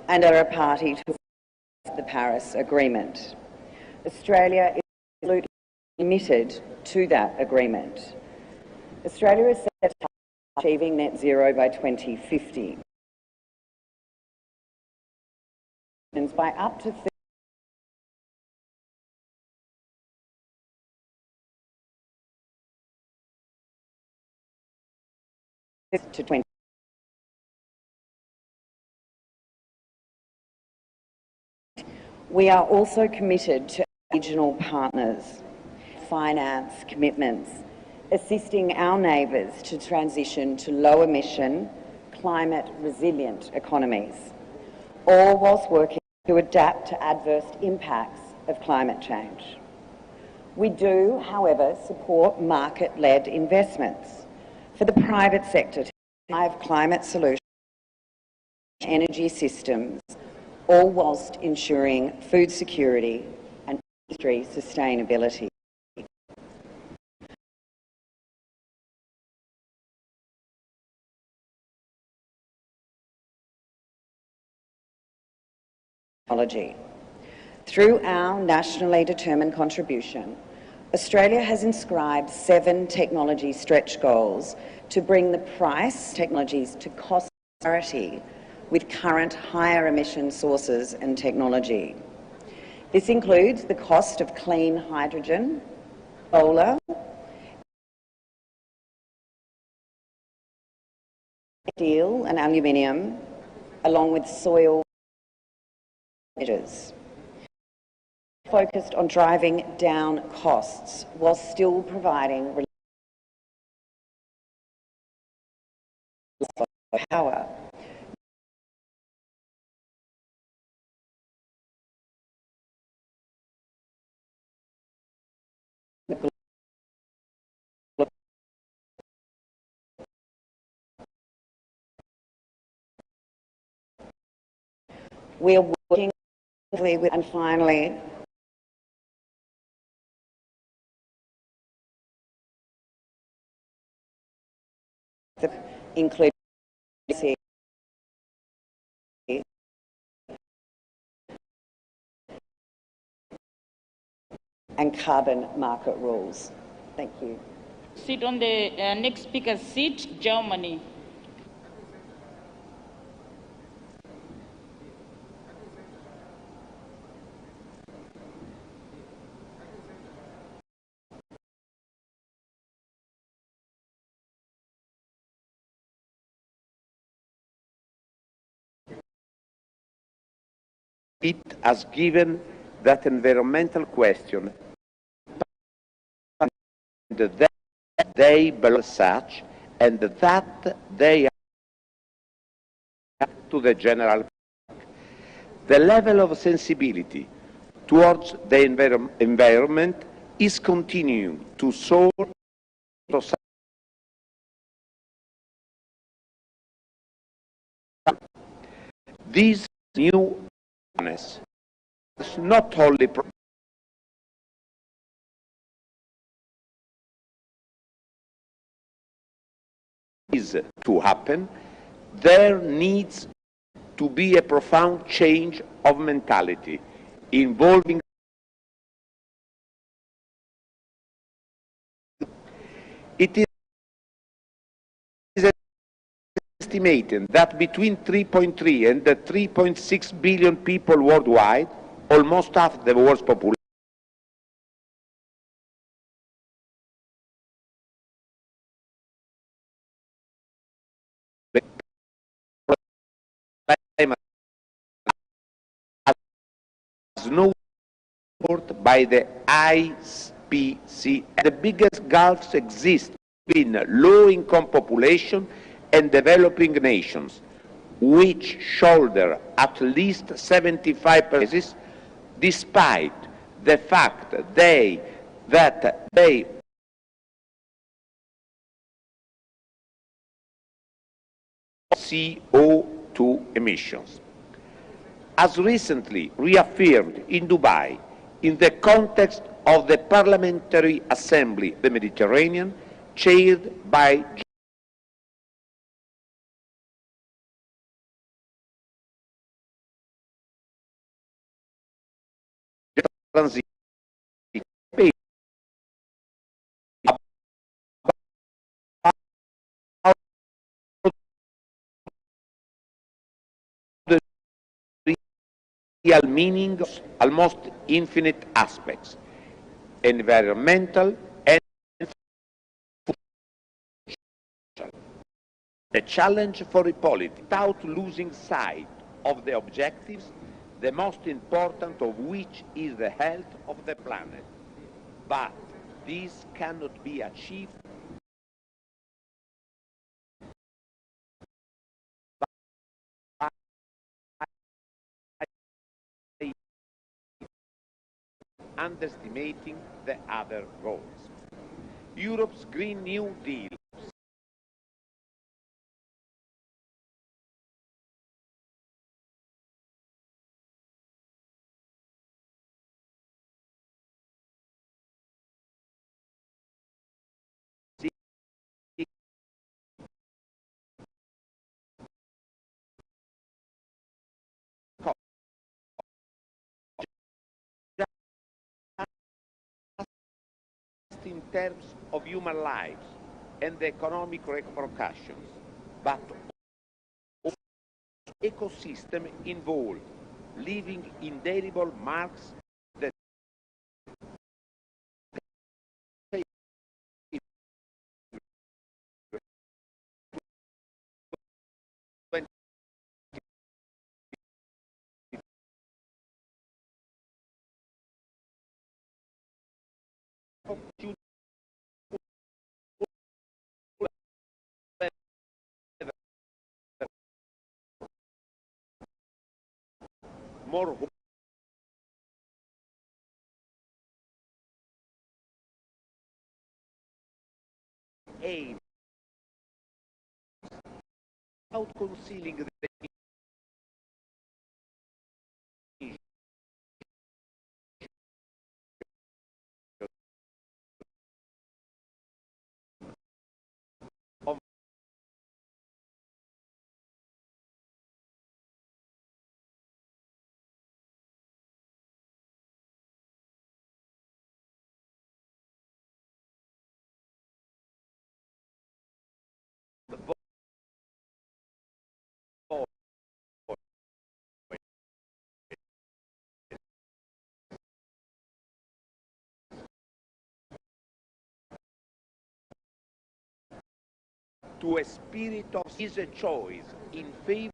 and are a party to the Paris Agreement. Australia is absolutely committed to that agreement. Australia is set to achieving net zero by 2050. By up to 20. We are also committed to regional partners, finance commitments, assisting our neighbours to transition to low-emission, climate-resilient economies, all whilst working to adapt to adverse impacts of climate change. We do, however, support market-led investments for the private sector to drive climate solutions, energy systems, all whilst ensuring food security and industry sustainability. Through our nationally determined contribution, Australia has inscribed 7 technology stretch goals to bring the price technologies to cost parity with current higher emission sources and technology. This includes the cost of clean hydrogen, solar, steel and aluminium, along with soil measures. Focused on driving down costs while still providing power. We are working with, and finally, including and carbon market rules. Thank you. Sit on the next speaker's seat, Germany. It has given that environmental question that they belong as such and that they are to the general public. The level of sensibility towards the environment is continuing to soar. This new awareness is not only is to happen, there needs to be a profound change of mentality involving it is estimated that between 3.3 and 3.6 billion people worldwide, almost half the world's population, no support by the high IPC. The biggest gulfs exist between low-income population and developing nations, which shoulder at least 75% despite the fact that they CO2 emissions. As recently reaffirmed in Dubai, in the context of the Parliamentary Assembly of the Mediterranean, chaired by transition the real meaning of almost infinite aspects, environmental and social. The challenge for equality, without losing sight of the objectives, the most important of which is the health of the planet. But this cannot be achieved by underestimating the other goals. Europe's Green New Deal in terms of human lives and the economic repercussions, but also ecosystem involved, leaving indelible marks that more aim without concealing the of the to a spirit of is a choice in favor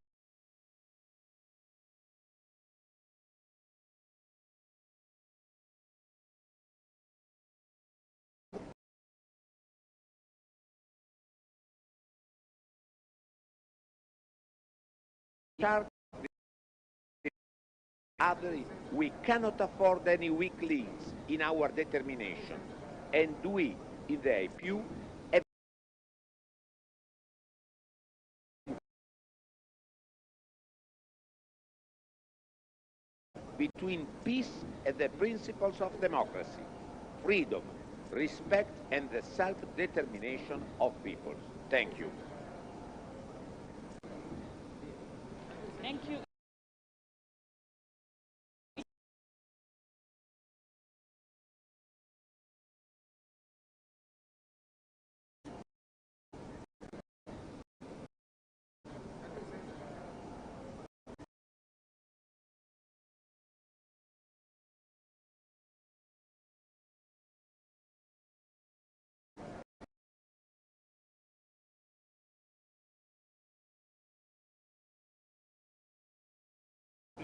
of other. We cannot afford any weak links in our determination, and we in the IPU have between peace and the principles of democracy, freedom, respect, and the self-determination of peoples. Thank you. Thank you.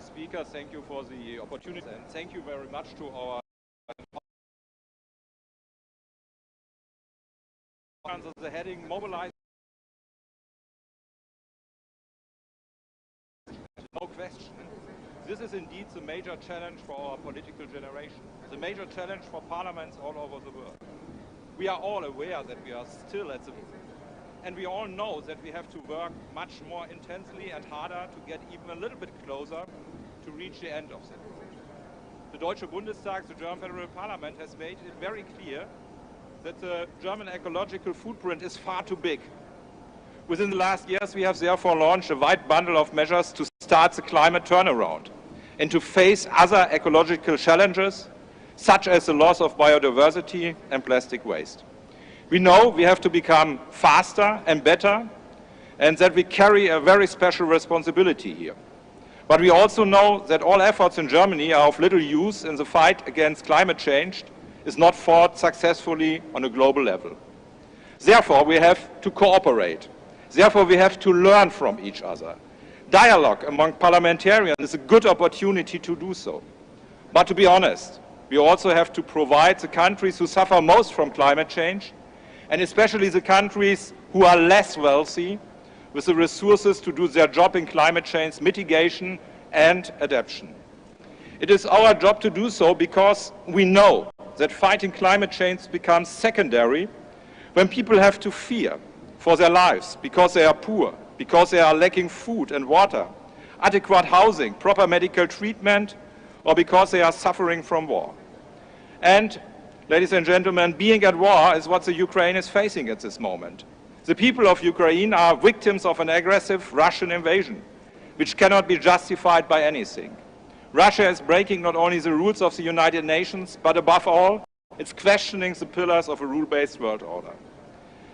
Speaker, thank you for the opportunity and thank you very much to our under the heading Mobilize. No question, this is indeed the major challenge for our political generation, the major challenge for parliaments all over the world. We are all aware that we are still at the and we all know that we have to work much more intensely and harder to get even a little bit closer to reach the end of that road. The Deutsche Bundestag, the German Federal Parliament, has made it very clear that the German ecological footprint is far too big. Within the last years, we have therefore launched a wide bundle of measures to start the climate turnaround and to face other ecological challenges, such as the loss of biodiversity and plastic waste. We know we have to become faster and better, and that we carry a very special responsibility here. But we also know that all efforts in Germany are of little use in the fight against climate change is not fought successfully on a global level. Therefore, we have to cooperate. Therefore, we have to learn from each other. Dialogue among parliamentarians is a good opportunity to do so. But to be honest, we also have to provide the countries who suffer most from climate change, and especially the countries who are less wealthy, with the resources to do their job in climate change mitigation and adaptation. It is our job to do so because we know that fighting climate change becomes secondary when people have to fear for their lives because they are poor, because they are lacking food and water, adequate housing, proper medical treatment, or because they are suffering from war. And, ladies and gentlemen, being at war is what the Ukraine is facing at this moment. The people of Ukraine are victims of an aggressive Russian invasion, which cannot be justified by anything. Russia is breaking not only the rules of the United Nations, but above all, it's questioning the pillars of a rule-based world order.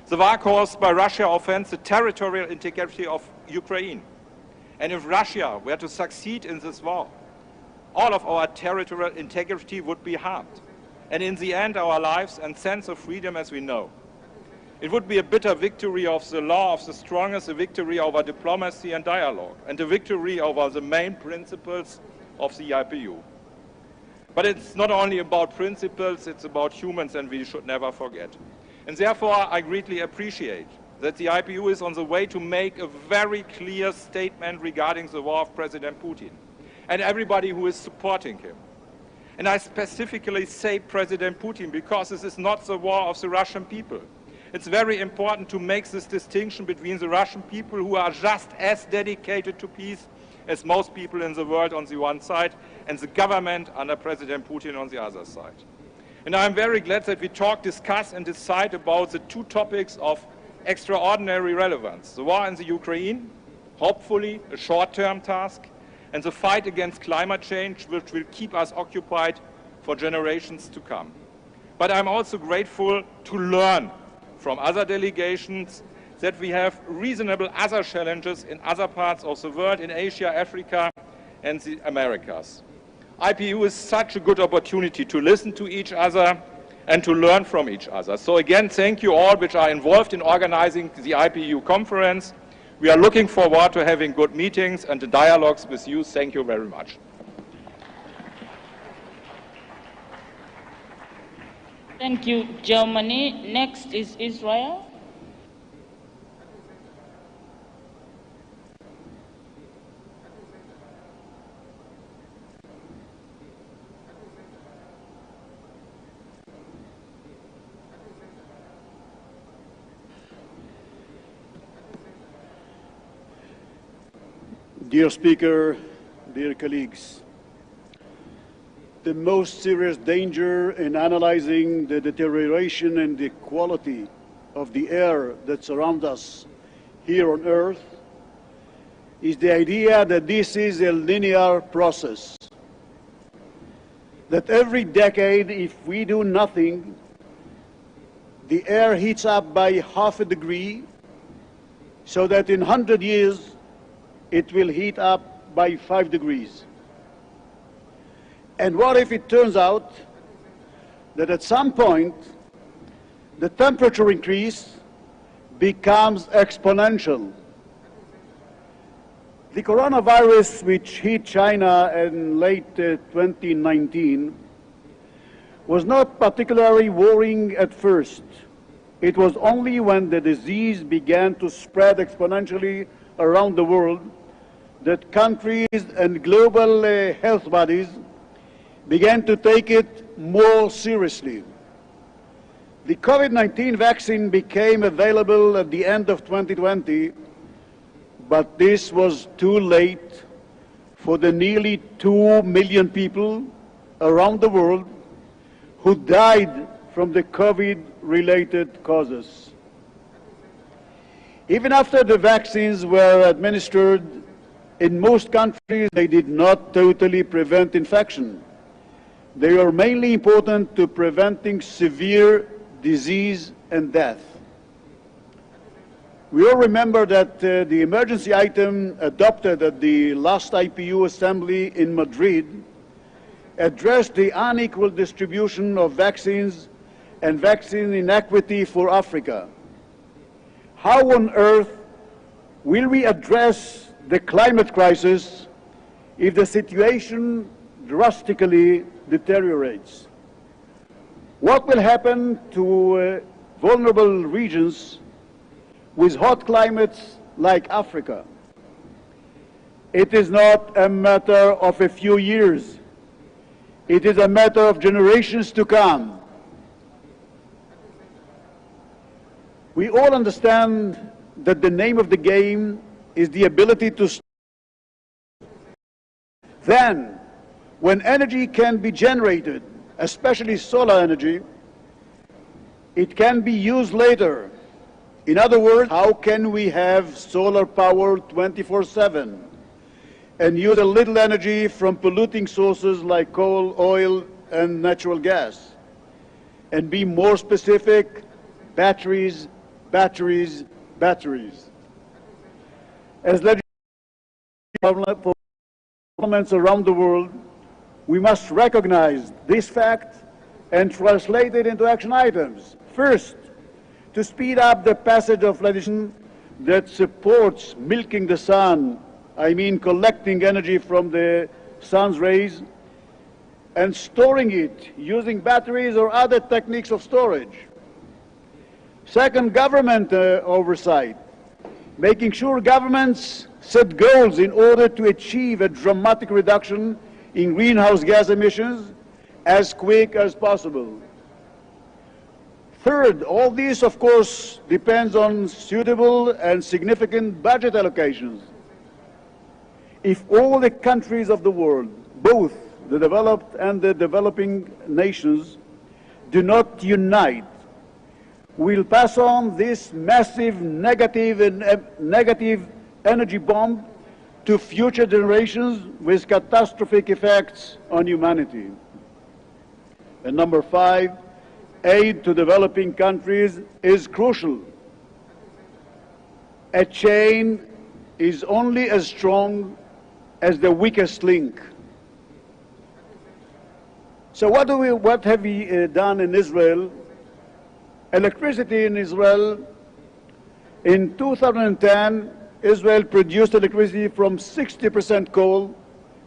The war caused by Russia offends the territorial integrity of Ukraine. And if Russia were to succeed in this war, all of our territorial integrity would be harmed. And in the end, our lives and sense of freedom as we know. It would be a bitter victory of the law of the strongest, a victory over diplomacy and dialogue, and a victory over the main principles of the IPU. But it's not only about principles, it's about humans, and we should never forget. And therefore, I greatly appreciate that the IPU is on the way to make a very clear statement regarding the war of President Putin and everybody who is supporting him. And I specifically say President Putin because this is not the war of the Russian people. It's very important to make this distinction between the Russian people who are just as dedicated to peace as most people in the world on the one side, and the government under President Putin on the other side. And I'm very glad that we talk, discuss and decide about the two topics of extraordinary relevance. The war in the Ukraine, hopefully a short-term task, and the fight against climate change, which will keep us occupied for generations to come. But I'm also grateful to learn from other delegations that we have reasonable other challenges in other parts of the world, in Asia, Africa, and the Americas. IPU is such a good opportunity to listen to each other and to learn from each other. So again, thank you all which are involved in organizing the IPU conference. We are looking forward to having good meetings and the dialogues with you. Thank you very much. Thank you, Germany. Next is Israel. Dear Speaker, dear colleagues, the most serious danger in analyzing the deterioration in the quality of the air that surrounds us here on Earth is the idea that this is a linear process. That every decade, if we do nothing, the air heats up by half a degree, so that in 100 years, it will heat up by 5 degrees. And what if it turns out that at some point the temperature increase becomes exponential? The coronavirus, which hit China in late 2019, was not particularly worrying at first. It was only when the disease began to spread exponentially around the world that countries and global health bodies began to take it more seriously. The COVID-19 vaccine became available at the end of 2020, but this was too late for the nearly 2 million people around the world who died from the COVID-related causes. Even after the vaccines were administered, in most countries they did not totally prevent infection. They are mainly important to preventing severe disease and death. We all remember that the emergency item adopted at the last IPU assembly in Madrid addressed the unequal distribution of vaccines and vaccine inequity for Africa. How on earth will we address the climate crisis if the situation drastically deteriorates? What will happen to vulnerable regions with hot climates like Africa? It is not a matter of a few years. It is a matter of generations to come. We all understand that the name of the game is the ability to then, when energy can be generated, especially solar energy, it can be used later. In other words, how can we have solar power 24/7 and use a little energy from polluting sources like coal, oil, and natural gas? And be more specific, batteries, batteries, batteries. As parliaments around the world, we must recognize this fact and translate it into action items. First, to speed up the passage of legislation that supports milking the sun, I mean collecting energy from the sun's rays and storing it using batteries or other techniques of storage. Second, government oversight, making sure governments set goals in order to achieve a dramatic reduction in greenhouse gas emissions as quick as possible. Third, all this, of course, depends on suitable and significant budget allocations. If all the countries of the world, both the developed and the developing nations, do not unite, we'll pass on this massive negative energy bomb to future generations with catastrophic effects on humanity. And number 5, aid to developing countries is crucial. A chain is only as strong as the weakest link. So what have we done in Israel? Electricity in Israel, in 2010, Israel produced electricity from 60% coal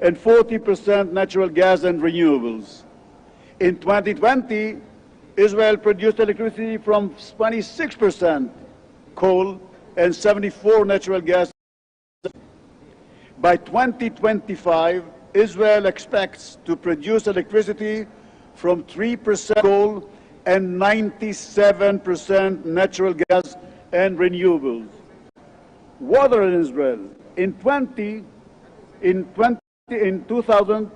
and 40% natural gas and renewables. In 2020, Israel produced electricity from 26% coal and 74% natural gas. By 2025, Israel expects to produce electricity from 3% coal and 97% natural gas and renewables. Water in Israel. In 2000,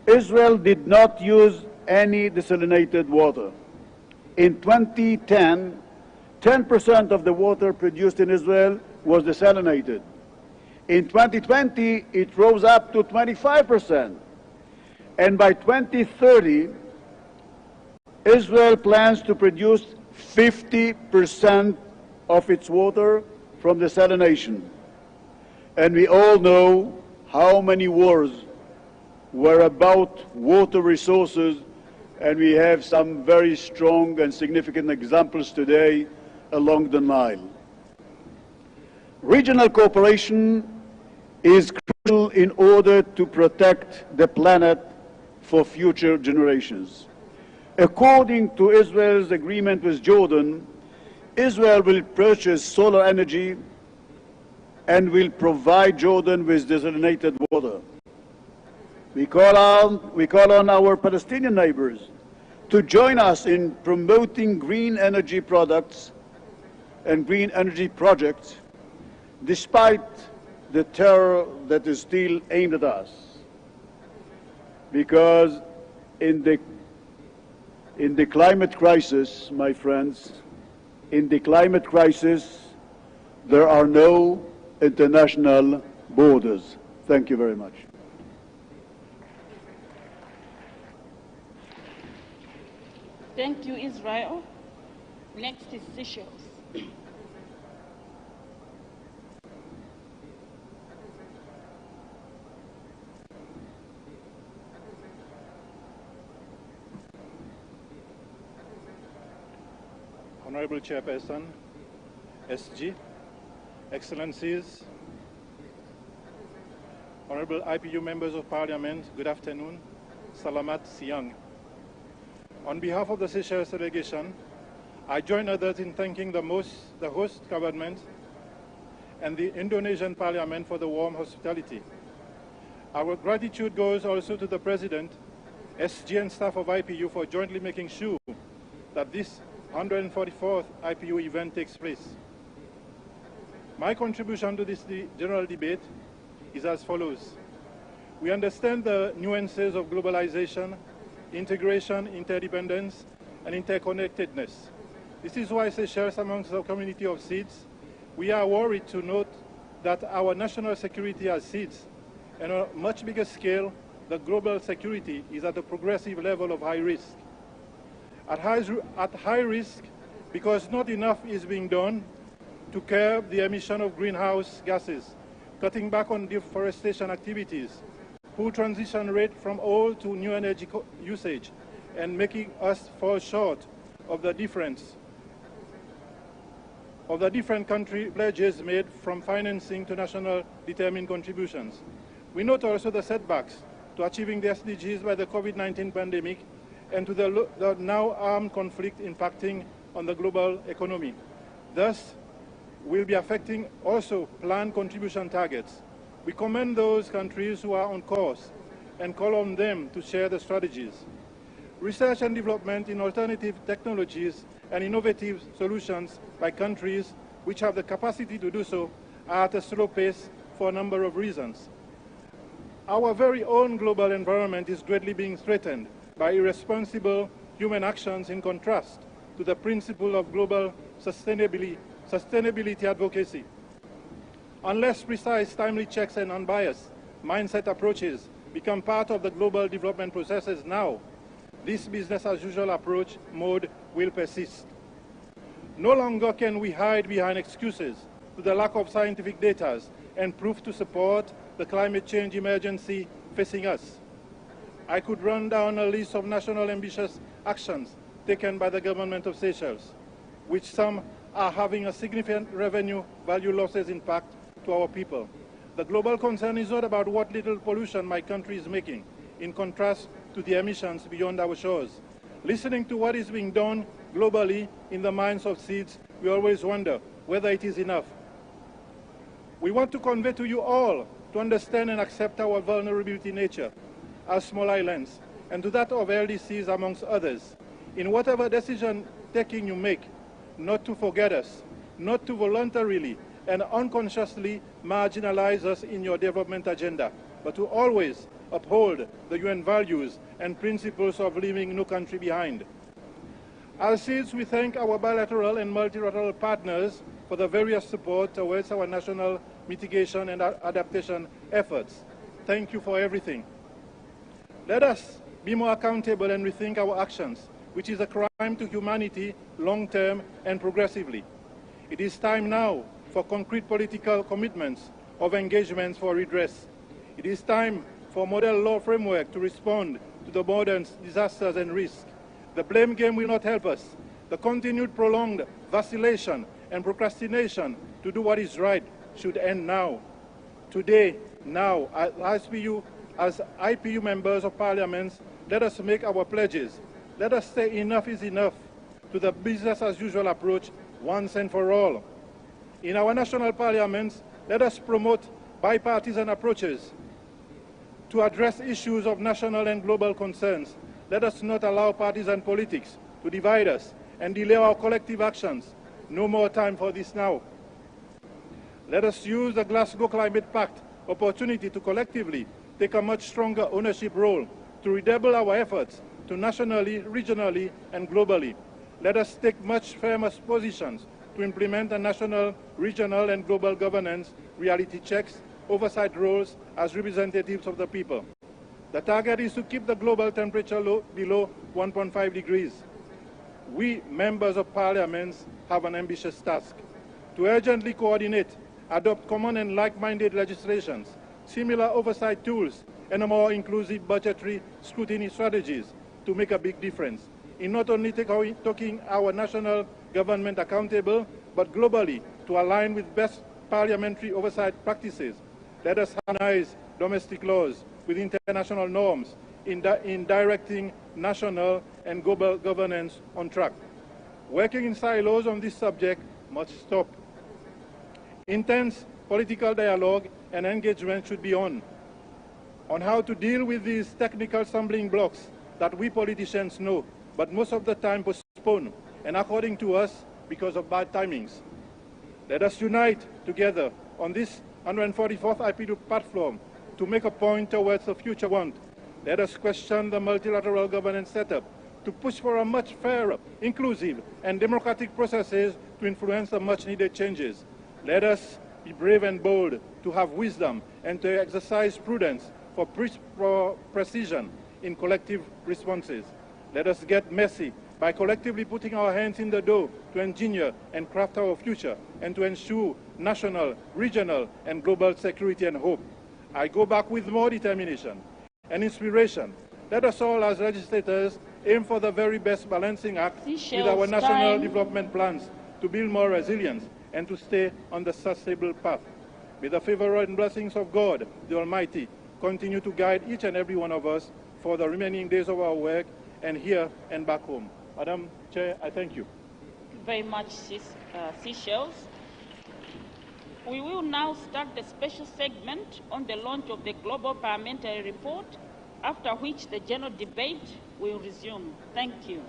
Israel did not use any desalinated water. In 2010, 10% of the water produced in Israel was desalinated. In 2020, it rose up to 25%. And by 2030, Israel plans to produce 50% of its water from desalination. And we all know how many wars were about water resources, and we have some very strong and significant examples today along the Nile. Regional cooperation is crucial in order to protect the planet for future generations. According to Israel's agreement with Jordan, Israel will purchase solar energy and will provide Jordan with desalinated water. We call on our Palestinian neighbors to join us in promoting green energy products and green energy projects, despite the terror that is still aimed at us. Because in the climate crisis, my friends, in the climate crisis, there are no international borders. Thank you very much. Thank you, Israel. Next is Seychelles. Honorable Chairperson, SG, Excellencies, Honorable IPU Members of Parliament, good afternoon, Salamat Siang. On behalf of the Seychelles delegation, I join others in thanking the host government and the Indonesian Parliament for the warm hospitality. Our gratitude goes also to the President, SG and staff of IPU for jointly making sure that this 144th IPU event takes place. My contribution to this general debate is as follows. We understand the nuances of globalization, integration, interdependence, and interconnectedness. This is why Seychelles, amongst the community of seeds, we are worried to note that our national security as seeds, and on a much bigger scale, the global security is at a progressive level of high risk. At high risk because not enough is being done to curb the emission of greenhouse gases, cutting back on deforestation activities, poor transition rate from old to new energy usage, and making us fall short of the different country pledges made from financing to national determined contributions. We note also the setbacks to achieving the SDGs by the COVID-19 pandemic and to the now armed conflict impacting on the global economy. Thus, will be affecting also planned contribution targets. We commend those countries who are on course and call on them to share the strategies. Research and development in alternative technologies and innovative solutions by countries which have the capacity to do so are at a slow pace for a number of reasons. Our very own global environment is greatly being threatened by irresponsible human actions in contrast to the principle of global sustainability advocacy. Unless precise, timely checks and unbiased mindset approaches become part of the global development processes now, this business-as-usual approach mode will persist. No longer can we hide behind excuses to the lack of scientific data and proof to support the climate change emergency facing us. I could run down a list of national ambitious actions taken by the government of Seychelles, which some are having a significant revenue value losses impact to our people. The global concern is not about what little pollution my country is making, in contrast to the emissions beyond our shores. Listening to what is being done globally in the minds of seeds, we always wonder whether it is enough. We want to convey to you all to understand and accept our vulnerability nature as small islands, and to that of LDCs amongst others. In whatever decision taking you make, not to forget us, not to voluntarily and unconsciously marginalize us in your development agenda, but to always uphold the UN values and principles of leaving no country behind. As seeds, we thank our bilateral and multilateral partners for the various support towards our national mitigation and adaptation efforts. Thank you for everything. Let us be more accountable and rethink our actions, which is a crime to humanity long-term and progressively. It is time now for concrete political commitments of engagements for redress. It is time for model law framework to respond to the modern disasters and risks. The blame game will not help us. The continued prolonged vacillation and procrastination to do what is right should end now. Today, now, as IPU members of parliaments, let us make our pledges. Let us say enough is enough to the business-as-usual approach once and for all. In our national parliaments, let us promote bipartisan approaches to address issues of national and global concerns. Let us not allow partisan politics to divide us and delay our collective actions. No more time for this now. Let us use the Glasgow Climate Pact opportunity to collectively take a much stronger ownership role to redouble our efforts to nationally, regionally, and globally. Let us take much firmer positions to implement a national, regional, and global governance, reality checks, oversight roles as representatives of the people. The target is to keep the global temperature below 1.5 degrees. We, members of parliaments, have an ambitious task to urgently coordinate, adopt common and like-minded legislations, similar oversight tools, and a more inclusive budgetary scrutiny strategies to make a big difference in not only taking our national government accountable, but globally to align with best parliamentary oversight practices. Let us harmonize domestic laws with international norms in directing national and global governance on track. Working in silos on this subject must stop. Intense political dialogue and engagement should be on how to deal with these technical stumbling blocks that we politicians know, but most of the time postpone, and according to us, because of bad timings. Let us unite together on this 144th IPU platform to make a point towards the future want. Let us question the multilateral governance setup to push for a much fairer, inclusive, and democratic processes to influence the much-needed changes. Let us be brave and bold, to have wisdom, and to exercise prudence for precision in collective responses. Let us get messy by collectively putting our hands in the dough to engineer and craft our future and to ensure national, regional, and global security and hope. I go back with more determination and inspiration. Let us all, as legislators, aim for the very best balancing act with our national development plans to build more resilience and to stay on the sustainable path. May the favor and blessings of God, the Almighty, continue to guide each and every one of us for the remaining days of our work and here and back home. Madam Chair, I thank you. Thank you very much, Seychelles. We will now start the special segment on the launch of the Global Parliamentary Report, after which the general debate will resume. Thank you.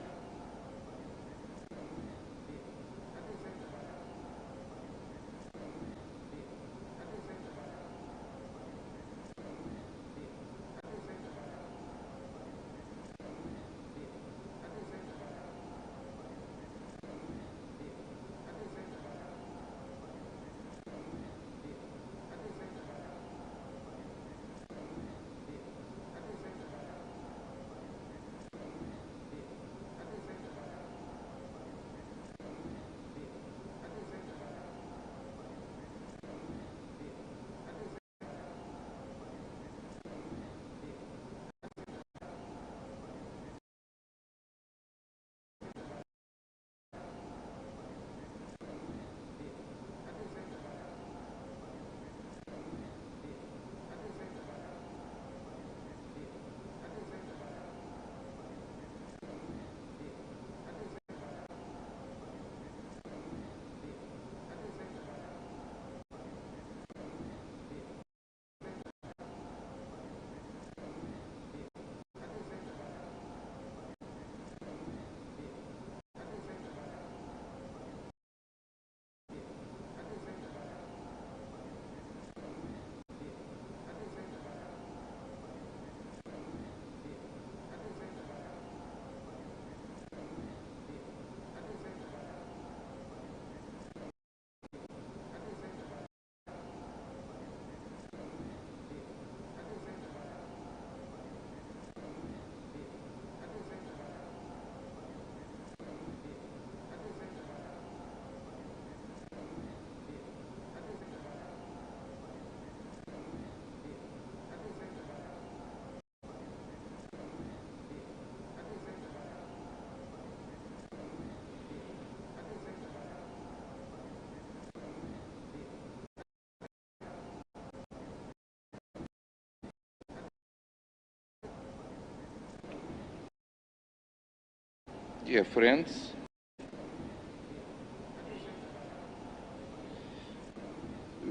Dear friends,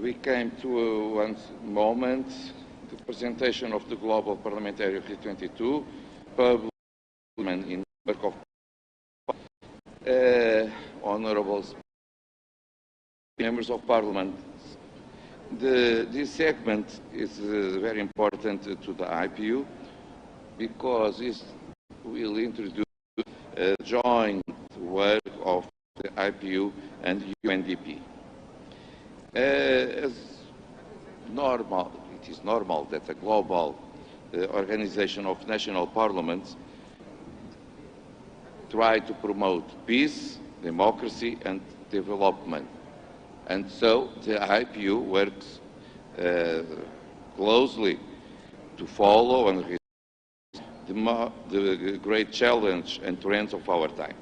we came to one moment, the presentation of the Global Parliamentary 22, public in work of honourable members of Parliament. This segment is very important to the IPU because it will introduce joint work of the IPU and UNDP. As normal, it is normal that a global organization of national parliaments try to promote peace, democracy and development. And so the IPU works closely to follow and the great challenge and trends of our time.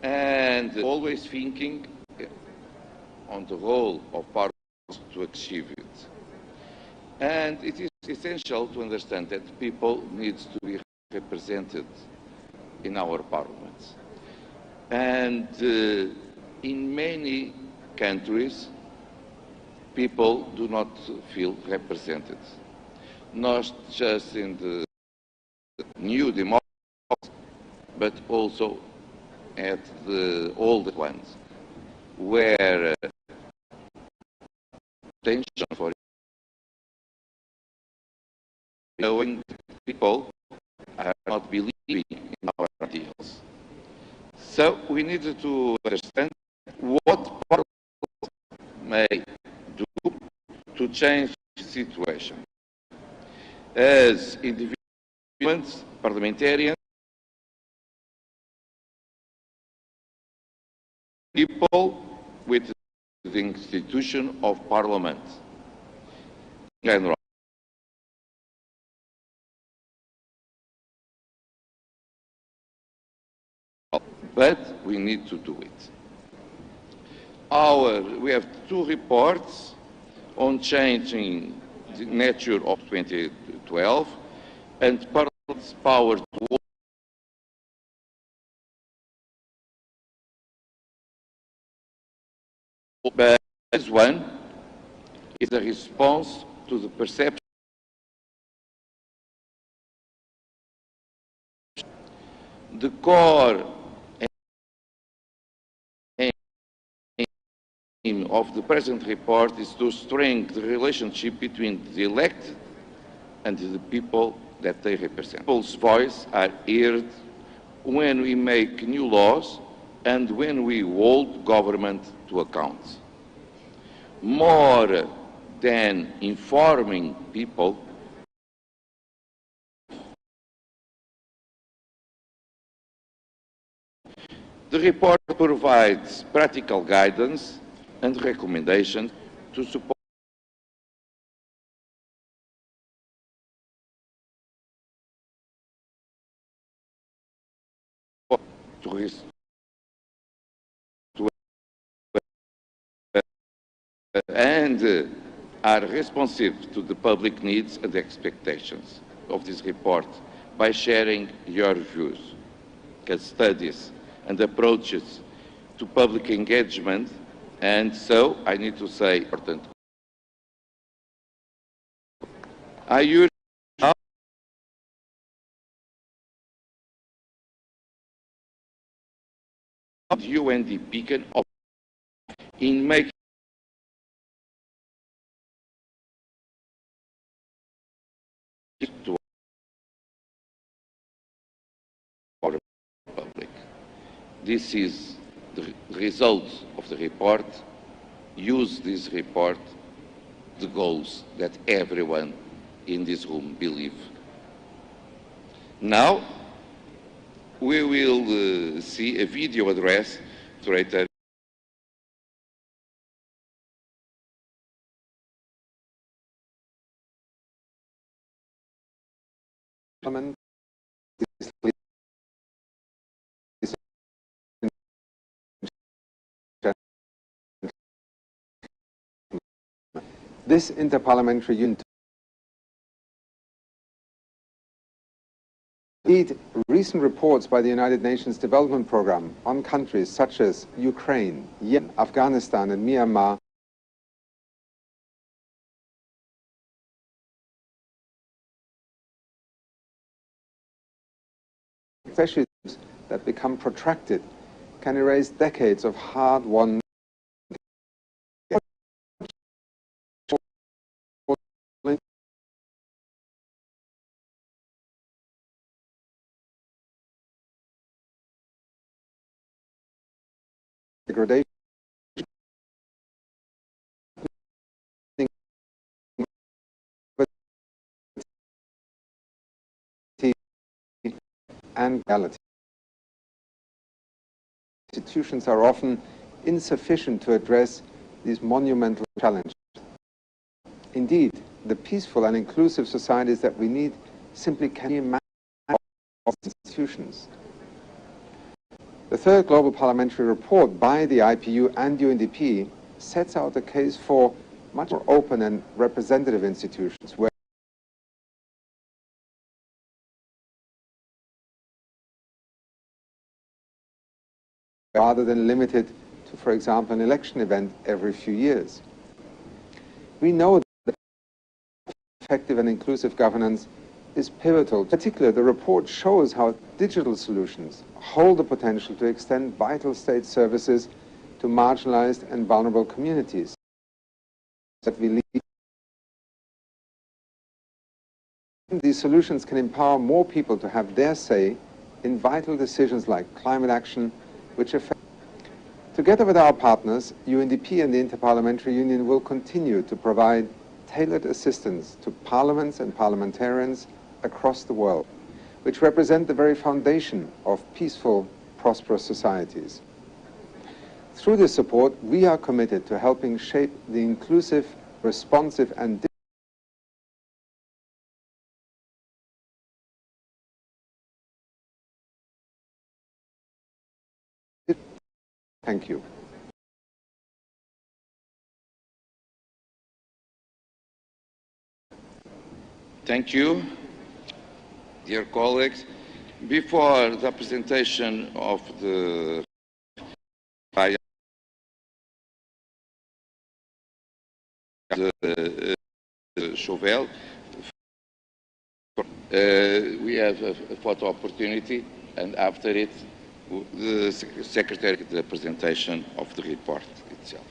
And always thinking on the role of parliaments to achieve it. And it is essential to understand that people need to be represented in our parliaments. And in many countries, people do not feel represented. Not just in the new democracies, but also at the old ones, where attention for knowing people are not believing in our ideals. So we need to understand what parliaments may do to change the situation. As individuals, parliamentarians, people with the institution of parliament. But we need to do it. We have two reports on changing the nature of 2012 and Parliament's power to work. But this one is a response to the perception. The core aim of the present report is to strengthen the relationship between the elected and the people that they represent. People's voice are heard when we make new laws and when we hold government to account. More than informing people, the report provides practical guidance and recommendations to support and are responsive to the public needs and expectations of this report by sharing your views, case studies and approaches to public engagement. And so I need to say important. I urge UNDP can in making to our public. This is the result of the report. Use this report, the goals that everyone in this room believe. Now, we will see a video address to Rhetoric. This interparliamentary unit indeed, recent reports by the United Nations Development Programme on countries such as Ukraine, Yemen, Afghanistan and Myanmar especially that become protracted, can erase decades of hard-won degradation and reality. Institutions are often insufficient to address these monumental challenges. Indeed, the peaceful and inclusive societies that we need simply can't imagine of institutions. The third Global Parliamentary Report by the IPU and UNDP sets out a case for much more open and representative institutions where rather than limited to, for example, an election event every few years. We know that effective and inclusive governance is pivotal. In particular, the report shows how digital solutions hold the potential to extend vital state services to marginalized and vulnerable communities. That we lead. These solutions can empower more people to have their say in vital decisions like climate action, which affect. Together with our partners, UNDP and the Interparliamentary Union will continue to provide tailored assistance to parliaments and parliamentarians across the world, which represent the very foundation of peaceful, prosperous societies. Through this support, we are committed to helping shape the inclusive, responsive, and Thank you. Thank you, dear colleagues. Before the presentation of the Chauvel, we have a photo opportunity, and after it, the Secretary the presentation of the report itself.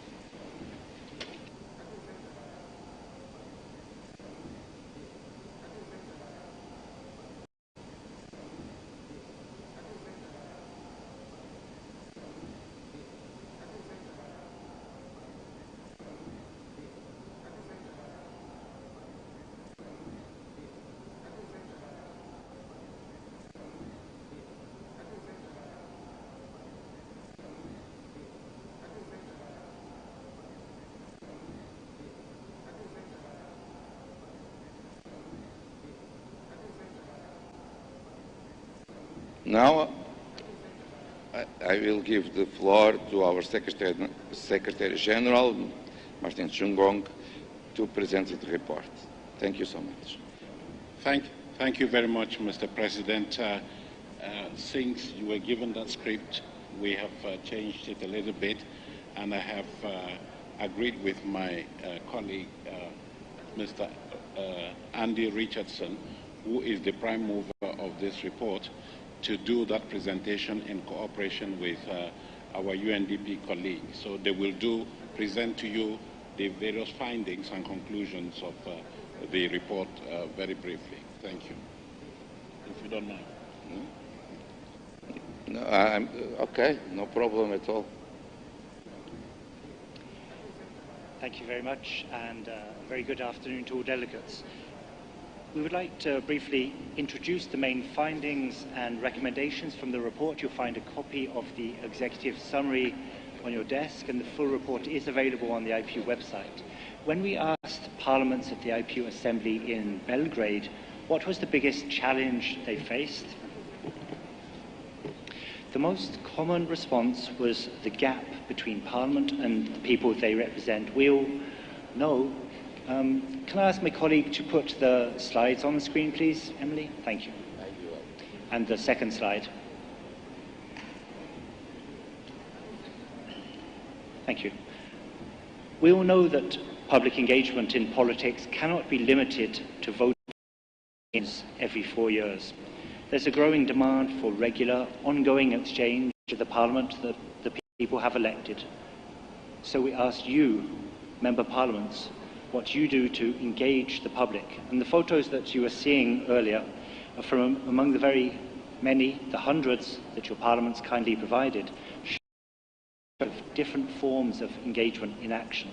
Now, I will give the floor to our Secretary General, Martin Chungong, to present the report. Thank you so much. Thank you very much, Mr. President. Since you were given that script, we have changed it a little bit, and I have agreed with my colleague, Mr. Andy Richardson, who is the prime mover of this report, to do that presentation in cooperation with our UNDP colleagues. So they will present to you the various findings and conclusions of the report very briefly. Thank you, if you don't mind. No, okay, no problem at all. Thank you very much, and a very good afternoon to all delegates. We would like to briefly introduce the main findings and recommendations from the report. You'll find a copy of the executive summary on your desk, and the full report is available on the IPU website. When we asked parliaments at the IPU Assembly in Belgrade what was the biggest challenge they faced, the most common response was the gap between Parliament and the people they represent. We all know. Can I ask my colleague to put the slides on the screen, please, Emily? Thank you. And the second slide. Thank you. We all know that public engagement in politics cannot be limited to voting every 4 years. There's a growing demand for regular, ongoing exchange with the Parliament that the people have elected. So we asked you, Member Parliaments, what you do to engage the public. And the photos that you were seeing earlier are from among the very many, the hundreds that your Parliaments kindly provided, of different forms of engagement in action.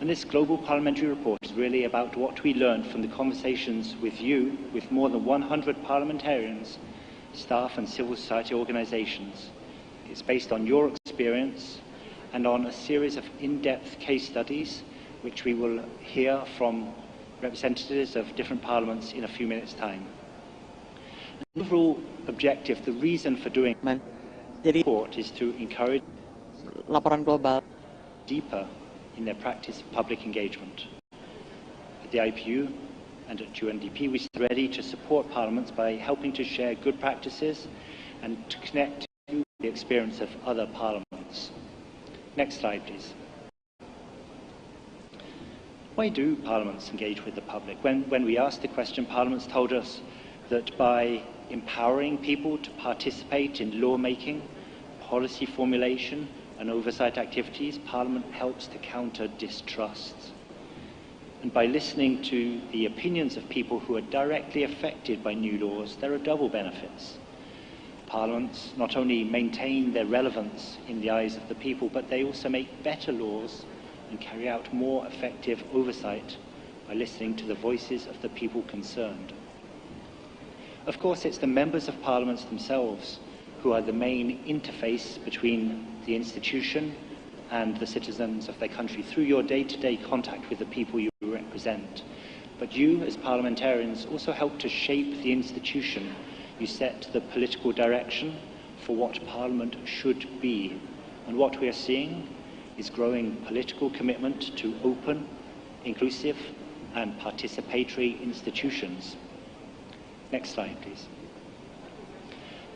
And this global parliamentary report is really about what we learned from the conversations with you, with more than 100 parliamentarians, staff and civil society organisations. It's based on your experience and on a series of in-depth case studies, which we will hear from representatives of different parliaments in a few minutes' time. The overall objective, the reason for doing the report is to encourage laporan global deeper in their practice of public engagement. At the IPU and at UNDP, we stand ready to support parliaments by helping to share good practices and to connect to the experience of other parliaments. Next slide, please. Why do parliaments engage with the public? When we asked the question, parliaments told us that by empowering people to participate in lawmaking, policy formulation, and oversight activities, Parliament helps to counter distrust. And by listening to the opinions of people who are directly affected by new laws, there are double benefits. Parliaments not only maintain their relevance in the eyes of the people, but they also make better laws and carry out more effective oversight by listening to the voices of the people concerned. Of course, it's the members of parliaments themselves who are the main interface between the institution and the citizens of their country through your day-to-day contact with the people you represent. But you, as parliamentarians, also help to shape the institution. You set the political direction for what Parliament should be. And what we are seeing is growing political commitment to open, inclusive, and participatory institutions. Next slide, please.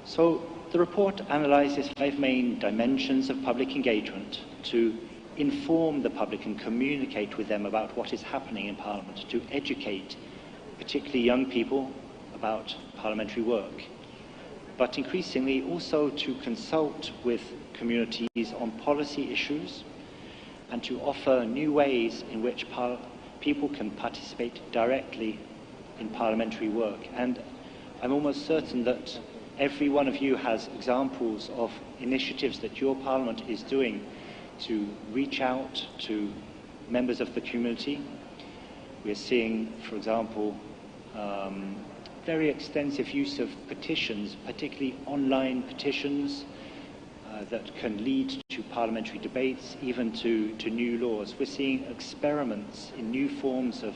So, the report analyses 5 main dimensions of public engagement to inform the public and communicate with them about what is happening in Parliament, to educate particularly young people about parliamentary work, but increasingly also to consult with communities on policy issues and to offer new ways in which people can participate directly in parliamentary work. And I'm almost certain that every one of you has examples of initiatives that your Parliament is doing to reach out to members of the community. We're seeing, for example, very extensive use of petitions, particularly online petitions that can lead to parliamentary debates, even to new laws. We're seeing experiments in new forms of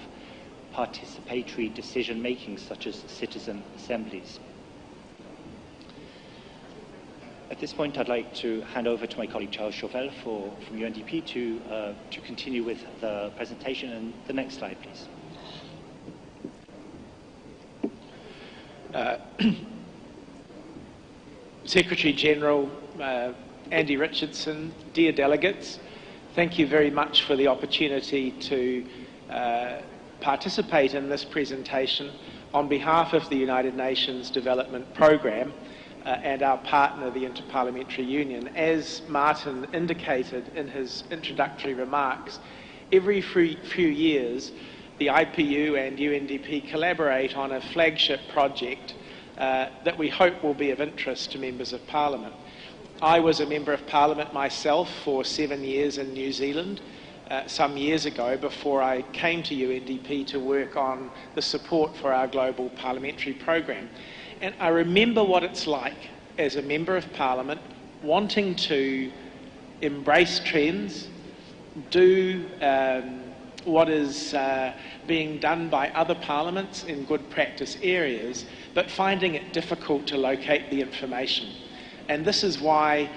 participatory decision-making, such as citizen assemblies. At this point, I'd like to hand over to my colleague Charles Chauvel from UNDP to continue with the presentation. And the next slide, please. Secretary General Andy Richardson, dear delegates, thank you very much for the opportunity to participate in this presentation on behalf of the United Nations Development Programme and our partner, the Interparliamentary Union. As Martin indicated in his introductory remarks, every few years the IPU and UNDP collaborate on a flagship project that we hope will be of interest to members of Parliament. I was a Member of Parliament myself for 7 years in New Zealand some years ago, before I came to UNDP to work on the support for our global parliamentary programme. And I remember what it's like as a Member of Parliament wanting to embrace trends, do what is being done by other parliaments in good practice areas, but finding it difficult to locate the information. And this is why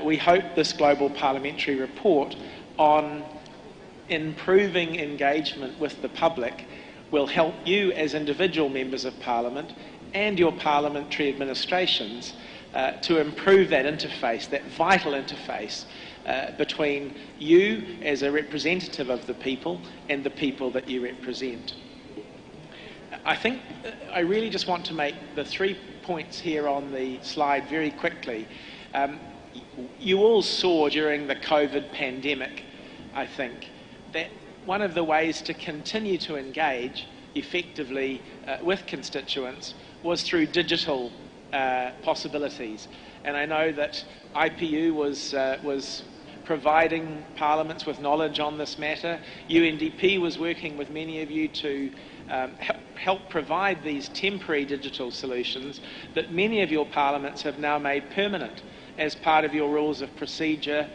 we hope this global parliamentary report on improving engagement with the public will help you as individual members of Parliament and your parliamentary administrations to improve that interface, that vital interface between you as a representative of the people and the people that you represent. I think I really just want to make the 3 points here on the slide very quickly. You all saw during the COVID pandemic, I think, that one of the ways to continue to engage effectively with constituents was through digital possibilities. And I know that IPU was providing parliaments with knowledge on this matter. UNDP was working with many of you to help provide these temporary digital solutions that many of your parliaments have now made permanent as part of your rules of procedure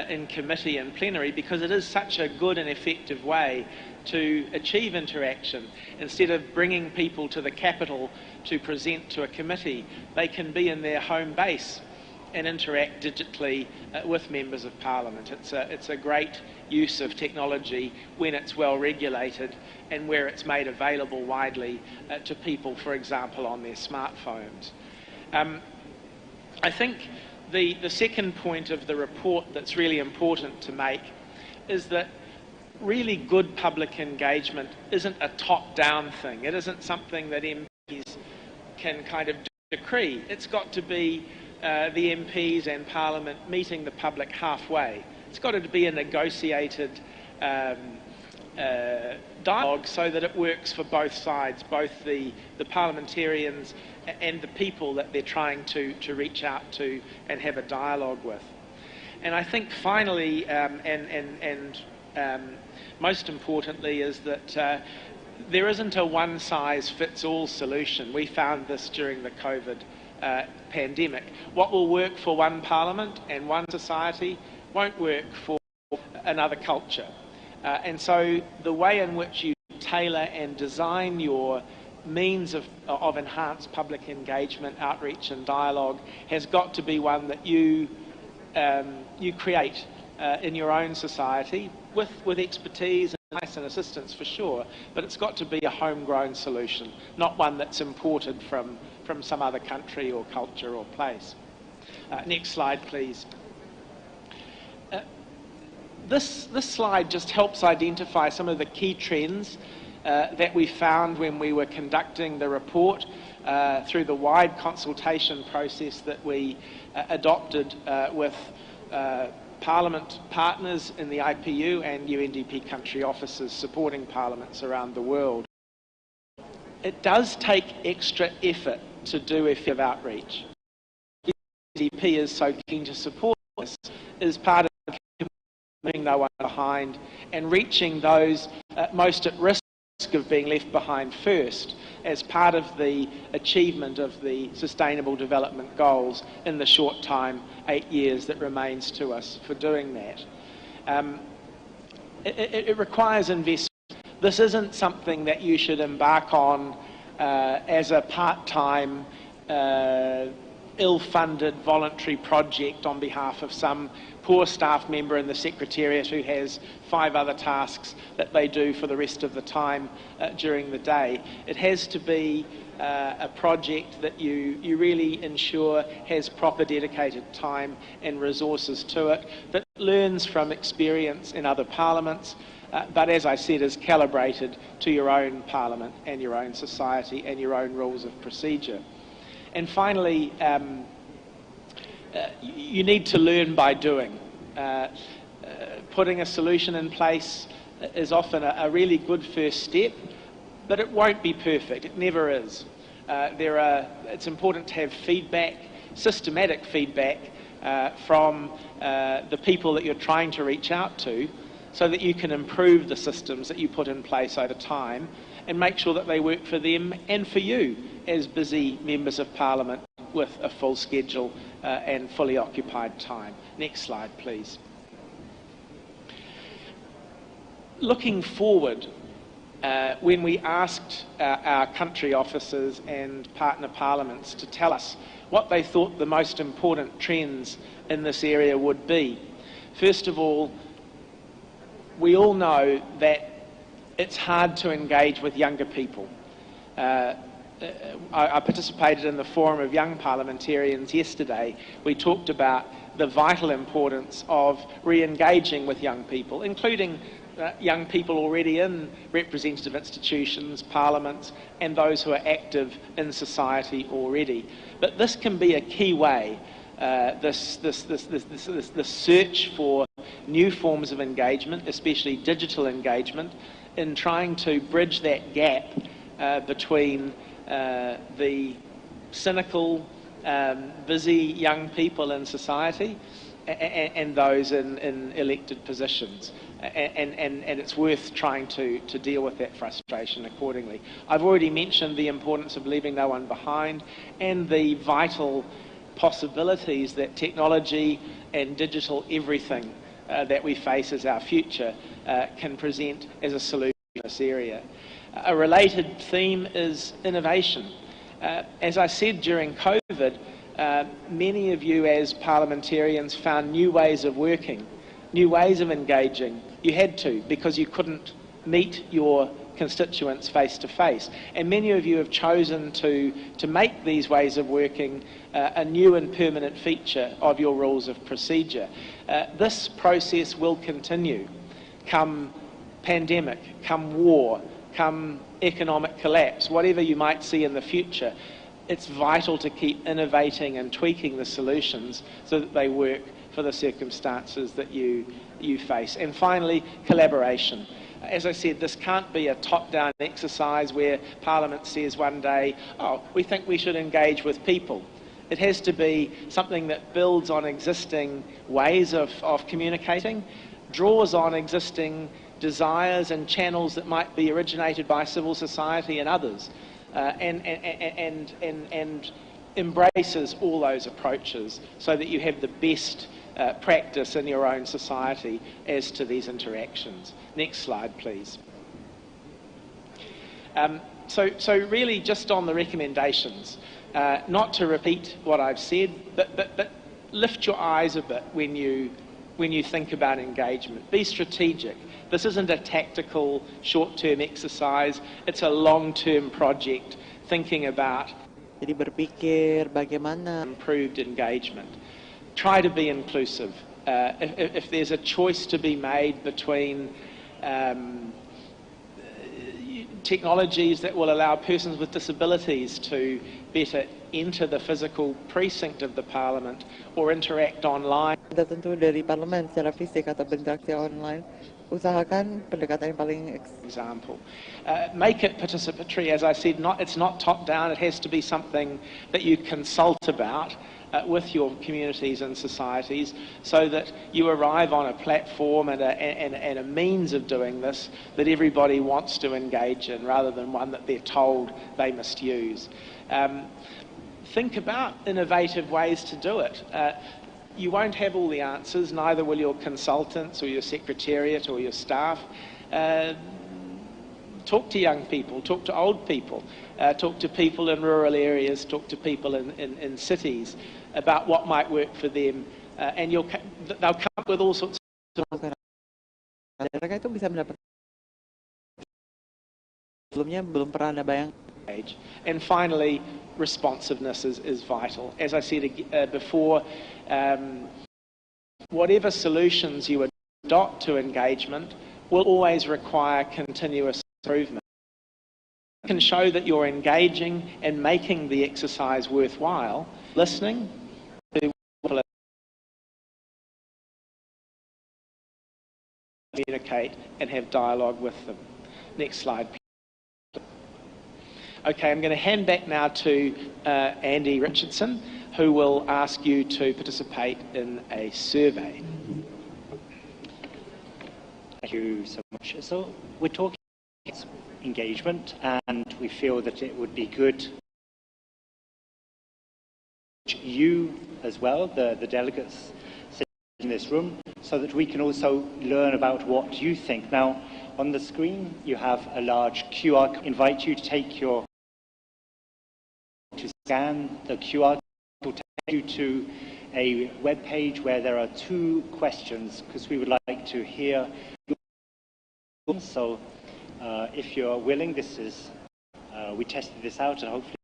in committee and plenary, because it is such a good and effective way to achieve interaction. Instead of bringing people to the capital to present to a committee, they can be in their home base and interact digitally with members of parliament. It's a great use of technology when it's well regulated and where it's made available widely to people, for example, on their smartphones. I think the second point of the report that's really important to make is that really good public engagement isn't a top-down thing. It isn't something that MPs can kind of decree. It's got to be the MPs and Parliament meeting the public halfway. It's got to be a negotiated dialogue so that it works for both sides, both the parliamentarians and the people that they're trying to reach out to and have a dialogue with. And I think finally, most importantly, is that there isn't a one-size-fits-all solution. We found this during the COVID pandemic. What will work for one parliament and one society won't work for another culture. And so the way in which you tailor and design your means of enhanced public engagement, outreach and dialogue has got to be one that you create in your own society with expertise and advice and assistance for sure, but it's got to be a homegrown solution, not one that's imported from some other country or culture or place. Next slide, please. This slide just helps identify some of the key trends that we found when we were conducting the report through the wide consultation process that we adopted with Parliament partners in the IPU and UNDP country offices supporting parliaments around the world. It does take extra effort to do effective outreach. UNDP is so keen to support this as part of leaving no one behind and reaching those most at risk of being left behind first as part of the achievement of the Sustainable Development Goals in the short time, 8 years, that remains to us for doing that. It requires investment. This isn't something that you should embark on as a part-time, ill-funded voluntary project on behalf of some poor staff member in the Secretariat who has 5 other tasks that they do for the rest of the time during the day. It has to be a project that you really ensure has proper dedicated time and resources to it, that learns from experience in other parliaments, but as I said, is calibrated to your own parliament and your own society and your own rules of procedure. And finally, you need to learn by doing. Putting a solution in place is often a really good first step, but it won't be perfect. It never is. It's important to have feedback, systematic feedback from the people that you're trying to reach out to, so that you can improve the systems that you put in place over time and make sure that they work for them and for you as busy members of Parliament with a full schedule and fully occupied time. Next slide, please. Looking forward, when we asked our country officers and partner parliaments to tell us what they thought the most important trends in this area would be, first of all, we all know that it's hard to engage with younger people. I participated in the Forum of Young Parliamentarians yesterday. We talked about the vital importance of re-engaging with young people, including young people already in representative institutions, parliaments, and those who are active in society already. But this can be a key way, this search for new forms of engagement, especially digital engagement, in trying to bridge that gap between the cynical, busy young people in society and those in elected positions. And it's worth trying to deal with that frustration accordingly. I've already mentioned the importance of leaving no one behind and the vital possibilities that technology and digital everything that we face as our future can present as a solution in this area. A related theme is innovation. As I said during COVID, many of you as parliamentarians found new ways of working, new ways of engaging. You had to, because you couldn't meet your constituents face to face. And many of you have chosen to make these ways of working a new and permanent feature of your rules of procedure. This process will continue. Come pandemic, come war, come economic collapse, whatever you might see in the future, it's vital to keep innovating and tweaking the solutions so that they work for the circumstances that you face. And finally, collaboration. As I said, this can't be a top-down exercise where Parliament says one day, oh, we think we should engage with people. It has to be something that builds on existing ways of communicating, draws on existing desires and channels that might be originated by civil society and others, and embraces all those approaches so that you have the best practice in your own society as to these interactions. Next slide, please. So really just on the recommendations, not to repeat what I've said, but lift your eyes a bit when you think about engagement. Be strategic. This isn't a tactical, short-term exercise. It's a long-term project thinking about Jadi berpikir bagaimana improved engagement. Try to be inclusive. If there's a choice to be made between technologies that will allow persons with disabilities to better enter the physical precinct of the Parliament or interact online. Tentu dari parlemen secara fisik atau berinteraksi online, usahakan pendekatan yang paling example. Make it participatory, as I said, it's not top down, it has to be something that you consult about with your communities and societies so that you arrive on a platform and a means of doing this that everybody wants to engage in rather than one that they're told they must use. Think about innovative ways to do it. You won't have all the answers, neither will your consultants or your secretariat or your staff. Talk to young people, talk to old people, talk to people in rural areas, talk to people in cities about what might work for them, and they'll come up with all sorts of... Mereka itu bisa mendapat sebelumnya belum pernah ada bayang. And finally, responsiveness is vital. As I said before, whatever solutions you adopt to engagement will always require continuous improvement. You can show that you're engaging and making the exercise worthwhile, listening to people, communicate and have dialogue with them. Next slide, please. Okay, I'm going to hand back now to Andy Richardson, who will ask you to participate in a survey. Thank you so much. So we're talking about engagement, and we feel that it would be good you as well, the delegates sitting in this room, so that we can also learn about what you think. Now, on the screen, you have a large QR code. I invite you to take to scan the QR code. It will take you to a web page where there are 2 questions, because we would like to hear your questions. So if you're willing, this is, we tested this out and hopefully,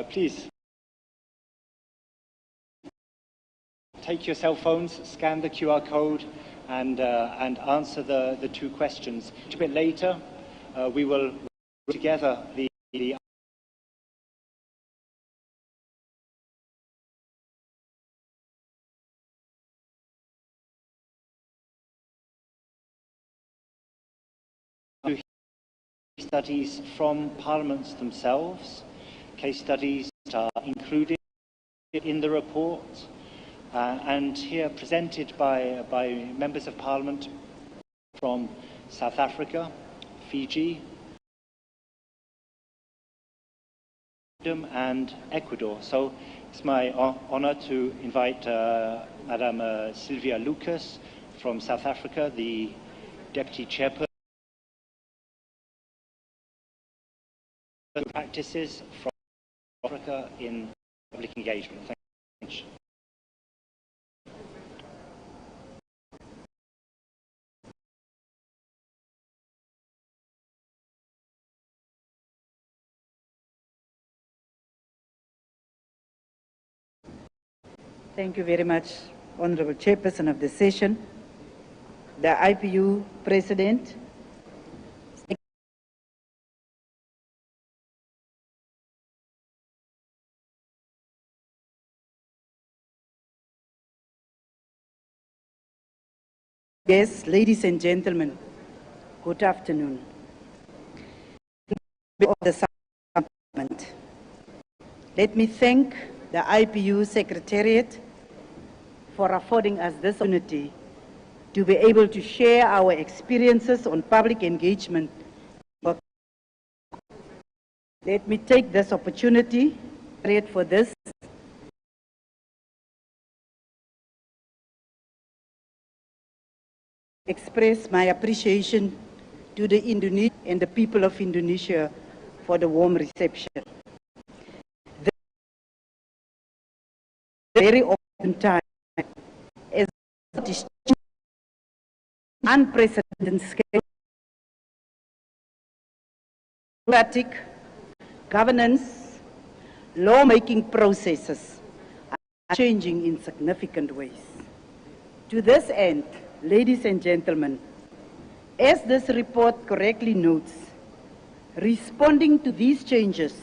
please. take your cell phones, scan the QR code, and answer the two questions. A little bit later, we will together the studies from parliaments themselves. Case studies are included in the report and here presented by members of parliament from South Africa, Fiji, and Ecuador. So it's my honor to invite Madam Sylvia Lucas from South Africa, the Deputy Chairperson practices from Africa in public engagement. Thank you very much. Thank you very much, Honourable Chairperson of the session, the IPU President, yes, ladies and gentlemen, good afternoon. Of the Parliament, let me thank the IPU Secretariat for affording us this opportunity to be able to share our experiences on public engagement. Let me take this opportunity for this express my appreciation to the Indonesian and the people of Indonesia for the warm reception. Very often time as unprecedented scale, democratic governance, lawmaking processes are changing in significant ways. To this end, ladies and gentlemen, as this report correctly notes, responding to these changes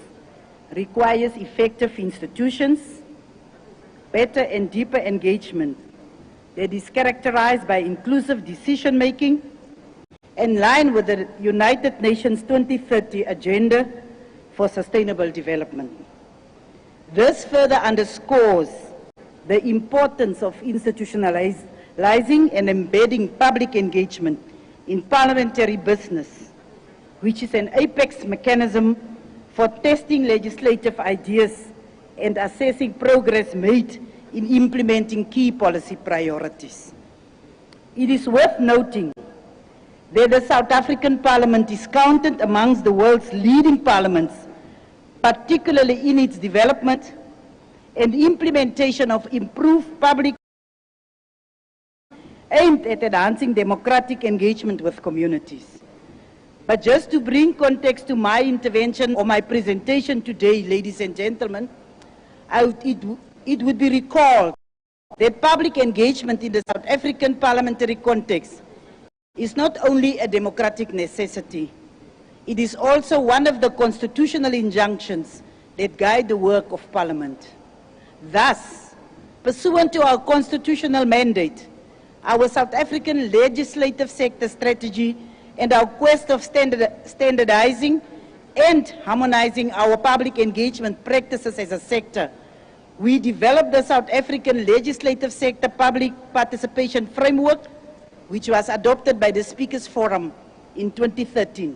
requires effective institutions, better and deeper engagement that is characterized by inclusive decision-making in line with the United Nations 2030 Agenda for Sustainable Development. This further underscores the importance of institutionalizing and embedding public engagement in parliamentary business, which is an apex mechanism for testing legislative ideas and assessing progress made in implementing key policy priorities. It is worth noting that the South African Parliament is counted amongst the world's leading parliaments, particularly in its development and implementation of improved public aimed at enhancing democratic engagement with communities. But just to bring context to my intervention or my presentation today, ladies and gentlemen, it would be recalled that public engagement in the South African parliamentary context is not only a democratic necessity, it is also one of the constitutional injunctions that guide the work of Parliament. Thus, pursuant to our constitutional mandate, our South African legislative sector strategy and our quest of standardizing and harmonizing our public engagement practices as a sector, we developed the South African Legislative Sector Public Participation Framework, which was adopted by the Speakers Forum in 2013.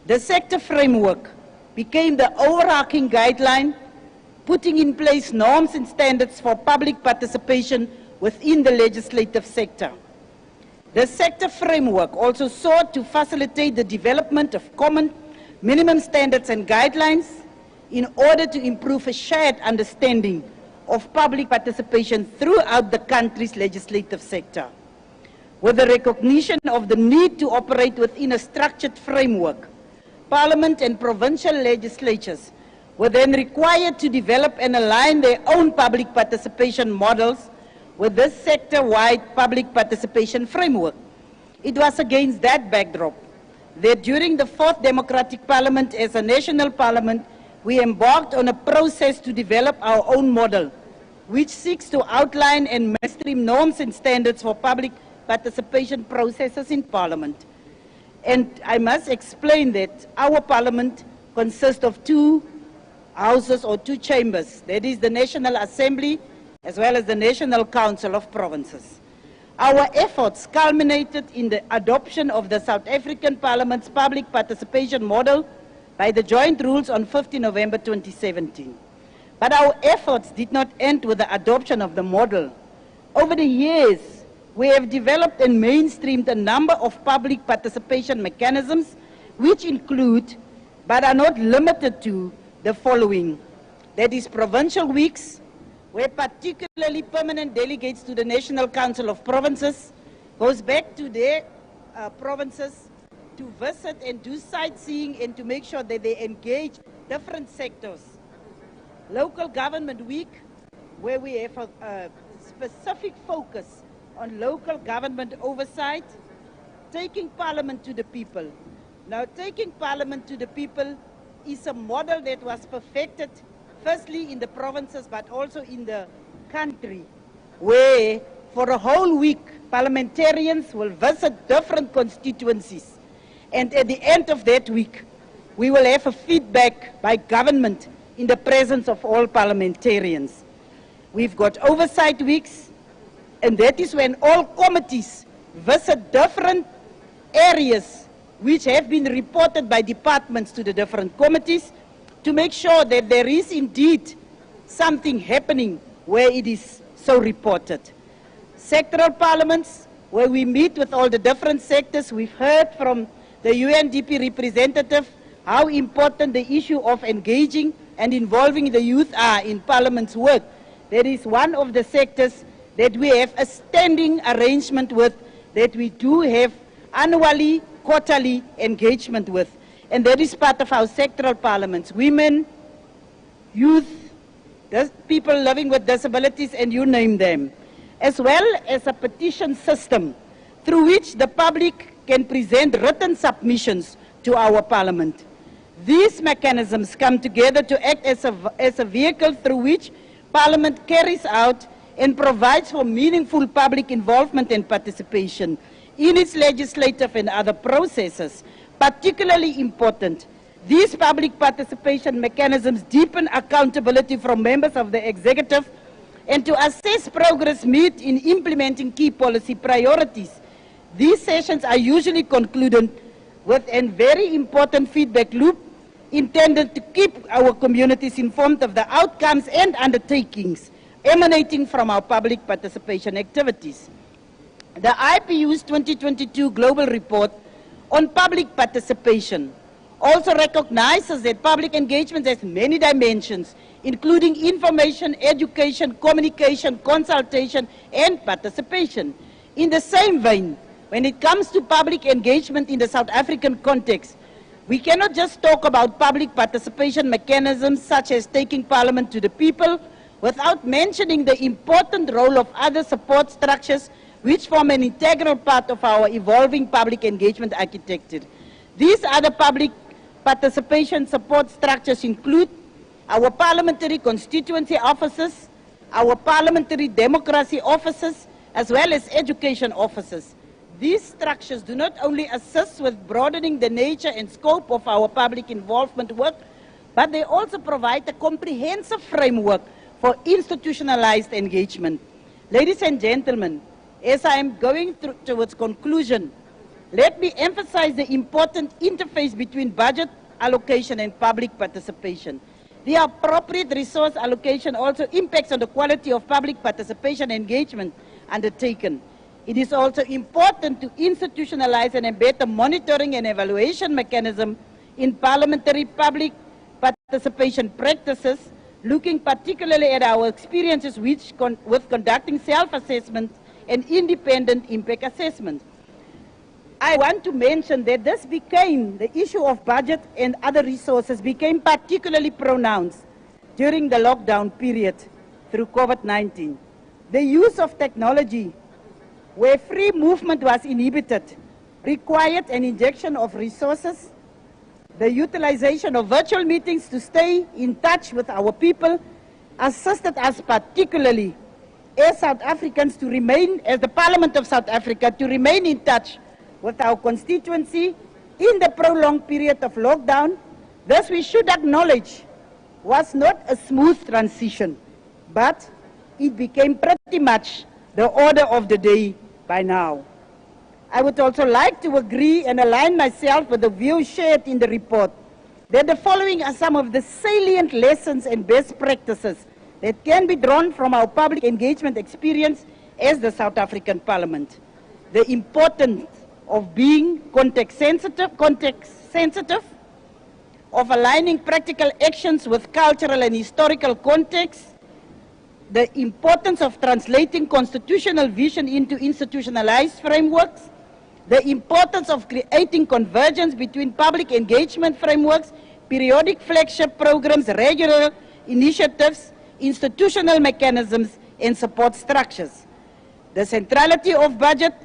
The sector framework became the overarching guideline, putting in place norms and standards for public participation within the legislative sector. The sector framework also sought to facilitate the development of common minimum standards and guidelines in order to improve a shared understanding of public participation throughout the country's legislative sector. With the recognition of the need to operate within a structured framework, Parliament and provincial legislatures were then required to develop and align their own public participation models with this sector-wide public participation framework. It was against that backdrop that during the 4th Democratic Parliament as a national parliament, we embarked on a process to develop our own model, which seeks to outline and mainstream norms and standards for public participation processes in Parliament. And I must explain that our Parliament consists of 2 houses or 2 chambers. That is the National Assembly as well as the National Council of Provinces. Our efforts culminated in the adoption of the South African Parliament's public participation model by the joint rules on 15 November 2017. But our efforts did not end with the adoption of the model. Over the years, we have developed and mainstreamed a number of public participation mechanisms which include, but are not limited to, the following. That is provincial weeks, where particularly permanent delegates to the National Council of Provinces goes back to their provinces to visit and do sightseeing and to make sure that they engage different sectors. Local Government Week, where we have a specific focus on local government oversight. Taking Parliament to the people. Now, taking Parliament to the people is a model that was perfected firstly in the provinces but also in the country, where for a whole week parliamentarians will visit different constituencies, and at the end of that week we will have a feedback by government in the presence of all parliamentarians. We've got oversight weeks, and that is when all committees visit different areas which have been reported by departments to the different committees to make sure that there is indeed something happening where it is so reported. Sectoral parliaments, where we meet with all the different sectors. We've heard from the UNDP representative how important the issue of engaging and involving the youth are in Parliament's work. That is one of the sectors that we have a standing arrangement with, that we do have annually, quarterly engagement with. And that is part of our sectoral parliaments. Women, youth, people living with disabilities, and you name them. As well as a petition system through which the public can present written submissions to our parliament. These mechanisms come together to act as a vehicle through which Parliament carries out and provides for meaningful public involvement and participation in its legislative and other processes. Particularly important, these public participation mechanisms deepen accountability from members of the executive and to assess progress made in implementing key policy priorities. These sessions are usually concluded with a very important feedback loop intended to keep our communities informed of the outcomes and undertakings emanating from our public participation activities. The IPU's 2022 Global Report on Public Participation also recognizes that public engagement has many dimensions, including information, education, communication, consultation, and participation. In the same vein, when it comes to public engagement in the South African context, we cannot just talk about public participation mechanisms such as taking Parliament to the people without mentioning the important role of other support structures which form an integral part of our evolving public engagement architecture. These other public participation support structures include our parliamentary constituency offices, our parliamentary democracy offices, as well as education offices. These structures do not only assist with broadening the nature and scope of our public involvement work, but they also provide a comprehensive framework for institutionalized engagement. Ladies and gentlemen, as I am going towards conclusion, let me emphasize the important interface between budget allocation and public participation. The appropriate resource allocation also impacts on the quality of public participation engagement undertaken. It is also important to institutionalize and embed a monitoring and evaluation mechanism in parliamentary public participation practices, looking particularly at our experiences with conducting self-assessment and independent impact assessment. I want to mention that this became, the issue of budget and other resources became particularly pronounced during the lockdown period through COVID-19. The use of technology, where free movement was inhibited, required an injection of resources. The utilization of virtual meetings to stay in touch with our people assisted us particularly as South Africans to remain, as the Parliament of South Africa, to remain in touch with our constituency in the prolonged period of lockdown. Thus, we should acknowledge was not a smooth transition, but it became pretty much the order of the day by now. I would also like to agree and align myself with the views shared in the report that the following are some of the salient lessons and best practices that can be drawn from our public engagement experience as the South African Parliament. The importance of being context sensitive, of aligning practical actions with cultural and historical context, the importance of translating constitutional vision into institutionalized frameworks, the importance of creating convergence between public engagement frameworks, periodic flagship programs, regular initiatives, institutional mechanisms, and support structures. The centrality of budget,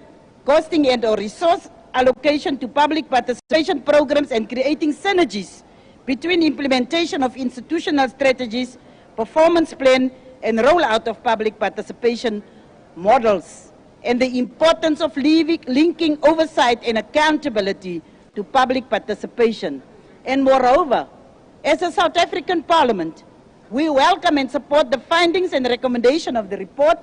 costing and or resource allocation to public participation programs and creating synergies between implementation of institutional strategies, performance plan, and rollout of public participation models, and the importance of linking oversight and accountability to public participation. And moreover, as a South African Parliament, we welcome and support the findings and recommendation of the report,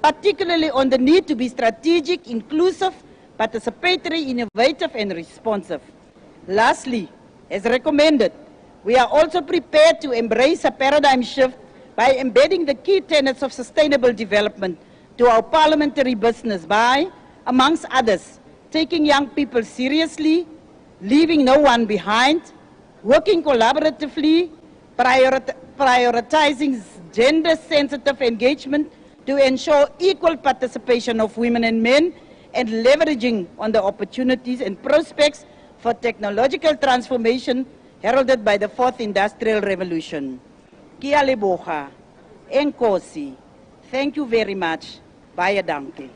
particularly on the need to be strategic, inclusive, participatory, innovative, and responsive. Lastly, as recommended, we are also prepared to embrace a paradigm shift by embedding the key tenets of sustainable development to our parliamentary business by, amongst others, taking young people seriously, leaving no one behind, working collaboratively, prioritizing gender-sensitive engagement to ensure equal participation of women and men, and leveraging on the opportunities and prospects for technological transformation heralded by the Fourth Industrial Revolution. Kia leboga, enkosi. Thank you very much. Baie dankie.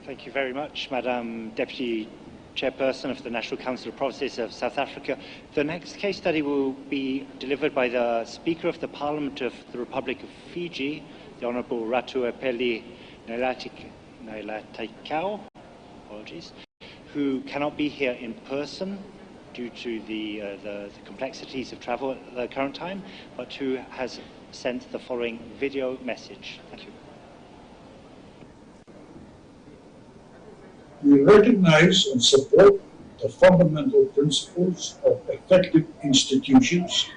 Thank you very much, Madam Deputy Chairperson of the National Council of Provinces of South Africa. The next case study will be delivered by the Speaker of the Parliament of the Republic of Fiji, the Honourable Ratuapeli Nailatikau, apologies, who cannot be here in person due to the complexities of travel at the current time, but who has sent the following video message. Thank you. We recognize and support the fundamental principles of effective institutions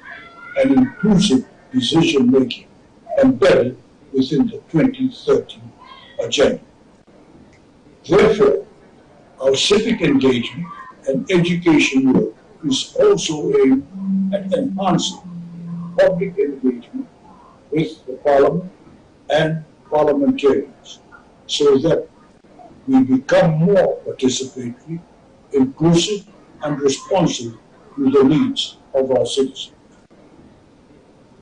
and inclusive decision-making embedded within the 2030 agenda. Therefore, our civic engagement and education work is also aimed at enhancing public engagement with the Parliament and parliamentarians so that we become more participatory, inclusive, and responsive to the needs of our citizens.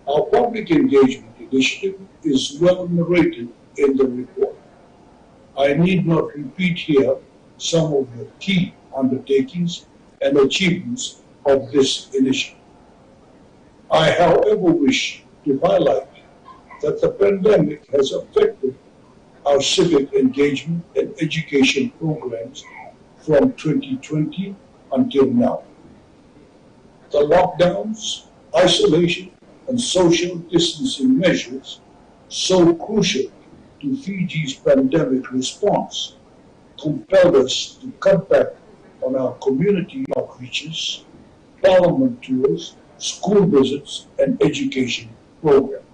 Our public engagement initiative is well narrated in the report. I need not repeat here some of the key undertakings and achievements of this initiative. I, however, wish to highlight that the pandemic has affected our civic engagement and education programs from 2020 until now. The lockdowns, isolation, and social distancing measures, so crucial to Fiji's pandemic response, compelled us to cut back on our community outreaches, parliament tours, school visits, and education programs.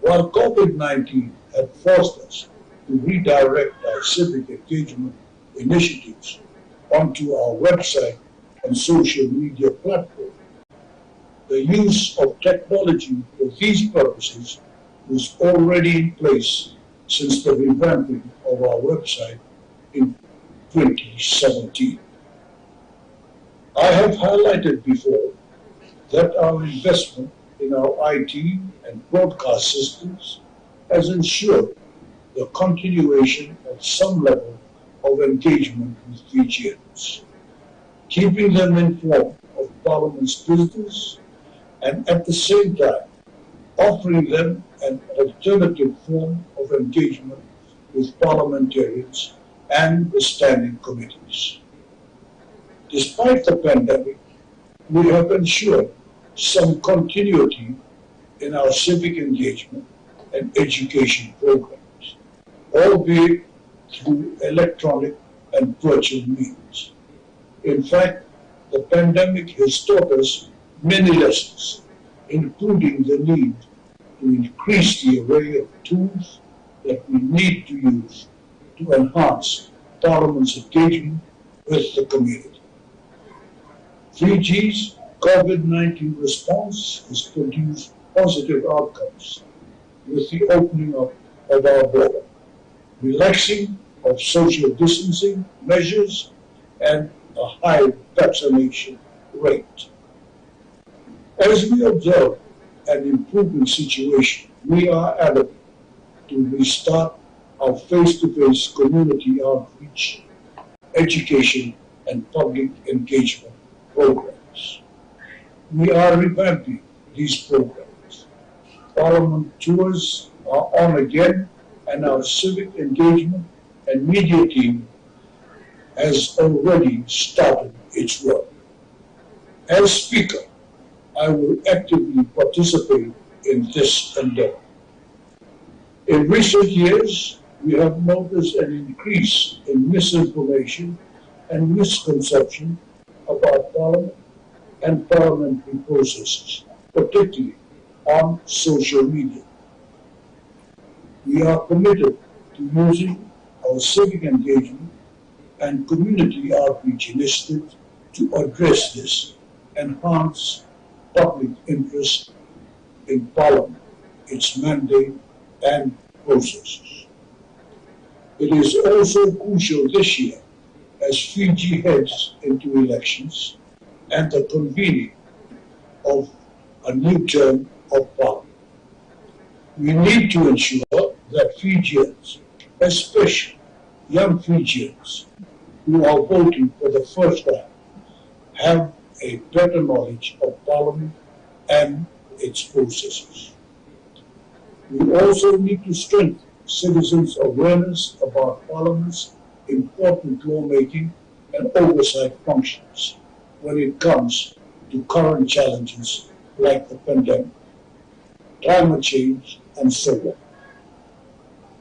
While COVID-19 had forced us to redirect our civic engagement initiatives onto our website and social media platform, the use of technology for these purposes was already in place since the revamping of our website in 2017. I have highlighted before that our investment in our IT and broadcast systems has ensured the continuation of some level of engagement with Fijians, keeping them informed of Parliament's business and at the same time offering them an alternative form of engagement with parliamentarians and the standing committees. Despite the pandemic, we have ensured some continuity in our civic engagement and education programs, albeit through electronic and virtual means. In fact, the pandemic has taught us many lessons, including the need to increase the array of tools that we need to use to enhance Parliament's engagement with the community. Fiji's COVID-19 response has produced positive outcomes with the opening up of our border, relaxing of social distancing measures, and a high vaccination rate. As we observe an improving situation, we are adamant to restart our face-to-face community outreach, education, and public engagement programs. We are revamping these programs. Parliament tours are on again, and our civic engagement and media team has already started its work. As Speaker, I will actively participate in this endeavor. In recent years, we have noticed an increase in misinformation and misconception about Parliament and parliamentary processes, particularly on social media. We are committed to using our civic engagement and community outreach initiatives to address this, enhance public interest in Parliament, its mandate and processes. It is also crucial this year as Fiji heads into elections and the convening of a new term of Parliament. We need to ensure that Fijians, especially young Fijians who are voting for the first time, have a better knowledge of Parliament and its processes. We also need to strengthen citizens' awareness about Parliament's important lawmaking and oversight functions when it comes to current challenges like the pandemic, climate change, and so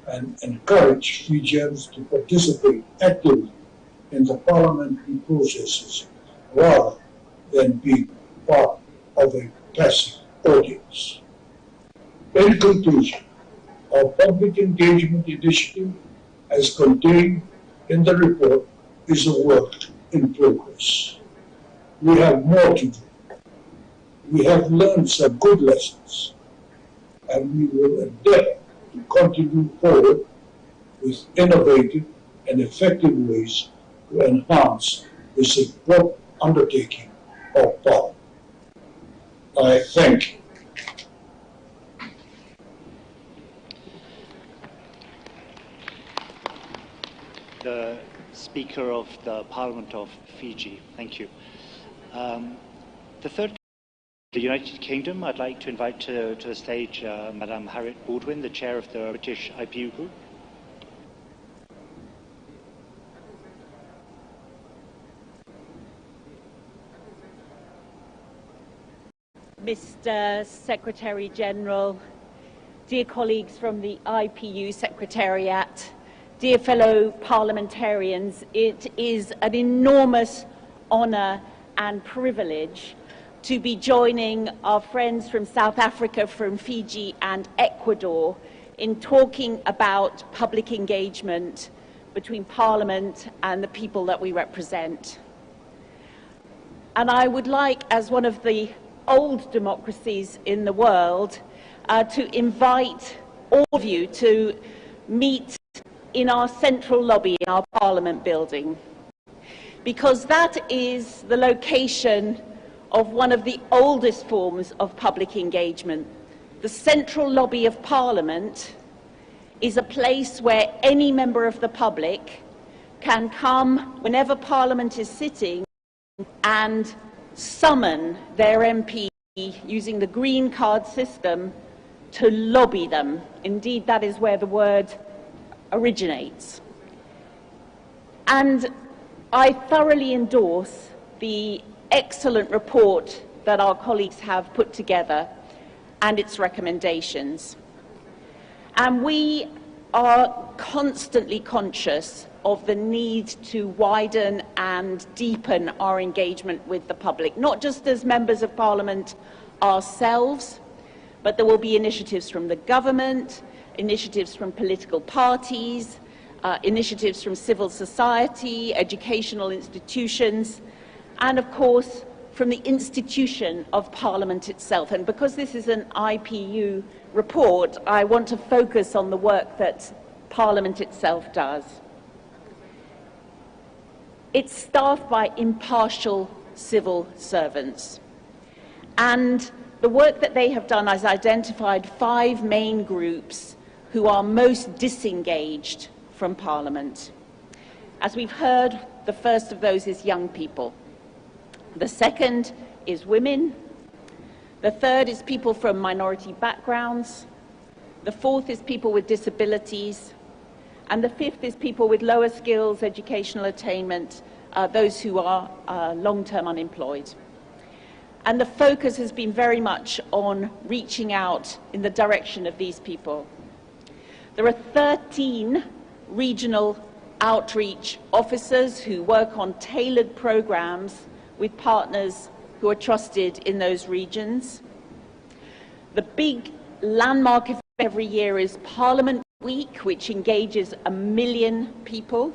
on, and encourage Fijians to participate actively in the parliamentary processes rather than being part of a passive audience. In conclusion, our public engagement initiative, as contained in the report, is a work in progress. We have more to do. We have learned some good lessons, and we will endeavor to continue forward with innovative and effective ways to enhance this important undertaking of Parliament. I thank you. The Speaker of the Parliament of Fiji. Thank you. The third, the United Kingdom, I'd like to invite to the stage Madame Harriet Baldwin, the Chair of the British IPU Group. Mr. Secretary General, dear colleagues from the IPU Secretariat, dear fellow parliamentarians, it is an enormous honour and privilege to be joining our friends from South Africa, from Fiji and Ecuador in talking about public engagement between Parliament and the people that we represent. And I would like, as one of the old democracies in the world, to invite all of you to meet in our central lobby in our Parliament building, because that is the location of one of the oldest forms of public engagement. The central lobby of Parliament is a place where any member of the public can come whenever Parliament is sitting and summon their MP using the green card system to lobby them. Indeed, that is where the word originates. And I thoroughly endorse the excellent report that our colleagues have put together and its recommendations. And we are constantly conscious of the need to widen and deepen our engagement with the public, not just as members of Parliament ourselves, but there will be initiatives from the government, initiatives from political parties, initiatives from civil society, educational institutions, and of course from the institution of Parliament itself. And because this is an IPU report, I want to focus on the work that Parliament itself does. It's staffed by impartial civil servants. And the work that they have done has identified 5 main groups who are most disengaged from Parliament. As we've heard, the first of those is young people. The second is women. The third is people from minority backgrounds. The fourth is people with disabilities. And the fifth is people with lower skills, educational attainment, those who are long-term unemployed. And the focus has been very much on reaching out in the direction of these people. There are 13 regional outreach officers who work on tailored programs with partners who are trusted in those regions. The big landmark event every year is Parliament Week, which engages 1 million people.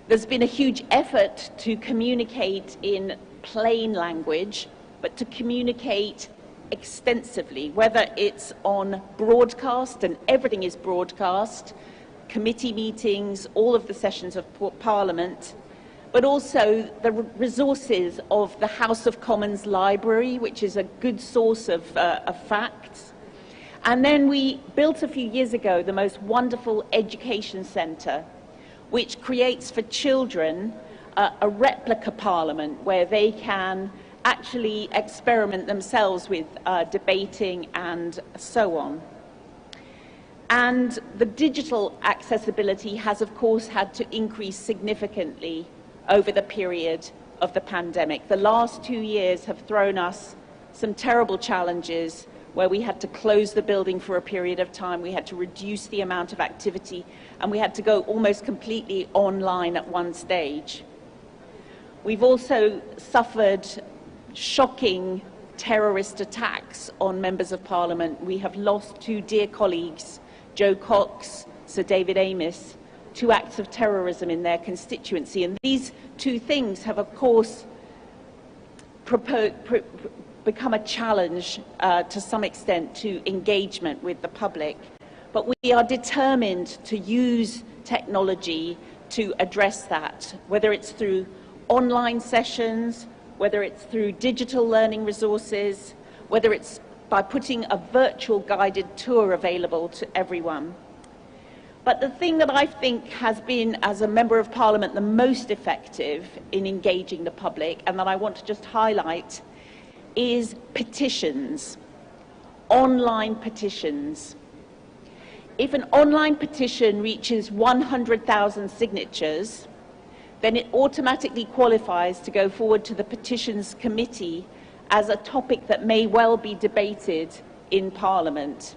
There's been a huge effort to communicate in plain language, but to communicate extensively, whether it's on broadcast, and everything is broadcast, committee meetings, all of the sessions of Parliament, but also the resources of the House of Commons Library, which is a good source of facts. And then we built a few years ago the most wonderful education centre, which creates for children a replica parliament where they can actually experiment themselves with debating and so on. And the digital accessibility has, of course, had to increase significantly over the period of the pandemic. The last 2 years have thrown us some terrible challenges where we had to close the building for a period of time, we had to reduce the amount of activity, and we had to go almost completely online at one stage. We've also suffered shocking terrorist attacks on members of Parliament. We have lost 2 dear colleagues, Joe Cox, Sir David Amess, 2 acts of terrorism in their constituency. And these 2 things have, of course, become a challenge to some extent to engagement with the public. But we are determined to use technology to address that, whether it's through online sessions, whether it's through digital learning resources, whether it's by putting a virtual guided tour available to everyone. But the thing that I think has been, as a Member of Parliament, the most effective in engaging the public, and that I want to just highlight, is petitions, online petitions. If an online petition reaches 100,000 signatures, then it automatically qualifies to go forward to the Petitions Committee as a topic that may well be debated in Parliament.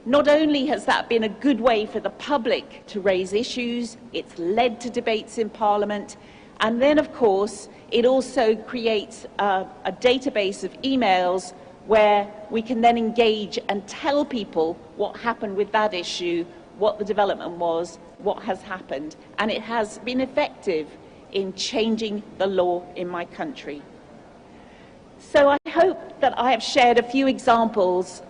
Not only has that been a good way for the public to raise issues, it's led to debates in Parliament, and then, of course, it also creates a database of emails where we can then engage and tell people what happened with that issue, what the development was, what has happened. And it has been effective in changing the law in my country. So I hope that I have shared a few examples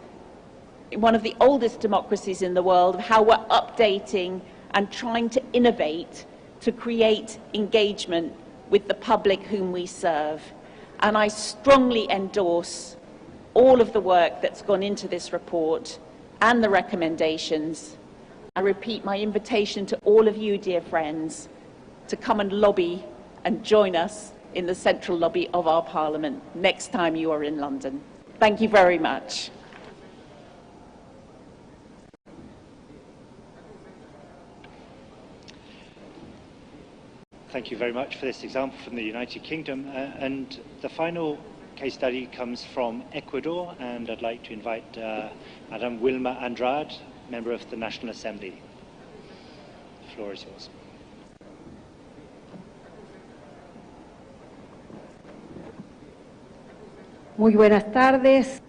one of the oldest democracies in the world, of how we're updating and trying to innovate to create engagement with the public whom we serve. And I strongly endorse all of the work that's gone into this report and the recommendations. I repeat my invitation to all of you, dear friends, to come and lobby and join us in the central lobby of our Parliament next time you are in London. Thank you very much. Thank you very much for this example from the United Kingdom. And the final case study comes from Ecuador, and I'd like to invite Madame Wilma Andrade, member of the National Assembly. The floor is yours. Muy buenas tardes.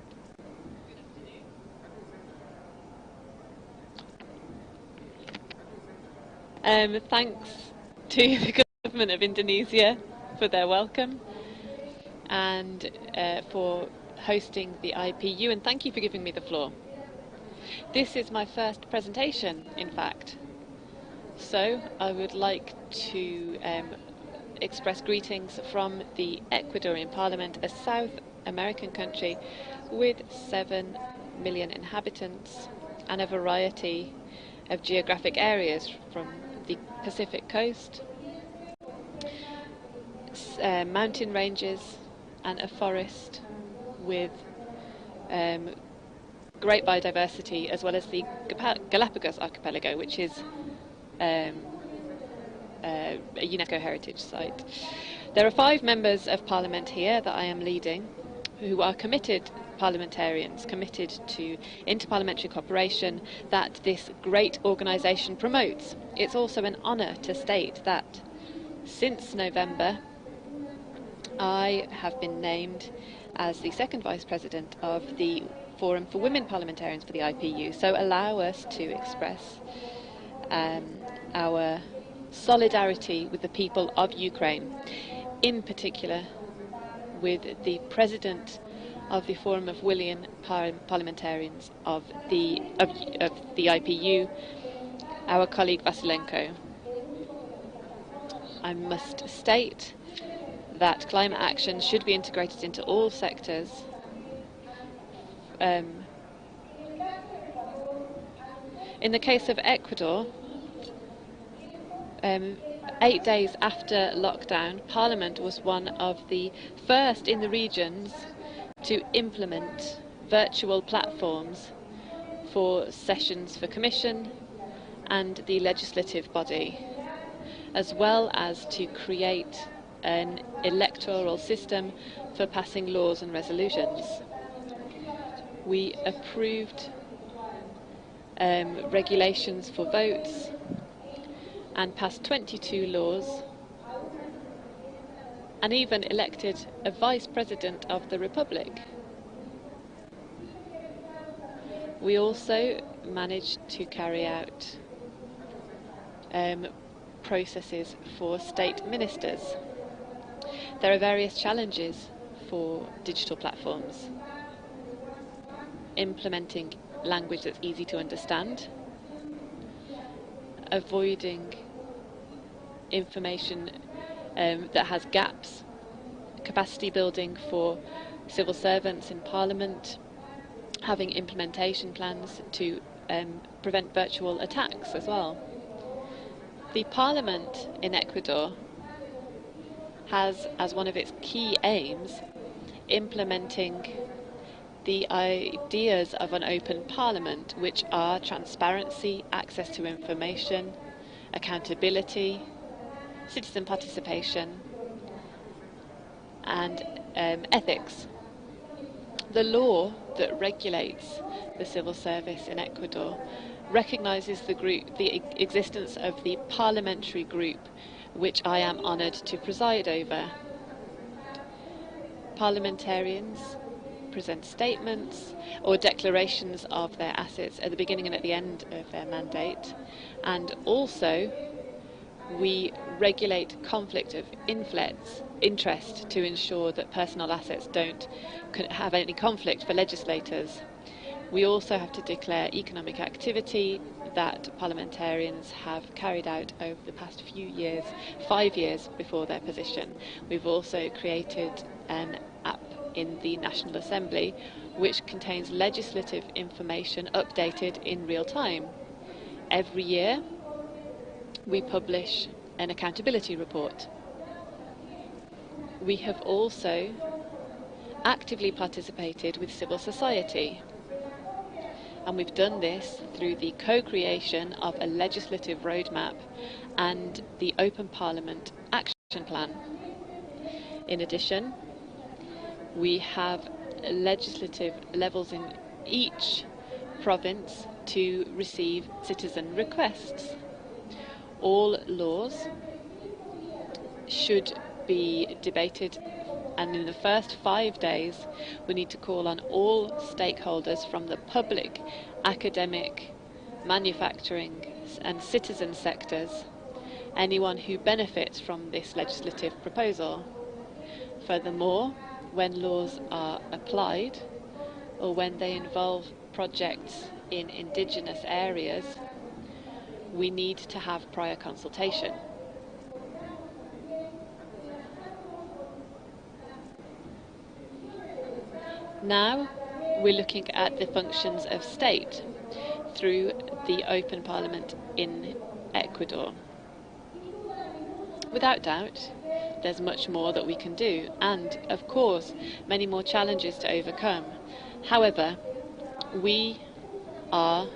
Thanks to the government of Indonesia for their welcome and for hosting the IPU, and thank you for giving me the floor. This is my first presentation, in fact, so I would like to express greetings from the Ecuadorian Parliament, a South American country with 7 million inhabitants and a variety of geographic areas from the Pacific coast, mountain ranges and a forest with great biodiversity, as well as the Galapagos archipelago, which is a UNESCO heritage site. There are 5 members of Parliament here that I am leading, who are committed parliamentarians, committed to interparliamentary cooperation that this great organisation promotes. It's also an honour to state that since November I have been named as the second Vice President of the Forum for Women Parliamentarians for the IPU, so allow us to express our solidarity with the people of Ukraine, in particular with the President of the Forum of Women Parliamentarians of the IPU, our colleague Vasilenko. I must state that climate action should be integrated into all sectors. In the case of Ecuador, 8 days after lockdown, Parliament was one of the first in the regions to implement virtual platforms for sessions for Commission and the legislative body, as well as to create an electoral system for passing laws and resolutions. We approved regulations for votes and passed 22 laws, and even elected a Vice President of the Republic. We also managed to carry out processes for state ministers. There are various challenges for digital platforms. Implementing language that's easy to understand, avoiding information that has gaps, capacity building for civil servants in Parliament, having implementation plans to prevent virtual attacks as well. The Parliament in Ecuador has as one of its key aims implementing the ideas of an open Parliament, which are transparency, access to information, accountability, citizen participation and ethics. The law that regulates the civil service in Ecuador recognises the existence of the parliamentary group, which I am honoured to preside over. Parliamentarians present statements or declarations of their assets at the beginning and at the end of their mandate, and also we regulate conflict of interest to ensure that personal assets don't have any conflict for legislators. We also have to declare economic activity that parliamentarians have carried out over the past few years, 5 years before their position. We've also created an app in the National Assembly which contains legislative information updated in real time. Every year we publish an accountability report. We have also actively participated with civil society, and we've done this through the co-creation of a legislative roadmap and the Open Parliament Action Plan. In addition, we have legislative levels in each province to receive citizen requests. All laws should be debated, and in the first 5 days we need to call on all stakeholders from the public, academic, manufacturing and citizen sectors, anyone who benefits from this legislative proposal. Furthermore, when laws are applied or when they involve projects in indigenous areas, we need to have prior consultation. Now we're looking at the functions of state through the Open Parliament in Ecuador. Without doubt, there's much more that we can do, and of course many more challenges to overcome. However, we are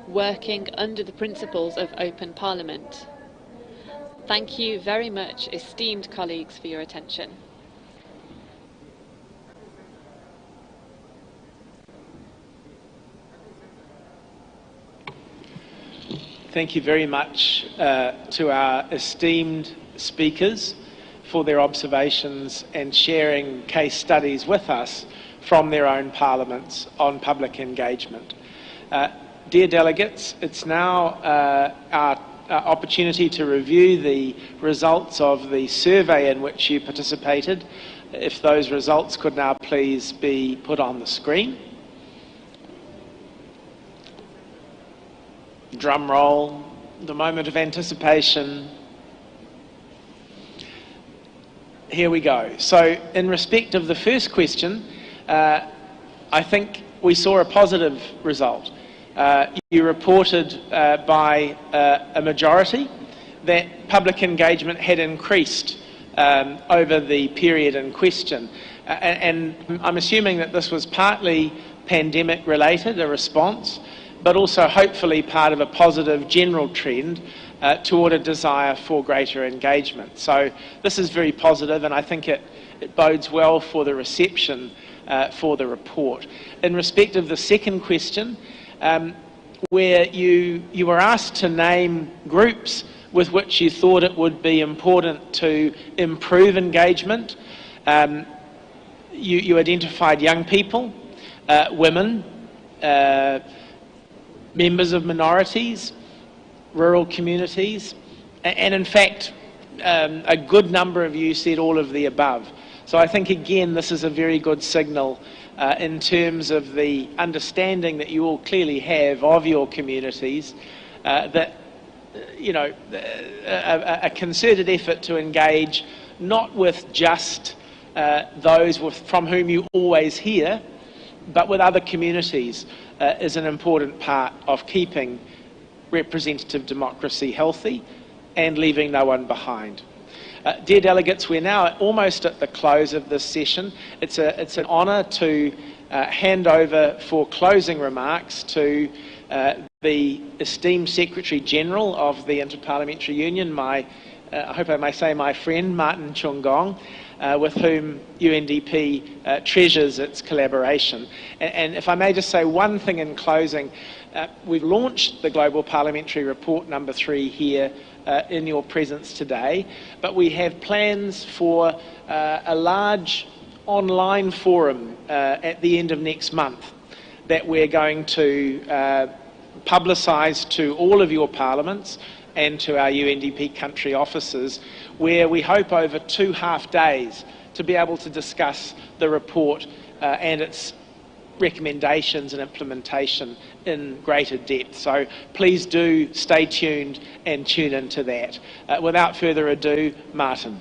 working under the principles of Open Parliament. Thank you very much, esteemed colleagues, for your attention. Thank you very much to our esteemed speakers for their observations and sharing case studies with us from their own parliaments on public engagement. Dear delegates, it's now our opportunity to review the results of the survey in which you participated. If those results could now please be put on the screen. Drum roll, the moment of anticipation. Here we go. So in respect of the first question, I think we saw a positive result. You reported by a majority that public engagement had increased over the period in question. And I'm assuming that this was partly pandemic related, a response, but also hopefully part of a positive general trend toward a desire for greater engagement. So this is very positive, and I think it bodes well for the reception for the report. In respect of the second question, where you were asked to name groups with which you thought it would be important to improve engagement, you identified young people, women, members of minorities, rural communities, and in fact a good number of you said all of the above. So I think again this is a very good signal in terms of the understanding that you all clearly have of your communities, that you know, a concerted effort to engage not with just those from whom you always hear, but with other communities is an important part of keeping representative democracy healthy and leaving no one behind. Dear delegates, we're now almost at the close of this session. It's an honour to hand over for closing remarks to the esteemed Secretary General of the Interparliamentary Union, I hope I may say my friend, Martin Chungong, with whom UNDP treasures its collaboration. And if I may just say one thing in closing, we've launched the Global Parliamentary Report number 3 here in your presence today, but we have plans for a large online forum at the end of next month that we're going to publicise to all of your parliaments and to our UNDP country offices, where we hope over 2 half days to be able to discuss the report and its recommendations and implementation in greater depth. So please do stay tuned and tune into that. Without further ado, Martin.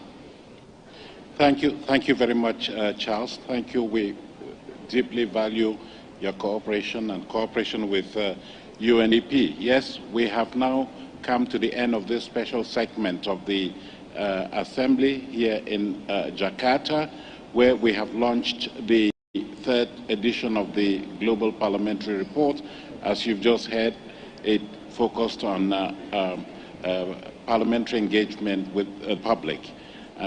Thank you very much, Charles. Thank you. We deeply value your cooperation and cooperation with UNEP. Yes, we have now come to the end of this special segment of the Assembly here in Jakarta, where we have launched the third edition of the Global Parliamentary Report. As you've just heard, it focused on parliamentary engagement with the public.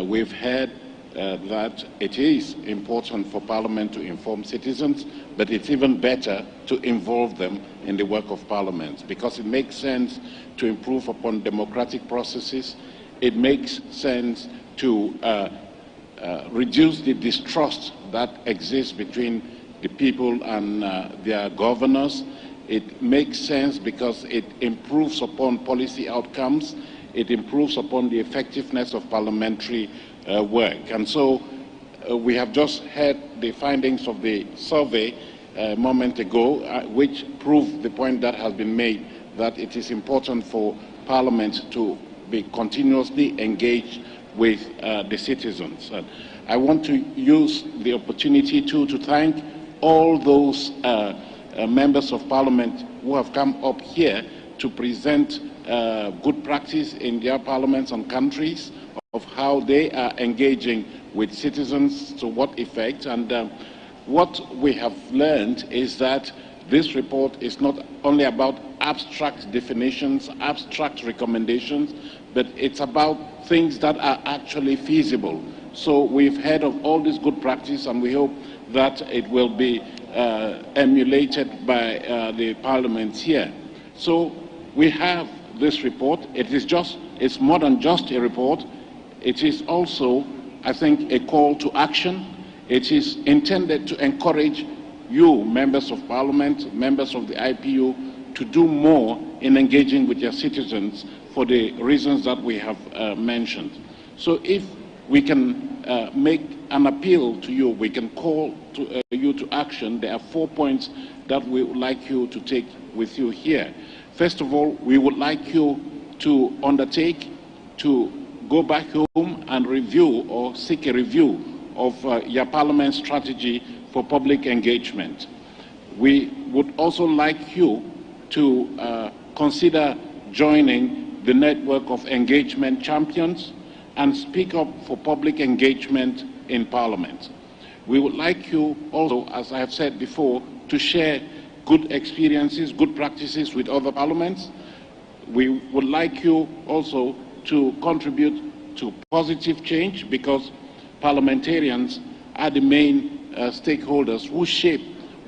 We've heard that it is important for Parliament to inform citizens, but it's even better to involve them in the work of Parliament, because it makes sense to improve upon democratic processes. It makes sense to reduce the distrust that exists between the people and their governors. It makes sense because it improves upon policy outcomes. It improves upon the effectiveness of parliamentary work. And so we have just heard the findings of the survey a moment ago, which prove the point that has been made, that it is important for Parliament to be continuously engaged with the citizens. I want to use the opportunity to thank all those members of Parliament who have come up here to present good practice in their parliaments and countries of how they are engaging with citizens, to what effect. And what we have learned is that this report is not only about abstract definitions, abstract recommendations, but it's about things that are actually feasible. So we've heard of all this good practice, and we hope that it will be emulated by the parliaments here. So we have this report. It's more than just a report. It is also, I think, a call to action. It is intended to encourage you, members of Parliament, members of the IPU, to do more in engaging with your citizens for the reasons that we have mentioned. So if we can make an appeal to you, we can call to, you to action. There are 4 points that we would like you to take with you here. First of all, we would like you to undertake to go back home and review or seek a review of your Parliament strategy for public engagement. We would also like you to consider joining the network of engagement champions and speak up for public engagement in Parliament. We would like you also, as I have said before, to share good experiences, good practices with other parliaments. We would like you also to contribute to positive change, because parliamentarians are the main stakeholders who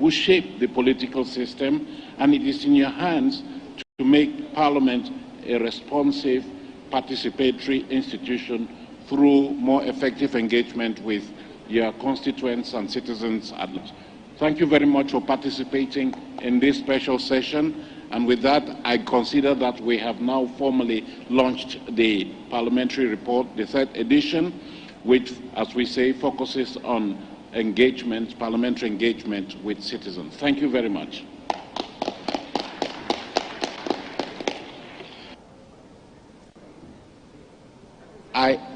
shape the political system, and it is in your hands to make Parliament a responsive, participatory institution through more effective engagement with your constituents and citizens at large. Thank you very much for participating in this special session. And with that, I consider that we have now formally launched the parliamentary report, the third edition, which, as we say, focuses on engagement, parliamentary engagement with citizens. Thank you very much.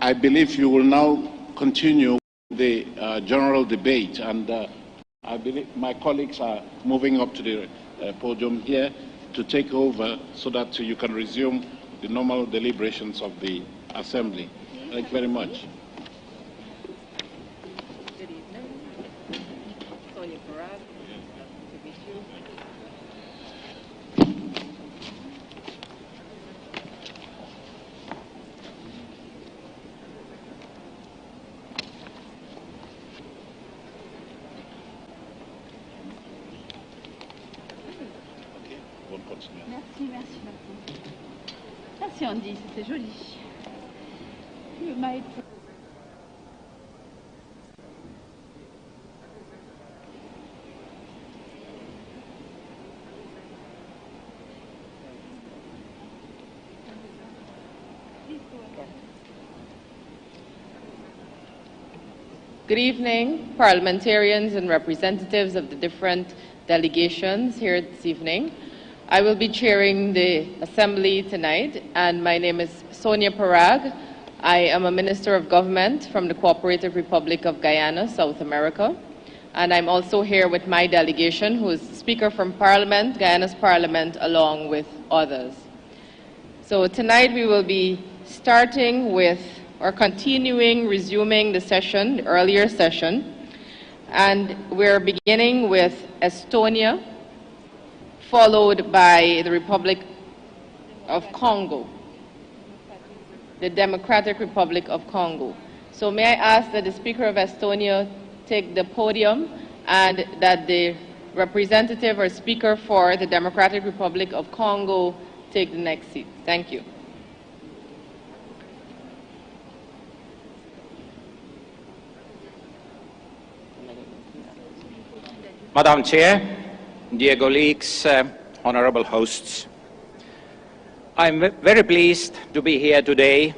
I believe you will now continue the general debate, and I believe my colleagues are moving up to the podium here to take over so that you can resume the normal deliberations of the Assembly. Thank you very much. Good evening. Sonia Parag, to meet you. Merci, merci. Merci Andy, c'était joli. You made... Good Good evening, parliamentarians and representatives of the different delegations here this evening. I will be chairing the Assembly tonight, and my name is Sonia Parag. I am a Minister of Government from the Cooperative Republic of Guyana, South America. And I'm also here with my delegation, who is Speaker from Parliament, Guyana's Parliament, along with others. So tonight we will be starting with, or resuming the session, the earlier session. And we're beginning with Estonia, followed by the Republic of Congo, the Democratic Republic of Congo. So may I ask that the Speaker of Estonia take the podium and that the representative or speaker for the Democratic Republic of Congo take the next seat. Thank you. Madam Chair, dear colleagues, honorable hosts, I'm very pleased to be here today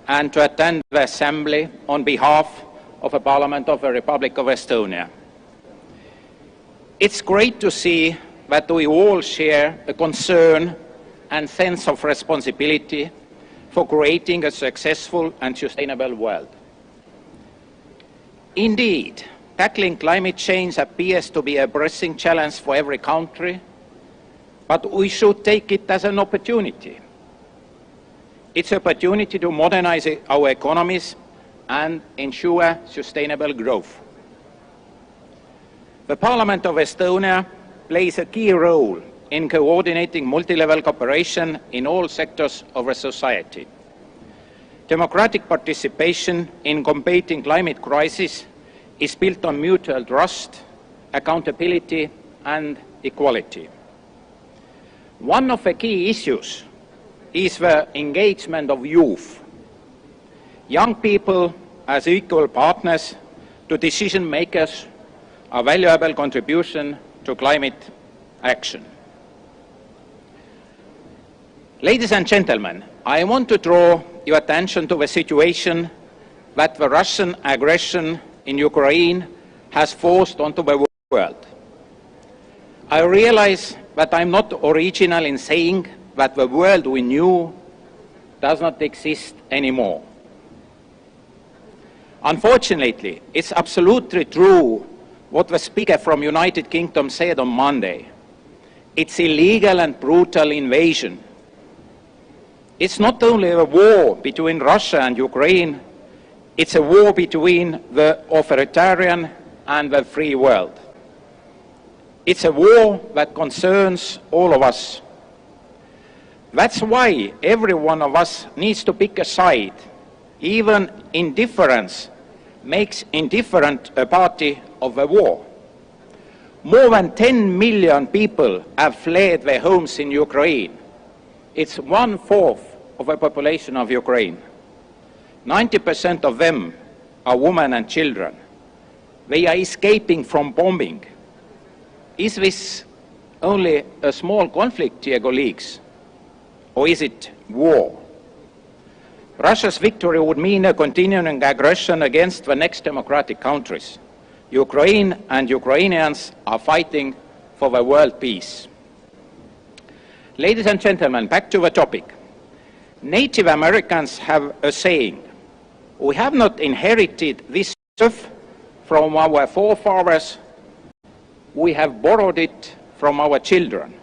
and to attend the Assembly on behalf of the Parliament of the Republic of Estonia. It's great to see that we all share a concern and sense of responsibility for creating a successful and sustainable world. Indeed, tackling climate change appears to be a pressing challenge for every country, but we should take it as an opportunity. It's an opportunity to modernize our economies and ensure sustainable growth. The Parliament of Estonia plays a key role in coordinating multi-level cooperation in all sectors of a society. Democratic participation in combating climate crisis is built on mutual trust, accountability and equality. One of the key issues is the engagement of youth. Young people as equal partners to decision makers are a valuable contribution to climate action. Ladies and gentlemen, I want to draw your attention to the situation that the Russian aggression in Ukraine has forced onto the world. I realize that I'm not original in saying that the world we knew does not exist anymore. Unfortunately, it's absolutely true what the speaker from the United Kingdom said on Monday. It's illegal and brutal invasion. It's not only a war between Russia and Ukraine, it's a war between the authoritarian and the free world. It's a war that concerns all of us. That's why every one of us needs to pick a side. Even indifference makes indifferent a party of the war. More than 10 million people have fled their homes in Ukraine. It's 1/4 of the population of Ukraine. 90% of them are women and children. They are escaping from bombing. Is this only a small conflict, dear colleagues, or is it war? Russia's victory would mean a continuing aggression against the next democratic countries. Ukraine and Ukrainians are fighting for the world peace. Ladies and gentlemen, back to the topic. Native Americans have a saying, we have not inherited this stuff from our forefathers, we have borrowed it from our children.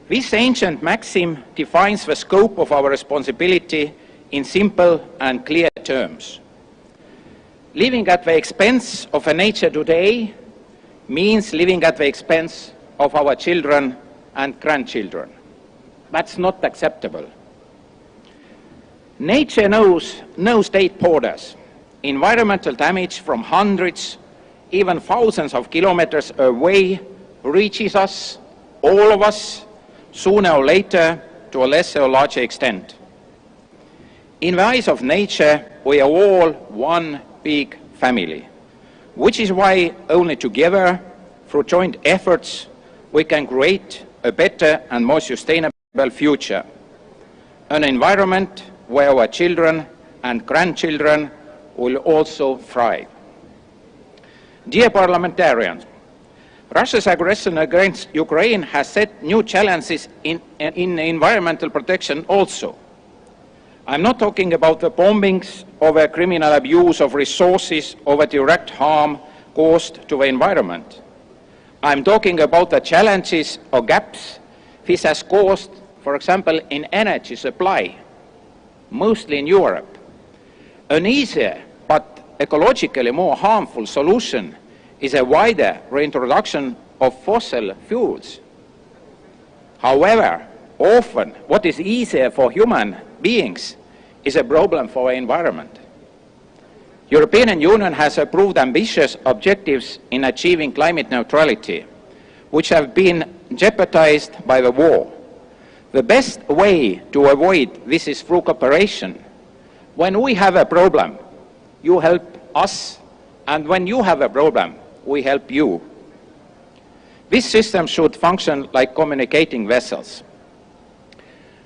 This ancient maxim defines the scope of our responsibility in simple and clear terms. Living at the expense of nature today means living at the expense of our children and grandchildren. That's not acceptable. Nature knows no state borders. Environmental damage from hundreds, even thousands of kilometers away reaches us, all of us, sooner or later, to a lesser or larger extent. In the eyes of nature, we are all one big family, which is why only together, through joint efforts, we can create a better and more sustainable future. An environment where our children and grandchildren will also thrive. Dear parliamentarians, Russia's aggression against Ukraine has set new challenges in environmental protection also. I'm not talking about the bombings or the criminal abuse of resources or the direct harm caused to the environment. I'm talking about the challenges or gaps this has caused, for example, in energy supply, mostly in Europe. An easier but ecologically more harmful solution is a wider reintroduction of fossil fuels. However, often what is easier for human beings is a problem for the environment. European Union has approved ambitious objectives in achieving climate neutrality, which have been jeopardized by the war. The best way to avoid this is through cooperation. When we have a problem, you help us, and when you have a problem, we help you. This system should function like communicating vessels.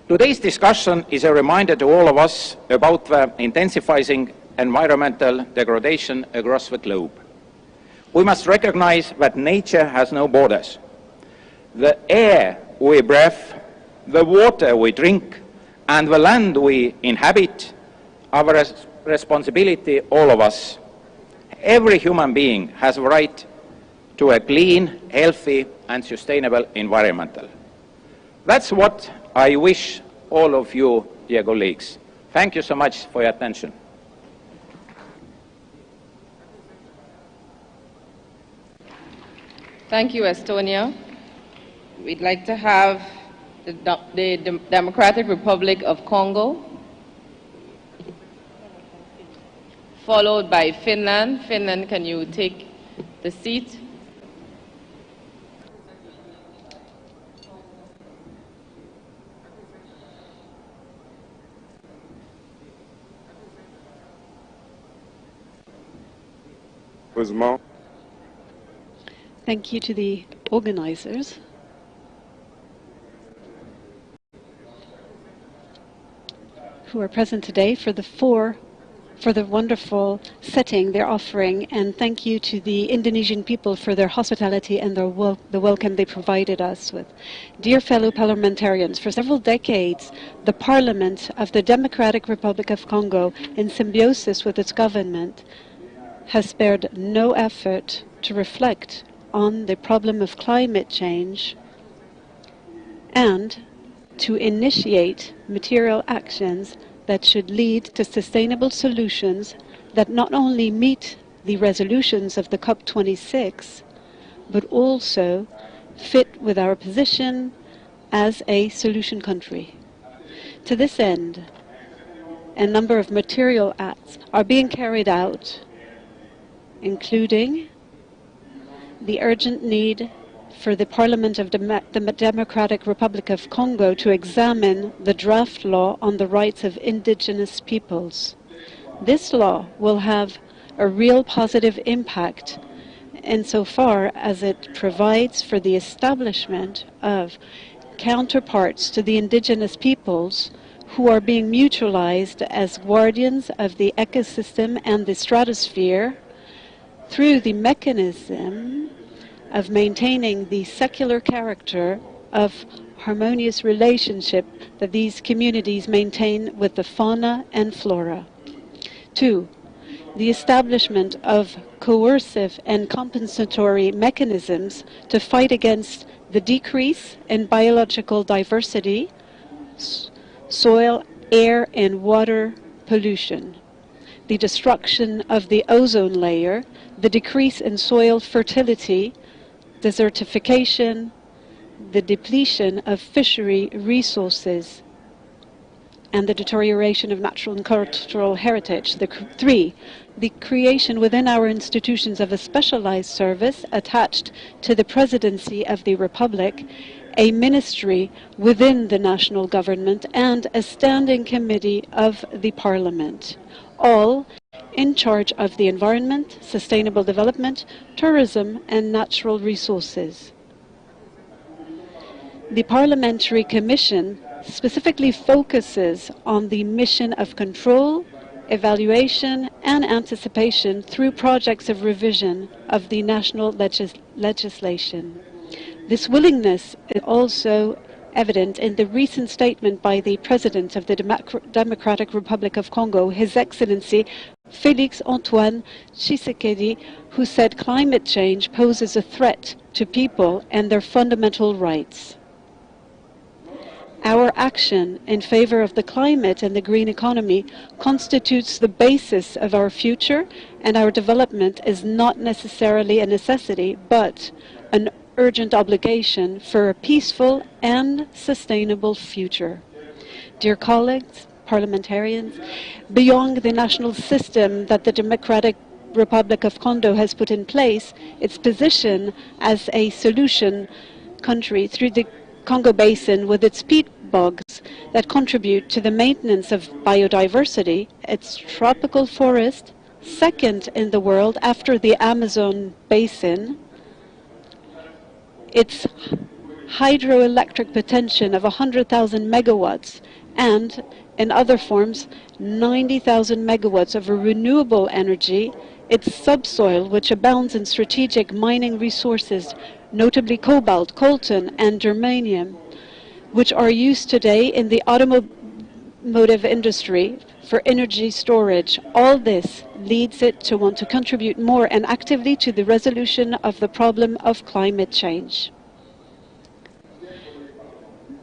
Today's discussion is a reminder to all of us about the intensifying environmental degradation across the globe. We must recognize that nature has no borders. The air we breathe, the water we drink, and the land we inhabit are a responsibility all of us. Every human being has a right to a clean, healthy, and sustainable environment. That's what I wish all of you, dear colleagues. Thank you so much for your attention. Thank you, Estonia. We'd like to have the Democratic Republic of Congo, followed by Finland. Finland, can you take the seat? Thank you to the organizers. Who are present today for the wonderful setting they're offering, and thank you to the Indonesian people for their hospitality and the welcome they provided us with. Dear fellow parliamentarians, for several decades, the Parliament of the Democratic Republic of Congo, in symbiosis with its government, has spared no effort to reflect on the problem of climate change and to initiate material actions that should lead to sustainable solutions that not only meet the resolutions of the COP26, but also fit with our position as a solution country. To this end, a number of material acts are being carried out, including the urgent need for the Parliament of the Democratic Republic of Congo to examine the draft law on the rights of indigenous peoples. This law will have a real positive impact insofar as it provides for the establishment of counterparts to the indigenous peoples who are being mutualized as guardians of the ecosystem and the stratosphere through the mechanism of maintaining the secular character of harmonious relationship that these communities maintain with the fauna and flora. 2, the establishment of coercive and compensatory mechanisms to fight against the decrease in biological diversity, soil, air, and water pollution, the destruction of the ozone layer, the decrease in soil fertility, desertification, the depletion of fishery resources, and the deterioration of natural and cultural heritage. 3, the creation within our institutions of a specialized service attached to the Presidency of the Republic, a ministry within the national government, and a standing committee of the Parliament, all in charge of the environment, sustainable development, tourism, and natural resources. The Parliamentary Commission specifically focuses on the mission of control, evaluation and anticipation through projects of revision of the national legislation. This willingness is also evident in the recent statement by the President of the Democratic Republic of Congo, His Excellency Félix Antoine Tshisekedi, who said climate change poses a threat to people and their fundamental rights. Our action in favor of the climate and the green economy constitutes the basis of our future, and our development is not necessarily a necessity, but an urgent obligation for a peaceful and sustainable future. Dear colleagues, parliamentarians, beyond the national system that the Democratic Republic of Congo has put in place, its position as a solution country through the Congo Basin with its peat bogs that contribute to the maintenance of biodiversity, its tropical forest, second in the world after the Amazon Basin, its hydroelectric potential of 100,000 megawatts, and in other forms 90,000 megawatts of renewable energy, its subsoil, which abounds in strategic mining resources, notably cobalt, coltan, and germanium, which are used today in the automotive industry for energy storage. All this leads it to want to contribute more and actively to the resolution of the problem of climate change.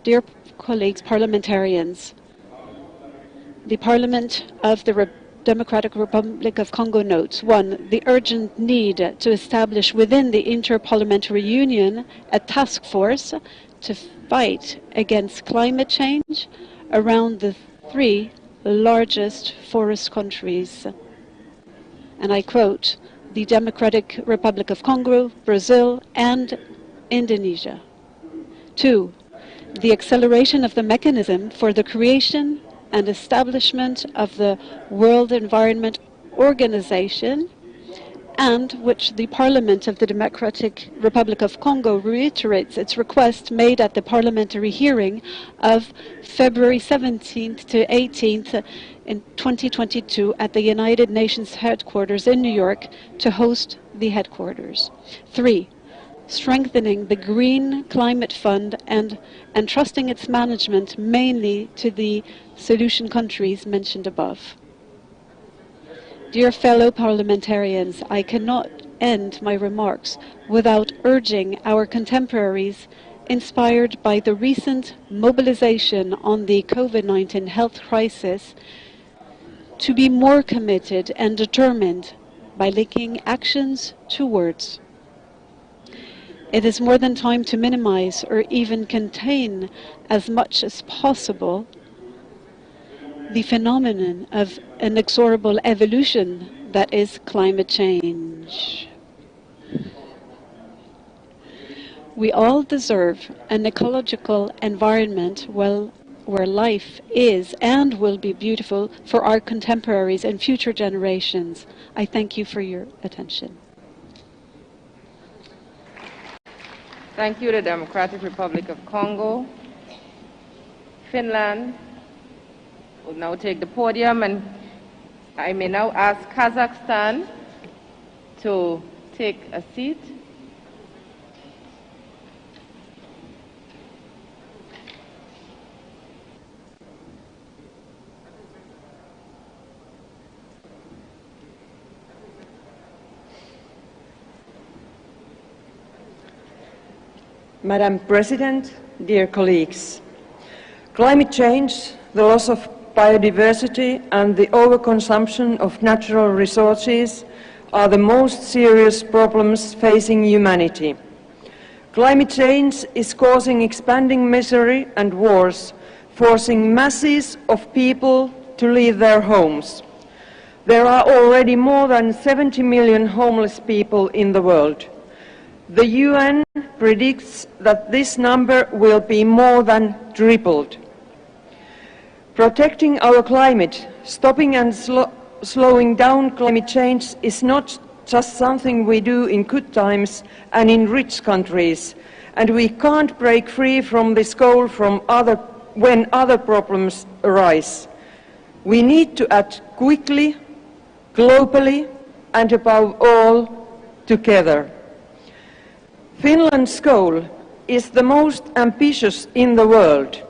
Dear colleagues, parliamentarians, the Parliament of the Democratic Republic of Congo notes, 1, the urgent need to establish within the Interparliamentary Union a task force to fight against climate change around the 3 largest forest countries. And I quote, the Democratic Republic of Congo, Brazil, and Indonesia. 2, the acceleration of the mechanism for the creation and establishment of the World Environment Organization, and which the Parliament of the Democratic Republic of Congo reiterates its request made at the parliamentary hearing of February 17th to 18th in 2022 at the United Nations headquarters in New York to host the headquarters. 3, strengthening the Green Climate Fund and entrusting its management mainly to the solution countries mentioned above. Dear fellow parliamentarians, I cannot end my remarks without urging our contemporaries, inspired by the recent mobilization on the COVID-19 health crisis, to be more committed and determined by linking actions to words. It is more than time to minimize or even contain as much as possible the phenomenon of inexorable evolution that is climate change. We all deserve an ecological environment where life is and will be beautiful for our contemporaries and future generations. I thank you for your attention. Thank you, the Democratic Republic of Congo. Finland will now take the podium, and I may now ask Kazakhstan to take a seat. Madam President, dear colleagues, climate change, the loss of biodiversity and the overconsumption of natural resources are the most serious problems facing humanity. Climate change is causing expanding misery and wars, forcing masses of people to leave their homes. There are already more than 70 million homeless people in the world. The UN predicts that this number will be more than tripled. Protecting our climate, stopping and slowing down climate change is not just something we do in good times and in rich countries, and we can't break free from this goal when other problems arise. We need to act quickly, globally, and above all, together. Finland's goal is the most ambitious in the world.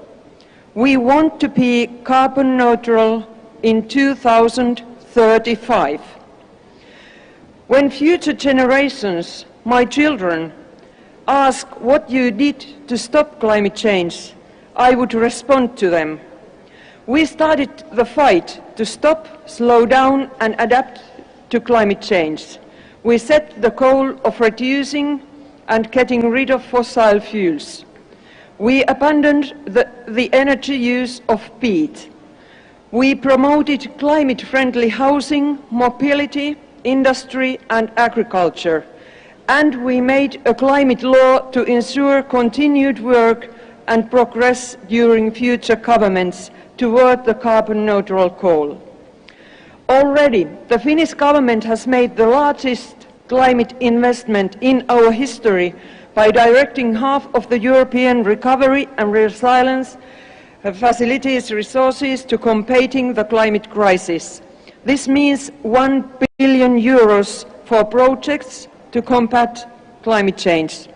We want to be carbon neutral in 2035. When future generations, my children, ask what you did to stop climate change, I would respond to them. We started the fight to stop, slow down and adapt to climate change. We set the goal of reducing and getting rid of fossil fuels. We abandoned the energy use of peat. We promoted climate-friendly housing, mobility, industry and agriculture. And we made a climate law to ensure continued work and progress during future governments toward the carbon neutral goal. Already, the Finnish government has made the largest climate investment in our history by directing half of the European Recovery and Resilience Facility's resources to combating the climate crisis. This means €1 billion for projects to combat climate change.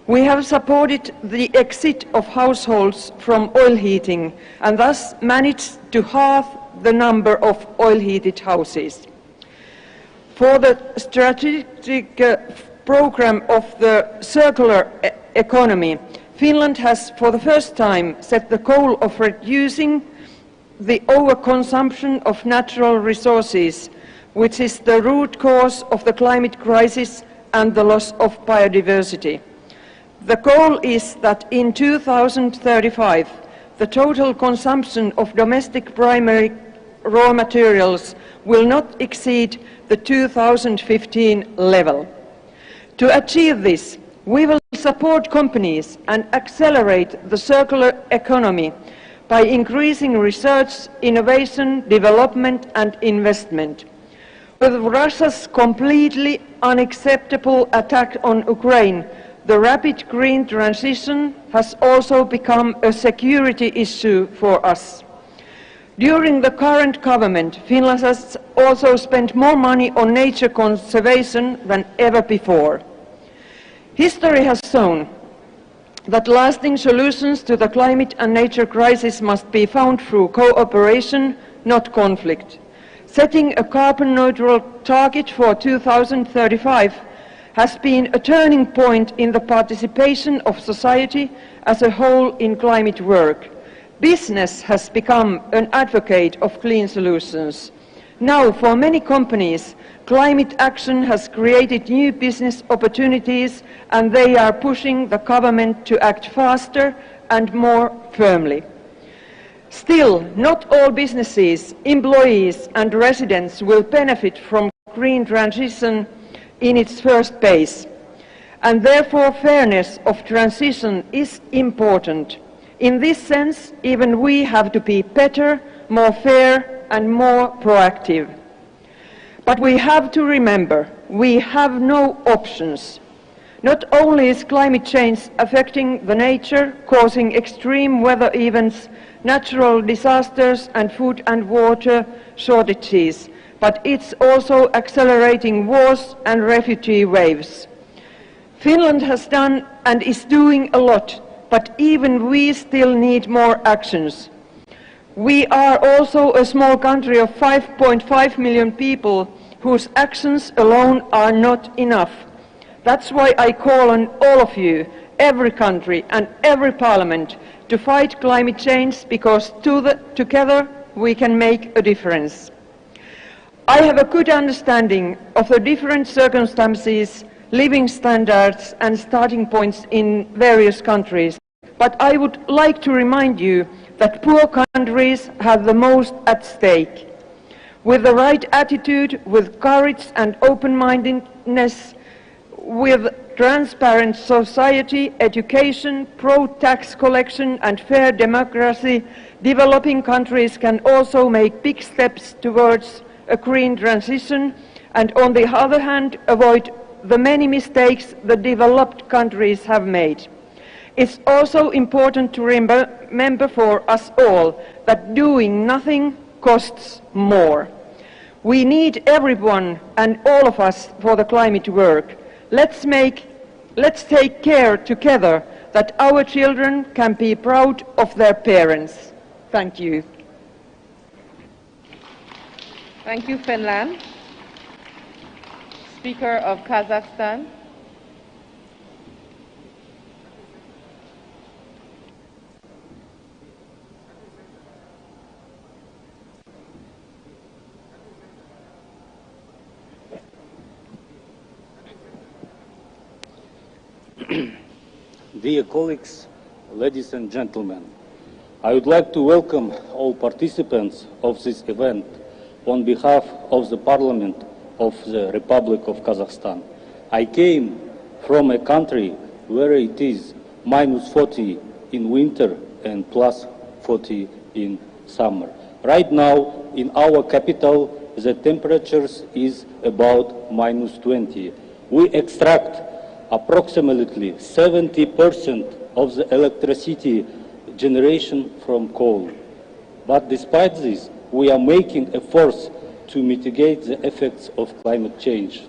We have supported the exit of households from oil heating and thus managed to halve the number of oil-heated houses. For the strategic program of the circular economy, Finland has for the first time set the goal of reducing the overconsumption of natural resources, which is the root cause of the climate crisis and the loss of biodiversity. The goal is that in 2035, the total consumption of domestic primary raw materials will not exceed the 2015 level. To achieve this, we will support companies and accelerate the circular economy by increasing research, innovation, development and investment. With Russia's completely unacceptable attack on Ukraine, the rapid green transition has also become a security issue for us. During the current government, Finland has also spent more money on nature conservation than ever before. History has shown that lasting solutions to the climate and nature crisis must be found through cooperation, not conflict. Setting a carbon neutral target for 2035 has been a turning point in the participation of society as a whole in climate work. Business has become an advocate of clean solutions. Now, for many companies, climate action has created new business opportunities and they are pushing the government to act faster and more firmly. Still, not all businesses, employees and residents will benefit from green transition in its first phase, and therefore fairness of transition is important. In this sense, even we have to be better, more fair and more proactive. But we have to remember, we have no options. Not only is climate change affecting the nature, causing extreme weather events, natural disasters and food and water shortages, but it's also accelerating wars and refugee waves. Finland has done and is doing a lot, but even we still need more actions. We are also a small country of 5.5 million people whose actions alone are not enough. That's why I call on all of you, every country and every parliament, to fight climate change because together we can make a difference. I have a good understanding of the different circumstances, living standards and starting points in various countries, but I would like to remind you that poor countries have the most at stake. With the right attitude, with courage and open-mindedness, with transparent society, education, pro-tax collection and fair democracy, developing countries can also make big steps towards a green transition and, on the other hand, avoid the many mistakes the developed countries have made. It's also important to remember for us all that doing nothing costs more. We need everyone and all of us for the climate work. Let's take care together that our children can be proud of their parents. Thank you. Thank you, Finland. Speaker of Kazakhstan. Dear colleagues, ladies and gentlemen, I would like to welcome all participants of this event on behalf of the Parliament of the Republic of Kazakhstan. I came from a country where it is -40 in winter and +40 in summer. Right now, in our capital, the temperatures is about -20. We extract approximately 70% of the electricity generation from coal. But despite this, we are making efforts to mitigate the effects of climate change.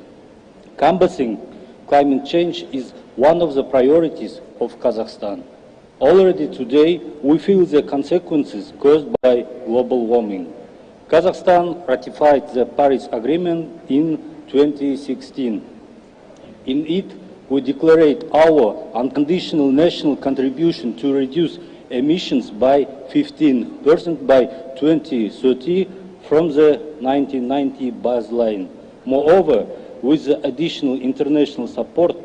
Combating climate change is one of the priorities of Kazakhstan. Already today, we feel the consequences caused by global warming. Kazakhstan ratified the Paris Agreement in 2016. In it, we declare our unconditional national contribution to reduce emissions by 15% by 2030 from the 1990 baseline. Moreover, with the additional international support,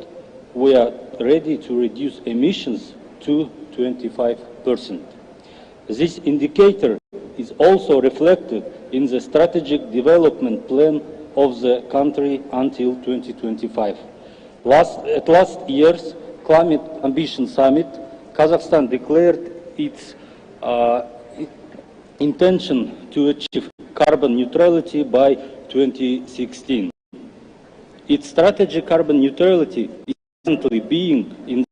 we are ready to reduce emissions to 25%. This indicator is also reflected in the strategic development plan of the country until 2025. At last year's Climate Ambition Summit, Kazakhstan declared its intention to achieve carbon neutrality by 2016. Its strategy carbon neutrality is currently being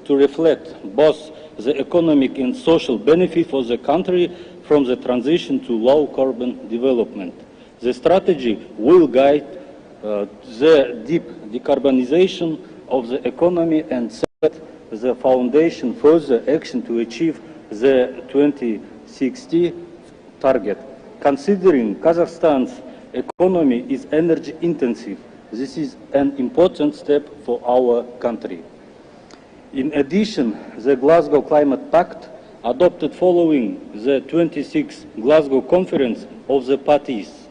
to reflect both the economic and social benefit for the country from the transition to low carbon development. The strategy will guide the deep decarbonization of the economy and set the foundation for the action to achieve the 2060 target. Considering Kazakhstan's economy is energy intensive, this is an important step for our country. In addition, the Glasgow Climate Pact, adopted following the 26th Glasgow Conference of the Parties,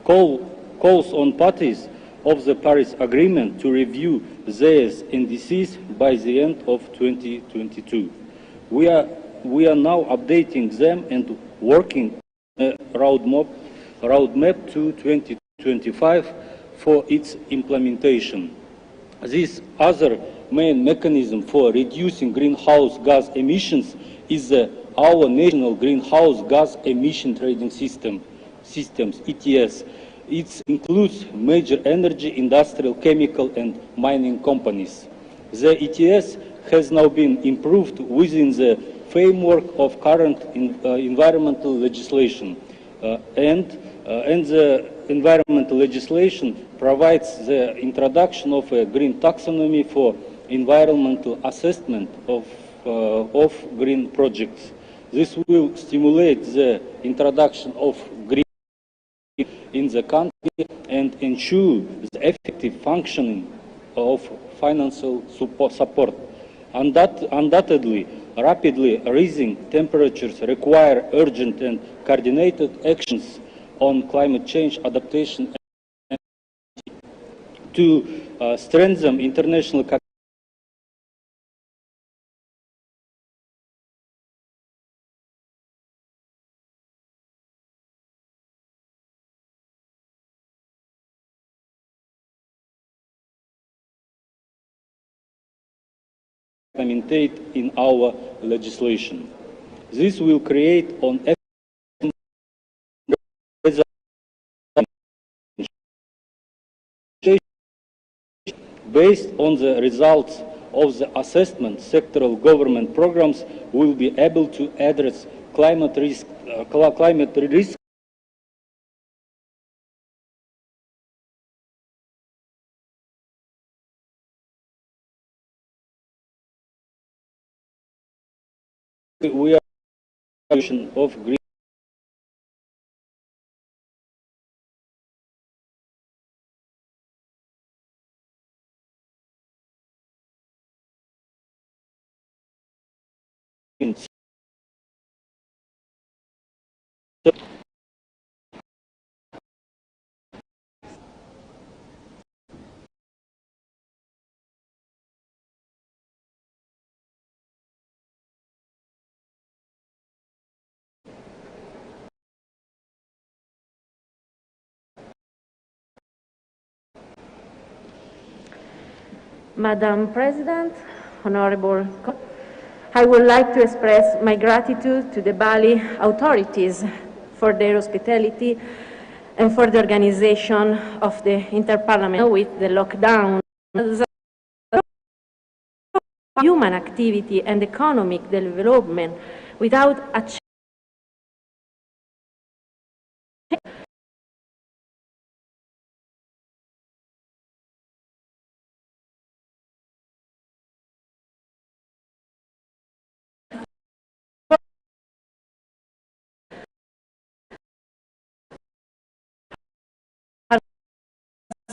calls on parties of the Paris Agreement to review their NDCs by the end of 2022. We are now updating them and working on a roadmap to 2025 for its implementation. This other main mechanism for reducing greenhouse gas emissions is our national greenhouse gas emission trading systems, ETS. It includes major energy, industrial, chemical and mining companies. The ETS has now been improved within the framework of current environmental legislation, and the environmental legislation provides the introduction of a green taxonomy for environmental assessment of green projects. This will stimulate the introduction of green in the country and ensure the effective functioning of financial support. Undoubtedly, rapidly rising temperatures require urgent and coordinated actions on climate change adaptation to strengthen international implemented in our legislation. This will create on based on the results of the assessment, sectoral government programs will be able to address climate risk. We are of green. Madam President, Honorable I would like to express my gratitude to the Bali authorities for their hospitality and for the organization of the Interparliament with the lockdown. Human activity and economic development without a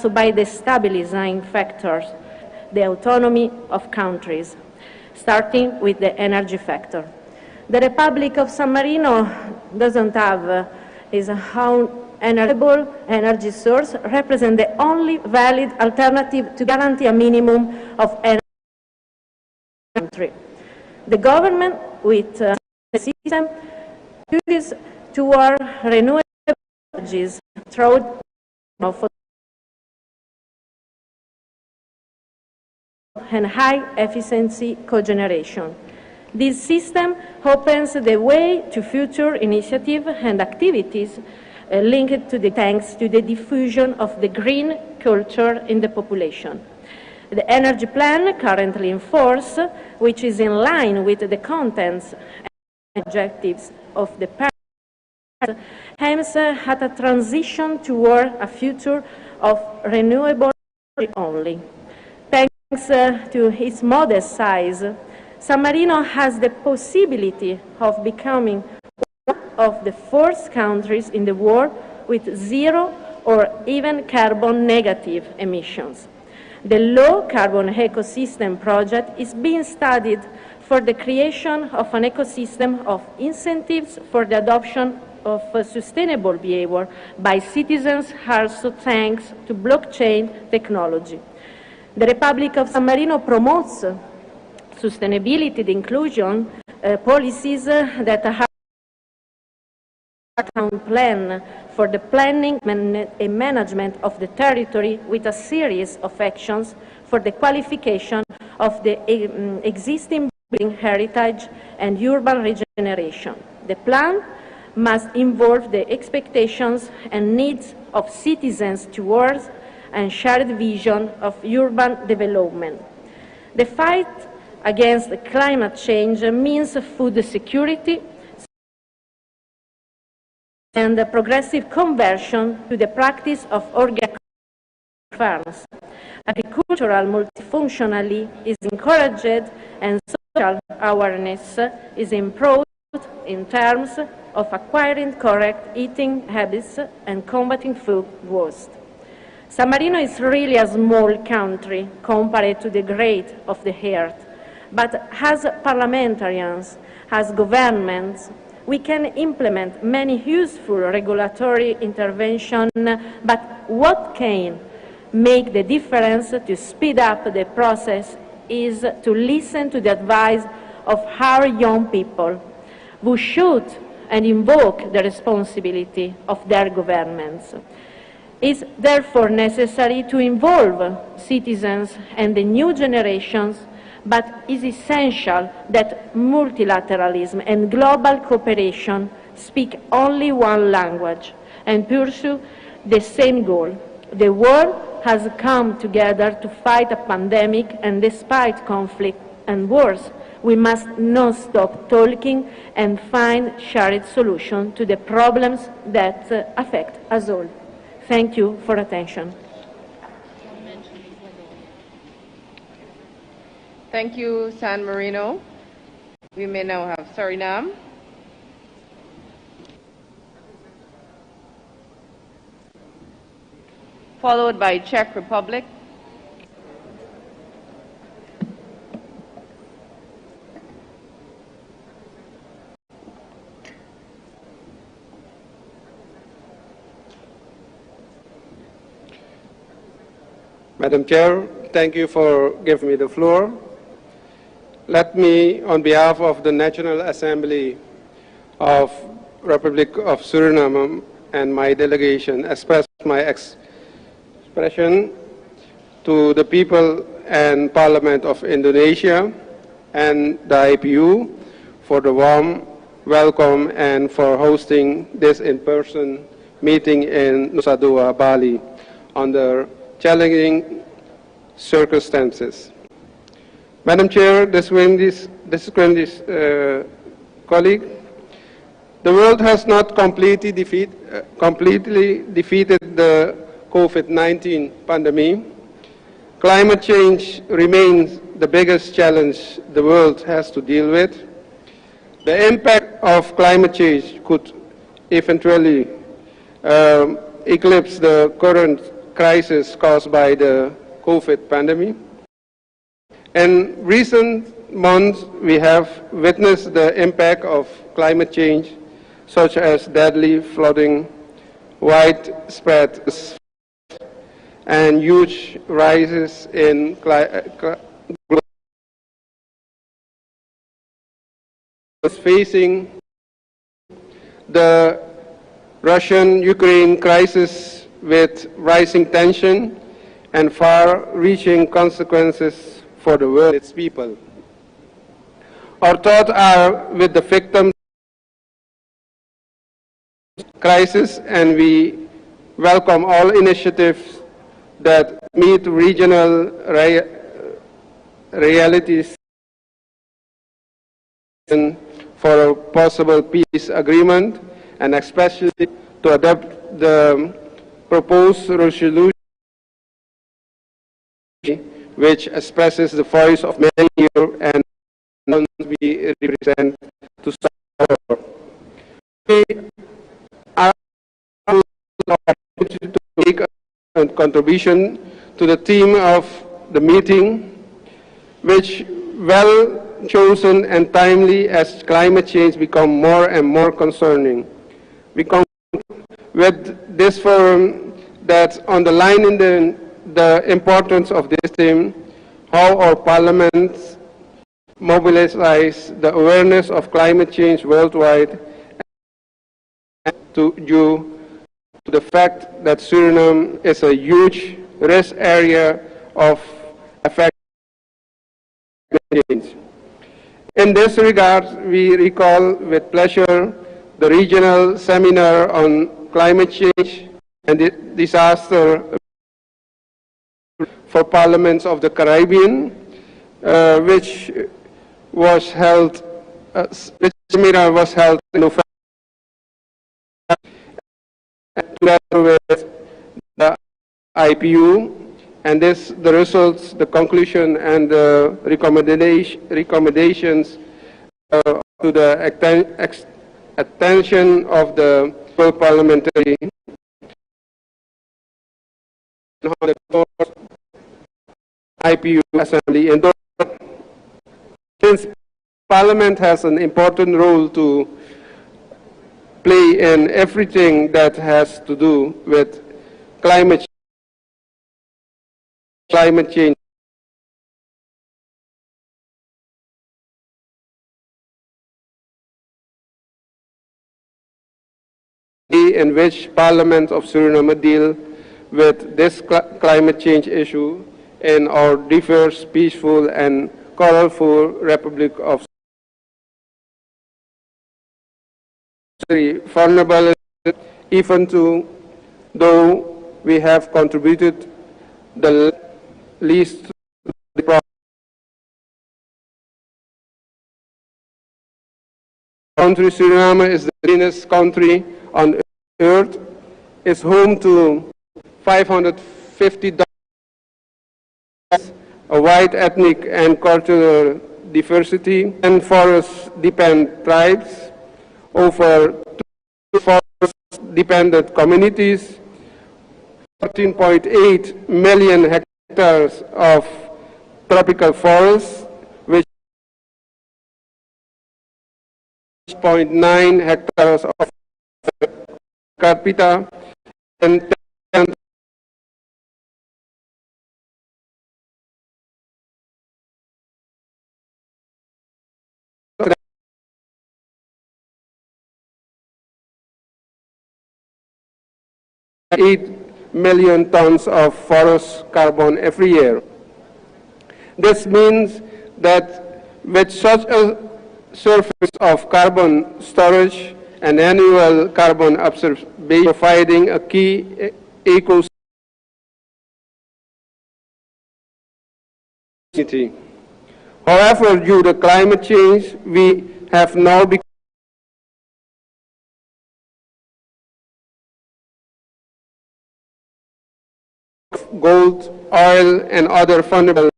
also by the stabilizing factors, the autonomy of countries, starting with the energy factor. The Republic of San Marino doesn't have its own energy source, represent the only valid alternative to guarantee a minimum of energy in the country. The government, with the system, uses toward renewable energies through and high-efficiency cogeneration. This system opens the way to future initiatives and activities linked to thanks to the diffusion of the green culture in the population. The energy plan currently in force, which is in line with the contents and objectives of the Paris, aims at a transition toward a future of renewable energy only. Thanks to its modest size, San Marino has the possibility of becoming one of the first countries in the world with zero or even carbon negative emissions. The low carbon ecosystem project is being studied for the creation of an ecosystem of incentives for the adoption of sustainable behavior by citizens, also thanks to blockchain technology. The Republic of San Marino promotes sustainability and inclusion policies that have a town plan for the planning and management of the territory with a series of actions for the qualification of the existing building heritage and urban regeneration. The plan must involve the expectations and needs of citizens towards and shared vision of urban development. The fight against climate change means food security and the progressive conversion to the practice of organic farms. Agricultural multifunctionality is encouraged and social awareness is improved in terms of acquiring correct eating habits and combating food waste. San Marino is really a small country compared to the great of the earth, but as parliamentarians, as governments, we can implement many useful regulatory interventions, but what can make the difference to speed up the process is to listen to the advice of our young people, who should and invoke the responsibility of their governments. It is therefore necessary to involve citizens and the new generations, but it is essential that multilateralism and global cooperation speak only one language and pursue the same goal. The world has come together to fight a pandemic, and despite conflict and worse, we must not stop talking and find shared solutions to the problems that affect us all. Thank you for attention. Thank you, San Marino. We may now have Suriname. Followed by Czech Republic. Madam Chair, thank you for giving me the floor. Let me, on behalf of the National Assembly of Republic of Suriname and my delegation, express my expression to the people and Parliament of Indonesia and the IPU for the warm welcome and for hosting this in-person meeting in Nusa, Bali, under challenging circumstances. Madam Chair, distinguished colleague, the world has not completely defeated the COVID-19 pandemic. Climate change remains the biggest challenge the world has to deal with. The impact of climate change could eventually eclipse the current crisis caused by the COVID pandemic. In recent months, we have witnessed the impact of climate change, such as deadly flooding, widespread and huge rises in facing the Russian-Ukraine crisis with rising tension and far-reaching consequences for the world and its people. Our thoughts are with the victims of the crisis, and we welcome all initiatives that meet regional realities for a possible peace agreement, and especially to adopt the proposed resolution which expresses the voice of many here and we represent to support. We are to make a contribution to the theme of the meeting, which well chosen and timely as climate change becomes more and more concerning. We conclude with this forum that underlining the importance of this theme, how our parliaments mobilize the awareness of climate change worldwide, and due to the fact that Suriname is a huge risk area of affected change. In this regard, we recall with pleasure the regional seminar on climate change and disaster for parliaments of the Caribbean, which was held, which seminar was held in November together with the IPU, and the results, the conclusion, and the recommendations to the attention of the parliamentary IPU Assembly endorsed. Since Parliament has an important role to play in everything that has to do with climate change, in which Parliament of Suriname deal with this climate change issue in our diverse, peaceful, and colorful Republic of vulnerable, even though we have contributed the least to the problem. Country Suriname is the greenest country on earth. It's home to 550 a wide ethnic and cultural diversity, and forest-dependent tribes, over 2 forest-dependent communities, 14.8 million hectares of tropical forests, which 0.9 hectares of capita, and 8 million tons of forest carbon every year. This means that with such a surface of carbon storage and annual carbon absorption providing a key ecosystem. However, due to climate change, we have now become gold, oil, and other fundamental.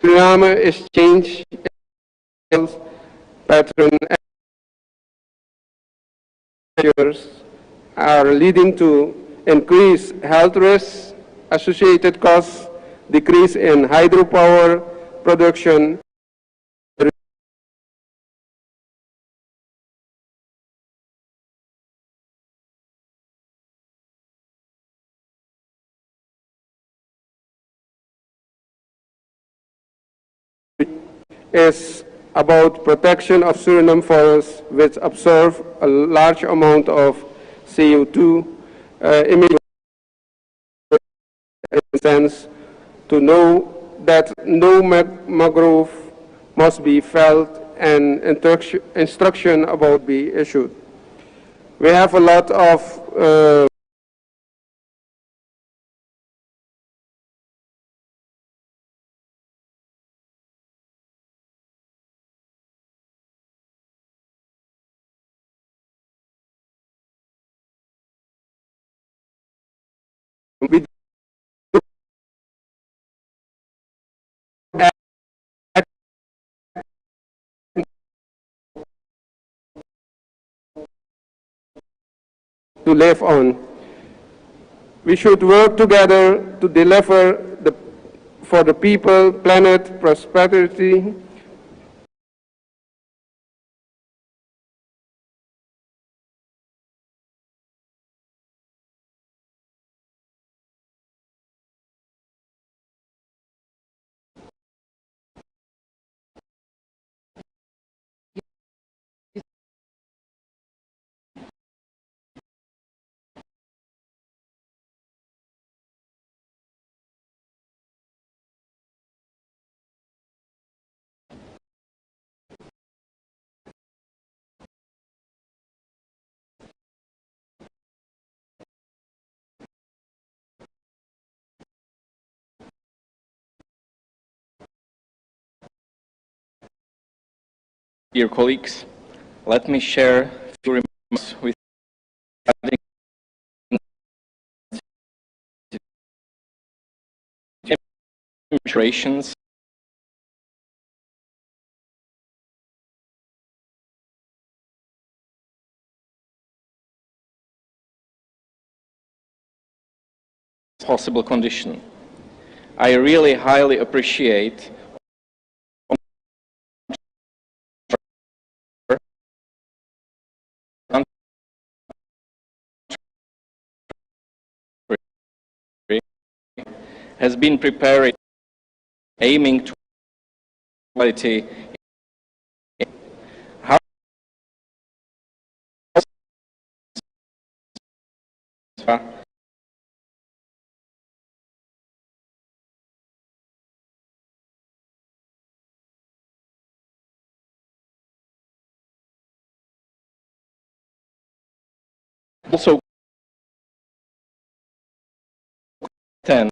Suriname is changed pattern are leading to increased health risks, associated costs, decrease in hydropower production, is about protection of Suriname forests, which absorb a large amount of CO2 emissions. In a sense, to know that no mangrove must be felled and instruction about be issued. We have a lot of to live on. We should work together to deliver for the people, planet, prosperity. Dear colleagues, let me share a few remarks with demonstrations possible condition. I really highly appreciate has been preparing, aiming to quality. How also 10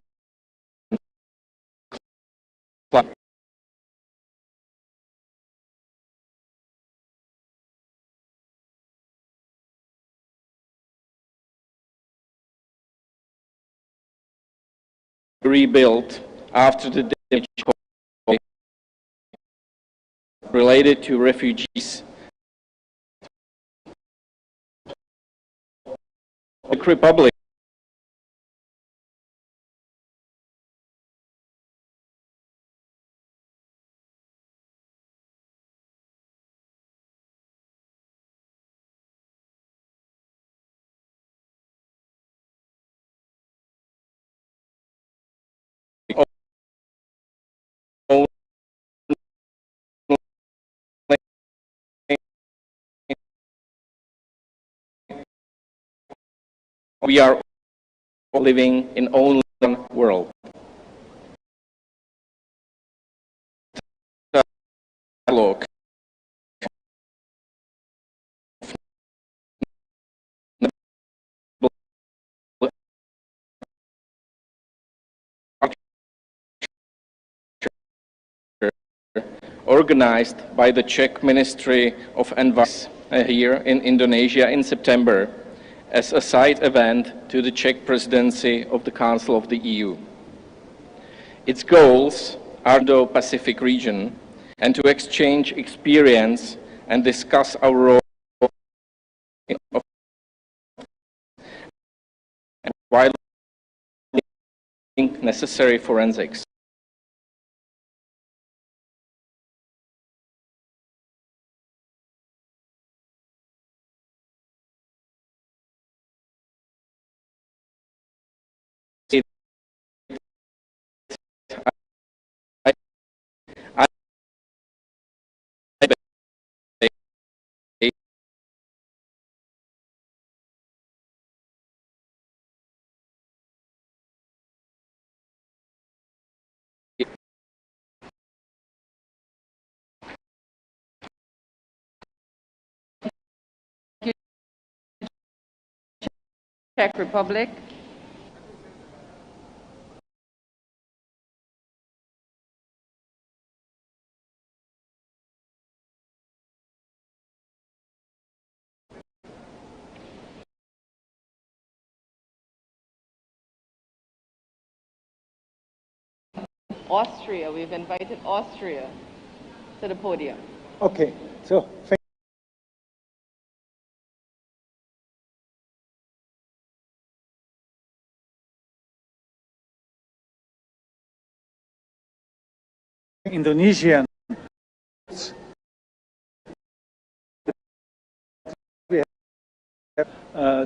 rebuilt after the damage related to refugees. The Czech Republic we are living in only one world. Dialogue organized by the Czech Ministry of Environment here in Indonesia in September as a side event to the Czech presidency of the Council of the EU. Its goals are the Indo-Pacific region and to exchange experience and discuss our role in and while necessary forensics. Czech Republic. Austria, we've invited Austria to the podium. Okay, so Indonesian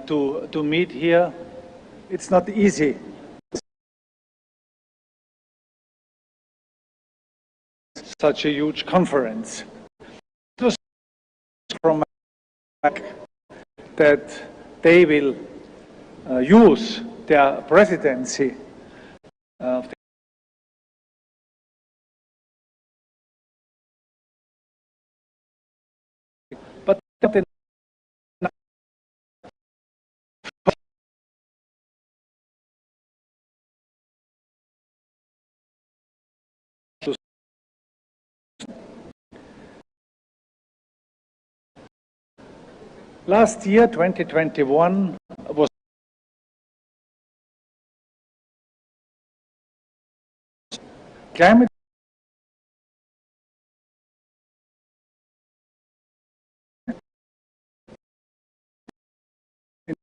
to meet here. It's not easy. Such a huge conference. It was from that they will use their presidency of but last year, 2021, was climate in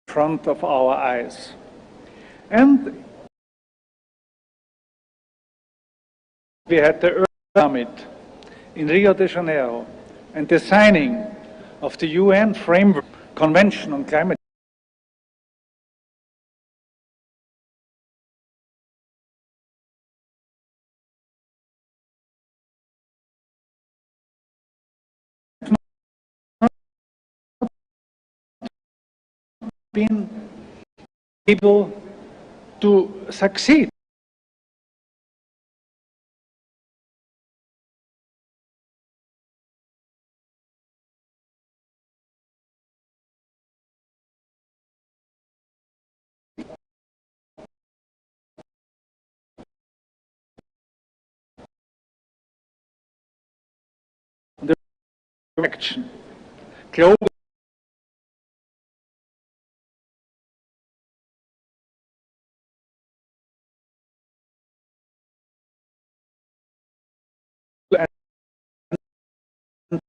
front of our eyes. And we had the Earth Summit in Rio de Janeiro and the signing of the UN Framework Convention on Climate been able to succeed. The action, global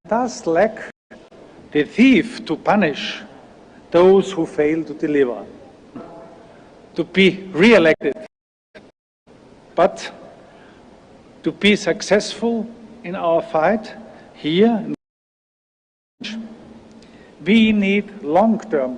does lack the thief to punish those who fail to deliver, to be re-elected, but to be successful in our fight here, we need long-term